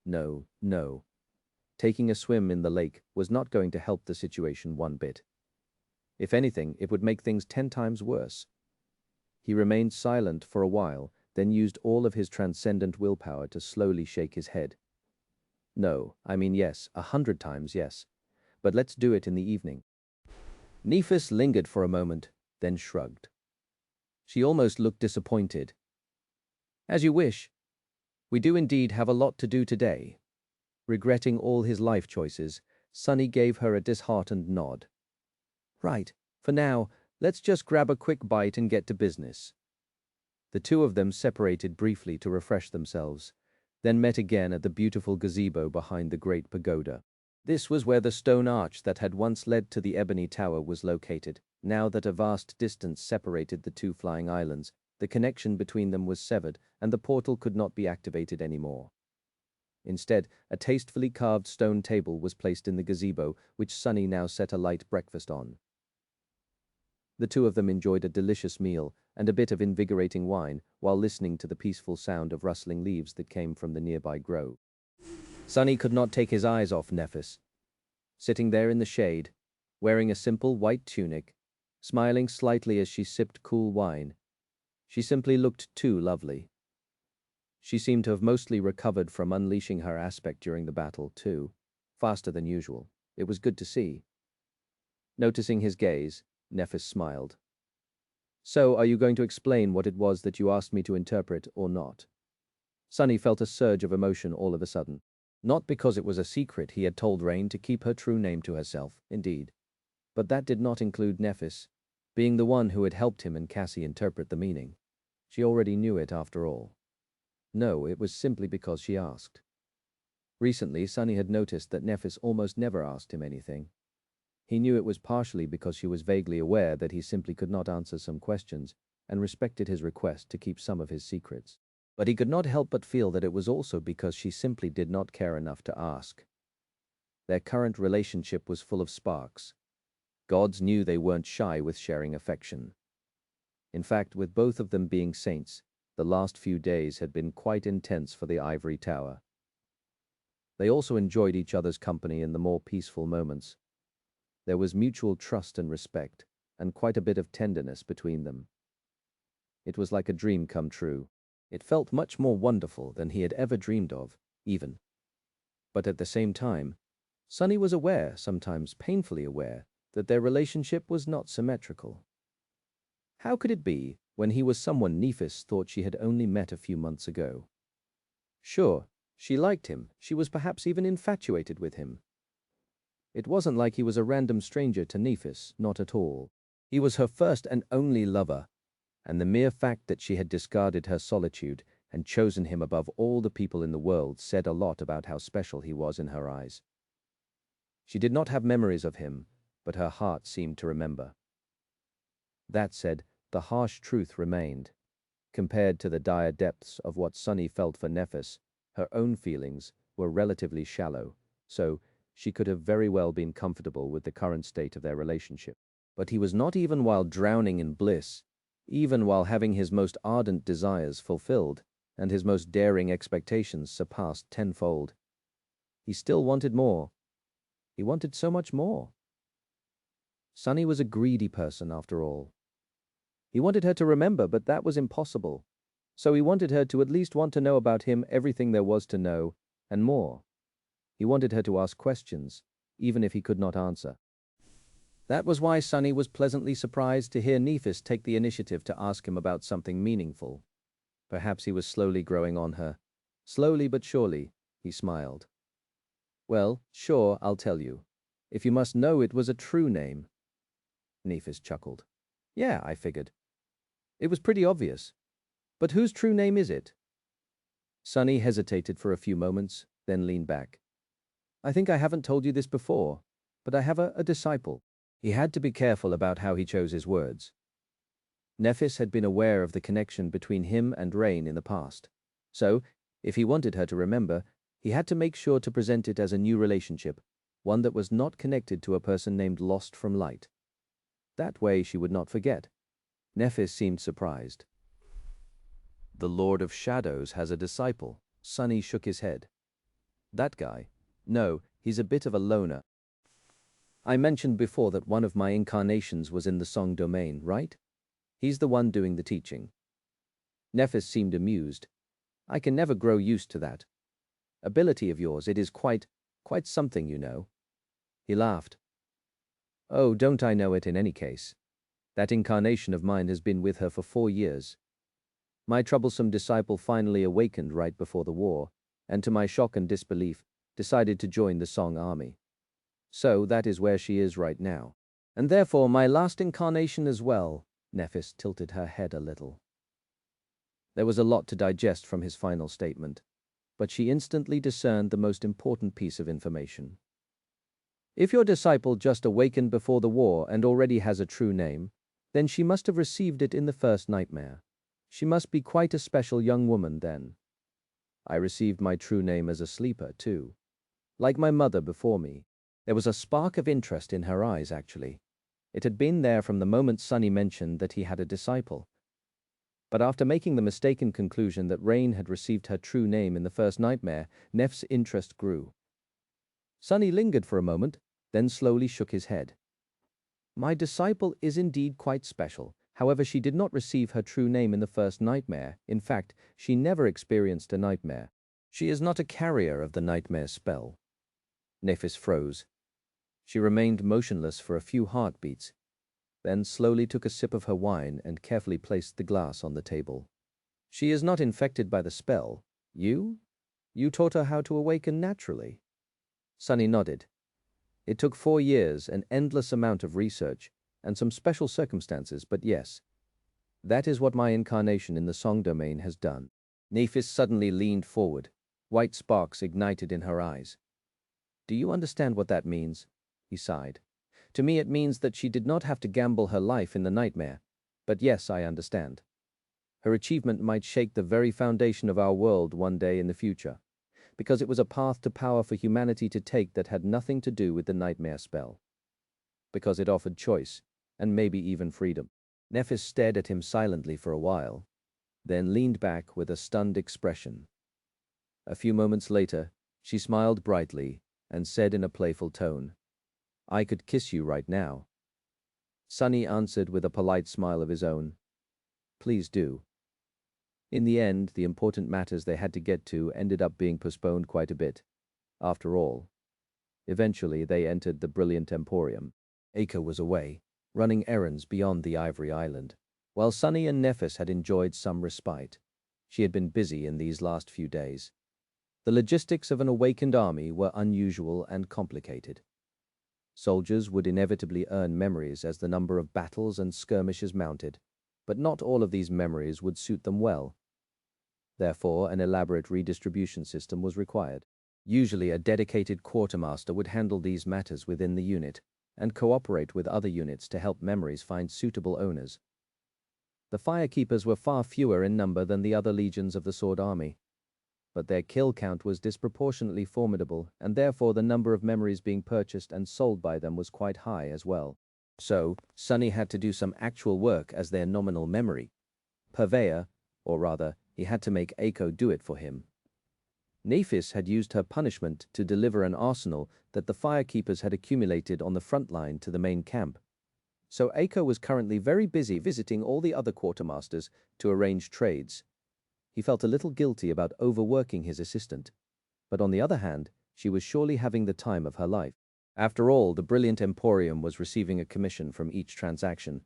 No. Taking a swim in the lake was not going to help the situation one bit. If anything, it would make things 10 times worse. He remained silent for a while, then used all of his transcendent willpower to slowly shake his head. "No, I mean yes, 100 times yes. But let's do it in the evening." Nephis lingered for a moment, then shrugged. She almost looked disappointed. "As you wish. We do indeed have a lot to do today. Regretting all his life choices, Sonny gave her a disheartened nod. Right, for now, let's just grab a quick bite and get to business. The two of them separated briefly to refresh themselves, then met again at the beautiful gazebo behind the great pagoda. This was where the stone arch that had once led to the ebony tower was located. Now that a vast distance separated the two flying islands, the connection between them was severed, and the portal could not be activated anymore. Instead, a tastefully carved stone table was placed in the gazebo, which Sonny now set a light breakfast on. The two of them enjoyed a delicious meal and a bit of invigorating wine while listening to the peaceful sound of rustling leaves that came from the nearby grove. Sonny could not take his eyes off Nephis, sitting there in the shade, wearing a simple white tunic, smiling slightly as she sipped cool wine. She simply looked too lovely. She seemed to have mostly recovered from unleashing her aspect during the battle, too, faster than usual. It was good to see. Noticing his gaze, Nephis smiled. So, are you going to explain what it was that you asked me to interpret or not? Sonny felt a surge of emotion all of a sudden. Not because it was a secret he had told Rain to keep her true name to herself, indeed. But that did not include Nephis, being the one who had helped him and Cassie interpret the meaning. She already knew it after all. No, it was simply because she asked. Recently, Sonny had noticed that Nephis almost never asked him anything. He knew it was partially because she was vaguely aware that he simply could not answer some questions and respected his request to keep some of his secrets. But he could not help but feel that it was also because she simply did not care enough to ask. Their current relationship was full of sparks. Gods knew they weren't shy with sharing affection. In fact, with both of them being saints, the last few days had been quite intense for the ivory tower. They also enjoyed each other's company in the more peaceful moments. There was mutual trust and respect, and quite a bit of tenderness between them. It was like a dream come true. It felt much more wonderful than he had ever dreamed of, even. But at the same time, Sonny was aware, sometimes painfully aware, that their relationship was not symmetrical. How could it be when he was someone Nephis thought she had only met a few months ago? Sure, she liked him, she was perhaps even infatuated with him. It wasn't like he was a random stranger to Nephis, not at all. He was her first and only lover, and the mere fact that she had discarded her solitude and chosen him above all the people in the world said a lot about how special he was in her eyes. She did not have memories of him, but her heart seemed to remember. That said, the harsh truth remained. Compared to the dire depths of what Sonny felt for Nephis, her own feelings were relatively shallow, so she could have very well been comfortable with the current state of their relationship. But he was not even while drowning in bliss, even while having his most ardent desires fulfilled and his most daring expectations surpassed tenfold. He still wanted more. He wanted so much more. Sonny was a greedy person after all. He wanted her to remember, but that was impossible. So he wanted her to at least want to know about him everything there was to know, and more. He wanted her to ask questions, even if he could not answer. That was why Sonny was pleasantly surprised to hear Nephis take the initiative to ask him about something meaningful. Perhaps he was slowly growing on her. Slowly but surely, he smiled. Well, sure, I'll tell you. If you must know, it was a true name. Nephis chuckled. Yeah, I figured. It was pretty obvious. But whose true name is it? Sonny hesitated for a few moments, then leaned back. I think I haven't told you this before, but I have a disciple. He had to be careful about how he chose his words. Nephis had been aware of the connection between him and Rain in the past. So, if he wanted her to remember, he had to make sure to present it as a new relationship, one that was not connected to a person named Lost from Light. That way she would not forget. Nephis seemed surprised. The Lord of Shadows has a disciple. Sonny shook his head. That guy? No, he's a bit of a loner. I mentioned before that one of my incarnations was in the song domain, right? He's the one doing the teaching. Nephis seemed amused. I can never grow used to that. Ability of yours, it is quite something, you know. He laughed. Oh, don't I know it in any case. That incarnation of mine has been with her for 4 years. My troublesome disciple finally awakened right before the war, and to my shock and disbelief, decided to join the Song army. So that is where she is right now. And therefore my last incarnation as well. Nephis tilted her head a little. There was a lot to digest from his final statement, but she instantly discerned the most important piece of information. If your disciple just awakened before the war and already has a true name, then she must have received it in the first nightmare. She must be quite a special young woman then. I received my true name as a sleeper, too. Like my mother before me. There was a spark of interest in her eyes, actually. It had been there from the moment Sonny mentioned that he had a disciple. But after making the mistaken conclusion that Rain had received her true name in the first nightmare, Neff's interest grew. Sonny lingered for a moment, then slowly shook his head. My disciple is indeed quite special. However, she did not receive her true name in the first nightmare. In fact, she never experienced a nightmare. She is not a carrier of the nightmare spell. Nephis froze. She remained motionless for a few heartbeats, then slowly took a sip of her wine and carefully placed the glass on the table. She is not infected by the spell. You? You taught her how to awaken naturally. Sonny nodded. It took 4 years, an endless amount of research, and some special circumstances, but yes, that is what my incarnation in the Song domain has done. Nephis suddenly leaned forward. White sparks ignited in her eyes. Do you understand what that means? He sighed. To me it means that she did not have to gamble her life in the nightmare. But yes, I understand. Her achievement might shake the very foundation of our world one day in the future, because it was a path to power for humanity to take that had nothing to do with the nightmare spell. Because it offered choice, and maybe even freedom. Nephis stared at him silently for a while, then leaned back with a stunned expression. A few moments later, she smiled brightly and said in a playful tone, I could kiss you right now. Sonny answered with a polite smile of his own. Please do. In the end, the important matters they had to get to ended up being postponed quite a bit. After all, eventually they entered the brilliant emporium. Aiko was away, running errands beyond the Ivory Island, while Sonny and Nephis had enjoyed some respite. She had been busy in these last few days. The logistics of an awakened army were unusual and complicated. Soldiers would inevitably earn memories as the number of battles and skirmishes mounted, but not all of these memories would suit them well. Therefore, an elaborate redistribution system was required. Usually, a dedicated quartermaster would handle these matters within the unit and cooperate with other units to help memories find suitable owners. The Firekeepers were far fewer in number than the other legions of the Sword Army, but their kill count was disproportionately formidable, and therefore the number of memories being purchased and sold by them was quite high as well. So, Sonny had to do some actual work as their nominal memory purveyor, or rather, he had to make Aiko do it for him. Nephis had used her punishment to deliver an arsenal that the Firekeepers had accumulated on the front line to the main camp. So Aiko was currently very busy visiting all the other quartermasters to arrange trades. He felt a little guilty about overworking his assistant, but on the other hand, she was surely having the time of her life. After all, the brilliant emporium was receiving a commission from each transaction,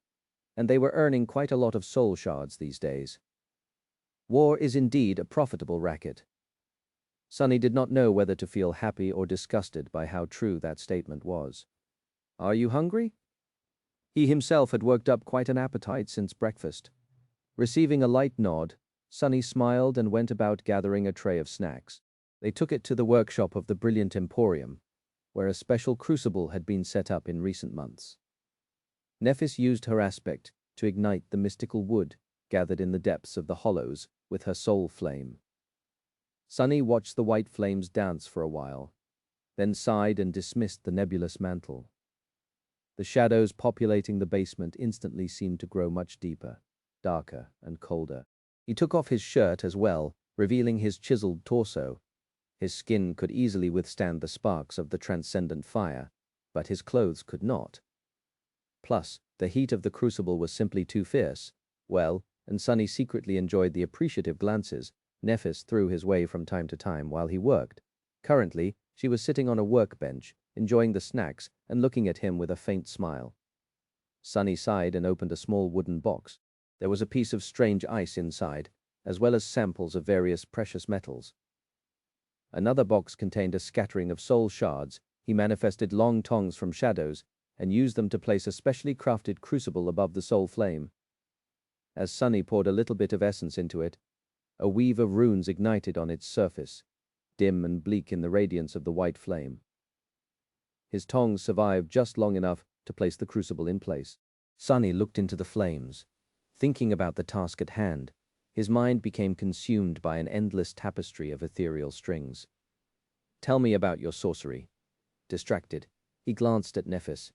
and they were earning quite a lot of soul shards these days. War is indeed a profitable racket. Sonny did not know whether to feel happy or disgusted by how true that statement was. Are you hungry? He himself had worked up quite an appetite since breakfast. Receiving a light nod, Sonny smiled and went about gathering a tray of snacks. They took it to the workshop of the brilliant emporium, where a special crucible had been set up in recent months. Nephis used her aspect to ignite the mystical wood gathered in the depths of the hollows with her soul flame. Sonny watched the white flames dance for a while, then sighed and dismissed the nebulous mantle. The shadows populating the basement instantly seemed to grow much deeper, darker, and colder. He took off his shirt as well, revealing his chiseled torso. His skin could easily withstand the sparks of the transcendent fire, but his clothes could not. Plus, the heat of the crucible was simply too fierce. Well, and Sonny secretly enjoyed the appreciative glances Nephis threw his way from time to time while he worked. Currently, she was sitting on a workbench, enjoying the snacks and looking at him with a faint smile. Sonny sighed and opened a small wooden box. There was a piece of strange ice inside, as well as samples of various precious metals. Another box contained a scattering of soul shards. He manifested long tongs from shadows and used them to place a specially crafted crucible above the soul flame. As Sunny poured a little bit of essence into it, a weave of runes ignited on its surface, dim and bleak in the radiance of the white flame. His tongs survived just long enough to place the crucible in place. Sunny looked into the flames, thinking about the task at hand. His mind became consumed by an endless tapestry of ethereal strings. "Tell me about your sorcery." Distracted, he glanced at Nephis.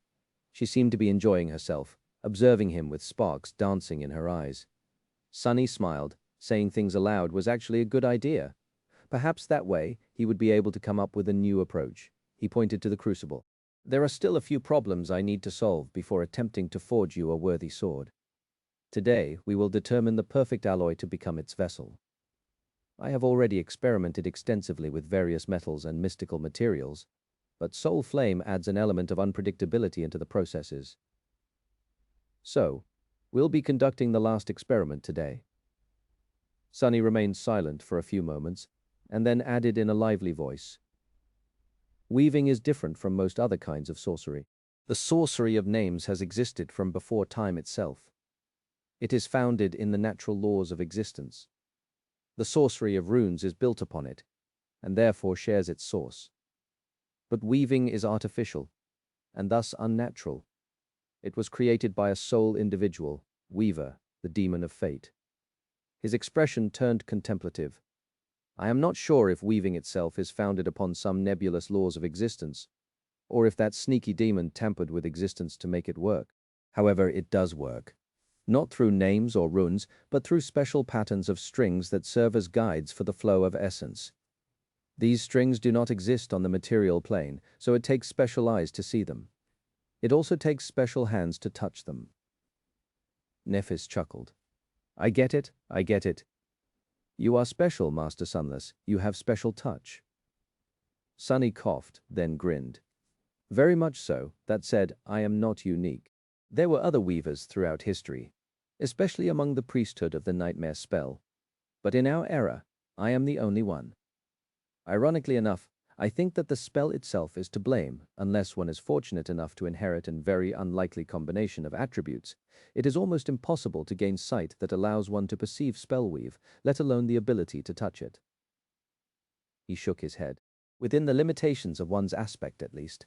She seemed to be enjoying herself, observing him with sparks dancing in her eyes. Sunny smiled. Saying things aloud was actually a good idea. Perhaps that way he would be able to come up with a new approach. He pointed to the crucible. "There are still a few problems I need to solve before attempting to forge you a worthy sword. Today, we will determine the perfect alloy to become its vessel. I have already experimented extensively with various metals and mystical materials, but Soul Flame adds an element of unpredictability into the processes. So, we'll be conducting the last experiment today." Sunny remained silent for a few moments, and then added in a lively voice, "Weaving is different from most other kinds of sorcery. The sorcery of names has existed from before time itself. It is founded in the natural laws of existence. The sorcery of runes is built upon it, and therefore shares its source. But weaving is artificial, and thus unnatural. It was created by a sole individual, Weaver, the demon of fate." His expression turned contemplative. "I am not sure if weaving itself is founded upon some nebulous laws of existence, or if that sneaky demon tampered with existence to make it work. However, it does work. Not through names or runes, but through special patterns of strings that serve as guides for the flow of essence. These strings do not exist on the material plane, so it takes special eyes to see them. It also takes special hands to touch them." Nephis chuckled. I get it. You are special, Master Sunless. You have special touch." Sunny coughed, then grinned. "Very much so. That said, I am not unique. There were other weavers throughout history, especially among the priesthood of the nightmare spell. But in our era, I am the only one. Ironically enough, I think that the spell itself is to blame, unless one is fortunate enough to inherit a very unlikely combination of attributes. It is almost impossible to gain sight that allows one to perceive spellweave, let alone the ability to touch it." He shook his head. "Within the limitations of one's aspect, at least.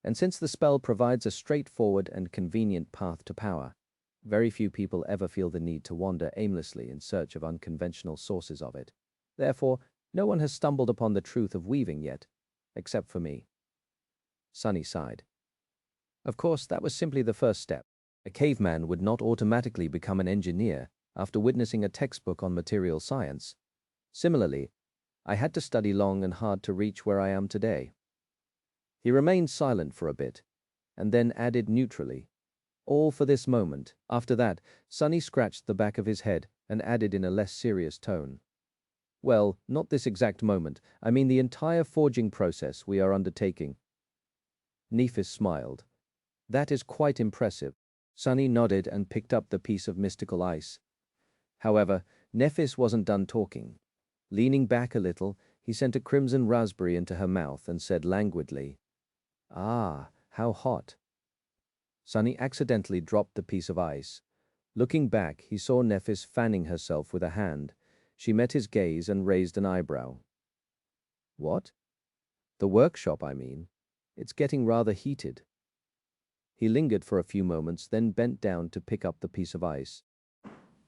And since the spell provides a straightforward and convenient path to power, very few people ever feel the need to wander aimlessly in search of unconventional sources of it. Therefore, no one has stumbled upon the truth of weaving yet, except for me." Sunny sighed. Of course, that was simply the first step. A caveman would not automatically become an engineer after witnessing a textbook on material science. Similarly, I had to study long and hard to reach where I am today. He remained silent for a bit, and then added neutrally, "All for this moment." After that, Sunny scratched the back of his head and added in a less serious tone, "Well, not this exact moment. I mean the entire forging process we are undertaking." Nephis smiled. "That is quite impressive." Sunny nodded and picked up the piece of mystical ice. However, Nephis wasn't done talking. Leaning back a little, he sent a crimson raspberry into her mouth and said languidly, "Ah, how hot." Sunny accidentally dropped the piece of ice. Looking back, he saw Nephis fanning herself with a hand. She met his gaze and raised an eyebrow. "What?" "The workshop, I mean. It's getting rather heated." He lingered for a few moments, then bent down to pick up the piece of ice.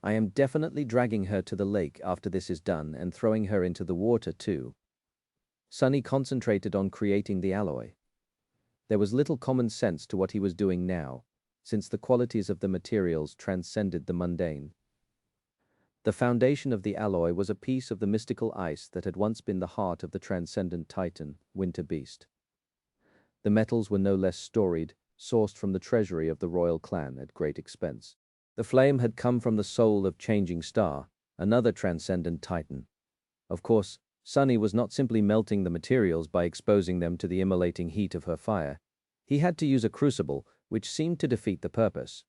"I am definitely dragging her to the lake after this is done and throwing her into the water too." Sunny concentrated on creating the alloy. There was little common sense to what he was doing now, since the qualities of the materials transcended the mundane. The foundation of the alloy was a piece of the mystical ice that had once been the heart of the transcendent titan, Winter Beast. The metals were no less storied, sourced from the treasury of the royal clan at great expense. The flame had come from the soul of Changing Star, another transcendent titan. Of course, Sunny was not simply melting the materials by exposing them to the immolating heat of her fire. He had to use a crucible, which seemed to defeat the purpose.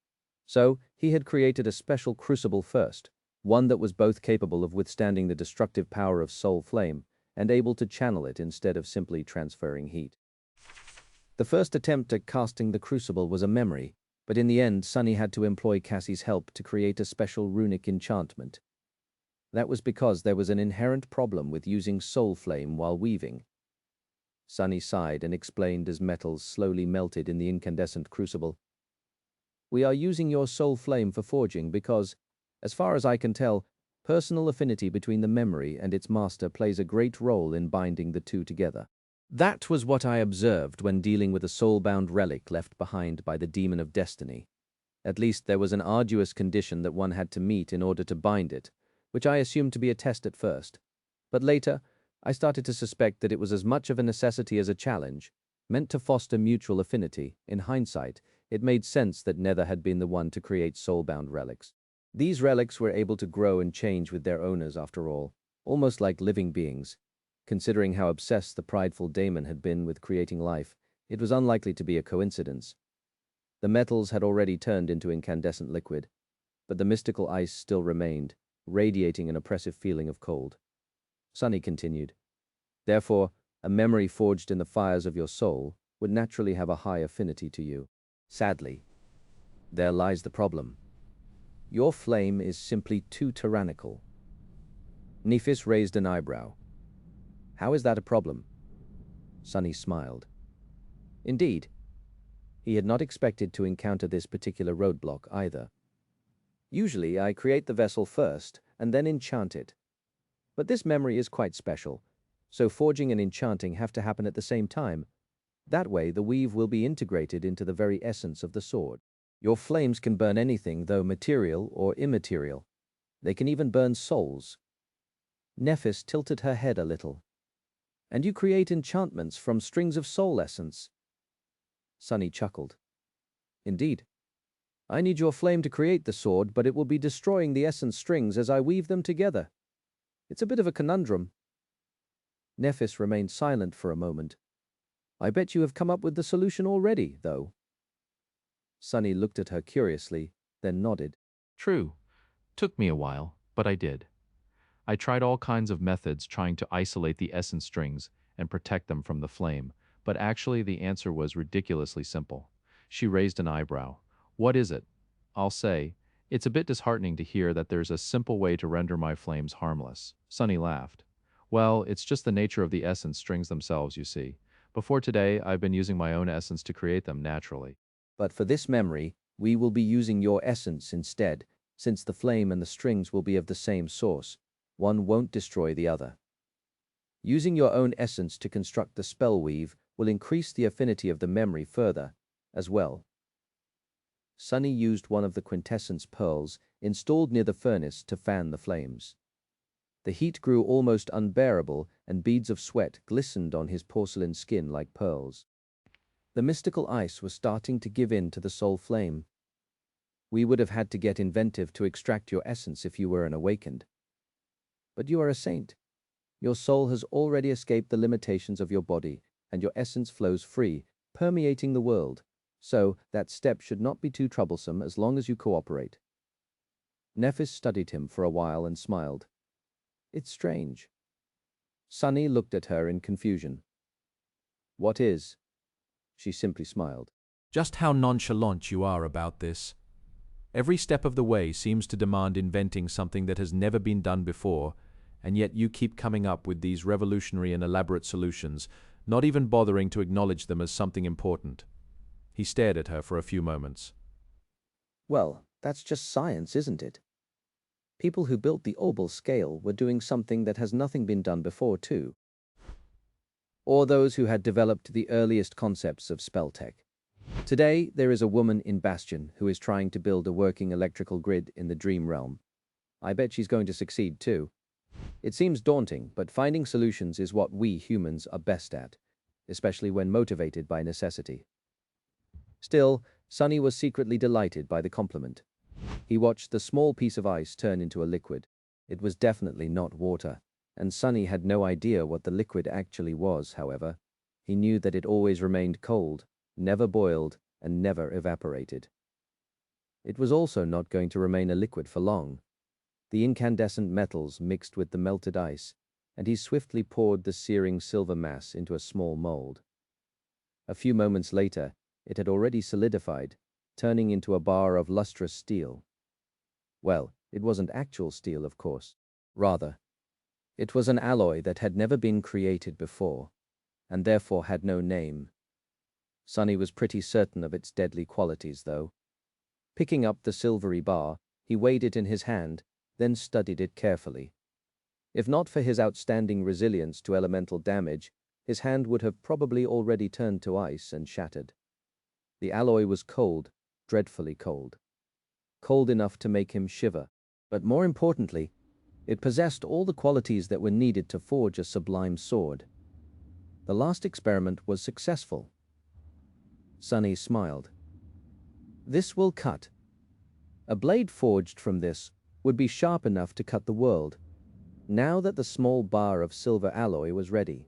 So, he had created a special crucible first, one that was both capable of withstanding the destructive power of soul flame and able to channel it instead of simply transferring heat. The first attempt at casting the crucible was a memory, but in the end Sunny had to employ Cassie's help to create a special runic enchantment. That was because there was an inherent problem with using soul flame while weaving. Sunny sighed and explained as metals slowly melted in the incandescent crucible. "We are using your soul flame for forging because, as far as I can tell, personal affinity between the memory and its master plays a great role in binding the two together. That was what I observed when dealing with a soul-bound relic left behind by the Demon of Destiny. At least there was an arduous condition that one had to meet in order to bind it, which I assumed to be a test at first. But later, I started to suspect that it was as much of a necessity as a challenge, meant to foster mutual affinity. In hindsight, it made sense that Nether had been the one to create soul-bound relics. These relics were able to grow and change with their owners after all, almost like living beings. Considering how obsessed the prideful daemon had been with creating life, it was unlikely to be a coincidence. The metals had already turned into incandescent liquid, but the mystical ice still remained, radiating an oppressive feeling of cold. Sunny continued, "Therefore, a memory forged in the fires of your soul would naturally have a high affinity to you. Sadly, there lies the problem. Your flame is simply too tyrannical." Nephis raised an eyebrow. "How is that a problem?" Sunny smiled. Indeed, he had not expected to encounter this particular roadblock either. "Usually I create the vessel first and then enchant it. But this memory is quite special, so forging and enchanting have to happen at the same time. That way the weave will be integrated into the very essence of the sword. Your flames can burn anything, though material or immaterial. They can even burn souls." Nephis tilted her head a little. "And you create enchantments from strings of soul essence?" Sunny chuckled. "Indeed. I need your flame to create the sword, but it will be destroying the essence strings as I weave them together. It's a bit of a conundrum." Nephis remained silent for a moment. "I bet you have come up with the solution already, though." Sunny looked at her curiously, then nodded. True. Took me a while, but I did. I tried all kinds of methods trying to isolate the essence strings and protect them from the flame, but actually the answer was ridiculously simple. She raised an eyebrow. "What is it?" "I'll say, it's a bit disheartening to hear that there's a simple way to render my flames harmless." Sunny laughed. "Well, it's just the nature of the essence strings themselves, you see. Before today, I've been using my own essence to create them naturally." "But for this memory, we will be using your essence instead, since the flame and the strings will be of the same source. One won't destroy the other. Using your own essence to construct the spell weave will increase the affinity of the memory further, as well." Sunny used one of the quintessence pearls installed near the furnace to fan the flames. The heat grew almost unbearable, and beads of sweat glistened on his porcelain skin like pearls. The mystical ice was starting to give in to the soul flame. "We would have had to get inventive to extract your essence if you were an awakened. But you are a saint. Your soul has already escaped the limitations of your body, and your essence flows free, permeating the world. So that step should not be too troublesome as long as you cooperate." Nephis studied him for a while and smiled. "It's strange." Sunny looked at her in confusion. "What is?" She simply smiled. Just how nonchalant you are about this. Every step of the way seems to demand inventing something that has never been done before, and yet you keep coming up with these revolutionary and elaborate solutions, not even bothering to acknowledge them as something important. He stared at her for a few moments. "Well, that's just science, isn't it? People who built the Obel scale were doing something that has nothing been done before, too. Or those who had developed the earliest concepts of spell tech. Today, there is a woman in Bastion who is trying to build a working electrical grid in the Dream Realm. I bet she's going to succeed, too. It seems daunting, but finding solutions is what we humans are best at, especially when motivated by necessity." Still, Sunny was secretly delighted by the compliment. He watched the small piece of ice turn into a liquid. It was definitely not water, and Sunny had no idea what the liquid actually was, however. He knew that it always remained cold, never boiled, and never evaporated. It was also not going to remain a liquid for long. The incandescent metals mixed with the melted ice, and he swiftly poured the searing silver mass into a small mold. A few moments later, it had already solidified, turning into a bar of lustrous steel. Well, it wasn't actual steel, of course. Rather, it was an alloy that had never been created before, and therefore had no name. Sonny was pretty certain of its deadly qualities, though. Picking up the silvery bar, he weighed it in his hand, then studied it carefully. If not for his outstanding resilience to elemental damage, his hand would have probably already turned to ice and shattered. The alloy was cold, dreadfully cold. Cold enough to make him shiver. But more importantly, it possessed all the qualities that were needed to forge a sublime sword. The last experiment was successful. Sonny smiled. This will cut. A blade forged from this would be sharp enough to cut the world. Now that the small bar of silver alloy was ready,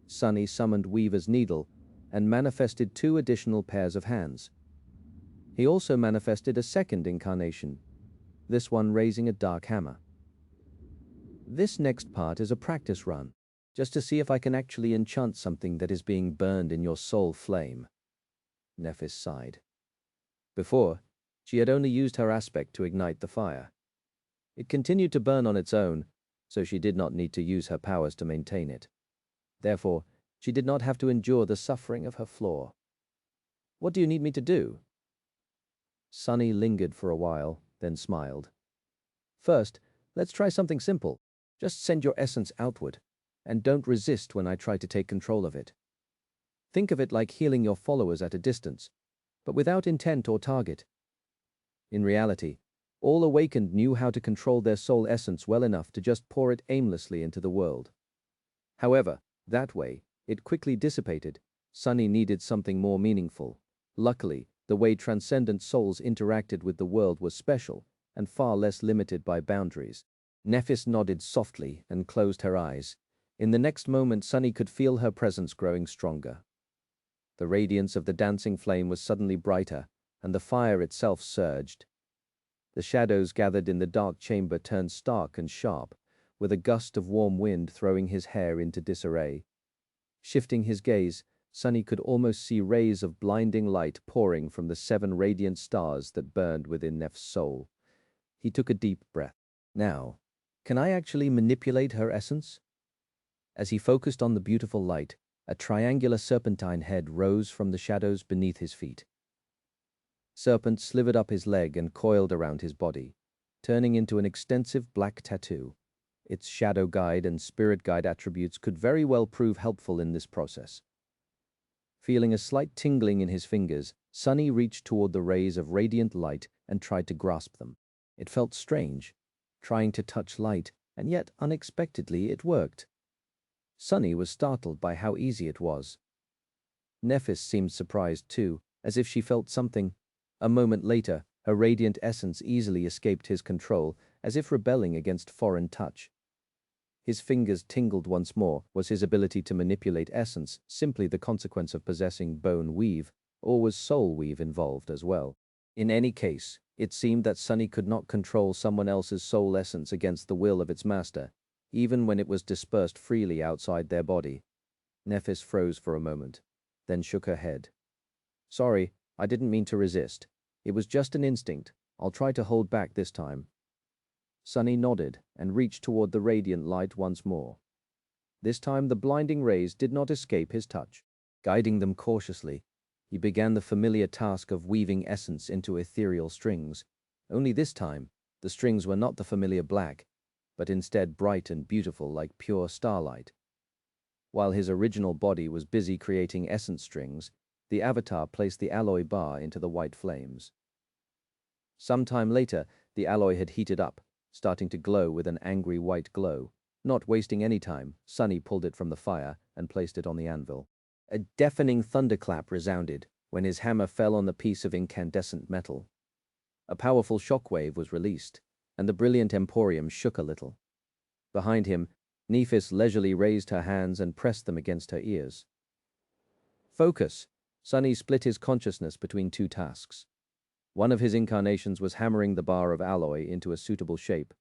Sonny summoned Weaver's needle and manifested 2 additional pairs of hands. He also manifested a second incarnation, this one raising a dark hammer. This next part is a practice run, just to see if I can actually enchant something that is being burned in your soul flame. Nephis sighed. Before, she had only used her aspect to ignite the fire. It continued to burn on its own, so she did not need to use her powers to maintain it. Therefore, she did not have to endure the suffering of her flaw. What do you need me to do? Sonny lingered for a while, then smiled. First, let's try something simple. Just send your essence outward, and don't resist when I try to take control of it. Think of it like healing your followers at a distance, but without intent or target. In reality, all awakened knew how to control their soul essence well enough to just pour it aimlessly into the world. However, that way, it quickly dissipated. Sonny needed something more meaningful. Luckily, the way transcendent souls interacted with the world was special and far less limited by boundaries. Nephis nodded softly and closed her eyes. In the next moment, Sonny could feel her presence growing stronger. The radiance of the dancing flame was suddenly brighter, and the fire itself surged. The shadows gathered in the dark chamber turned stark and sharp, with a gust of warm wind throwing his hair into disarray. Shifting his gaze, Sonny could almost see rays of blinding light pouring from the 7 radiant stars that burned within Neph's soul. He took a deep breath. Now, can I actually manipulate her essence? As he focused on the beautiful light, a triangular serpentine head rose from the shadows beneath his feet. Serpent slivered up his leg and coiled around his body, turning into an extensive black tattoo. Its shadow guide and spirit guide attributes could very well prove helpful in this process. Feeling a slight tingling in his fingers, Sonny reached toward the rays of radiant light and tried to grasp them. It felt strange, trying to touch light, and yet unexpectedly it worked. Sonny was startled by how easy it was. Nephis seemed surprised too, as if she felt something. A moment later, her radiant essence easily escaped his control, as if rebelling against foreign touch. His fingers tingled once more. Was his ability to manipulate essence simply the consequence of possessing bone weave, or was soul weave involved as well? In any case, it seemed that Sonny could not control someone else's soul essence against the will of its master, even when it was dispersed freely outside their body. Nephis froze for a moment, then shook her head. Sorry, I didn't mean to resist. It was just an instinct. I'll try to hold back this time. Sonny nodded and reached toward the radiant light once more. This time the blinding rays did not escape his touch. Guiding them cautiously, he began the familiar task of weaving essence into ethereal strings. Only this time, the strings were not the familiar black, but instead bright and beautiful like pure starlight. While his original body was busy creating essence strings, the avatar placed the alloy bar into the white flames. Some time later, the alloy had heated up, starting to glow with an angry white glow. Not wasting any time, Sonny pulled it from the fire and placed it on the anvil. A deafening thunderclap resounded when his hammer fell on the piece of incandescent metal. A powerful shockwave was released, and the brilliant emporium shook a little. Behind him, Nephis leisurely raised her hands and pressed them against her ears. Focus! Sonny split his consciousness between 2 tasks. One of his incarnations was hammering the bar of alloy into a suitable shape,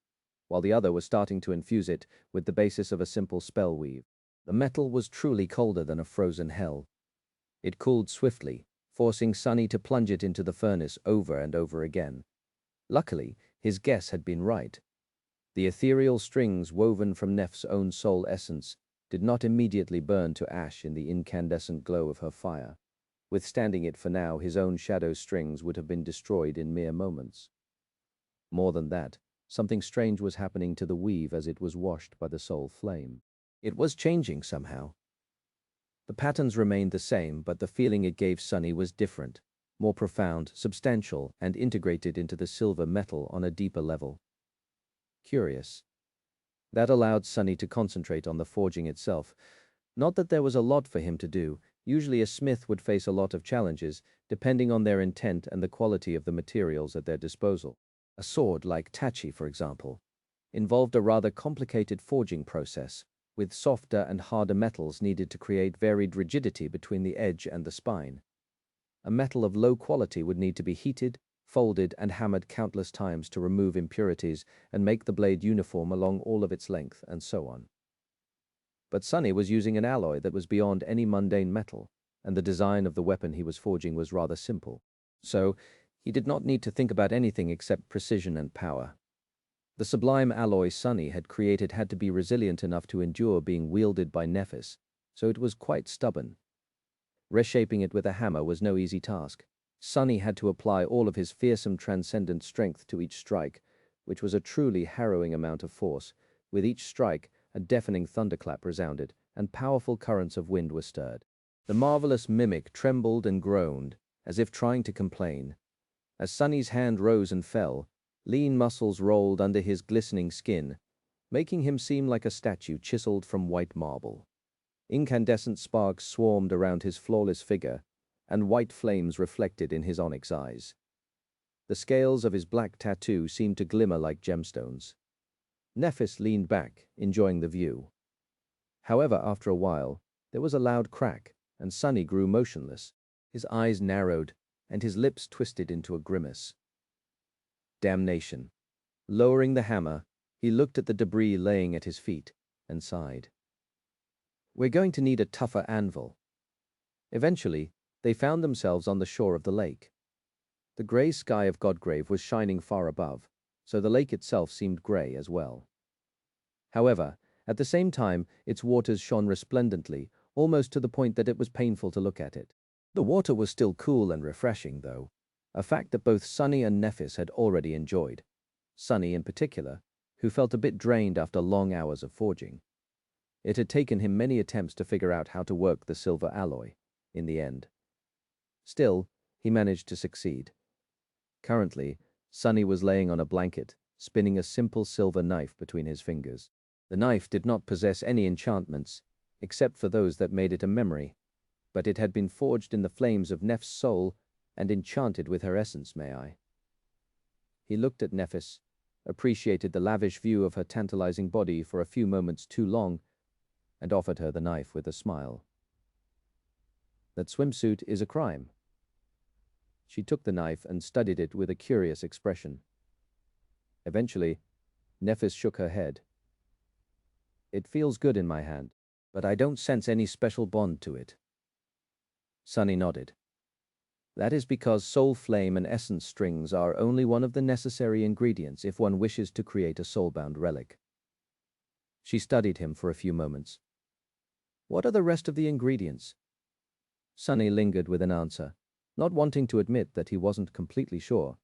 while the other was starting to infuse it with the basis of a simple spell weave. The metal was truly colder than a frozen hell. It cooled swiftly, forcing Sunny to plunge it into the furnace over and over again. Luckily, his guess had been right. The ethereal strings woven from Neff's own soul essence did not immediately burn to ash in the incandescent glow of her fire. Withstanding it for now, his own shadow strings would have been destroyed in mere moments. More than that, something strange was happening to the weave as it was washed by the soul flame. It was changing somehow. The patterns remained the same, but the feeling it gave Sunny was different, more profound, substantial, and integrated into the silver metal on a deeper level. Curious. That allowed Sunny to concentrate on the forging itself. Not that there was a lot for him to do. Usually a smith would face a lot of challenges, depending on their intent and the quality of the materials at their disposal. A sword like Tachi, for example, involved a rather complicated forging process, with softer and harder metals needed to create varied rigidity between the edge and the spine. A metal of low quality would need to be heated, folded, and hammered countless times to remove impurities and make the blade uniform along all of its length, and so on. But Sunny was using an alloy that was beyond any mundane metal, and the design of the weapon he was forging was rather simple. So, he did not need to think about anything except precision and power. The sublime alloy Sunny had created had to be resilient enough to endure being wielded by Nephis, so it was quite stubborn. Reshaping it with a hammer was no easy task. Sunny had to apply all of his fearsome transcendent strength to each strike, which was a truly harrowing amount of force. With each strike, a deafening thunderclap resounded, and powerful currents of wind were stirred. The marvelous mimic trembled and groaned, as if trying to complain. As Sunny's hand rose and fell, lean muscles rolled under his glistening skin, making him seem like a statue chiseled from white marble. Incandescent sparks swarmed around his flawless figure, and white flames reflected in his onyx eyes. The scales of his black tattoo seemed to glimmer like gemstones. Nephis leaned back, enjoying the view. However, after a while, there was a loud crack, and Sunny grew motionless. His eyes narrowed, and his lips twisted into a grimace. Damnation. Lowering the hammer, he looked at the debris laying at his feet and sighed. We're going to need a tougher anvil. Eventually, they found themselves on the shore of the lake. The gray sky of Godgrave was shining far above, so the lake itself seemed gray as well. However, at the same time, its waters shone resplendently, almost to the point that it was painful to look at it. The water was still cool and refreshing, though, a fact that both Sunny and Nephis had already enjoyed. Sunny in particular, who felt a bit drained after long hours of forging. It had taken him many attempts to figure out how to work the silver alloy, in the end. Still, he managed to succeed. Currently, Sunny was laying on a blanket, spinning a simple silver knife between his fingers. The knife did not possess any enchantments, except for those that made it a memory, but it had been forged in the flames of Neff's soul and enchanted with her essence, may I. He looked at Nephis, appreciated the lavish view of her tantalizing body for a few moments too long, and offered her the knife with a smile. That swimsuit is a crime. She took the knife and studied it with a curious expression. Eventually, Nephis shook her head. It feels good in my hand, but I don't sense any special bond to it. Sunny nodded. That is because soul flame and essence strings are only one of the necessary ingredients if one wishes to create a soulbound relic. She studied him for a few moments. What are the rest of the ingredients? Sunny lingered with an answer, not wanting to admit that he wasn't completely sure.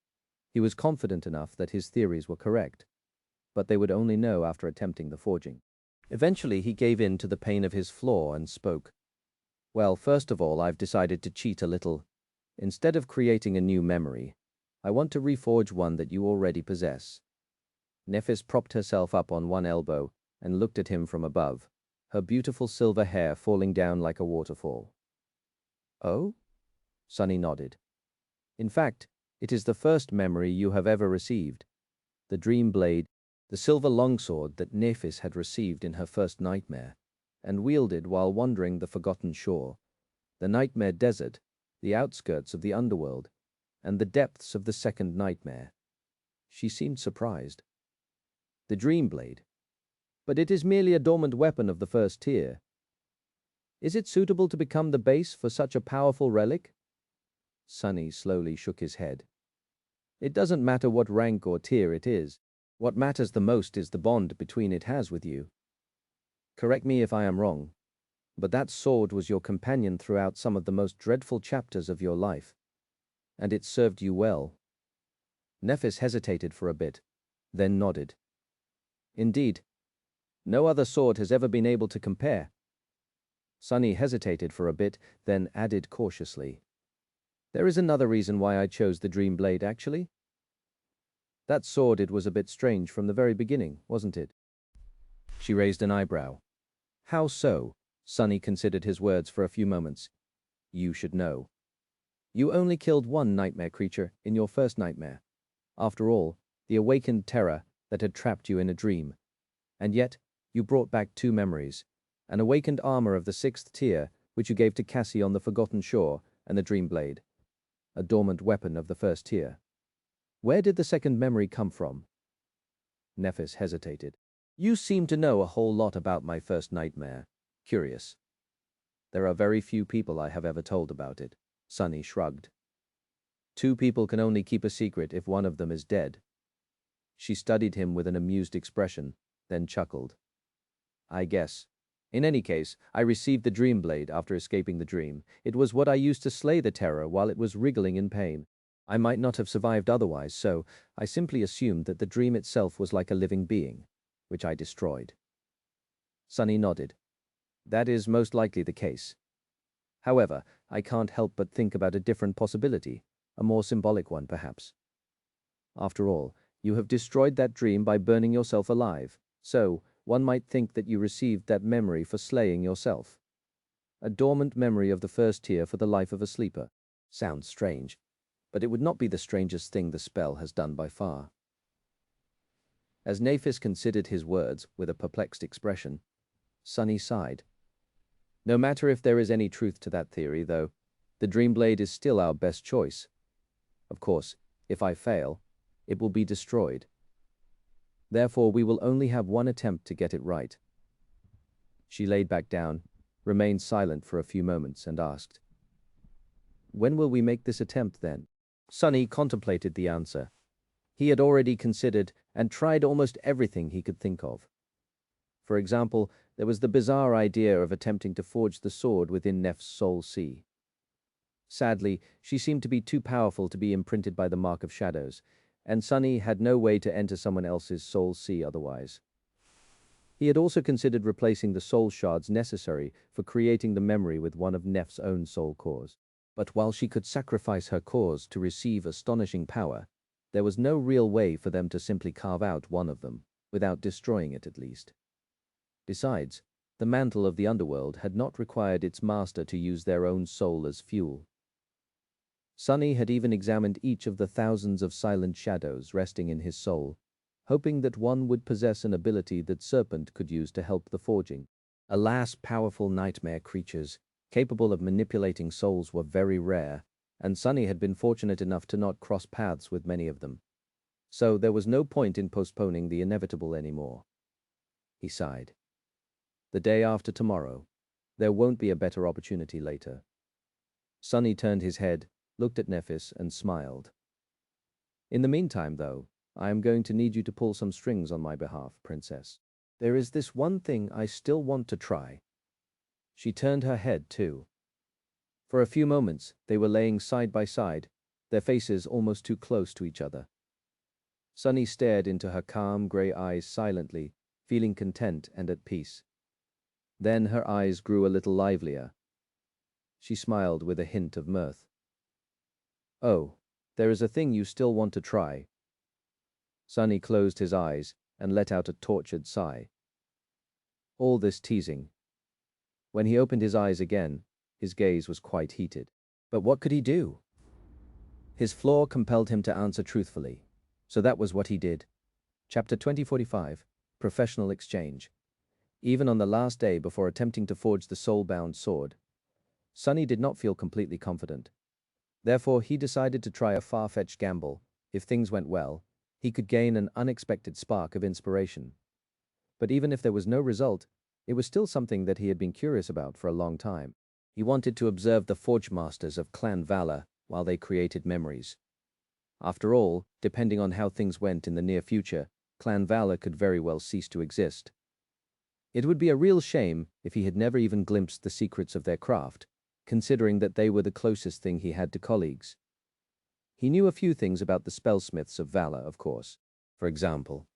He was confident enough that his theories were correct, but they would only know after attempting the forging. Eventually, he gave in to the pain of his flaw and spoke. Well, first of all, I've decided to cheat a little. Instead of creating a new memory, I want to reforge one that you already possess. Nephis propped herself up on one elbow and looked at him from above, her beautiful silver hair falling down like a waterfall. Oh? Sunny nodded. In fact, it is the first memory you have ever received. The dream blade, the silver longsword that Nephis had received in her first nightmare, and wielded while wandering the forgotten shore, the nightmare desert, the outskirts of the underworld, and the depths of the second nightmare. She seemed surprised. The dream blade. But it is merely a dormant weapon of the first tier. Is it suitable to become the base for such a powerful relic? Sunny slowly shook his head. It doesn't matter what rank or tier it is. What matters the most is the bond between it has with you. Correct me if I am wrong, but that sword was your companion throughout some of the most dreadful chapters of your life, and it served you well. Nephis hesitated for a bit, then nodded. Indeed, no other sword has ever been able to compare. Sunny hesitated for a bit, then added cautiously. There is another reason why I chose the Dream Blade, actually. That sword, it was a bit strange from the very beginning, wasn't it? She raised an eyebrow. How so? Sunny considered his words for a few moments. You should know. You only killed one nightmare creature in your first nightmare. After all, the awakened terror that had trapped you in a dream. And yet, you brought back two memories. An awakened armor of the 6th tier, which you gave to Cassie on the Forgotten Shore, and the Dream Blade, a dormant weapon of the 1st tier. Where did the second memory come from? Nephis hesitated. You seem to know a whole lot about my first nightmare. Curious. There are very few people I have ever told about it. Sunny shrugged. 2 people can only keep a secret if one of them is dead. She studied him with an amused expression, then chuckled. I guess. In any case, I received the Dream Blade after escaping the dream. It was what I used to slay the terror while it was wriggling in pain. I might not have survived otherwise, so I simply assumed that the dream itself was like a living being, which I destroyed. Sunny nodded. That is most likely the case. However, I can't help but think about a different possibility, a more symbolic one perhaps. After all, you have destroyed that dream by burning yourself alive, so one might think that you received that memory for slaying yourself. A dormant memory of the 1st tier for the life of a sleeper. Sounds strange, but it would not be the strangest thing the spell has done by far. As Nephis considered his words with a perplexed expression, Sunny sighed. No matter if there is any truth to that theory, though, the Dream Blade is still our best choice. Of course, if I fail, it will be destroyed. Therefore, we will only have one attempt to get it right. She laid back down, remained silent for a few moments, and asked, When will we make this attempt, then? Sunny contemplated the answer. He had already considered and tried almost everything he could think of. For example, there was the bizarre idea of attempting to forge the sword within Neff's soul sea. Sadly, she seemed to be too powerful to be imprinted by the mark of shadows, and Sunny had no way to enter someone else's soul sea otherwise. He had also considered replacing the soul shards necessary for creating the memory with one of Neff's own soul cores. But while she could sacrifice her cores to receive astonishing power, there was no real way for them to simply carve out one of them, without destroying it at least. Besides, the mantle of the underworld had not required its master to use their own soul as fuel. Sunny had even examined each of the thousands of silent shadows resting in his soul, hoping that one would possess an ability that Serpent could use to help the forging. Alas, powerful nightmare creatures, capable of manipulating souls, were very rare, and Sunny had been fortunate enough to not cross paths with many of them. So there was no point in postponing the inevitable anymore. He sighed. The day after tomorrow. There won't be a better opportunity later. Sunny turned his head, looked at Nephis, and smiled. In the meantime, though, I am going to need you to pull some strings on my behalf, Princess. There is this one thing I still want to try. She turned her head, too. For a few moments, they were laying side by side, their faces almost too close to each other. Sunny stared into her calm grey eyes silently, feeling content and at peace. Then her eyes grew a little livelier. She smiled with a hint of mirth. Oh, there is a thing you still want to try. Sunny closed his eyes and let out a tortured sigh. All this teasing. When he opened his eyes again, his gaze was quite heated. But what could he do? His flaw compelled him to answer truthfully, so that was what he did. Chapter 2045, Professional Exchange. Even on the last day before attempting to forge the soul-bound sword, Sunny did not feel completely confident. Therefore, he decided to try a far-fetched gamble. If things went well, he could gain an unexpected spark of inspiration. But even if there was no result, it was still something that he had been curious about for a long time. He wanted to observe the forge masters of Clan Valor while they created memories. After all, depending on how things went in the near future, Clan Valor could very well cease to exist. It would be a real shame if he had never even glimpsed the secrets of their craft, considering that they were the closest thing he had to colleagues. He knew a few things about the spellsmiths of Valor, of course. For example,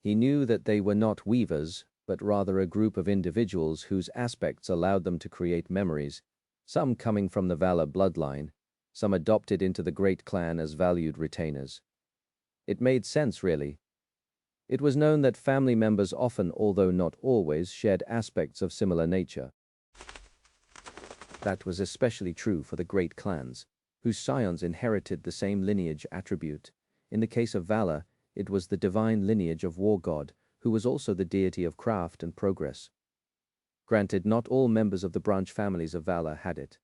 he knew that they were not weavers, but rather a group of individuals whose aspects allowed them to create memories, some coming from the Valor bloodline, some adopted into the great clan as valued retainers. It made sense, really. It was known that family members often, although not always, shared aspects of similar nature. That was especially true for the great clans, whose scions inherited the same lineage attribute. In the case of Valor, it was the divine lineage of War God, who was also the deity of craft and progress. Granted, not all members of the branch families of Valor had it.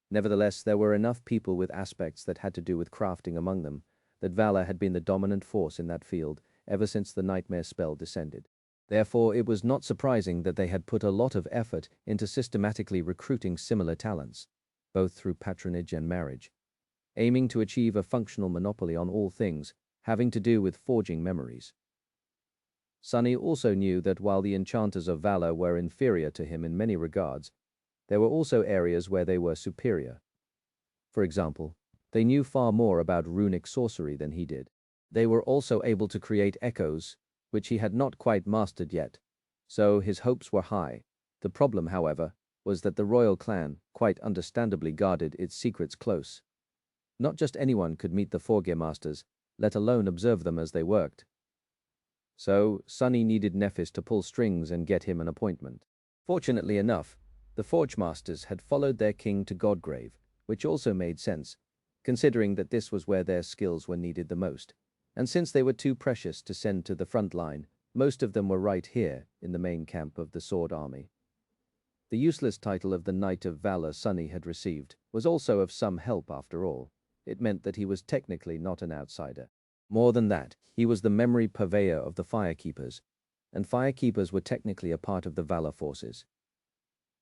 Nevertheless, there were enough people with aspects that had to do with crafting among them, that Valor had been the dominant force in that field ever since the nightmare spell descended. Therefore, it was not surprising that they had put a lot of effort into systematically recruiting similar talents, both through patronage and marriage, aiming to achieve a functional monopoly on all things having to do with forging memories. Sunny also knew that while the enchanters of Valor were inferior to him in many regards, there were also areas where they were superior. For example, they knew far more about runic sorcery than he did. They were also able to create echoes, which he had not quite mastered yet, so his hopes were high. The problem, however, was that the royal clan quite understandably guarded its secrets close. Not just anyone could meet the Forgear masters, let alone observe them as they worked. So, Sunny needed Nephis to pull strings and get him an appointment. Fortunately enough, the Forge Masters had followed their king to Godgrave, which also made sense, considering that this was where their skills were needed the most. And since they were too precious to send to the front line, most of them were right here in the main camp of the Sword Army. The useless title of the Knight of Valor Sunny had received was also of some help after all. It meant that he was technically not an outsider. More than that, he was the memory purveyor of the Firekeepers, and Firekeepers were technically a part of the Valor forces.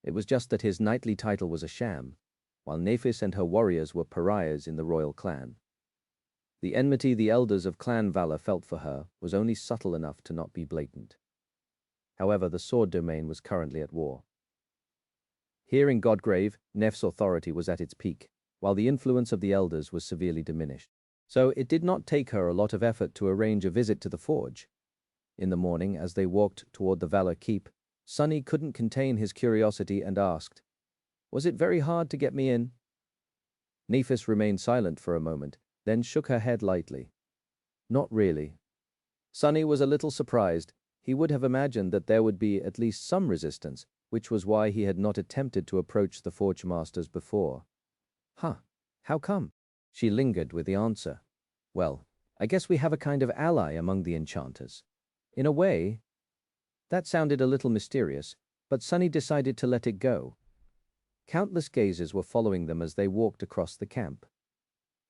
It was just that his knightly title was a sham, while Nephis and her warriors were pariahs in the royal clan. The enmity the elders of Clan Valor felt for her was only subtle enough to not be blatant. However, the sword domain was currently at war. Here in Godgrave, Neph's authority was at its peak, while the influence of the elders was severely diminished. So it did not take her a lot of effort to arrange a visit to the forge. In the morning, as they walked toward the Valor Keep, Sunny couldn't contain his curiosity and asked, "Was it very hard to get me in?" Nephis remained silent for a moment, then shook her head lightly. "Not really." Sunny was a little surprised. He would have imagined that there would be at least some resistance, which was why he had not attempted to approach the Forge Masters before. "Huh, how come?" She lingered with the answer. "Well, I guess we have a kind of ally among the enchanters. In a way." That sounded a little mysterious, but Sunny decided to let it go. Countless gazes were following them as they walked across the camp.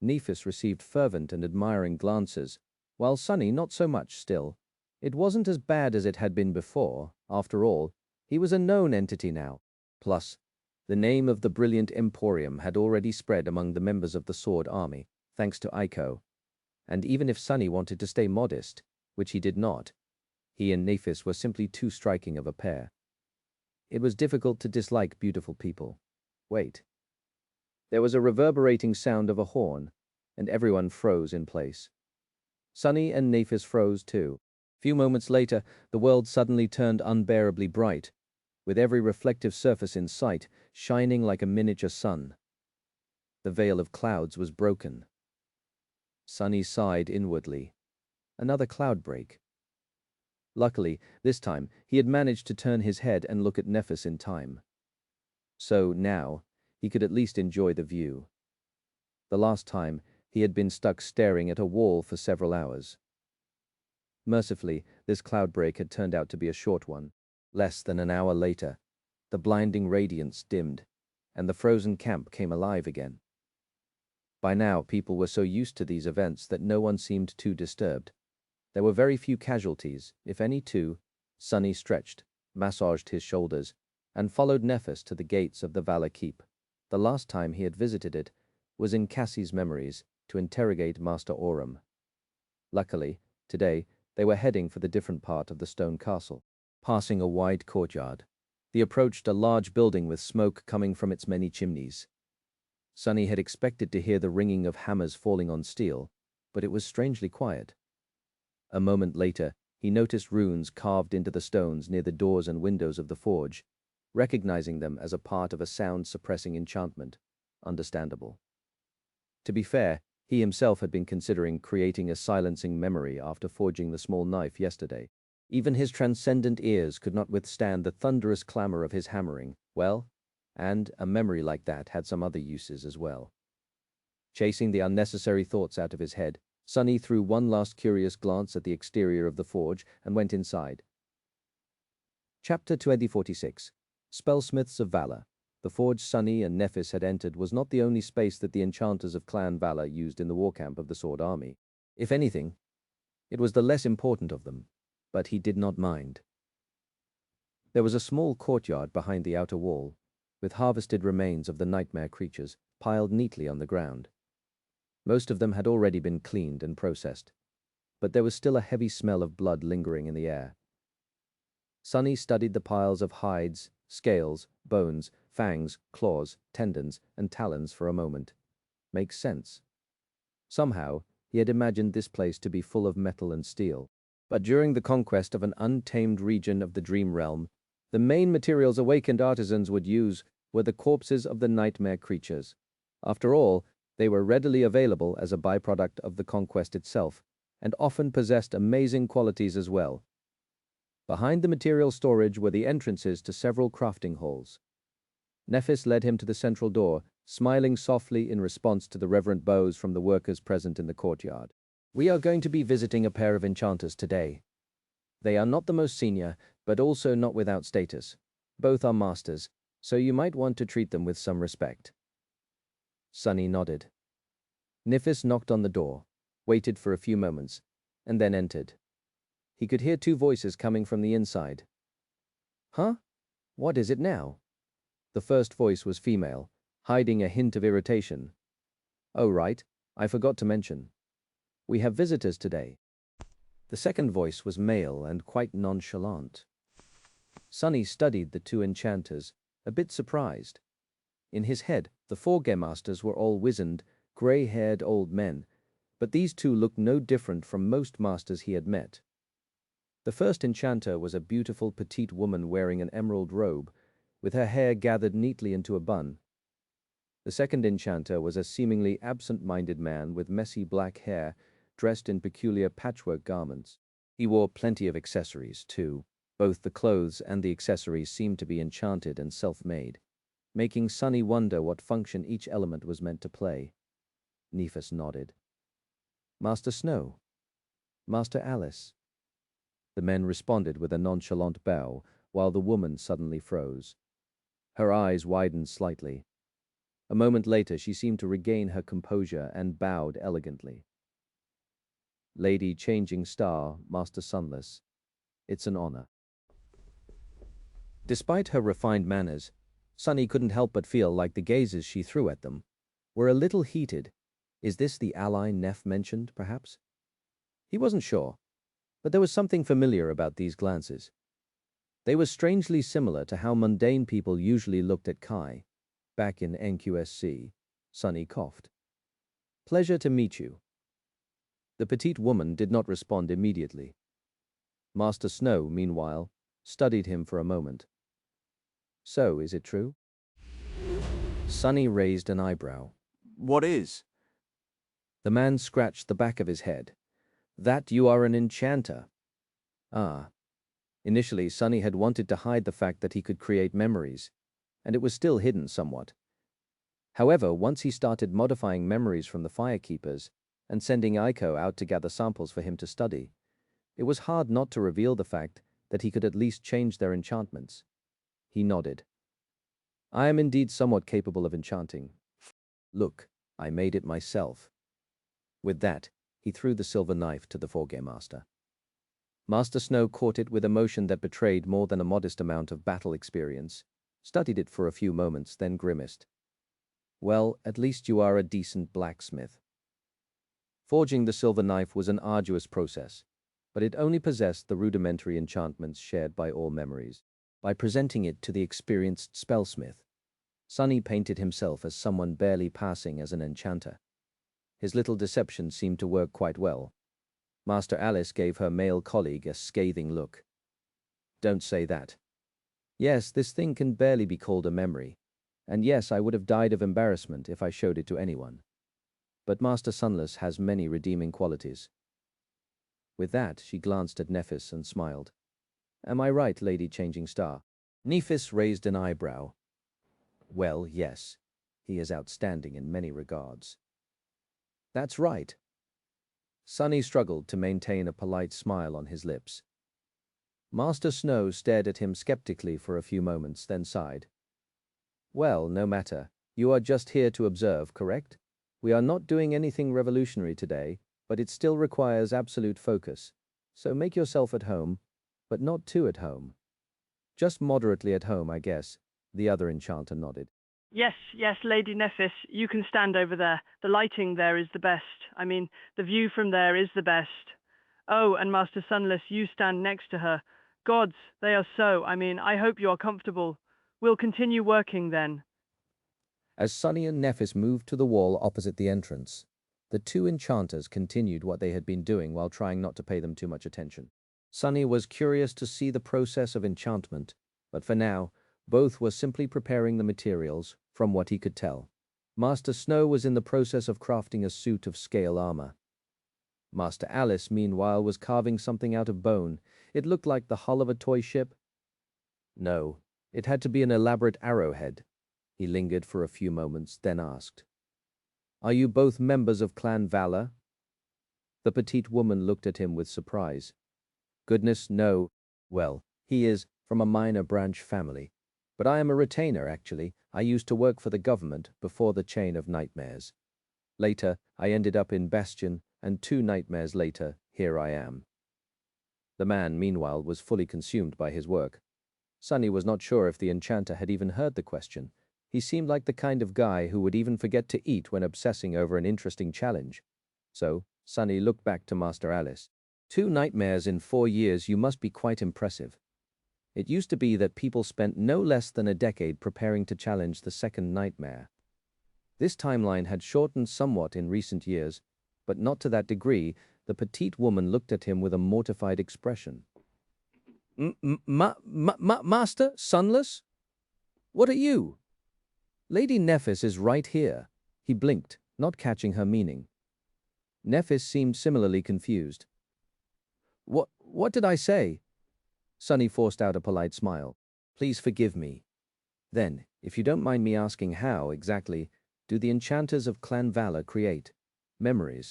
Nephis received fervent and admiring glances, while Sunny not so much still. It wasn't as bad as it had been before. After all, he was a known entity now. Plus, the name of the brilliant Emporium had already spread among the members of the Sword Army, thanks to Aiko. And even if Sunny wanted to stay modest, which he did not, he and Nephis were simply too striking of a pair. It was difficult to dislike beautiful people. Wait. There was a reverberating sound of a horn, and everyone froze in place. Sunny and Nephis froze too. Few moments later, the world suddenly turned unbearably bright, with every reflective surface in sight shining like a miniature sun. The veil of clouds was broken. Sunny sighed inwardly. Another cloud break. Luckily, this time, he had managed to turn his head and look at Nephis in time. So now, he could at least enjoy the view. The last time, he had been stuck staring at a wall for several hours. Mercifully, this cloud break had turned out to be a short one. Less than an hour later, the blinding radiance dimmed, and the frozen camp came alive again. By now, people were so used to these events that no one seemed too disturbed. There were very few casualties, if any two. Sonny stretched, massaged his shoulders, and followed Nephis to the gates of the Valor Keep. The last time he had visited it was in Cassie's memories to interrogate Master Aurum. Luckily, today, they were heading for the different part of the stone castle. Passing a wide courtyard, they approached a large building with smoke coming from its many chimneys. Sonny had expected to hear the ringing of hammers falling on steel, but it was strangely quiet. A moment later, he noticed runes carved into the stones near the doors and windows of the forge, recognizing them as a part of a sound-suppressing enchantment. Understandable. To be fair, he himself had been considering creating a silencing memory after forging the small knife yesterday. Even his transcendent ears could not withstand the thunderous clamor of his hammering. Well, and a memory like that had some other uses as well. Chasing the unnecessary thoughts out of his head, Sonny threw one last curious glance at the exterior of the forge and went inside. Chapter 2046. Spellsmiths of Valor. The forge Sonny and Nephis had entered was not the only space that the enchanters of Clan Valor used in the war camp of the Sword Army. If anything, it was the less important of them, but he did not mind. There was a small courtyard behind the outer wall, with harvested remains of the nightmare creatures piled neatly on the ground. Most of them had already been cleaned and processed, but there was still a heavy smell of blood lingering in the air. Sonny studied the piles of hides, scales, bones, fangs, claws, tendons, and talons for a moment. Makes sense. Somehow, he had imagined this place to be full of metal and steel. But during the conquest of an untamed region of the Dream Realm, the main materials awakened artisans would use were the corpses of the nightmare creatures. After all, they were readily available as a byproduct of the conquest itself, and often possessed amazing qualities as well. Behind the material storage were the entrances to several crafting halls. Nephis led him to the central door, smiling softly in response to the reverent bows from the workers present in the courtyard. "We are going to be visiting a pair of enchanters today. They are not the most senior, but also not without status. Both are masters, so you might want to treat them with some respect." Sonny nodded. Nephis knocked on the door, waited for a few moments, and then entered. He could hear two voices coming from the inside. "Huh? What is it now?" The first voice was female, hiding a hint of irritation. "Oh, right, I forgot to mention. We have visitors today." The second voice was male and quite nonchalant. Sonny studied the two enchanters, a bit surprised. In his head, the four Gemasters were all wizened, grey-haired old men, but these two looked no different from most masters he had met. The first enchanter was a beautiful petite woman wearing an emerald robe, with her hair gathered neatly into a bun. The second enchanter was a seemingly absent-minded man with messy black hair, dressed in peculiar patchwork garments. He wore plenty of accessories, too. Both the clothes and the accessories seemed to be enchanted and self-made, making Sonny wonder what function each element was meant to play. Nephis nodded. "Master Snow? Master Alice?" The men responded with a nonchalant bow, while the woman suddenly froze. Her eyes widened slightly. A moment later, she seemed to regain her composure and bowed elegantly. "Lady Changing Star, Master Sunless, it's an honor." Despite her refined manners, Sonny couldn't help but feel like the gazes she threw at them were a little heated. Is this the ally Neph mentioned, perhaps? He wasn't sure, but there was something familiar about these glances. They were strangely similar to how mundane people usually looked at Kai. Back in NQSC, Sonny coughed. "Pleasure to meet you." The petite woman did not respond immediately. Master Snow, meanwhile, studied him for a moment. "So, is it true?" Sonny raised an eyebrow. "What is?" The man scratched the back of his head. "That you are an enchanter." Ah. Initially, Sonny had wanted to hide the fact that he could create memories, and it was still hidden somewhat. However, once he started modifying memories from the Firekeepers and sending Aiko out to gather samples for him to study, it was hard not to reveal the fact that he could at least change their enchantments. He nodded. "I am indeed somewhat capable of enchanting. Look, I made it myself." With that, he threw the silver knife to the foregame master. Master Snow caught it with emotion that betrayed more than a modest amount of battle experience, studied it for a few moments, then grimaced. "Well, at least you are a decent blacksmith." Forging the silver knife was an arduous process, but it only possessed the rudimentary enchantments shared by all memories. By presenting it to the experienced spellsmith, Sonny painted himself as someone barely passing as an enchanter. His little deception seemed to work quite well. Master Alice gave her male colleague a scathing look. "Don't say that. Yes, this thing can barely be called a memory, and yes, I would have died of embarrassment if I showed it to anyone. But Master Sunless has many redeeming qualities." With that, she glanced at Nephis and smiled. "Am I right, Lady Changing Star?" Nephis raised an eyebrow. "Well, yes. He is outstanding in many regards." "That's right." Sonny struggled to maintain a polite smile on his lips. Master Snow stared at him skeptically for a few moments, then sighed. "Well, no matter. You are just here to observe, correct? We are not doing anything revolutionary today, but it still requires absolute focus. So make yourself at home, but not too at home. Just moderately at home, I guess." The other enchanter nodded. Yes, yes, Lady Nephis, you can stand over there. The lighting there is the best. I mean, the view from there is the best. Oh, and Master Sunless, you stand next to her. Gods, they are so. I hope you are comfortable. We'll continue working then. As Sonny and Nephis moved to the wall opposite the entrance, the two enchanters continued what they had been doing while trying not to pay them too much attention. Sonny was curious to see the process of enchantment, but for now, both were simply preparing the materials, from what he could tell. Master Snow was in the process of crafting a suit of scale armor. Master Alice, meanwhile, was carving something out of bone. It looked like the hull of a toy ship. No, it had to be an elaborate arrowhead. He lingered for a few moments, then asked, "Are you both members of Clan Valor?" The petite woman looked at him with surprise. "Goodness, no. Well, he is from a minor branch family. But I am a retainer, actually. I used to work for the government before the chain of nightmares. Later, I ended up in Bastion, and 2 nightmares later, here I am." The man, meanwhile, was fully consumed by his work. Sonny was not sure if the enchanter had even heard the question. He seemed like the kind of guy who would even forget to eat when obsessing over an interesting challenge. So, Sonny looked back to Master Alice. 2 nightmares in 4 years, you must be quite impressive. It used to be that people spent no less than a decade preparing to challenge the 2nd nightmare. This timeline had shortened somewhat in recent years, but not to that degree. The petite woman looked at him with a mortified expression. Master Sunless? What are you?" "Lady Nephis is right here." He blinked, not catching her meaning. Nephis seemed similarly confused. What did I say?" Sonny forced out a polite smile. "Please forgive me. Then, if you don't mind me asking, how, exactly, do the enchanters of Clan Valor create memories?"